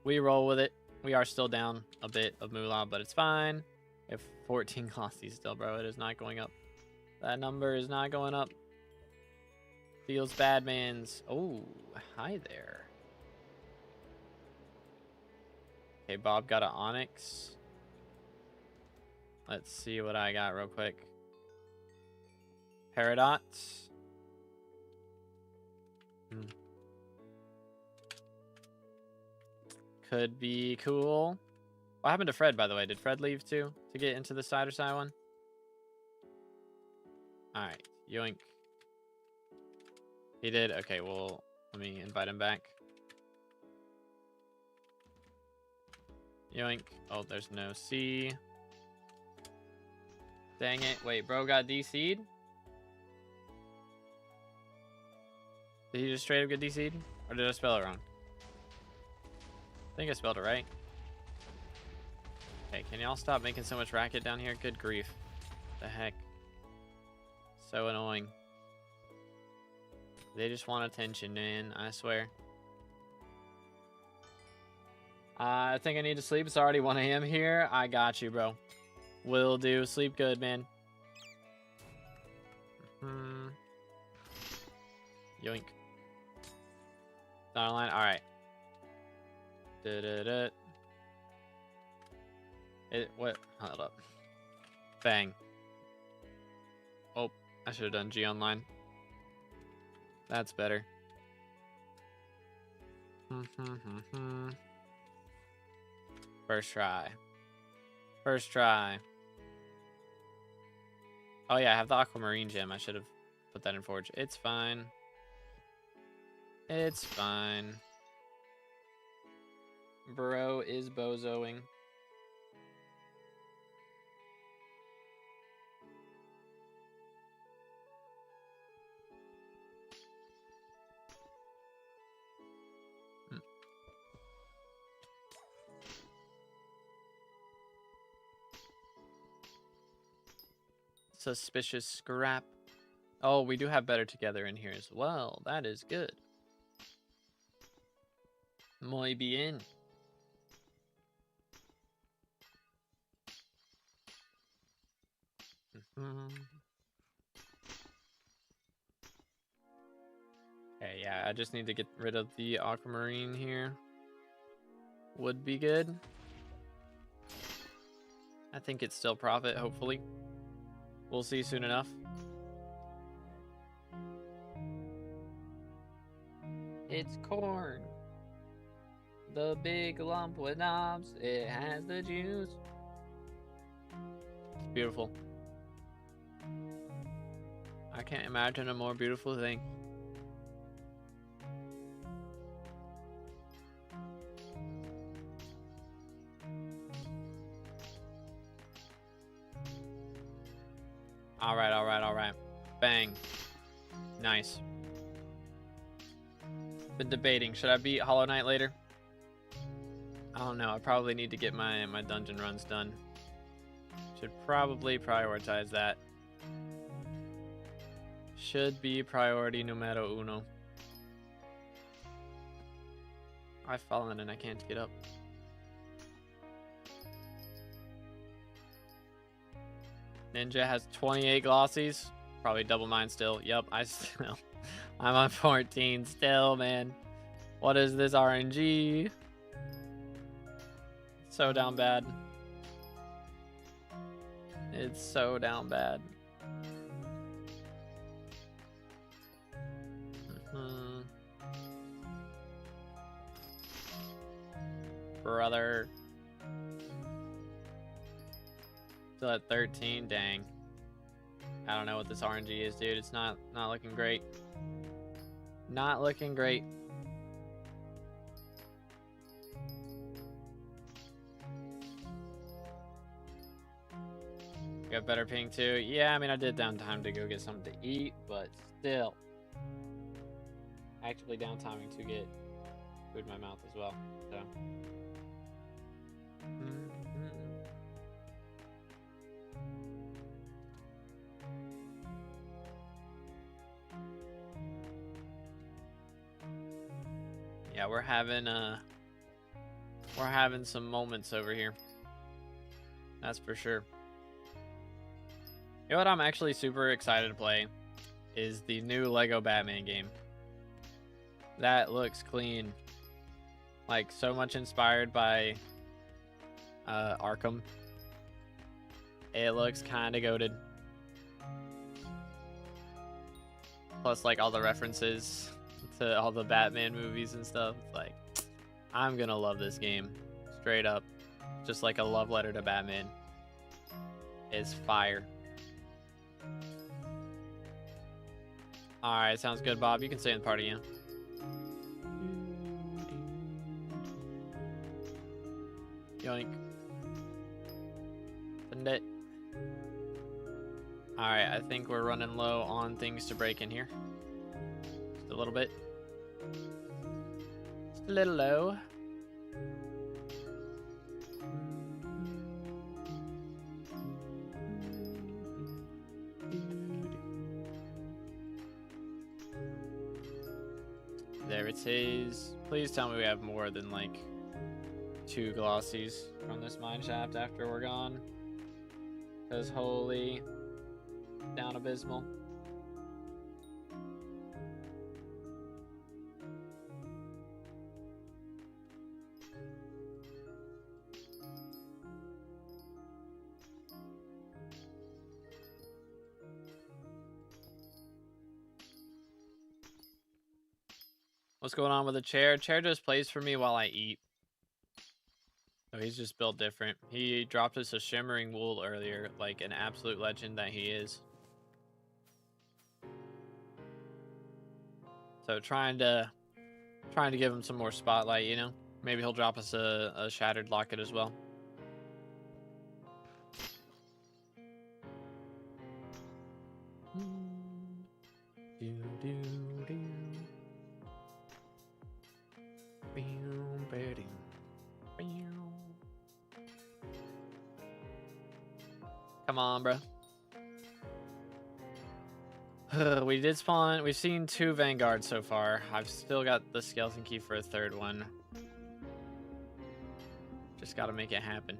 We roll with it. We are still down a bit of moolah, but it's fine. We have 14 glossies still, bro. It is not going up. That number is not going up. Feels bad, mans. Oh, hi there. Okay, Bob got an onyx. Let's see what I got real quick. Peridot. Could be cool. What happened to Fred, by the way? Did Fred leave too to get into the side one? Alright, yoink. He did? Okay, well, let me invite him back. Yoink. Oh, there's no C. Dang it. Wait, bro got DC'd? Did he just straight up get DC'd? Or did I spell it wrong? I think I spelled it right. Okay, can y'all stop making so much racket down here? Good grief. The heck. So annoying. They just want attention, man. I swear. I think I need to sleep. It's already 1 a.m. here. I got you, bro. Will do. Sleep good, man. Yoink. Not online? Alright. What? Hold up. Bang. Oh, I should have done G online. That's better. First try. First try. Oh yeah, I have the aquamarine gem. I should have put that in forge. It's fine. It's fine. Bro is bozoing. Suspicious scrap. Oh, we do have better together in here as well. That is good. Muy bien. Okay, yeah, I just need to get rid of the aquamarine here. Would be good. I think it's still profit, hopefully. We'll see soon enough. It's corn. The big lump with knobs. It has the juice. It's beautiful. I can't imagine a more beautiful thing. All right, all right, all right. Bang. Nice. Been debating. Should I beat Hollow Knight later? I don't know. I probably need to get my dungeon runs done. Should probably prioritize that. Should be priority numero uno. I've fallen and I can't get up. Ninja has 28 glossies. Probably double mine still. Yup, I'm on 14 still, man. What is this RNG? So down bad. It's so down bad. Brother. Still at 13, dang. I don't know what this RNG is, dude. It's not looking great. Not looking great. Got better ping too. Yeah, I mean I did downtime to go get something to eat, but still. Actively downtiming to get food in my mouth as well. So yeah, we're having some moments over here. That's for sure. You know what I'm actually super excited to play is the new Lego Batman game. That looks clean. Like so much inspired by Arkham. It looks kind of goated. Plus like all the references to all the Batman movies and stuff. Like, I'm gonna love this game. Straight up. Just like a love letter to Batman. It's fire. Alright, sounds good, Bob. You can stay in the party, yeah. Yoink. Send it. Alright, I think we're running low on things to break in here. Just a little bit. Just a little low. There it is. Please tell me we have more than like 2 glossies from this mine shaft after we're gone. Because holy, down abysmal. What's going on with the chair? Chair just plays for me while I eat. So he's just built different. He dropped us a shimmering wool earlier, like an absolute legend that he is. So trying to give him some more spotlight, you know? Maybe he'll drop us a shattered locket as well. Come on, bro. We did spawn. We've seen 2 vanguards so far. I've still got the skeleton key for a 3rd one. Just gotta make it happen.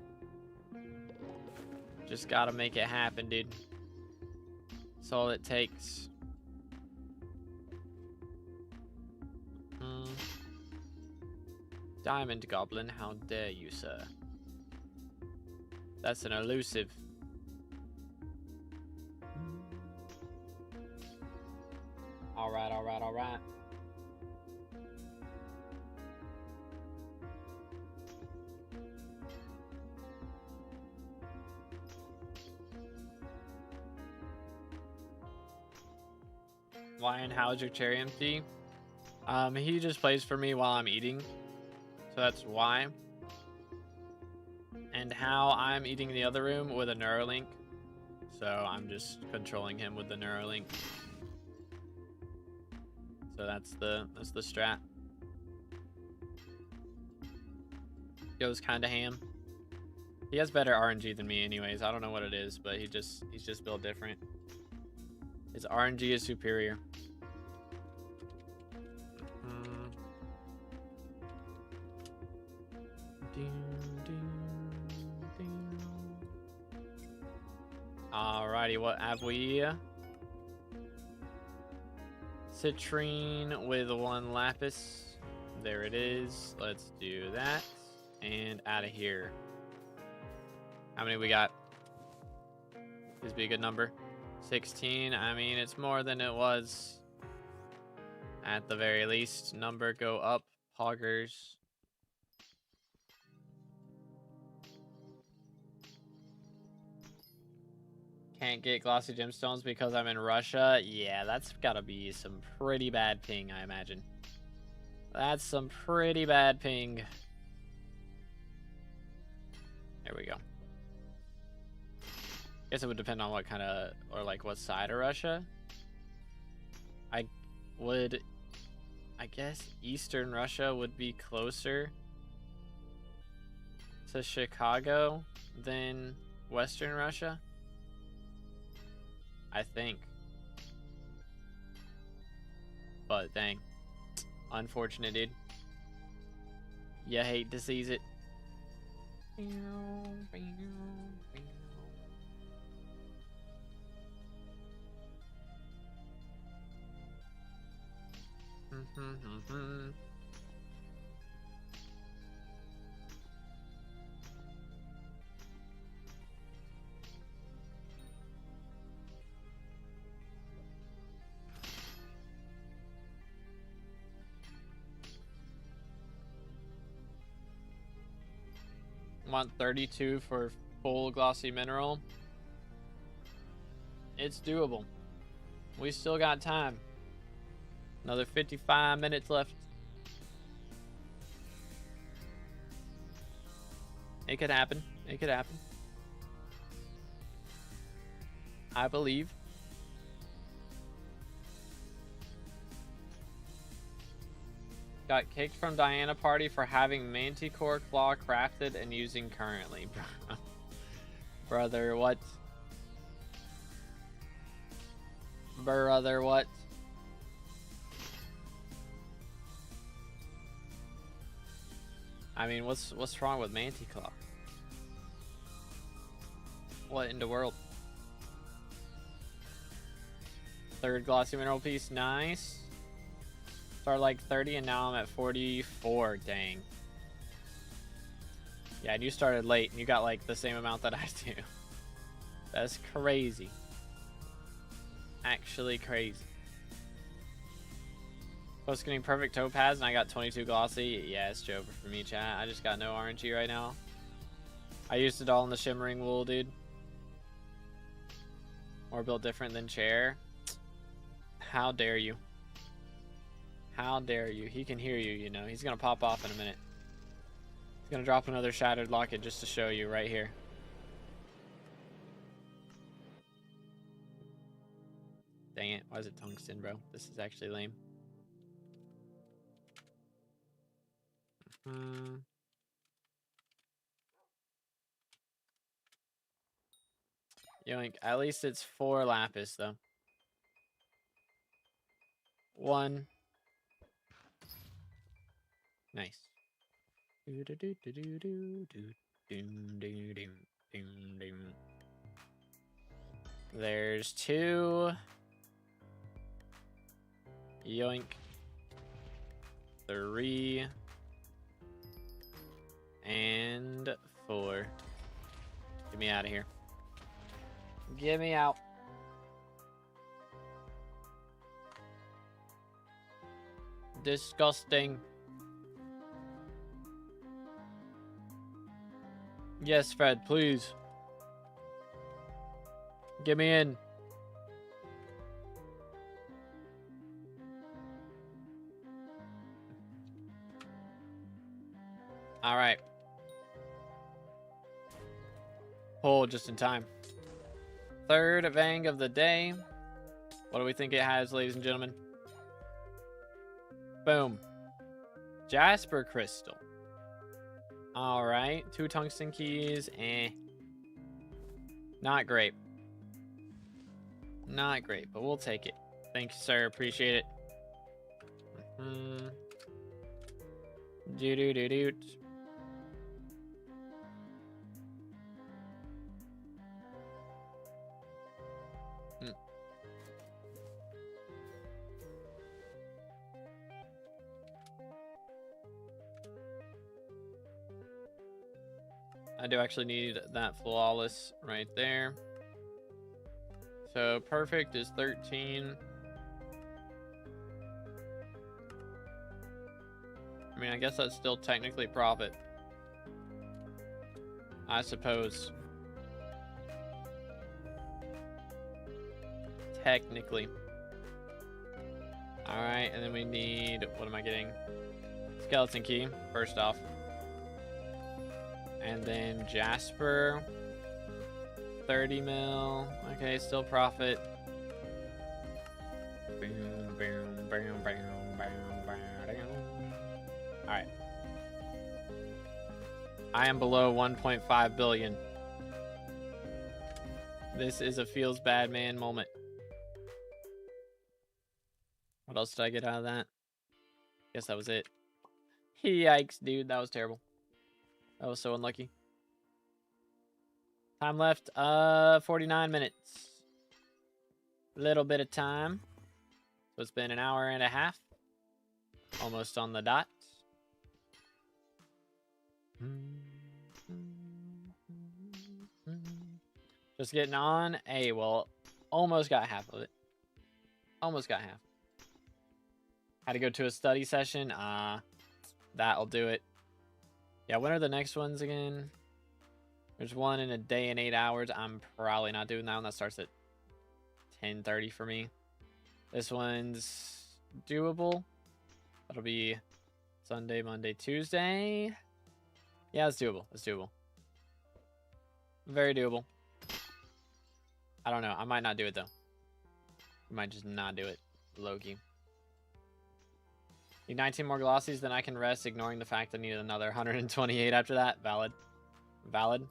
Just gotta make it happen, dude. That's all it takes. Diamond Goblin, how dare you, sir? That's an elusive. Alright, alright, alright. Lion, how's your chair empty? He just plays for me while I'm eating. So that's why. And how I'm eating in the other room with a Neuralink. So I'm just controlling him with the Neuralink. So that's the strat. Goes kinda ham. He has better RNG than me anyways. I don't know what it is, but he's just built different. His RNG is superior. Alrighty, what have we? Citrine with 1 lapis. There it is. Let's do that. And out of here. How many we got? This be a good number. 16. I mean, it's more than it was. At the very least. Number go up. Poggers. Can't get glossy gemstones because I'm in Russia. Yeah, that's gotta be some pretty bad ping, I imagine. That's some pretty bad ping. There we go. Guess it would depend on what kind of, or like what side of Russia. I guess Eastern Russia would be closer to Chicago than Western Russia. I think. But dang. Unfortunate, dude. You hate to seize it. Want 32 for full glossy mineral. It's doable. We still got time. Another 55 minutes left. It could happen. It could happen. I believe. Got kicked from Diana party for having Manticore Claw crafted and using currently. Brother, what? Brother, what? I mean, what's wrong with Manticlaw? What in the world? Third glossy mineral piece, nice. Started like 30 and now I'm at 44, dang. Yeah, and you started late and you got like the same amount that I do. That's crazy. Actually crazy. Post getting perfect topaz and I got 22 glossy. Yeah, it's Joker for me, chat. I just got no RNG right now. I used it all in the shimmering wool, dude. More built different than chair. How dare you? How dare you? He can hear you, you know. He's gonna pop off in a minute. He's gonna drop another shattered locket just to show you right here. Dang it. Why is it tungsten, bro? This is actually lame. Yoink. At least it's 4 lapis, though. 1. Nice. There's 2. Yoink. 3. And 4. Get me out of here. Get me out. Disgusting. Yes, Fred, please. Get me in. All right. Pull just in time. Third Vang of the day. What do we think it has, ladies and gentlemen? Boom. Jasper crystal. All right. 2 tungsten keys. Not great. Not great, but we'll take it. Thank you, sir. Appreciate it. Do-do-do-do. I do actually need that flawless right there. So perfect is 13. I mean, I guess that's still technically profit. I suppose. Technically. Alright, and then we need, what am I getting? Skeleton key, first off. And then Jasper. 30 mil. Okay, still profit. Alright. I am below 1.5 billion. This is a feels bad man moment. What else did I get out of that? Guess that was it. Yikes, dude. That was terrible. That was so unlucky. Time left, 49 minutes. Little bit of time. So it's been an hour and a half. Almost on the dot. Just getting on. Hey, well, almost got half of it. Almost got half. Had to go to a study session. That'll do it. Yeah, when are the next ones again? There's one in a day and 8 hours. I'm probably not doing that one. That starts at 10:30 for me. This one's doable. That'll be Sunday, Monday, Tuesday. Yeah, it's doable. It's doable. Very doable. I don't know. I might not do it, though. I might just not do it. Low-key. Need 19 more glossies, then I can rest, ignoring the fact I need another 128 after that. Valid. Valid.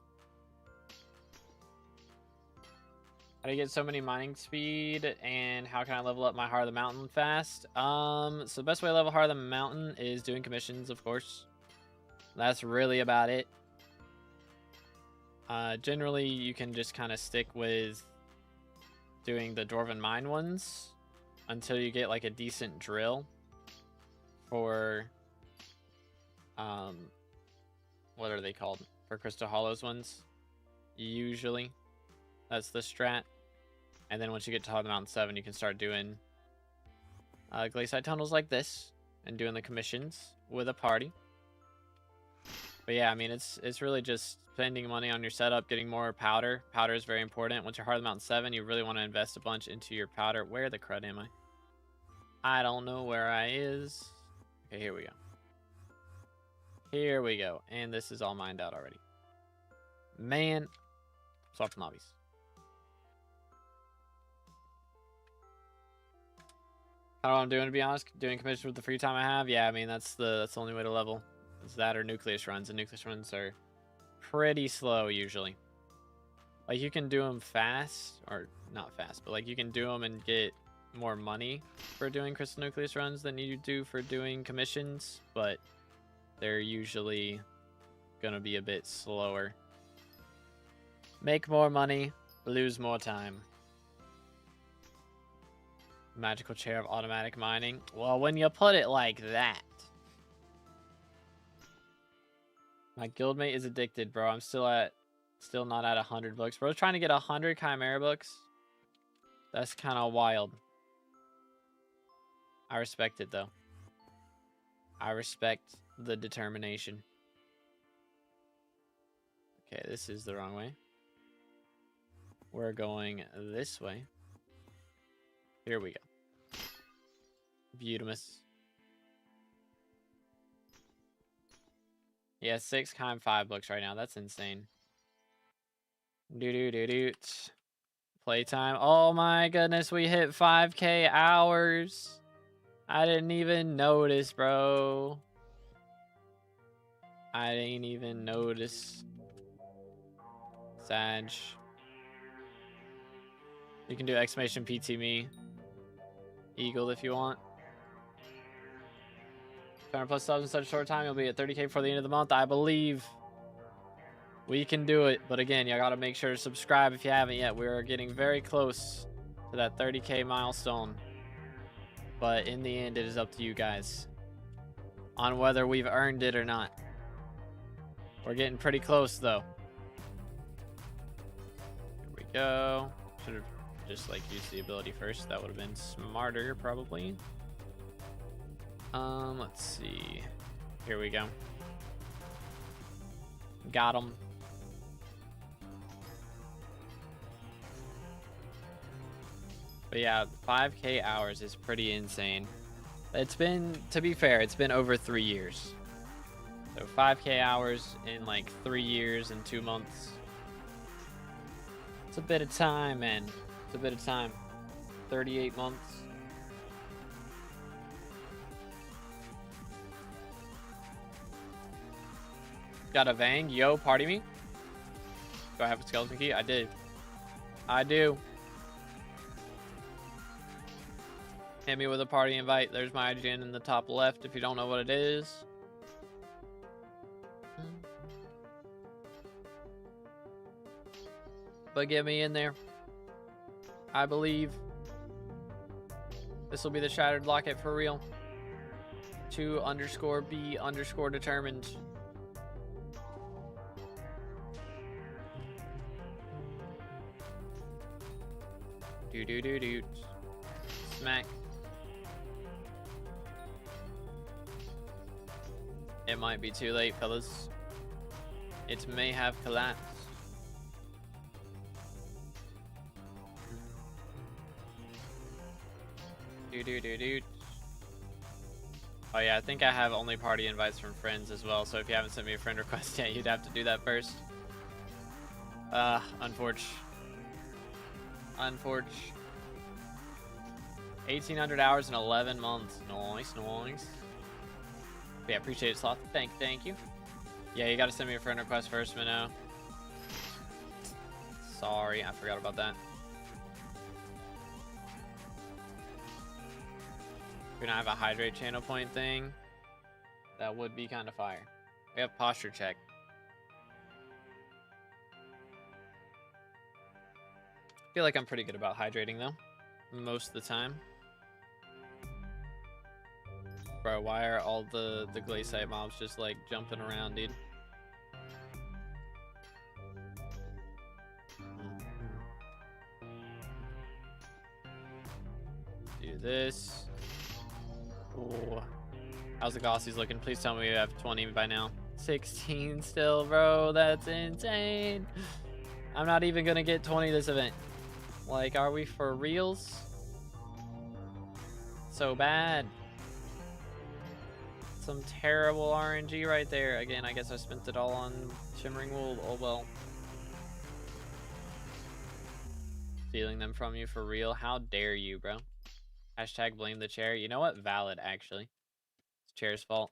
How do you get so many mining speed, and how can I level up my Heart of the Mountain fast? So the best way to level Heart of the Mountain is doing commissions, of course. That's really about it. Generally, you can just kind of stick with doing the Dwarven Mine ones until you get like a decent drill for, what are they called? For Crystal Hollows ones. Usually, that's the strat. And then once you get to Heart of the Mountain 7, you can start doing glaciate tunnels like this and doing the commissions with a party. But yeah, I mean, it's really just spending money on your setup, getting more powder. Powder is very important. Once you're Heart of the Mountain 7, you really want to invest a bunch into your powder. Where the crud am I? I don't know where I is. Okay, here we go. Here we go. And this is all mined out already. Man. Swap lobbies. I don't know what I'm doing, to be honest. Doing commissions with the free time I have. Yeah, I mean, that's the only way to level. It's that or nucleus runs. And nucleus runs are pretty slow usually. Like, you can do them fast. Or not fast, but like you can do them and get more money for doing crystal nucleus runs than you do for doing commissions. But they're usually gonna be a bit slower. Make more money, lose more time. Magical chair of automatic mining. Well, when you put it like that. My guildmate is addicted, bro. I'm still not at 100 books. Bro's trying to get 100 Chimera books. That's kind of wild. I respect it, though. I respect the determination. Okay, this is the wrong way. We're going this way. Here we go. Beautimus. Yeah, 6 Chime 5 books right now. That's insane. Do-do-do-doot. Playtime. Oh my goodness, we hit 5K hours. I didn't even notice, bro. I didn't even notice. Sag. You can do exclamation PT me. Eagle if you want. 200 plus subs in such a short time, you'll be at 30K before the end of the month. I believe we can do it. But again, you gotta make sure to subscribe if you haven't yet. We're getting very close to that 30K milestone. But in the end, it is up to you guys on whether we've earned it or not. We're getting pretty close, though. Here we go. Should have just like used the ability first. That would have been smarter, probably. Let's see. Here we go. Got him. But yeah, 5K hours is pretty insane. It's been, to be fair, it's been over 3 years. So 5K hours in like 3 years and 2 months. It's a bit of time, man. It's a bit of time. 38 months. Got a Vang. Yo, party me. Do I have a skeleton key? I did. I do. Hit me with a party invite. There's my IGN in the top left if you don't know what it is. But get me in there. I believe this will be the Shattered Locket for real. 2_B_determined. Do. Smack. It might be too late, fellas. It may have collapsed. Do. Oh yeah, I think I have only party invites from friends as well, so if you haven't sent me a friend request yet, you'd have to do that first. Unfortunate. 1,800 hours in 11 months. Nice. Yeah, appreciate it, Sloth. Thank you. Yeah, you gotta send me a friend request first, Minnow. Sorry, I forgot about that. We're gonna have a hydrate channel point thing. That would be kind of fire. We have posture check. I feel like I'm pretty good about hydrating though, most of the time. Bro, why are all the glaciate mobs just like jumping around, dude? Do this. Ooh. How's the Gossies looking? Please tell me you have 20 by now. 16 still, bro. That's insane. I'm not even gonna get 20 this event. Like, are we for reals? So bad. Some terrible RNG right there. Again, I guess I spent it all on Shimmering Wool. Oh well. Stealing them from you for real? How dare you, bro? Hashtag blame the chair. You know what? Valid, actually. It's chair's fault.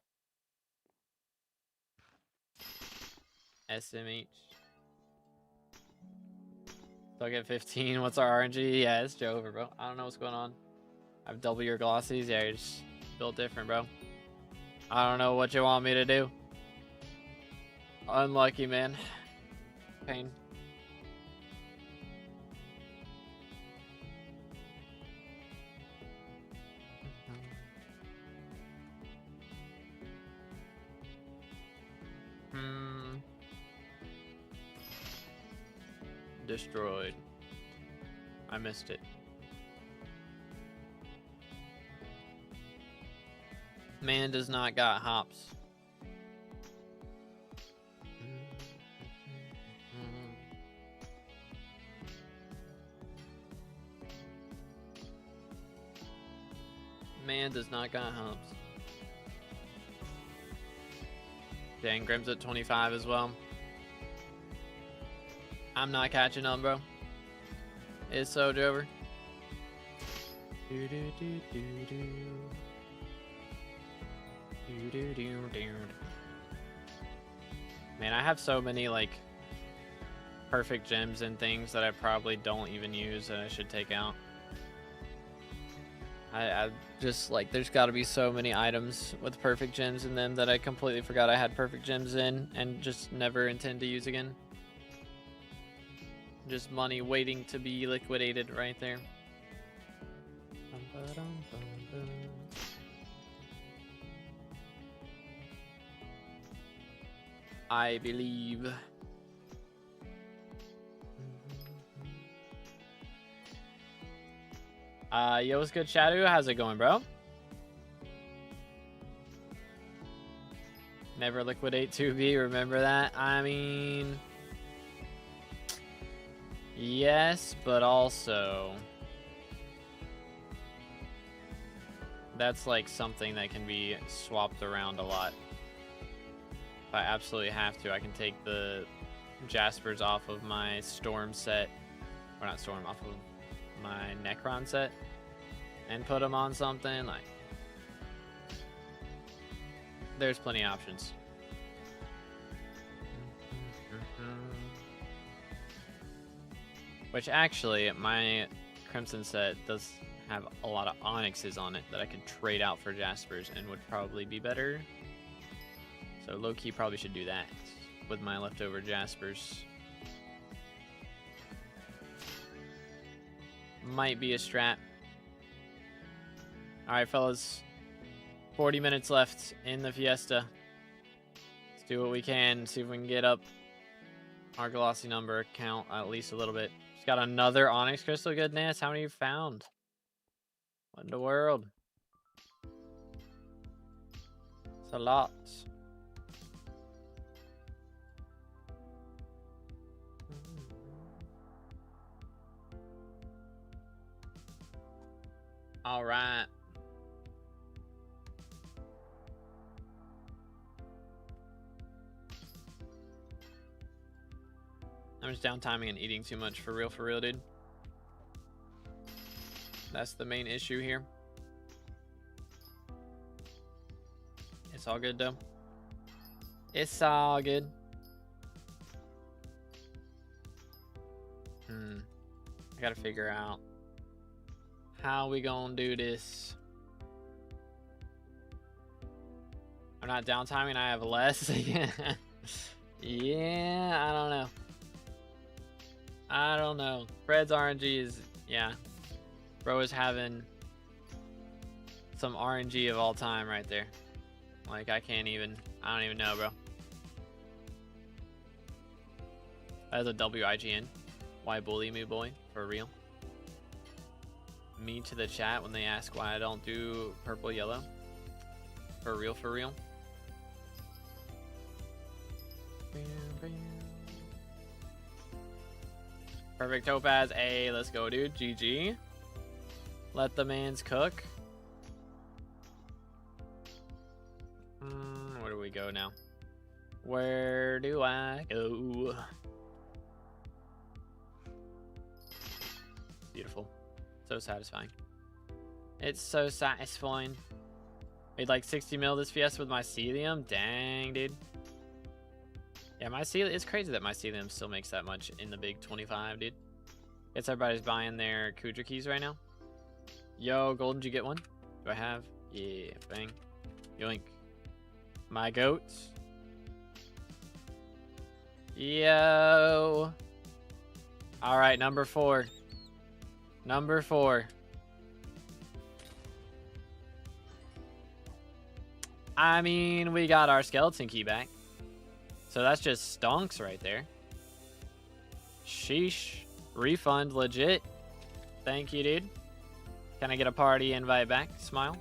SMH. Still get 15. What's our RNG? Yeah, it's Jover, bro. I don't know what's going on. I've double your glossies. Yeah, you're just built different, bro. I don't know what you want me to do. Unlucky, man. Pain. destroyed. I missed it. Man does not got hops. Man does not got hops. Dang, Grim's at 25 as well. I'm not catching up, bro. It's so over. Man, I have so many like perfect gems and things that I probably don't even use that I should take out. I just like, there's got to be so many items with perfect gems in them that I completely forgot I had perfect gems in and just never intend to use again. Just money waiting to be liquidated right there. I believe. Yo, what's good, Shadow? How's it going, bro? Never liquidate 2B, remember that? I mean, yes, but also that's like something that can be swapped around a lot. If I absolutely have to, I can take the Jaspers off of my Storm set, or not Storm, off of my Necron set and put them on something. Like, there's plenty of options. Which actually, my Crimson set does have a lot of Onyxes on it that I could trade out for Jaspers and would probably be better. So low-key probably should do that with my leftover Jaspers. Might be a strat. Alright, fellas. 40 minutes left in the Fiesta. Let's do what we can. See if we can get up our glossy number count at least a little bit. Just got another Onyx Crystal. Goodness, how many you found? What in the world? It's a lot. All right. I'm just downtiming and eating too much for real, dude. That's the main issue here. It's all good though. It's all good. I gotta figure out how we gonna do this. I'm not downtiming, I have less. Yeah, I don't know. I don't know. Fred's RNG is, yeah. Bro is having some RNG of all time right there. Like, I don't even know, bro. That's a WIGN. Why bully me, boy? For real. Me to the chat when they ask why I don't do purple yellow. For real, for real. Perfect Topaz. Hey, let's go, dude. GG. Let the mans cook. Where do we go now? Where do I go? Beautiful. So satisfying. It's so satisfying. Made like 60 mil this Fiesta with mycelium. Dang, dude. Yeah, mycelium. It's crazy that mycelium still makes that much in the big 25, dude. Guess everybody's buying their Kudra keys right now. Yo, Golden, did you get one? Do I have? Yeah, bang. Yoink. My goats. Yo. All right, number 4. Number 4. I mean, we got our skeleton key back. So that's just stonks right there. Sheesh. Refund, legit. Thank you, dude. Can I get a party invite back? Smile.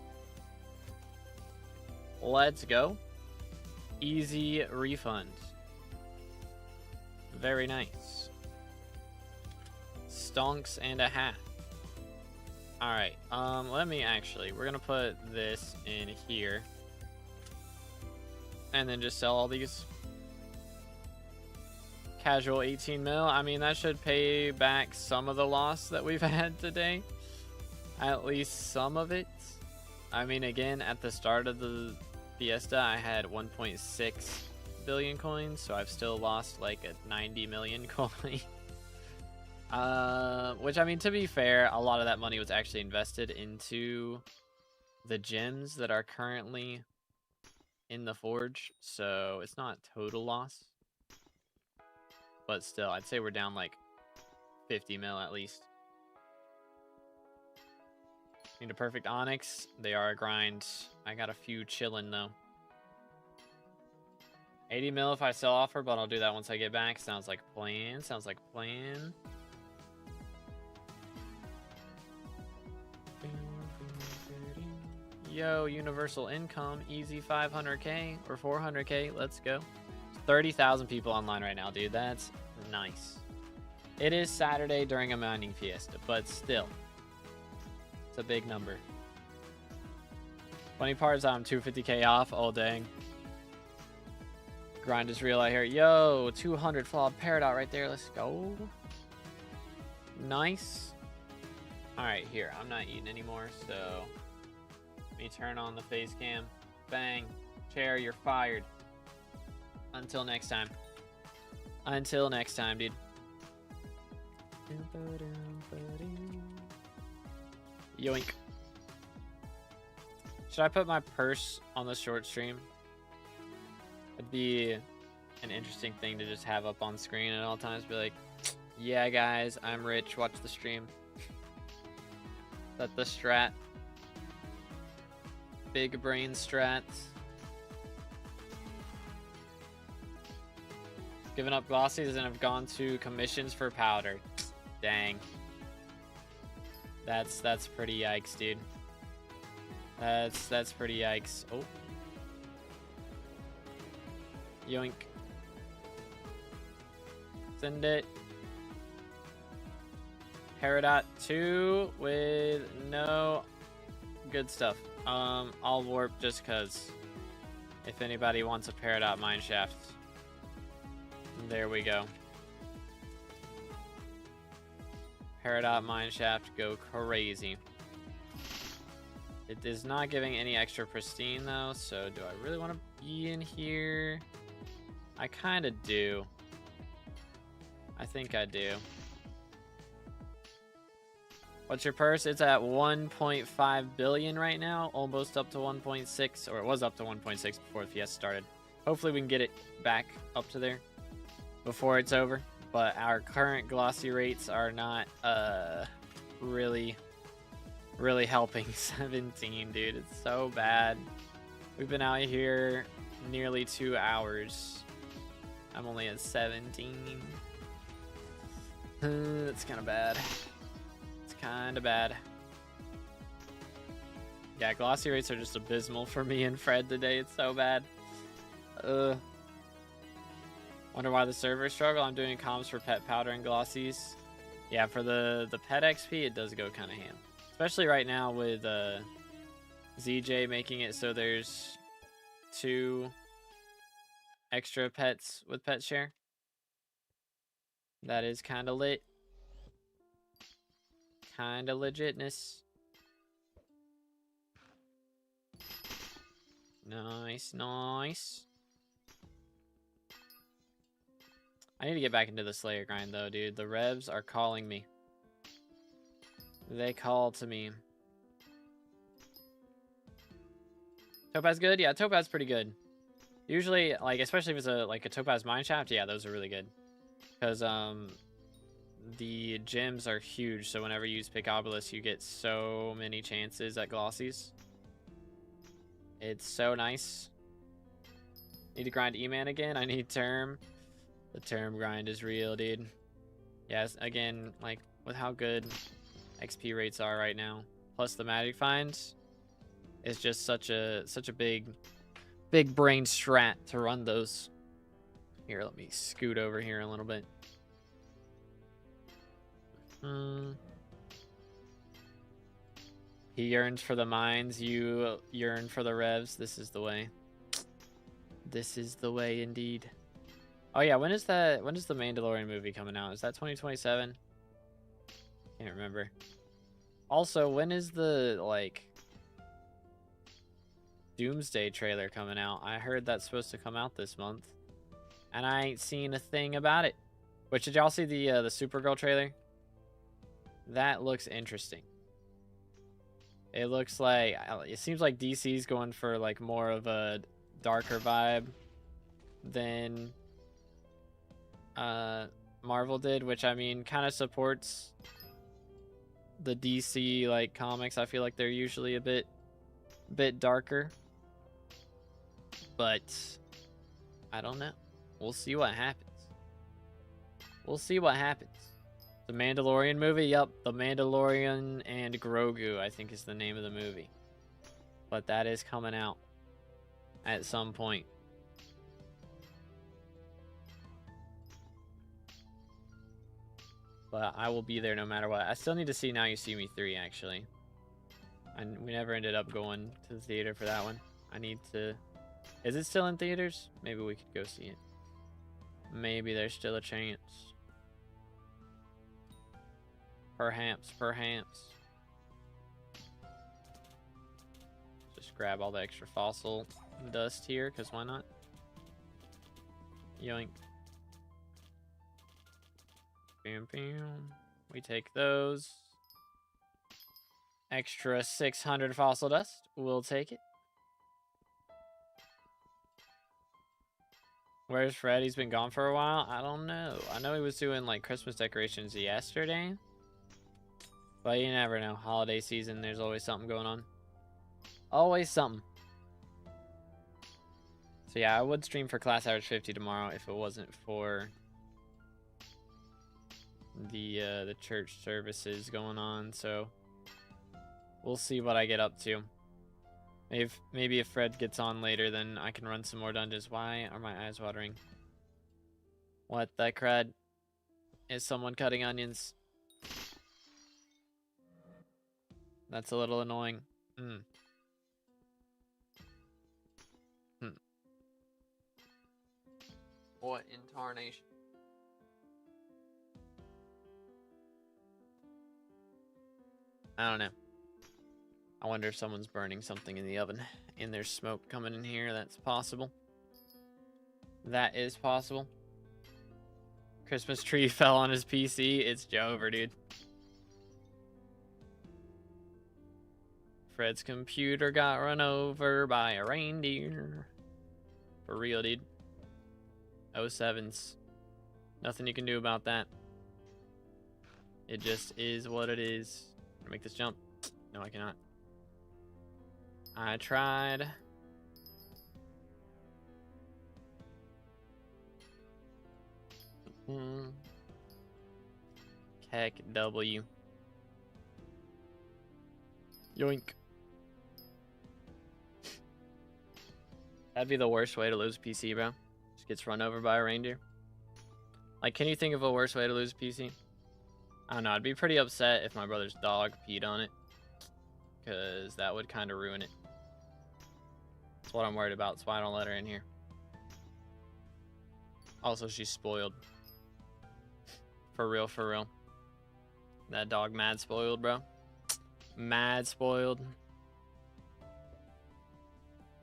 Let's go. Easy refund. Very nice. Stonks and a hat. Alright, let me actually, we're gonna put this in here. And then just sell all these. Casual 18 mil. I mean, that should pay back some of the loss that we've had today. At least some of it. I mean, again, at the start of the Fiesta, I had 1.6 billion coins, so I've still lost like a 90 million coin. Which, I mean, to be fair, a lot of that money was actually invested into the gems that are currently in the forge, so it's not total loss. But still, I'd say we're down like 50 mil at least. Need a perfect onyx. They are a grind. I got a few chilling though. 80 mil if I sell offer, but I'll do that once I get back. Sounds like a plan. Sounds like a plan. Yo, universal income, easy 500k or 400k. Let's go. 30,000 people online right now, dude. That's nice. It is Saturday during a mining fiesta, but still, it's a big number. 20 parts, I'm 250k off. Oh, dang. Grind is real out here. Yo, 200 flawed peridot right there. Let's go. Nice. All right, here. I'm not eating anymore, so let me turn on the face cam. Bang. Chair, you're fired. Until next time. Until next time, dude. Yoink. Should I put my purse on the short stream? It'd be an interesting thing to just have up on screen at all times. Be like, yeah, guys, I'm rich. Watch the stream. That's the strat. Big brain strats. Given up glossies and have gone to commissions for powder. Dang. That's pretty yikes, dude. That's pretty yikes. Oh. Yoink. Send it. Peridot 2 with no good stuff. I'll warp just cause if anybody wants a Peridot mineshaft. There we go. Peridot mineshaft, go crazy. It is not giving any extra pristine though, so do I really want to be in here? I kind of do. I think I do. What's your purse? It's at 1.5 billion right now, almost up to 1.6, or it was up to 1.6 before the Fiesta started. Hopefully we can get it back up to there before it's over, but our current glossy rates are not really helping. 17, dude, it's so bad. We've been out here nearly 2 hours. I'm only at 17. It's kind of bad. It's kind of bad. Yeah, glossy rates are just abysmal for me and Fred today. It's so bad. Wonder why the servers struggle. I'm doing comms for pet powder and glossies. Yeah, for the pet XP, it does go kind of ham. Especially right now with ZJ making it so there's 2 extra pets with pet share. That is kind of lit. Kind of legitness. Nice, nice. I need to get back into the Slayer grind though, dude. The revs are calling me. They call to me. Topaz good? Yeah, Topaz pretty good. Usually, like, especially if it's a Topaz mineshaft, yeah, those are really good. Because the gems are huge, so whenever you use Picobulus, you get so many chances at glossies. It's so nice. Need to grind E-Man again? I need Term. The Term grind is real, dude. Yes, again, like with how good XP rates are right now, plus the magic finds, it's just such a big brain strat to run those. Here, let me scoot over here a little bit. He yearns for the mines, you yearn for the revs. This is the way. This is the way indeed. Oh yeah, when is the Mandalorian movie coming out? Is that 2027? Can't remember. Also, when is the like Doomsday trailer coming out? I heard that's supposed to come out this month, and I ain't seen a thing about it. Which, did y'all see the Supergirl trailer? That looks interesting. It looks like, it seems like DC's going for like more of a darker vibe than Marvel did, which I mean kind of supports the DC like comics. I feel like they're usually a bit darker, but I don't know. We'll see what happens. We'll see what happens. The Mandalorian movie? Yep, The Mandalorian and Grogu, I think is the name of the movie. But that is coming out at some point. But I will be there no matter what. I still need to see Now You See Me 3, actually. And we never ended up going to the theater for that one. I need to... Is it still in theaters? Maybe we could go see it. Maybe there's still a chance. Perhaps. Just grab all the extra fossil dust here, because why not? Yoink. Bam, bam. We take those. Extra 600 fossil dust. We'll take it. Where's Fred? He's been gone for a while? I don't know. I know he was doing like Christmas decorations yesterday. But you never know. Holiday season, there's always something going on. Always something. So yeah, I would stream for Class Average 50 tomorrow if it wasn't for the church services going on. So we'll see what I get up to. Maybe if Fred gets on later, then I can run some more dungeons. Why are my eyes watering? What the crud? Is someone cutting onions? That's a little annoying. What in tarnation? I don't know. I wonder if someone's burning something in the oven and there's smoke coming in here. That's possible. That is possible. Christmas tree fell on his PC. It's Jover, dude. Fred's computer got run over by a reindeer. For real, dude. 07s. Nothing you can do about that. It just is what it is. Can I make this jump? No, I cannot. I tried. Heck W. Yoink. That'd be the worst way to lose a PC, bro. Just gets run over by a reindeer. Like, can you think of a worse way to lose a PC? I don't know. I'd be pretty upset if my brother's dog peed on it, because that would kind of ruin it. That's what I'm worried about. That's why I don't let her in here. Also, she's spoiled. For real, for real. That dog mad spoiled, bro. Mad spoiled.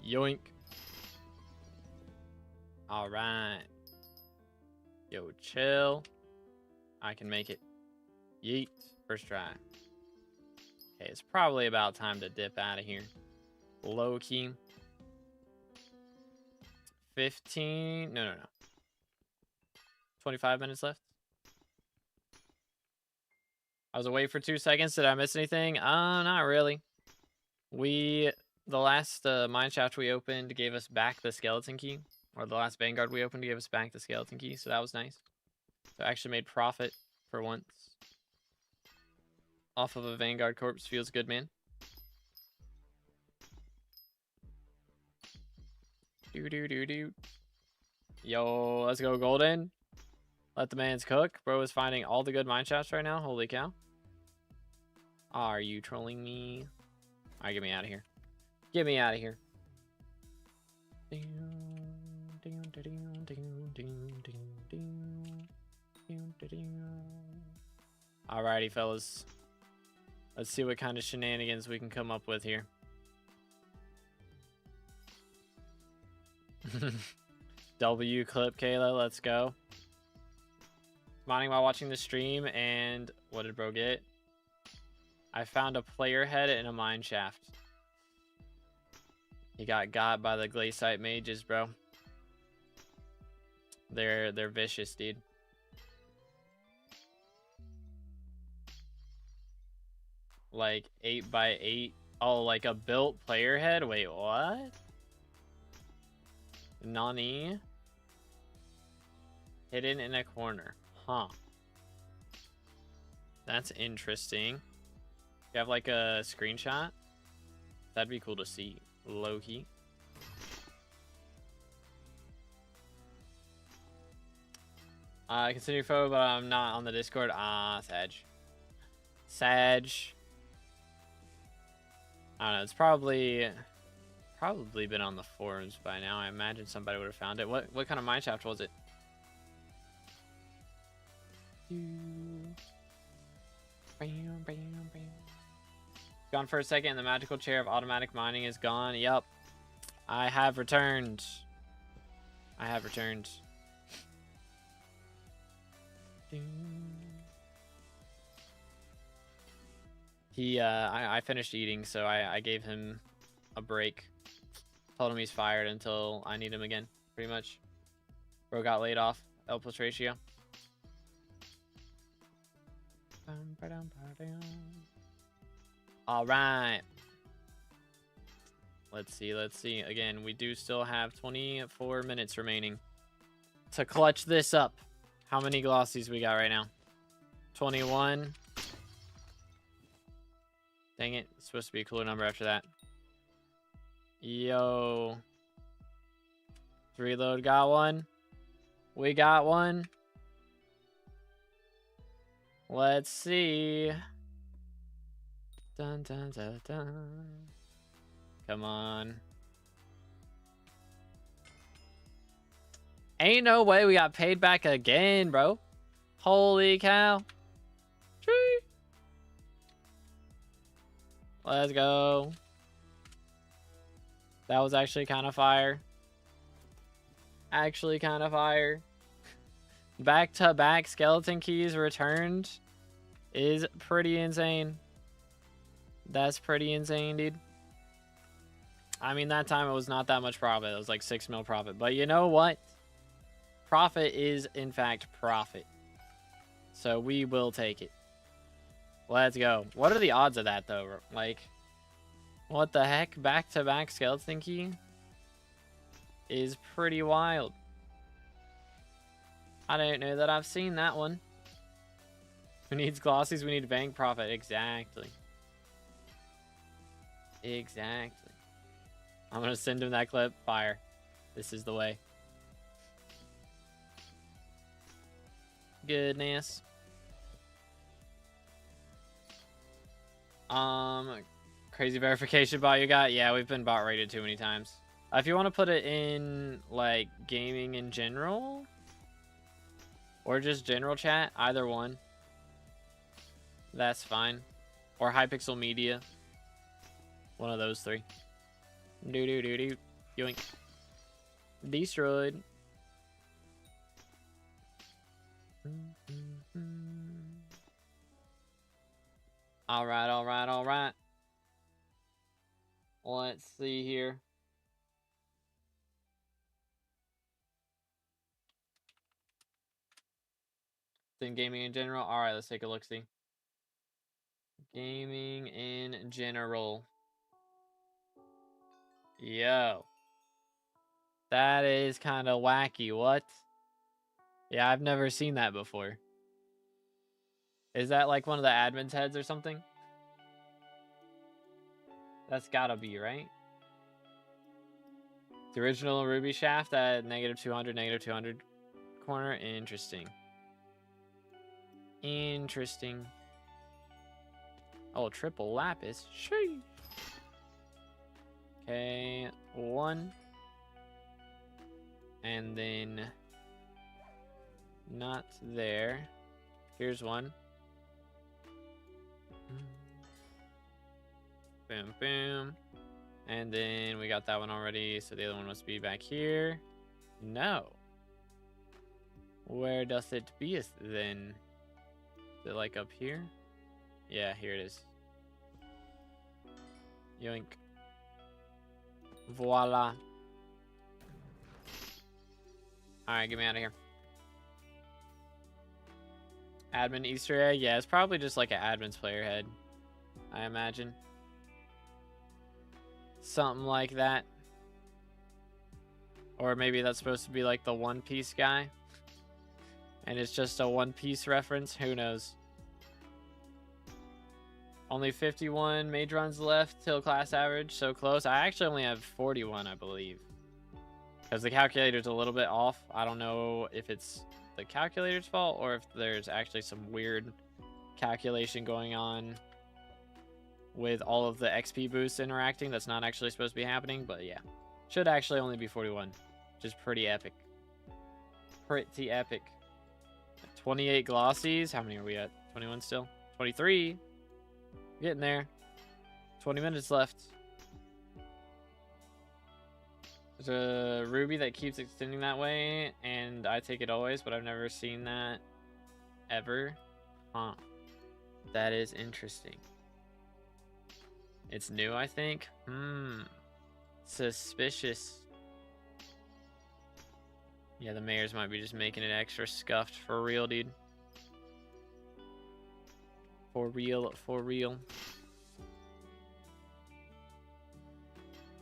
Yoink. Alright. Yo, chill. I can make it. Yeet. First try. Okay, it's probably about time to dip out of here. Low key. 15. No. 25 minutes left. I was away for 2 seconds. Did I miss anything? Not really. The last mineshaft we opened gave us back the skeleton key. Or the last Vanguard we opened gave us back the skeleton key. So that was nice. So I actually made profit for once. Off of a Vanguard corpse feels good, man. Do. Yo, let's go golden. Let the mans cook. Bro is finding all the good mine shafts right now. Holy cow. Are you trolling me? Alright, get me out of here. Get me out of here. Alrighty, fellas. Let's see what kind of shenanigans we can come up with here. W clip, Kayla. Let's go. Mining while watching the stream, and what did bro get? I found a player head in a mine shaft. He got by the glaciite mages, bro. They're vicious, dude. Like 8x8. Oh, like a built player head? Wait, what? Nani? Hidden in a corner. Huh. That's interesting. You have like a screenshot? That'd be cool to see. Low-key. Consider your photo, but I'm not on the Discord. Sag. I don't know. It's probably been on the forums by now. I imagine somebody would have found it. What kind of mineshaft was it? Gone for a second, and the magical chair of automatic mining is gone. Yep. I have returned. I finished eating, so I gave him a break. Told him he's fired until I need him again, pretty much. Bro got laid off. L plus ratio. All right. Let's see. Again, we do still have 24 minutes remaining to clutch this up. How many glossies we got right now? 21. Dang it. It's supposed to be a cooler number after that. Yo. Reload got one. We got one. Let's see. Dun, dun, dun, dun. Come on. Ain't no way we got paid back again, bro. Holy cow. Tree. Let's go. That was actually kind of fire. Back-to-back skeleton keys returned is pretty insane. That's pretty insane, dude. I mean, that time it was not that much profit. It was like 6 mil profit. But you know what? Profit is, in fact, profit. So we will take it. Let's go. What are the odds of that, though? Like, what the heck? Back-to-back skeleton key is pretty wild. I don't know that I've seen that one. Who needs glossies? We need bank profit. Exactly. I'm going to send him that clip. Fire. This is the way. Goodness. Crazy verification bot you got? Yeah, we've been bot rated too many times. If you want to put it in, like, gaming in general, or just general chat, either one, that's fine. Or Hypixel Media. One of those three. Yoink. Destroyed. Alright. Let's see here. In gaming in general. Alright, let's take a look-see. Gaming in general. Yo. That is kind of wacky. What? Yeah, I've never seen that before. Is that like one of the admin's heads or something? That's gotta be, right? The original ruby shaft at -200 corner. Interesting. Interesting. Oh, triple lapis. Sheesh. Okay, 1. And then not there. Here's 1. Boom, boom. And then we got that one already, so the other one must be back here. No. Where does it be then? Is it like up here? Yeah, here it is. Yoink. Voila. Alright, get me out of here. Admin Easter egg? Yeah, it's probably just like an admin's player head, I imagine. Something like that. Or maybe that's supposed to be like the One Piece guy. And it's just a One Piece reference. Who knows? Only 51 mage runs left till class average. So close. I actually only have 41, I believe. Because the calculator's a little bit off. I don't know if it's the calculator's fault or if there's actually some weird calculation going on with all of the XP boosts interacting that's not actually supposed to be happening. But yeah, should actually only be 41, which is pretty epic. Pretty epic. 28 glossies. How many are we at? 21 still? 23. Getting there. 20 minutes left. There's a ruby that keeps extending that way, and I take it always, but I've never seen that ever. Huh. That is interesting. It's new, I think. Suspicious. Yeah, the mayors might be just making it extra scuffed for real, dude. For real, for real.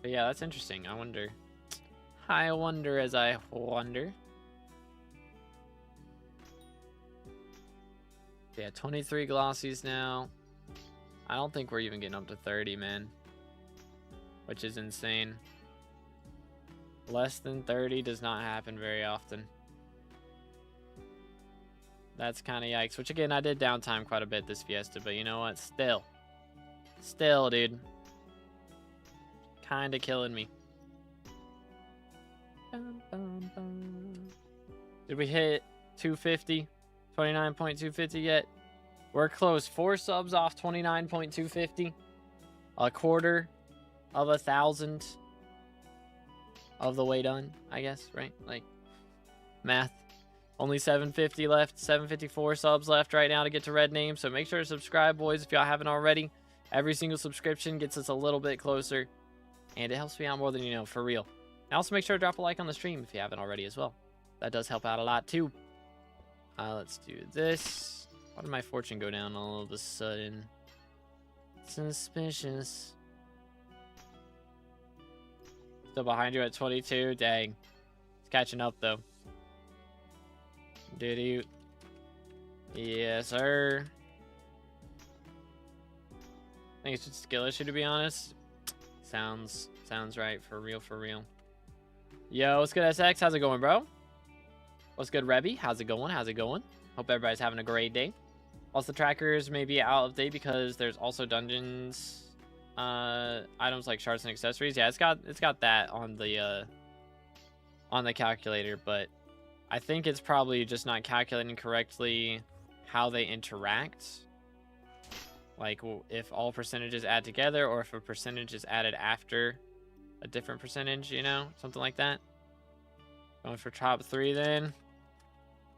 But yeah, that's interesting. I wonder as I wonder. Yeah, 23 glossies now. I don't think we're even getting up to 30, man. Which is insane. Less than 30 does not happen very often. That's kind of yikes. Which, again, I did downtime quite a bit this Fiesta. But you know what? Still, dude. Kind of killing me. Did we hit 250? 29.250 yet? We're close. 4 subs off 29.250. A quarter of 1,000 of the way done, I guess, right? Like, math. Only 750 left. 754 subs left right now to get to red name. So make sure to subscribe, boys, if y'all haven't already. Every single subscription gets us a little bit closer. And it helps me out more than you know, for real. And also make sure to drop a like on the stream if you haven't already as well. That does help out a lot too. Let's do this. Why did my fortune go down all of a sudden? Suspicious. Still behind you at 22. Dang. It's catching up though. Did you? Yes, sir. I think it's just skill issue, to be honest. Sounds right. For real, for real. Yo, what's good, SX? How's it going, bro? What's good, Rebby? How's it going? How's it going? Hope everybody's having a great day. Also, trackers may be out of date because there's also dungeons items like shards and accessories. Yeah, it's got that on the calculator, but I think it's probably just not calculating correctly how they interact. Like if all percentages add together or if a percentage is added after a different percentage, you know, something like that. Going for top 3 then.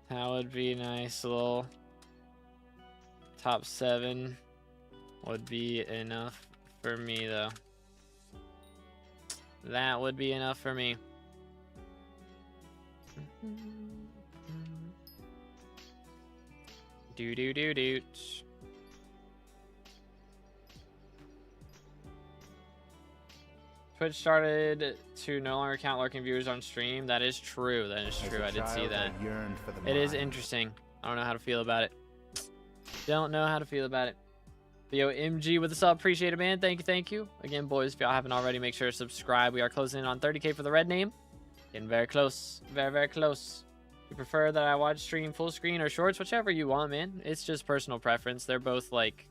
That would be nice. Little top 7 would be enough for me though. That would be enough for me. Do. Twitch started to no longer count lurking viewers on stream. That is true. That is true. I did see that. It is interesting. I don't know how to feel about it. Don't know how to feel about it. Theo MG with the sub, appreciate it, man. Thank you. Again, boys, if y'all haven't already, make sure to subscribe. We are closing in on 30K for the red name. Getting very close. Very close. You prefer that I watch stream full screen or shorts? Whichever you want, man. It's just personal preference. They're both, like,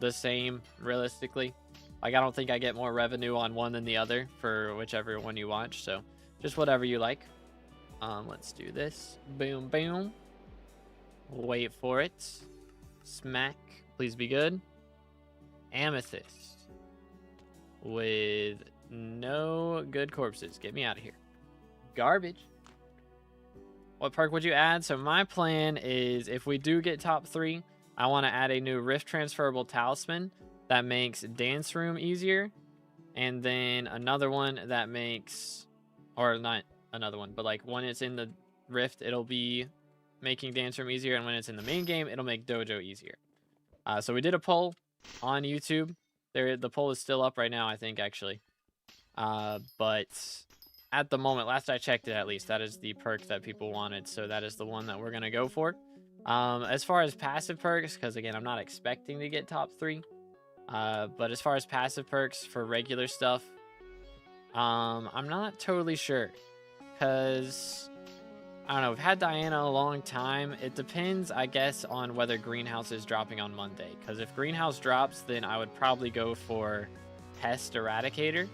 the same, realistically. Like, I don't think I get more revenue on one than the other for whichever one you watch. So, just whatever you like. Let's do this. Boom, boom. Wait for it. Smack. Please be good. Amethyst. With no good corpses. Get me out of here. Garbage. What perk would you add? So my plan is if we do get top 3, I want to add a new Rift Transferable Talisman that makes Dance Room easier. And then another one that makes, or not another one, but like when it's in the Rift, it'll be making Dance Room easier. And when it's in the main game, it'll make Dojo easier. So we did a poll on YouTube. The poll is still up right now, I think, actually. But at the moment, last I checked it at least, that is the perk that people wanted. So that is the one that we're going to go for. As far as passive perks, because again, I'm not expecting to get top 3. But as far as passive perks for regular stuff, I'm not totally sure. Because, I don't know, we've had Diana a long time. It depends, I guess, on whether Greenhouse is dropping on Monday. Because if Greenhouse drops, then I would probably go for Pest Eradicator,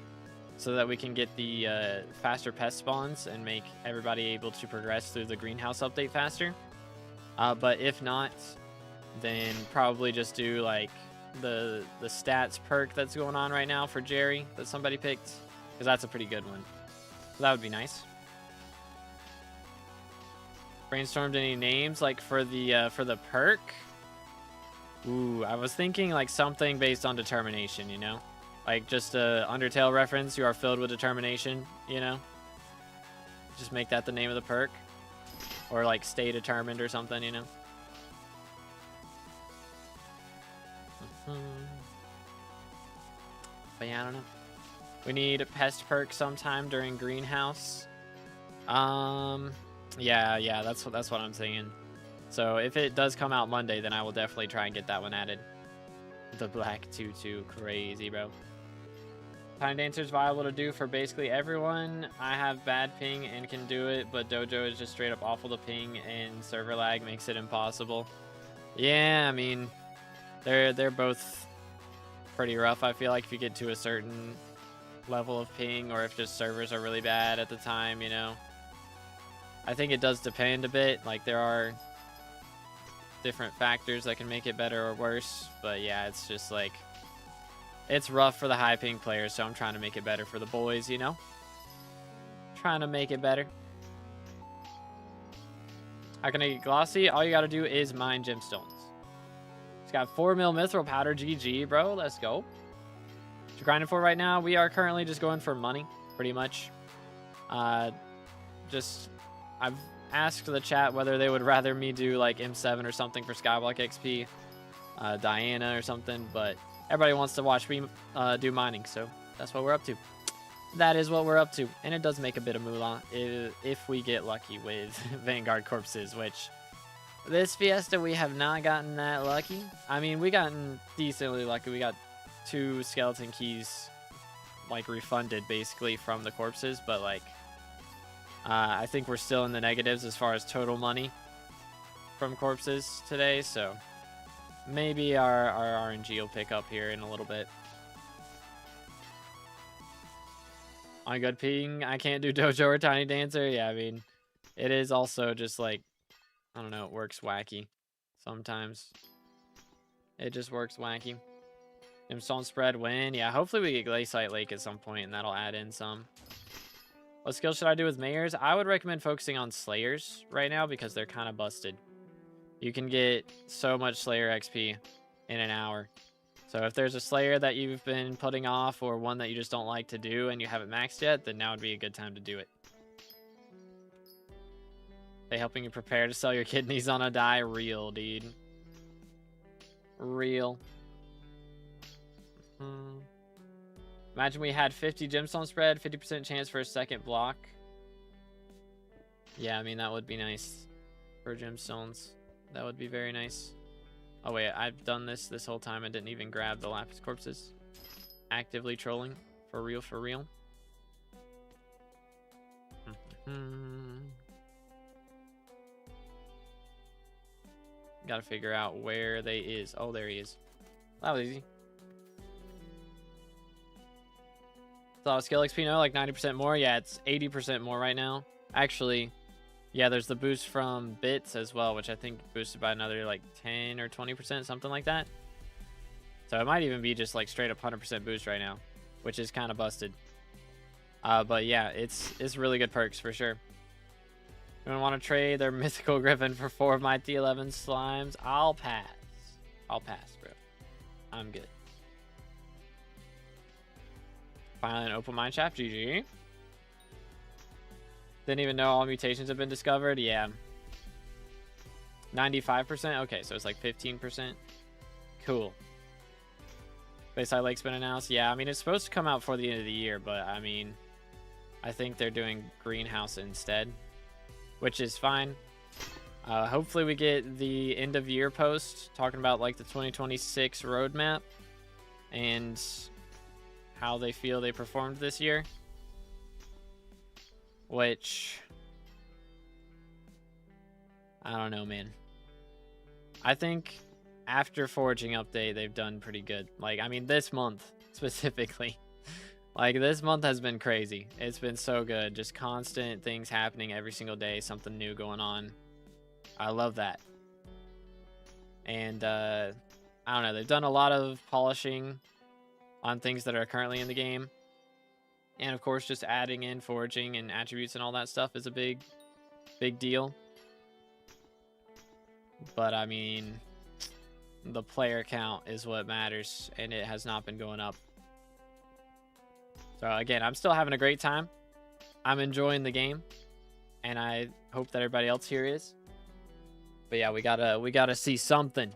so that we can get the faster pest spawns and make everybody able to progress through the Greenhouse update faster. But if not, then probably just do like the stats perk that's going on right now for Jerry that somebody picked, because that's a pretty good one. So that would be nice. Brainstormed any names like for the perk? Ooh, I was thinking like something based on determination, you know? Like just a Undertale reference, you are filled with determination, you know? Just make that the name of the perk. Or like stay determined or something, you know? But yeah, I don't know. We need a pest perk sometime during Greenhouse. Yeah, that's what I'm thinking. So if it does come out Monday, then I will definitely try and get that one added. The black tutu, crazy, bro. Time Dancer is viable to do for basically everyone. I have bad ping and can do it, but Dojo is just straight up awful to ping, and server lag makes it impossible. Yeah, I mean, they're both pretty rough. I feel like if you get to a certain level of ping, or if just servers are really bad at the time, you know. I think it does depend a bit. Like there are different factors that can make it better or worse, but yeah, it's just like it's rough for the high ping players, so I'm trying to make it better for the boys, you know? Trying to make it better. How can I get glossy? All you gotta do is mine gemstones. It's got 4 mil mithril powder. GG, bro. Let's go. What you grinding for right now? We are currently just going for money, pretty much. I've asked the chat whether they would rather me do like M7 or something for Skyblock XP, Diana or something, but everybody wants to watch me do mining, so that's what we're up to. That is what we're up to, and it does make a bit of moolah if we get lucky with Vanguard corpses, which this Fiesta we have not gotten that lucky. I mean, we gotten decently lucky. We got 2 skeleton keys like refunded basically from the corpses, but like I think we're still in the negatives as far as total money from corpses today, so maybe our RNG will pick up here in a little bit. On good ping, I can't do Dojo or Tiny Dancer. Yeah, I mean, it is also just like, I don't know, it works wacky sometimes. It just works wacky. Gemstone spread win. Yeah, hopefully we get Glaciite Lake at some point, and that'll add in some. What skill should I do with Mayors? I would recommend focusing on Slayers right now because they're kind of busted. You can get so much Slayer XP in an hour. So if there's a Slayer that you've been putting off, or one that you just don't like to do and you haven't maxed yet, then now would be a good time to do it. They helping you prepare to sell your kidneys on a die? Real, dude. Real. Imagine we had 50 gemstone spread, 50% chance for a second block. Yeah, I mean, that would be nice for gemstones. That would be very nice. Oh wait, I've done this whole time and didn't even grab the lapis corpses. Actively trolling. For real, for real. Gotta figure out where they is. Oh, there he is. That was easy. Thought skill XP, no, like 90% more. Yeah, it's 80% more right now. Actually, yeah, there's the boost from bits as well, which I think boosted by another like 10 or 20%, something like that. So it might even be just like straight up 100% boost right now, which is kind of busted. But yeah, it's really good perks for sure. You want to trade their mythical griffin for 4 of my T11 slimes? I'll pass. I'll pass, bro. I'm good. Finally, an open mine shaft. GG. Didn't even know all mutations have been discovered. Yeah. 95%. Okay, so it's like 15%. Cool. Bayside Lake's been announced. Yeah, I mean, it's supposed to come out before the end of the year, but I mean, I think they're doing Greenhouse instead, which is fine. Hopefully we get the end of year post talking about like the 2026 roadmap and how they feel they performed this year, which I don't know, man. I think after Forging update they've done pretty good. Like, I mean, this month specifically, like this month has been crazy. It's been so good, just constant things happening every single day, something new going on. I love that. And I don't know, they've done a lot of polishing on things that are currently in the game, and of course just adding in foraging and attributes and all that stuff is a big deal. But I mean, the player count is what matters, and it has not been going up. So again, I'm still having a great time. I'm enjoying the game, and I hope that everybody else here is. But yeah, we gotta see something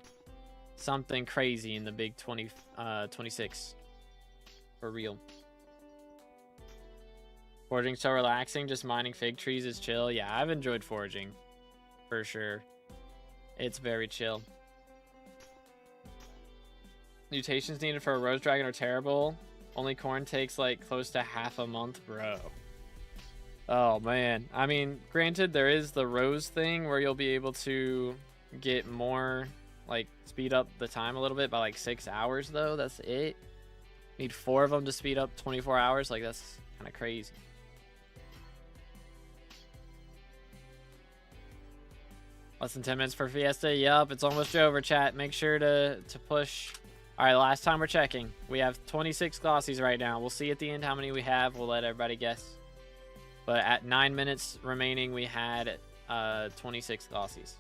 crazy in the big 26. For real. Foraging so relaxing, just mining fig trees is chill. Yeah, I've enjoyed foraging for sure. It's very chill. Mutations needed for a rose dragon are terrible. Only corn takes like close to half a month, bro. Oh man, I mean, granted there is the rose thing where you'll be able to get more, like speed up the time a little bit by like 6 hours though. That's it. Need 4 of them to speed up 24 hours. Like, that's kind of crazy. Less than 10 minutes for Fiesta. Yup, it's almost over, chat. Make sure to push. All right, last time we're checking. We have 26 glossies right now. We'll see at the end how many we have. We'll let everybody guess. But at 9 minutes remaining, we had 26 glossies.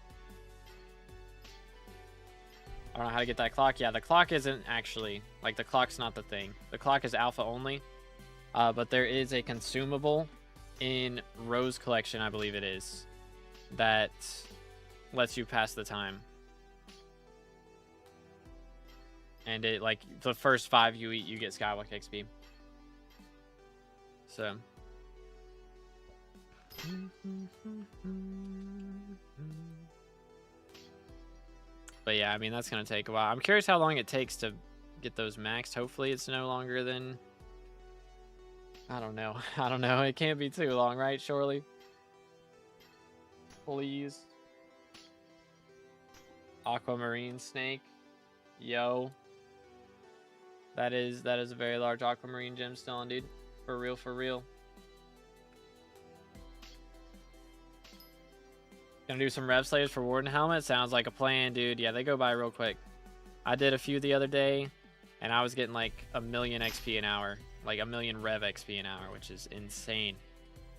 I don't know how to get that clock. Yeah, the clock isn't actually, like, the clock's not the thing. The clock is alpha only. But there is a consumable in Rose Collection, I believe it is, that lets you pass the time. And it, like, the first 5 you eat, you get Skywalk XP. So. But yeah, I mean, that's going to take a while. I'm curious how long it takes to get those maxed. Hopefully it's no longer than... I don't know. I don't know. It can't be too long, right? Surely. Please. Aquamarine snake. Yo. That is a very large aquamarine gemstone, dude. For real, for real. Gonna do some rev slaves for Warden Helmet. Sounds like a plan, dude. Yeah, they go by real quick. I did a few the other day, and I was getting like 1,000,000 XP an hour. Like 1,000,000 rev XP an hour, which is insane.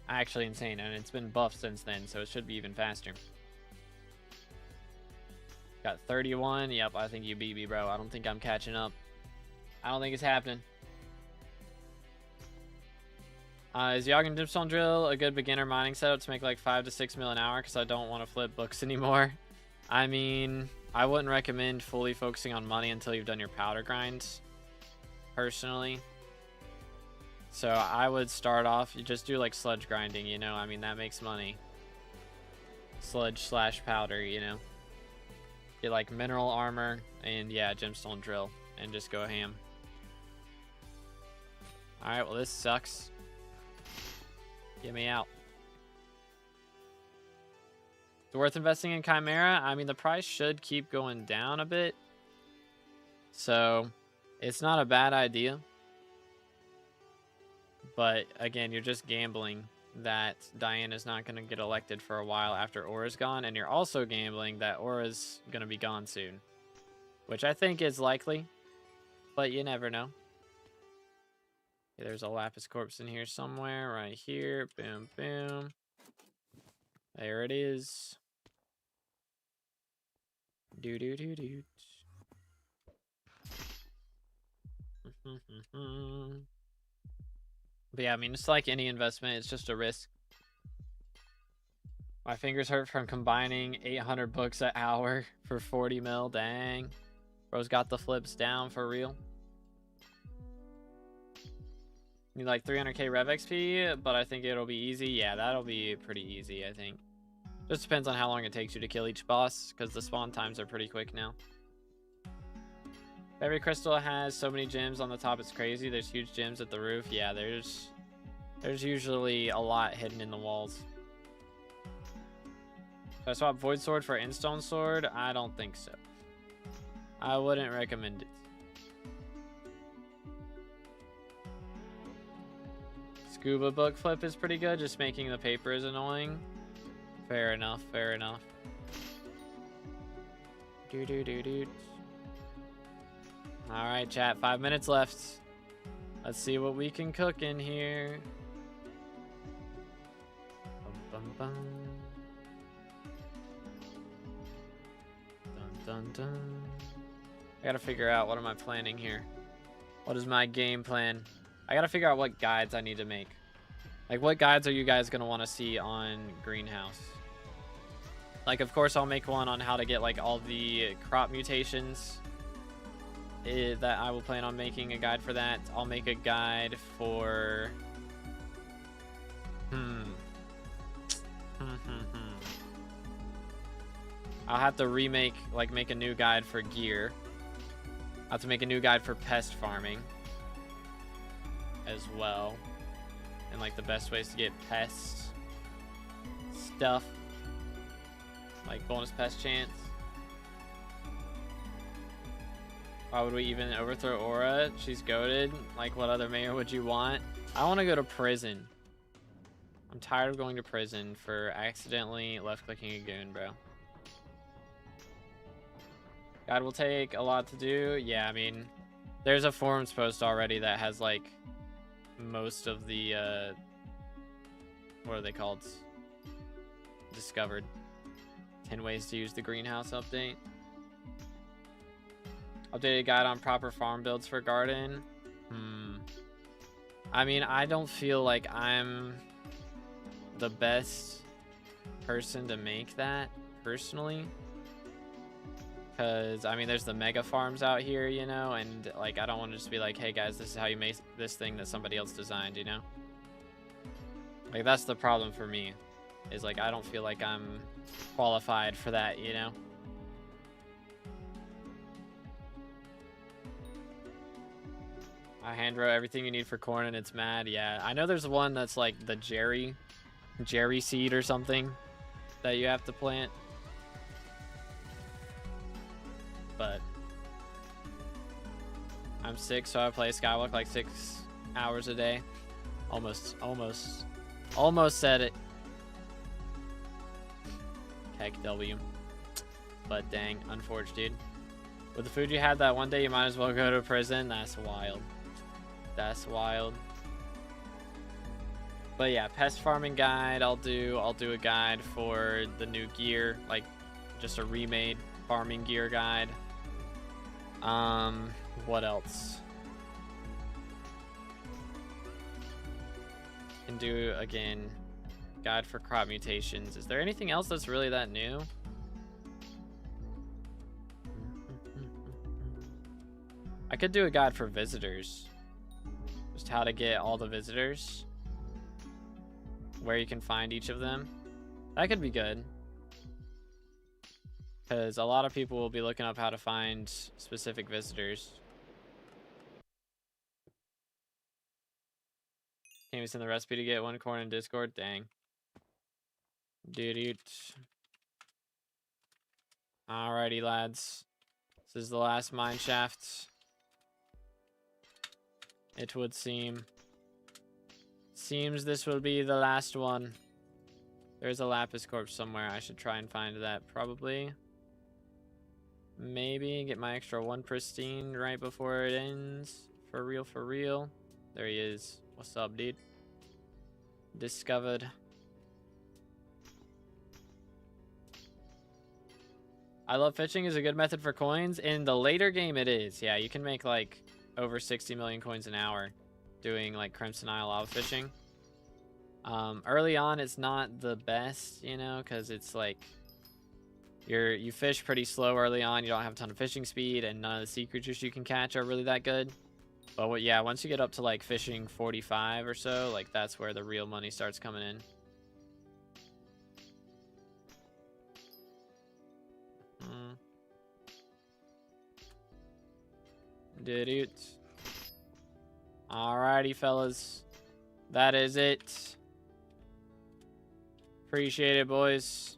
Actually insane, and it's been buffed since then, so it should be even faster. Got 31. Yep, I think you beat me, bro. I don't think I'm catching up. I don't think it's happening. Is Yogg Gemstone Drill a good beginner mining setup to make like 5 to 6 mil an hour? Because I don't want to flip books anymore. I mean, I wouldn't recommend fully focusing on money until you've done your powder grinds, personally. So I would start off, you just do like sludge grinding, you know? I mean, that makes money. Sludge / powder, you know? Get like mineral armor and yeah, gemstone drill and just go ham. Alright, well this sucks. Get me out. It's worth investing in Chimera. I mean, the price should keep going down a bit. So, it's not a bad idea. But, again, you're just gambling that Diana's not going to get elected for a while after Aura's gone. And you're also gambling that Aura's going to be gone soon. Which I think is likely. But you never know. Okay, there's a Lapis Corpse in here somewhere. Right here. Boom, boom. There it is. Do-do-do-do. But yeah, I mean, it's like any investment. It's just a risk. My fingers hurt from combining 800 books an hour for 40 mil. Dang. Bro's got the flips down for real. Need like 300k Rev XP, but I think it'll be easy. Yeah, that'll be pretty easy, I think. Just depends on how long it takes you to kill each boss, because the spawn times are pretty quick now. Every crystal has so many gems on the top, it's crazy. There's huge gems at the roof. Yeah, there's usually a lot hidden in the walls. Should I swap Void Sword for Endstone Sword? I don't think so. I wouldn't recommend it. Scuba book flip is pretty good, just making the paper is annoying. Fair enough, fair enough. Do-do-do-do. Alright, chat, 5 minutes left. Let's see what we can cook in here. Bum, bum, bum. Dun, dun, dun. I gotta figure out, what am I planning here? What is my game plan? I gotta figure out what guides I need to make. Like, what guides are you guys gonna want to see on Greenhouse? Like, of course, I'll make one on how to get, like, all the crop mutations. That I will plan on making a guide for that. I'll make a guide for... I'll have to remake, like, make a new guide for gear. I'll have to make a new guide for pest farming as well. And, like, the best ways to get pest stuff. Like, bonus pest chance. Why would we even overthrow Aura? She's goated. Like, what other mayor would you want? I want to go to prison. I'm tired of going to prison for accidentally left-clicking a goon, bro. God will take a lot to do. Yeah, I mean, there's a forums post already that has, like, most of the, what are they called? Discovered. 10 ways to use the greenhouse update. Updated guide on proper farm builds for garden. I mean, I don't feel like I'm the best person to make that, personally. Because, I mean, there's the mega farms out here, you know? And, like, I don't want to just be like, hey, guys, this is how you make this thing that somebody else designed, you know? Like, that's the problem for me. Is, like, I don't feel like I'm qualified for that, you know? I hand wrote everything you need for corn and it's mad. Yeah, I know there's one that's like the Jerry seed or something that you have to plant. But I'm sick, so I play Skywalk like 6 hours a day. Almost said it. Heck W. But dang, unfortunate, dude. With the food you had that one day, you might as well go to prison. That's wild. That's wild. But yeah, pest farming guide. I'll do a guide for the new gear, like just a remade farming gear guide. What else? Can do again guide for crop mutations. Is there anything else that's really that new? I could do a guide for visitors. Just how to get all the visitors. Where you can find each of them. That could be good. Because a lot of people will be looking up how to find specific visitors. Can't even send the recipe to get 1 corn in Discord? Dang. Dude. Alrighty, lads. This is the last mine shaft. It would seem. Seems this will be the last one. There's a lapis corpse somewhere. I should try and find that probably. Maybe get my extra 1 pristine right before it ends. For real, for real. There he is. What's up, dude? Discovered. I love fishing is a good method for coins. In the later game, it is. Yeah, you can make like over 60 million coins an hour doing like Crimson Isle lava fishing. Early on, it's not the best, you know, because it's like you fish pretty slow early on. You don't have a ton of fishing speed, and none of the sea creatures you can catch are really that good. But yeah, once you get up to like fishing 45 or so, like that's where the real money starts coming in. Did it. Alrighty, fellas. That is it. Appreciate it, boys.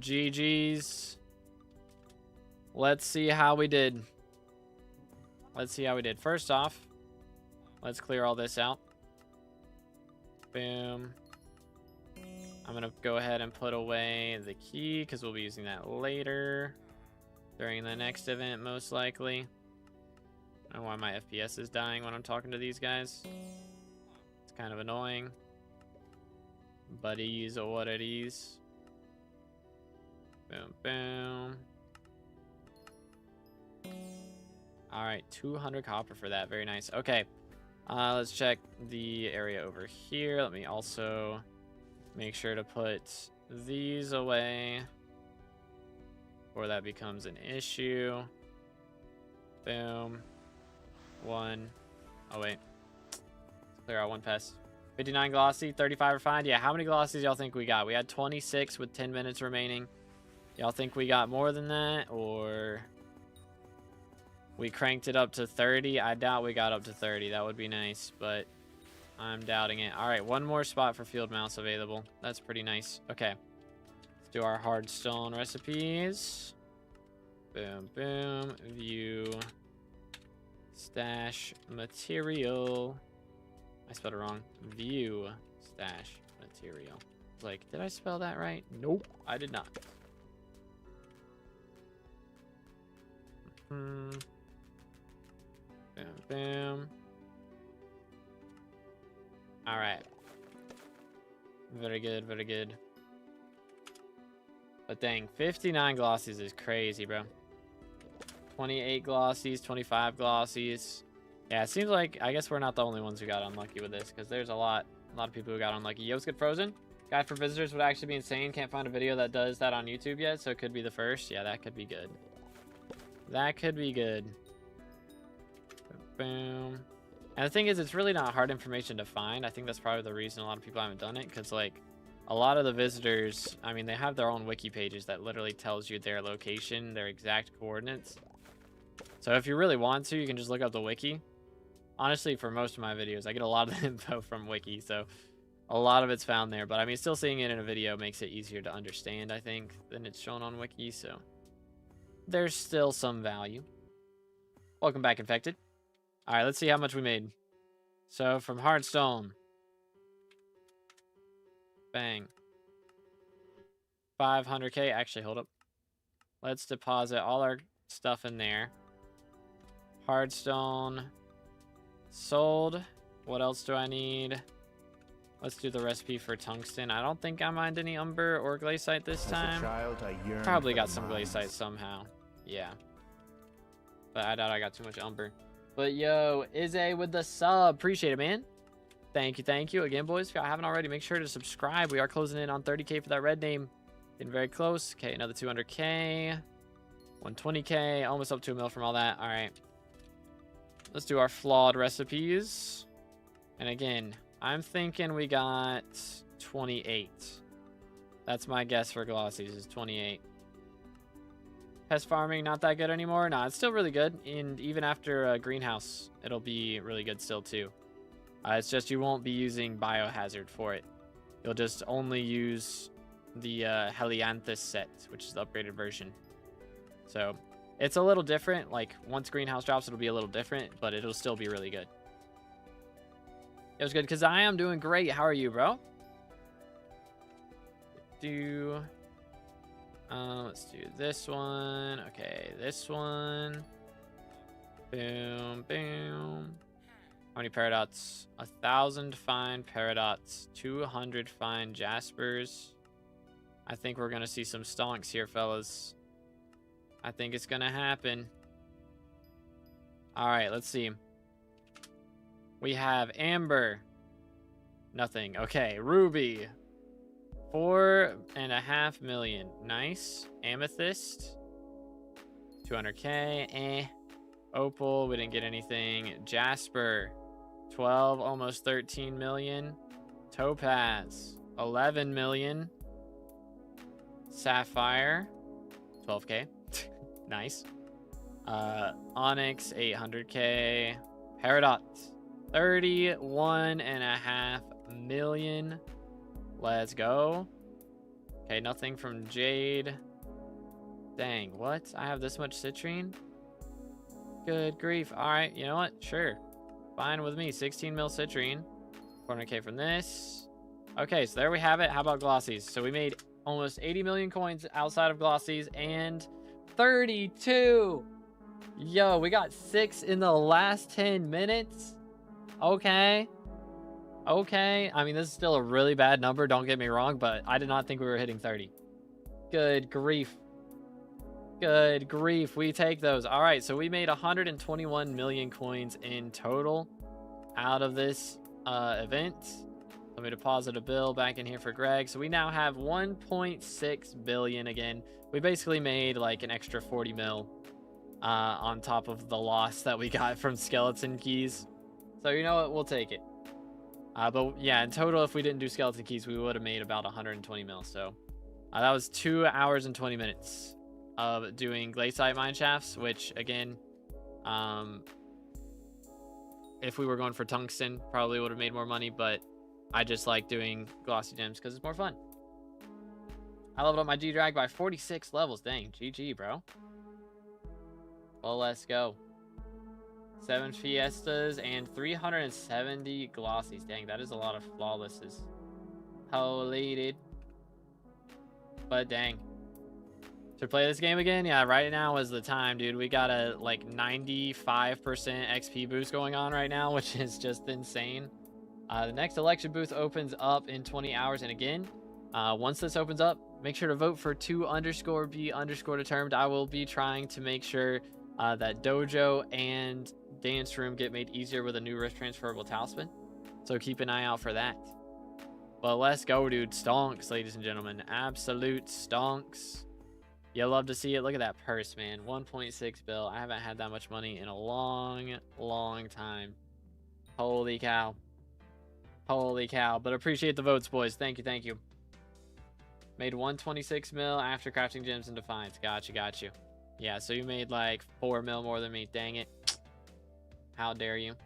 GG's. Let's see how we did. Let's see how we did. First off, let's clear all this out. Boom. I'm going to go ahead and put away the key because we'll be using that later during the next event, most likely. I don't know why my FPS is dying when I'm talking to these guys. It's kind of annoying. But it is what it is. Boom, boom. Alright, 200 copper for that. Very nice. Okay. Let's check the area over here. Let me also make sure to put these away before that becomes an issue. Boom. 1. Oh, wait. Let's clear out 1 pest. 59 glossy, 35 refined. Yeah, how many glossies y'all think we got? We had 26 with 10 minutes remaining. Y'all think we got more than that, or we cranked it up to 30? I doubt we got up to 30. That would be nice, but I'm doubting it. All right, 1 more spot for field mouse available. That's pretty nice. Okay, let's do our hardstone recipes. Boom, boom. View. Stash material. I spelled it wrong. View stash material. Like, did I spell that right? Nope, I did not. Boom, boom. All right. Very good, very good. But dang, 59 glossies is crazy, bro. 28 glossies, 25 glossies. Yeah, it seems like, I guess we're not the only ones who got unlucky with this, because there's a lot of people who got unlucky. Yo's Get Frozen. Guide for visitors would actually be insane. Can't find a video that does that on YouTube yet, so it could be the first. Yeah, that could be good. That could be good. Boom. And the thing is, it's really not hard information to find. I think that's probably the reason a lot of people haven't done it, because like a lot of the visitors, I mean, they have their own wiki pages that literally tells you their location, their exact coordinates. So if you really want to, you can just look up the wiki. Honestly, for most of my videos, I get a lot of the info from wiki, so a lot of it's found there. But I mean, still seeing it in a video makes it easier to understand, I think, than it's shown on wiki, so there's still some value. Welcome back, Infected. All right, let's see how much we made. So from hardstone, bang, 500k. Actually, hold up. Let's deposit all our stuff in there. Hardstone sold. What else do I need? Let's do the recipe for tungsten. I don't think I mined any umber or glaciite this time. Probably got some glaciite somehow. Yeah. But I doubt I got too much umber. But yo, Izzy with the sub. Appreciate it, man. Thank you. Again, boys, if y'all haven't already, make sure to subscribe. We are closing in on 30k for that red name. Getting very close. Okay, another 200k. 120k. Almost up to a mil from all that. All right. Let's do our flawed recipes. And again, I'm thinking we got 28. That's my guess for glossies is 28. Pest farming, not that good anymore. Nah, it's still really good. And even after a greenhouse, it'll be really good still too. It's just you won't be using biohazard for it. You'll just only use the Helianthus set, which is the upgraded version. So it's a little different. Like once greenhouse drops, it'll be a little different, but it'll still be really good. It was good because I am doing great. How are you, bro? Let's do this one. Okay, this one. Boom, boom. How many paradots? 1,000 fine paradots, 200 fine jaspers. I think we're gonna see some stonks here, fellas. I think it's gonna happen. All right, let's see. We have amber. Nothing. Okay, ruby. 4.5 million. Nice. Amethyst. 200k. Eh. Opal. We didn't get anything. Jasper. 12. Almost 13 million. Topaz. 11 million. Sapphire. 12k. Nice. Onyx. 800k. Peridot. 31.5 million. Let's go. Okay, nothing from Jade. Dang, what? I have this much citrine? Good grief. All right, you know what? Sure. Fine with me. 16 mil citrine. 400k from this. Okay, so there we have it. How about glossies? So we made almost 80 million coins outside of glossies and 32. Yo, we got 6 in the last 10 minutes. Okay. Okay. I mean, this is still a really bad number. Don't get me wrong, but I did not think we were hitting 30. Good grief. Good grief. We take those. All right. So we made 121 million coins in total out of this event. Let me deposit a bill back in here for Greg. So we now have 1.6 billion again. We basically made like an extra 40 mil on top of the loss that we got from skeleton keys. So you know what? We'll take it. But yeah, in total, if we didn't do skeleton keys, we would have made about 120 mil. So that was 2 hours and 20 minutes of doing glaciite mine shafts, which again, if we were going for tungsten, probably would have made more money, but I just like doing glossy gems because it's more fun. I leveled up my G-Drag by 46 levels. Dang, GG, bro. Well, let's go. 7 Fiestas and 370 glossies. Dang, that is a lot of flawlesses. Holy dude. But dang. To play this game again? Yeah, right now is the time, dude. We got a like 95% XP boost going on right now, which is just insane. The next election booth opens up in 20 hours. And again, once this opens up, make sure to vote for 2_B_determined. I will be trying to make sure that dojo and dance room get made easier with a new rift transferable talisman. So keep an eye out for that. But let's go, dude. Stonks, ladies and gentlemen. Absolute stonks. You'll love to see it. Look at that purse, man. 1.6 bill. I haven't had that much money in a long, long time. Holy cow. Holy cow. But appreciate the votes, boys. Thank you, thank you. Made 126 mil after crafting gems in Defiance. Got you, got you. Yeah, so you made like 4 mil more than me. Dang it. How dare you.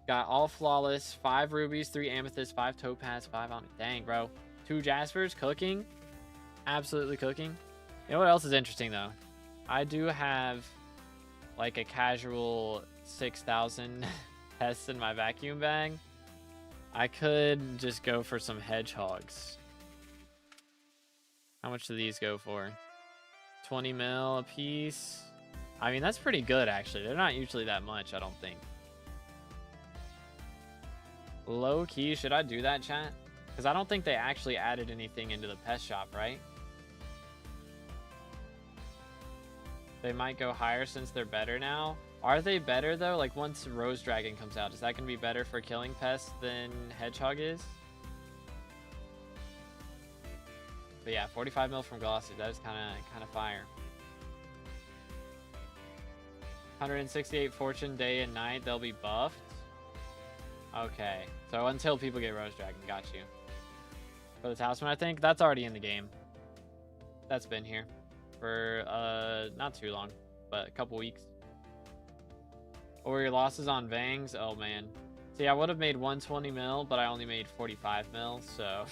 Got all flawless. 5 rubies, 3 amethysts, 5 topaz, 5 on it. Dang, bro. 2 jaspers. Cooking. Absolutely cooking. You know what else is interesting, though? I do have like a casual 6,000 pests in my vacuum bag. I could just go for some hedgehogs. How much do these go for? 20 mil a piece. I mean, that's pretty good, actually. They're not usually that much, I don't think. Low key, should I do that, chat? Because I don't think they actually added anything into the pest shop, right? They might go higher since they're better now. Are they better, though? Like, once Rose Dragon comes out, is that going to be better for killing pests than Hedgehog is? But yeah, 45 mil from Glossy. That is kind of fire. 168 fortune day and night. They'll be buffed. Okay. So until people get Rose Dragon. Got you. For the talisman, I think that's already in the game. That's been here. for not too long, but a couple weeks. What were your losses on Vangs? Oh man. See, I would have made 120 mil, but I only made 45 mil, so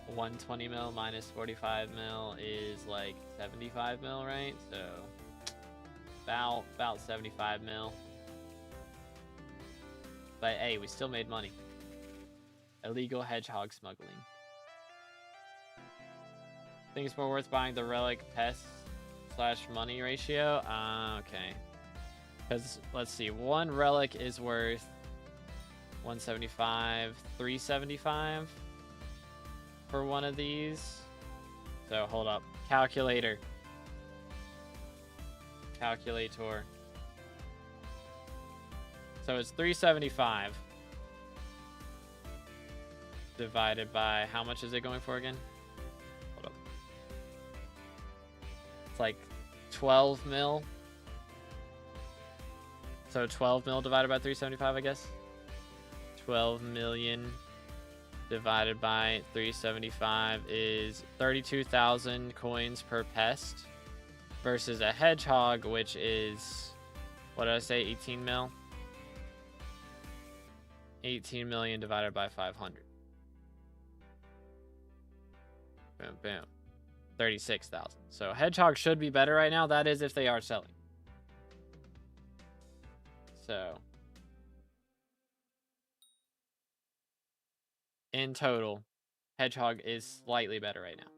120 mil minus 45 mil is like 75 mil, right? So about 75 mil. But hey, we still made money. Illegal hedgehog smuggling. Think it's more worth buying the relic pest / money ratio? Okay. Because let's see, one relic is worth 175, 375 for one of these. So hold up, calculator. Calculator. So it's 375 divided by, how much is it going for again? Hold up. It's like 12 mil. So 12 mil divided by 375, I guess. 12 million divided by 375 is 32,000 coins per pest versus a hedgehog, which is, what did I say, 18 mil? 18 million divided by 500. Boom, boom. 36,000. So hedgehog should be better right now. That is if they are selling. So in total, hedgehog is slightly better right now.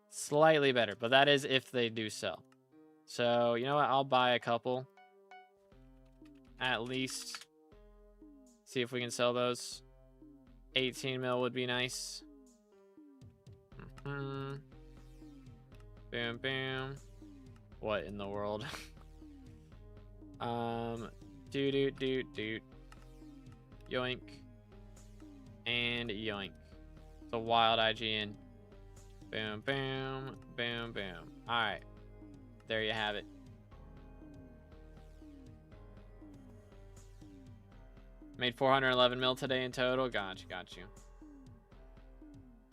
Slightly better, but that is if they do sell. So, you know what? I'll buy a couple. At least see if we can sell those. 18 mil would be nice. Boom, boom. What in the world? Doot. Yoink. And yoink. It's a wild IGN. Boom, boom, boom, boom. Alright. There you have it. Made 411 mil today in total. Got you.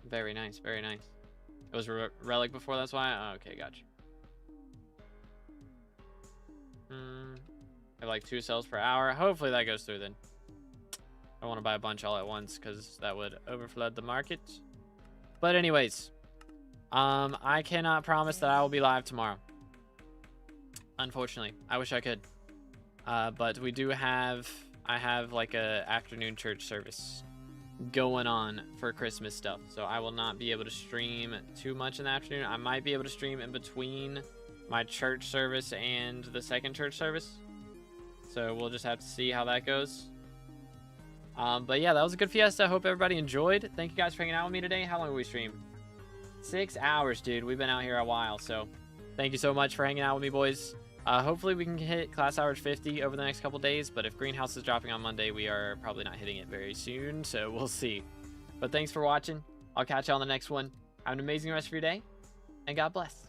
Very nice, very nice. It was relic before, that's why? Oh, okay, got you. I have like 2 sales per hour. Hopefully that goes through then. I don't want to buy a bunch all at once because that would overflood the market. But anyways, I cannot promise that I will be live tomorrow. Unfortunately, I wish I could. But we do have, I have like a afternoon church service going on for Christmas stuff. So I will not be able to stream too much in the afternoon. I might be able to stream in between my church service and the second church service. So we'll just have to see how that goes. But yeah, that was a good Fiesta. Hope everybody enjoyed. Thank you guys for hanging out with me today. How long did we stream? 6 hours, dude. We've been out here a while. So thank you so much for hanging out with me, boys. Hopefully we can hit class average 50 over the next couple days. But if Greenhouse is dropping on Monday, we are probably not hitting it very soon. So we'll see. But thanks for watching. I'll catch you on the next one. Have an amazing rest of your day. And God bless.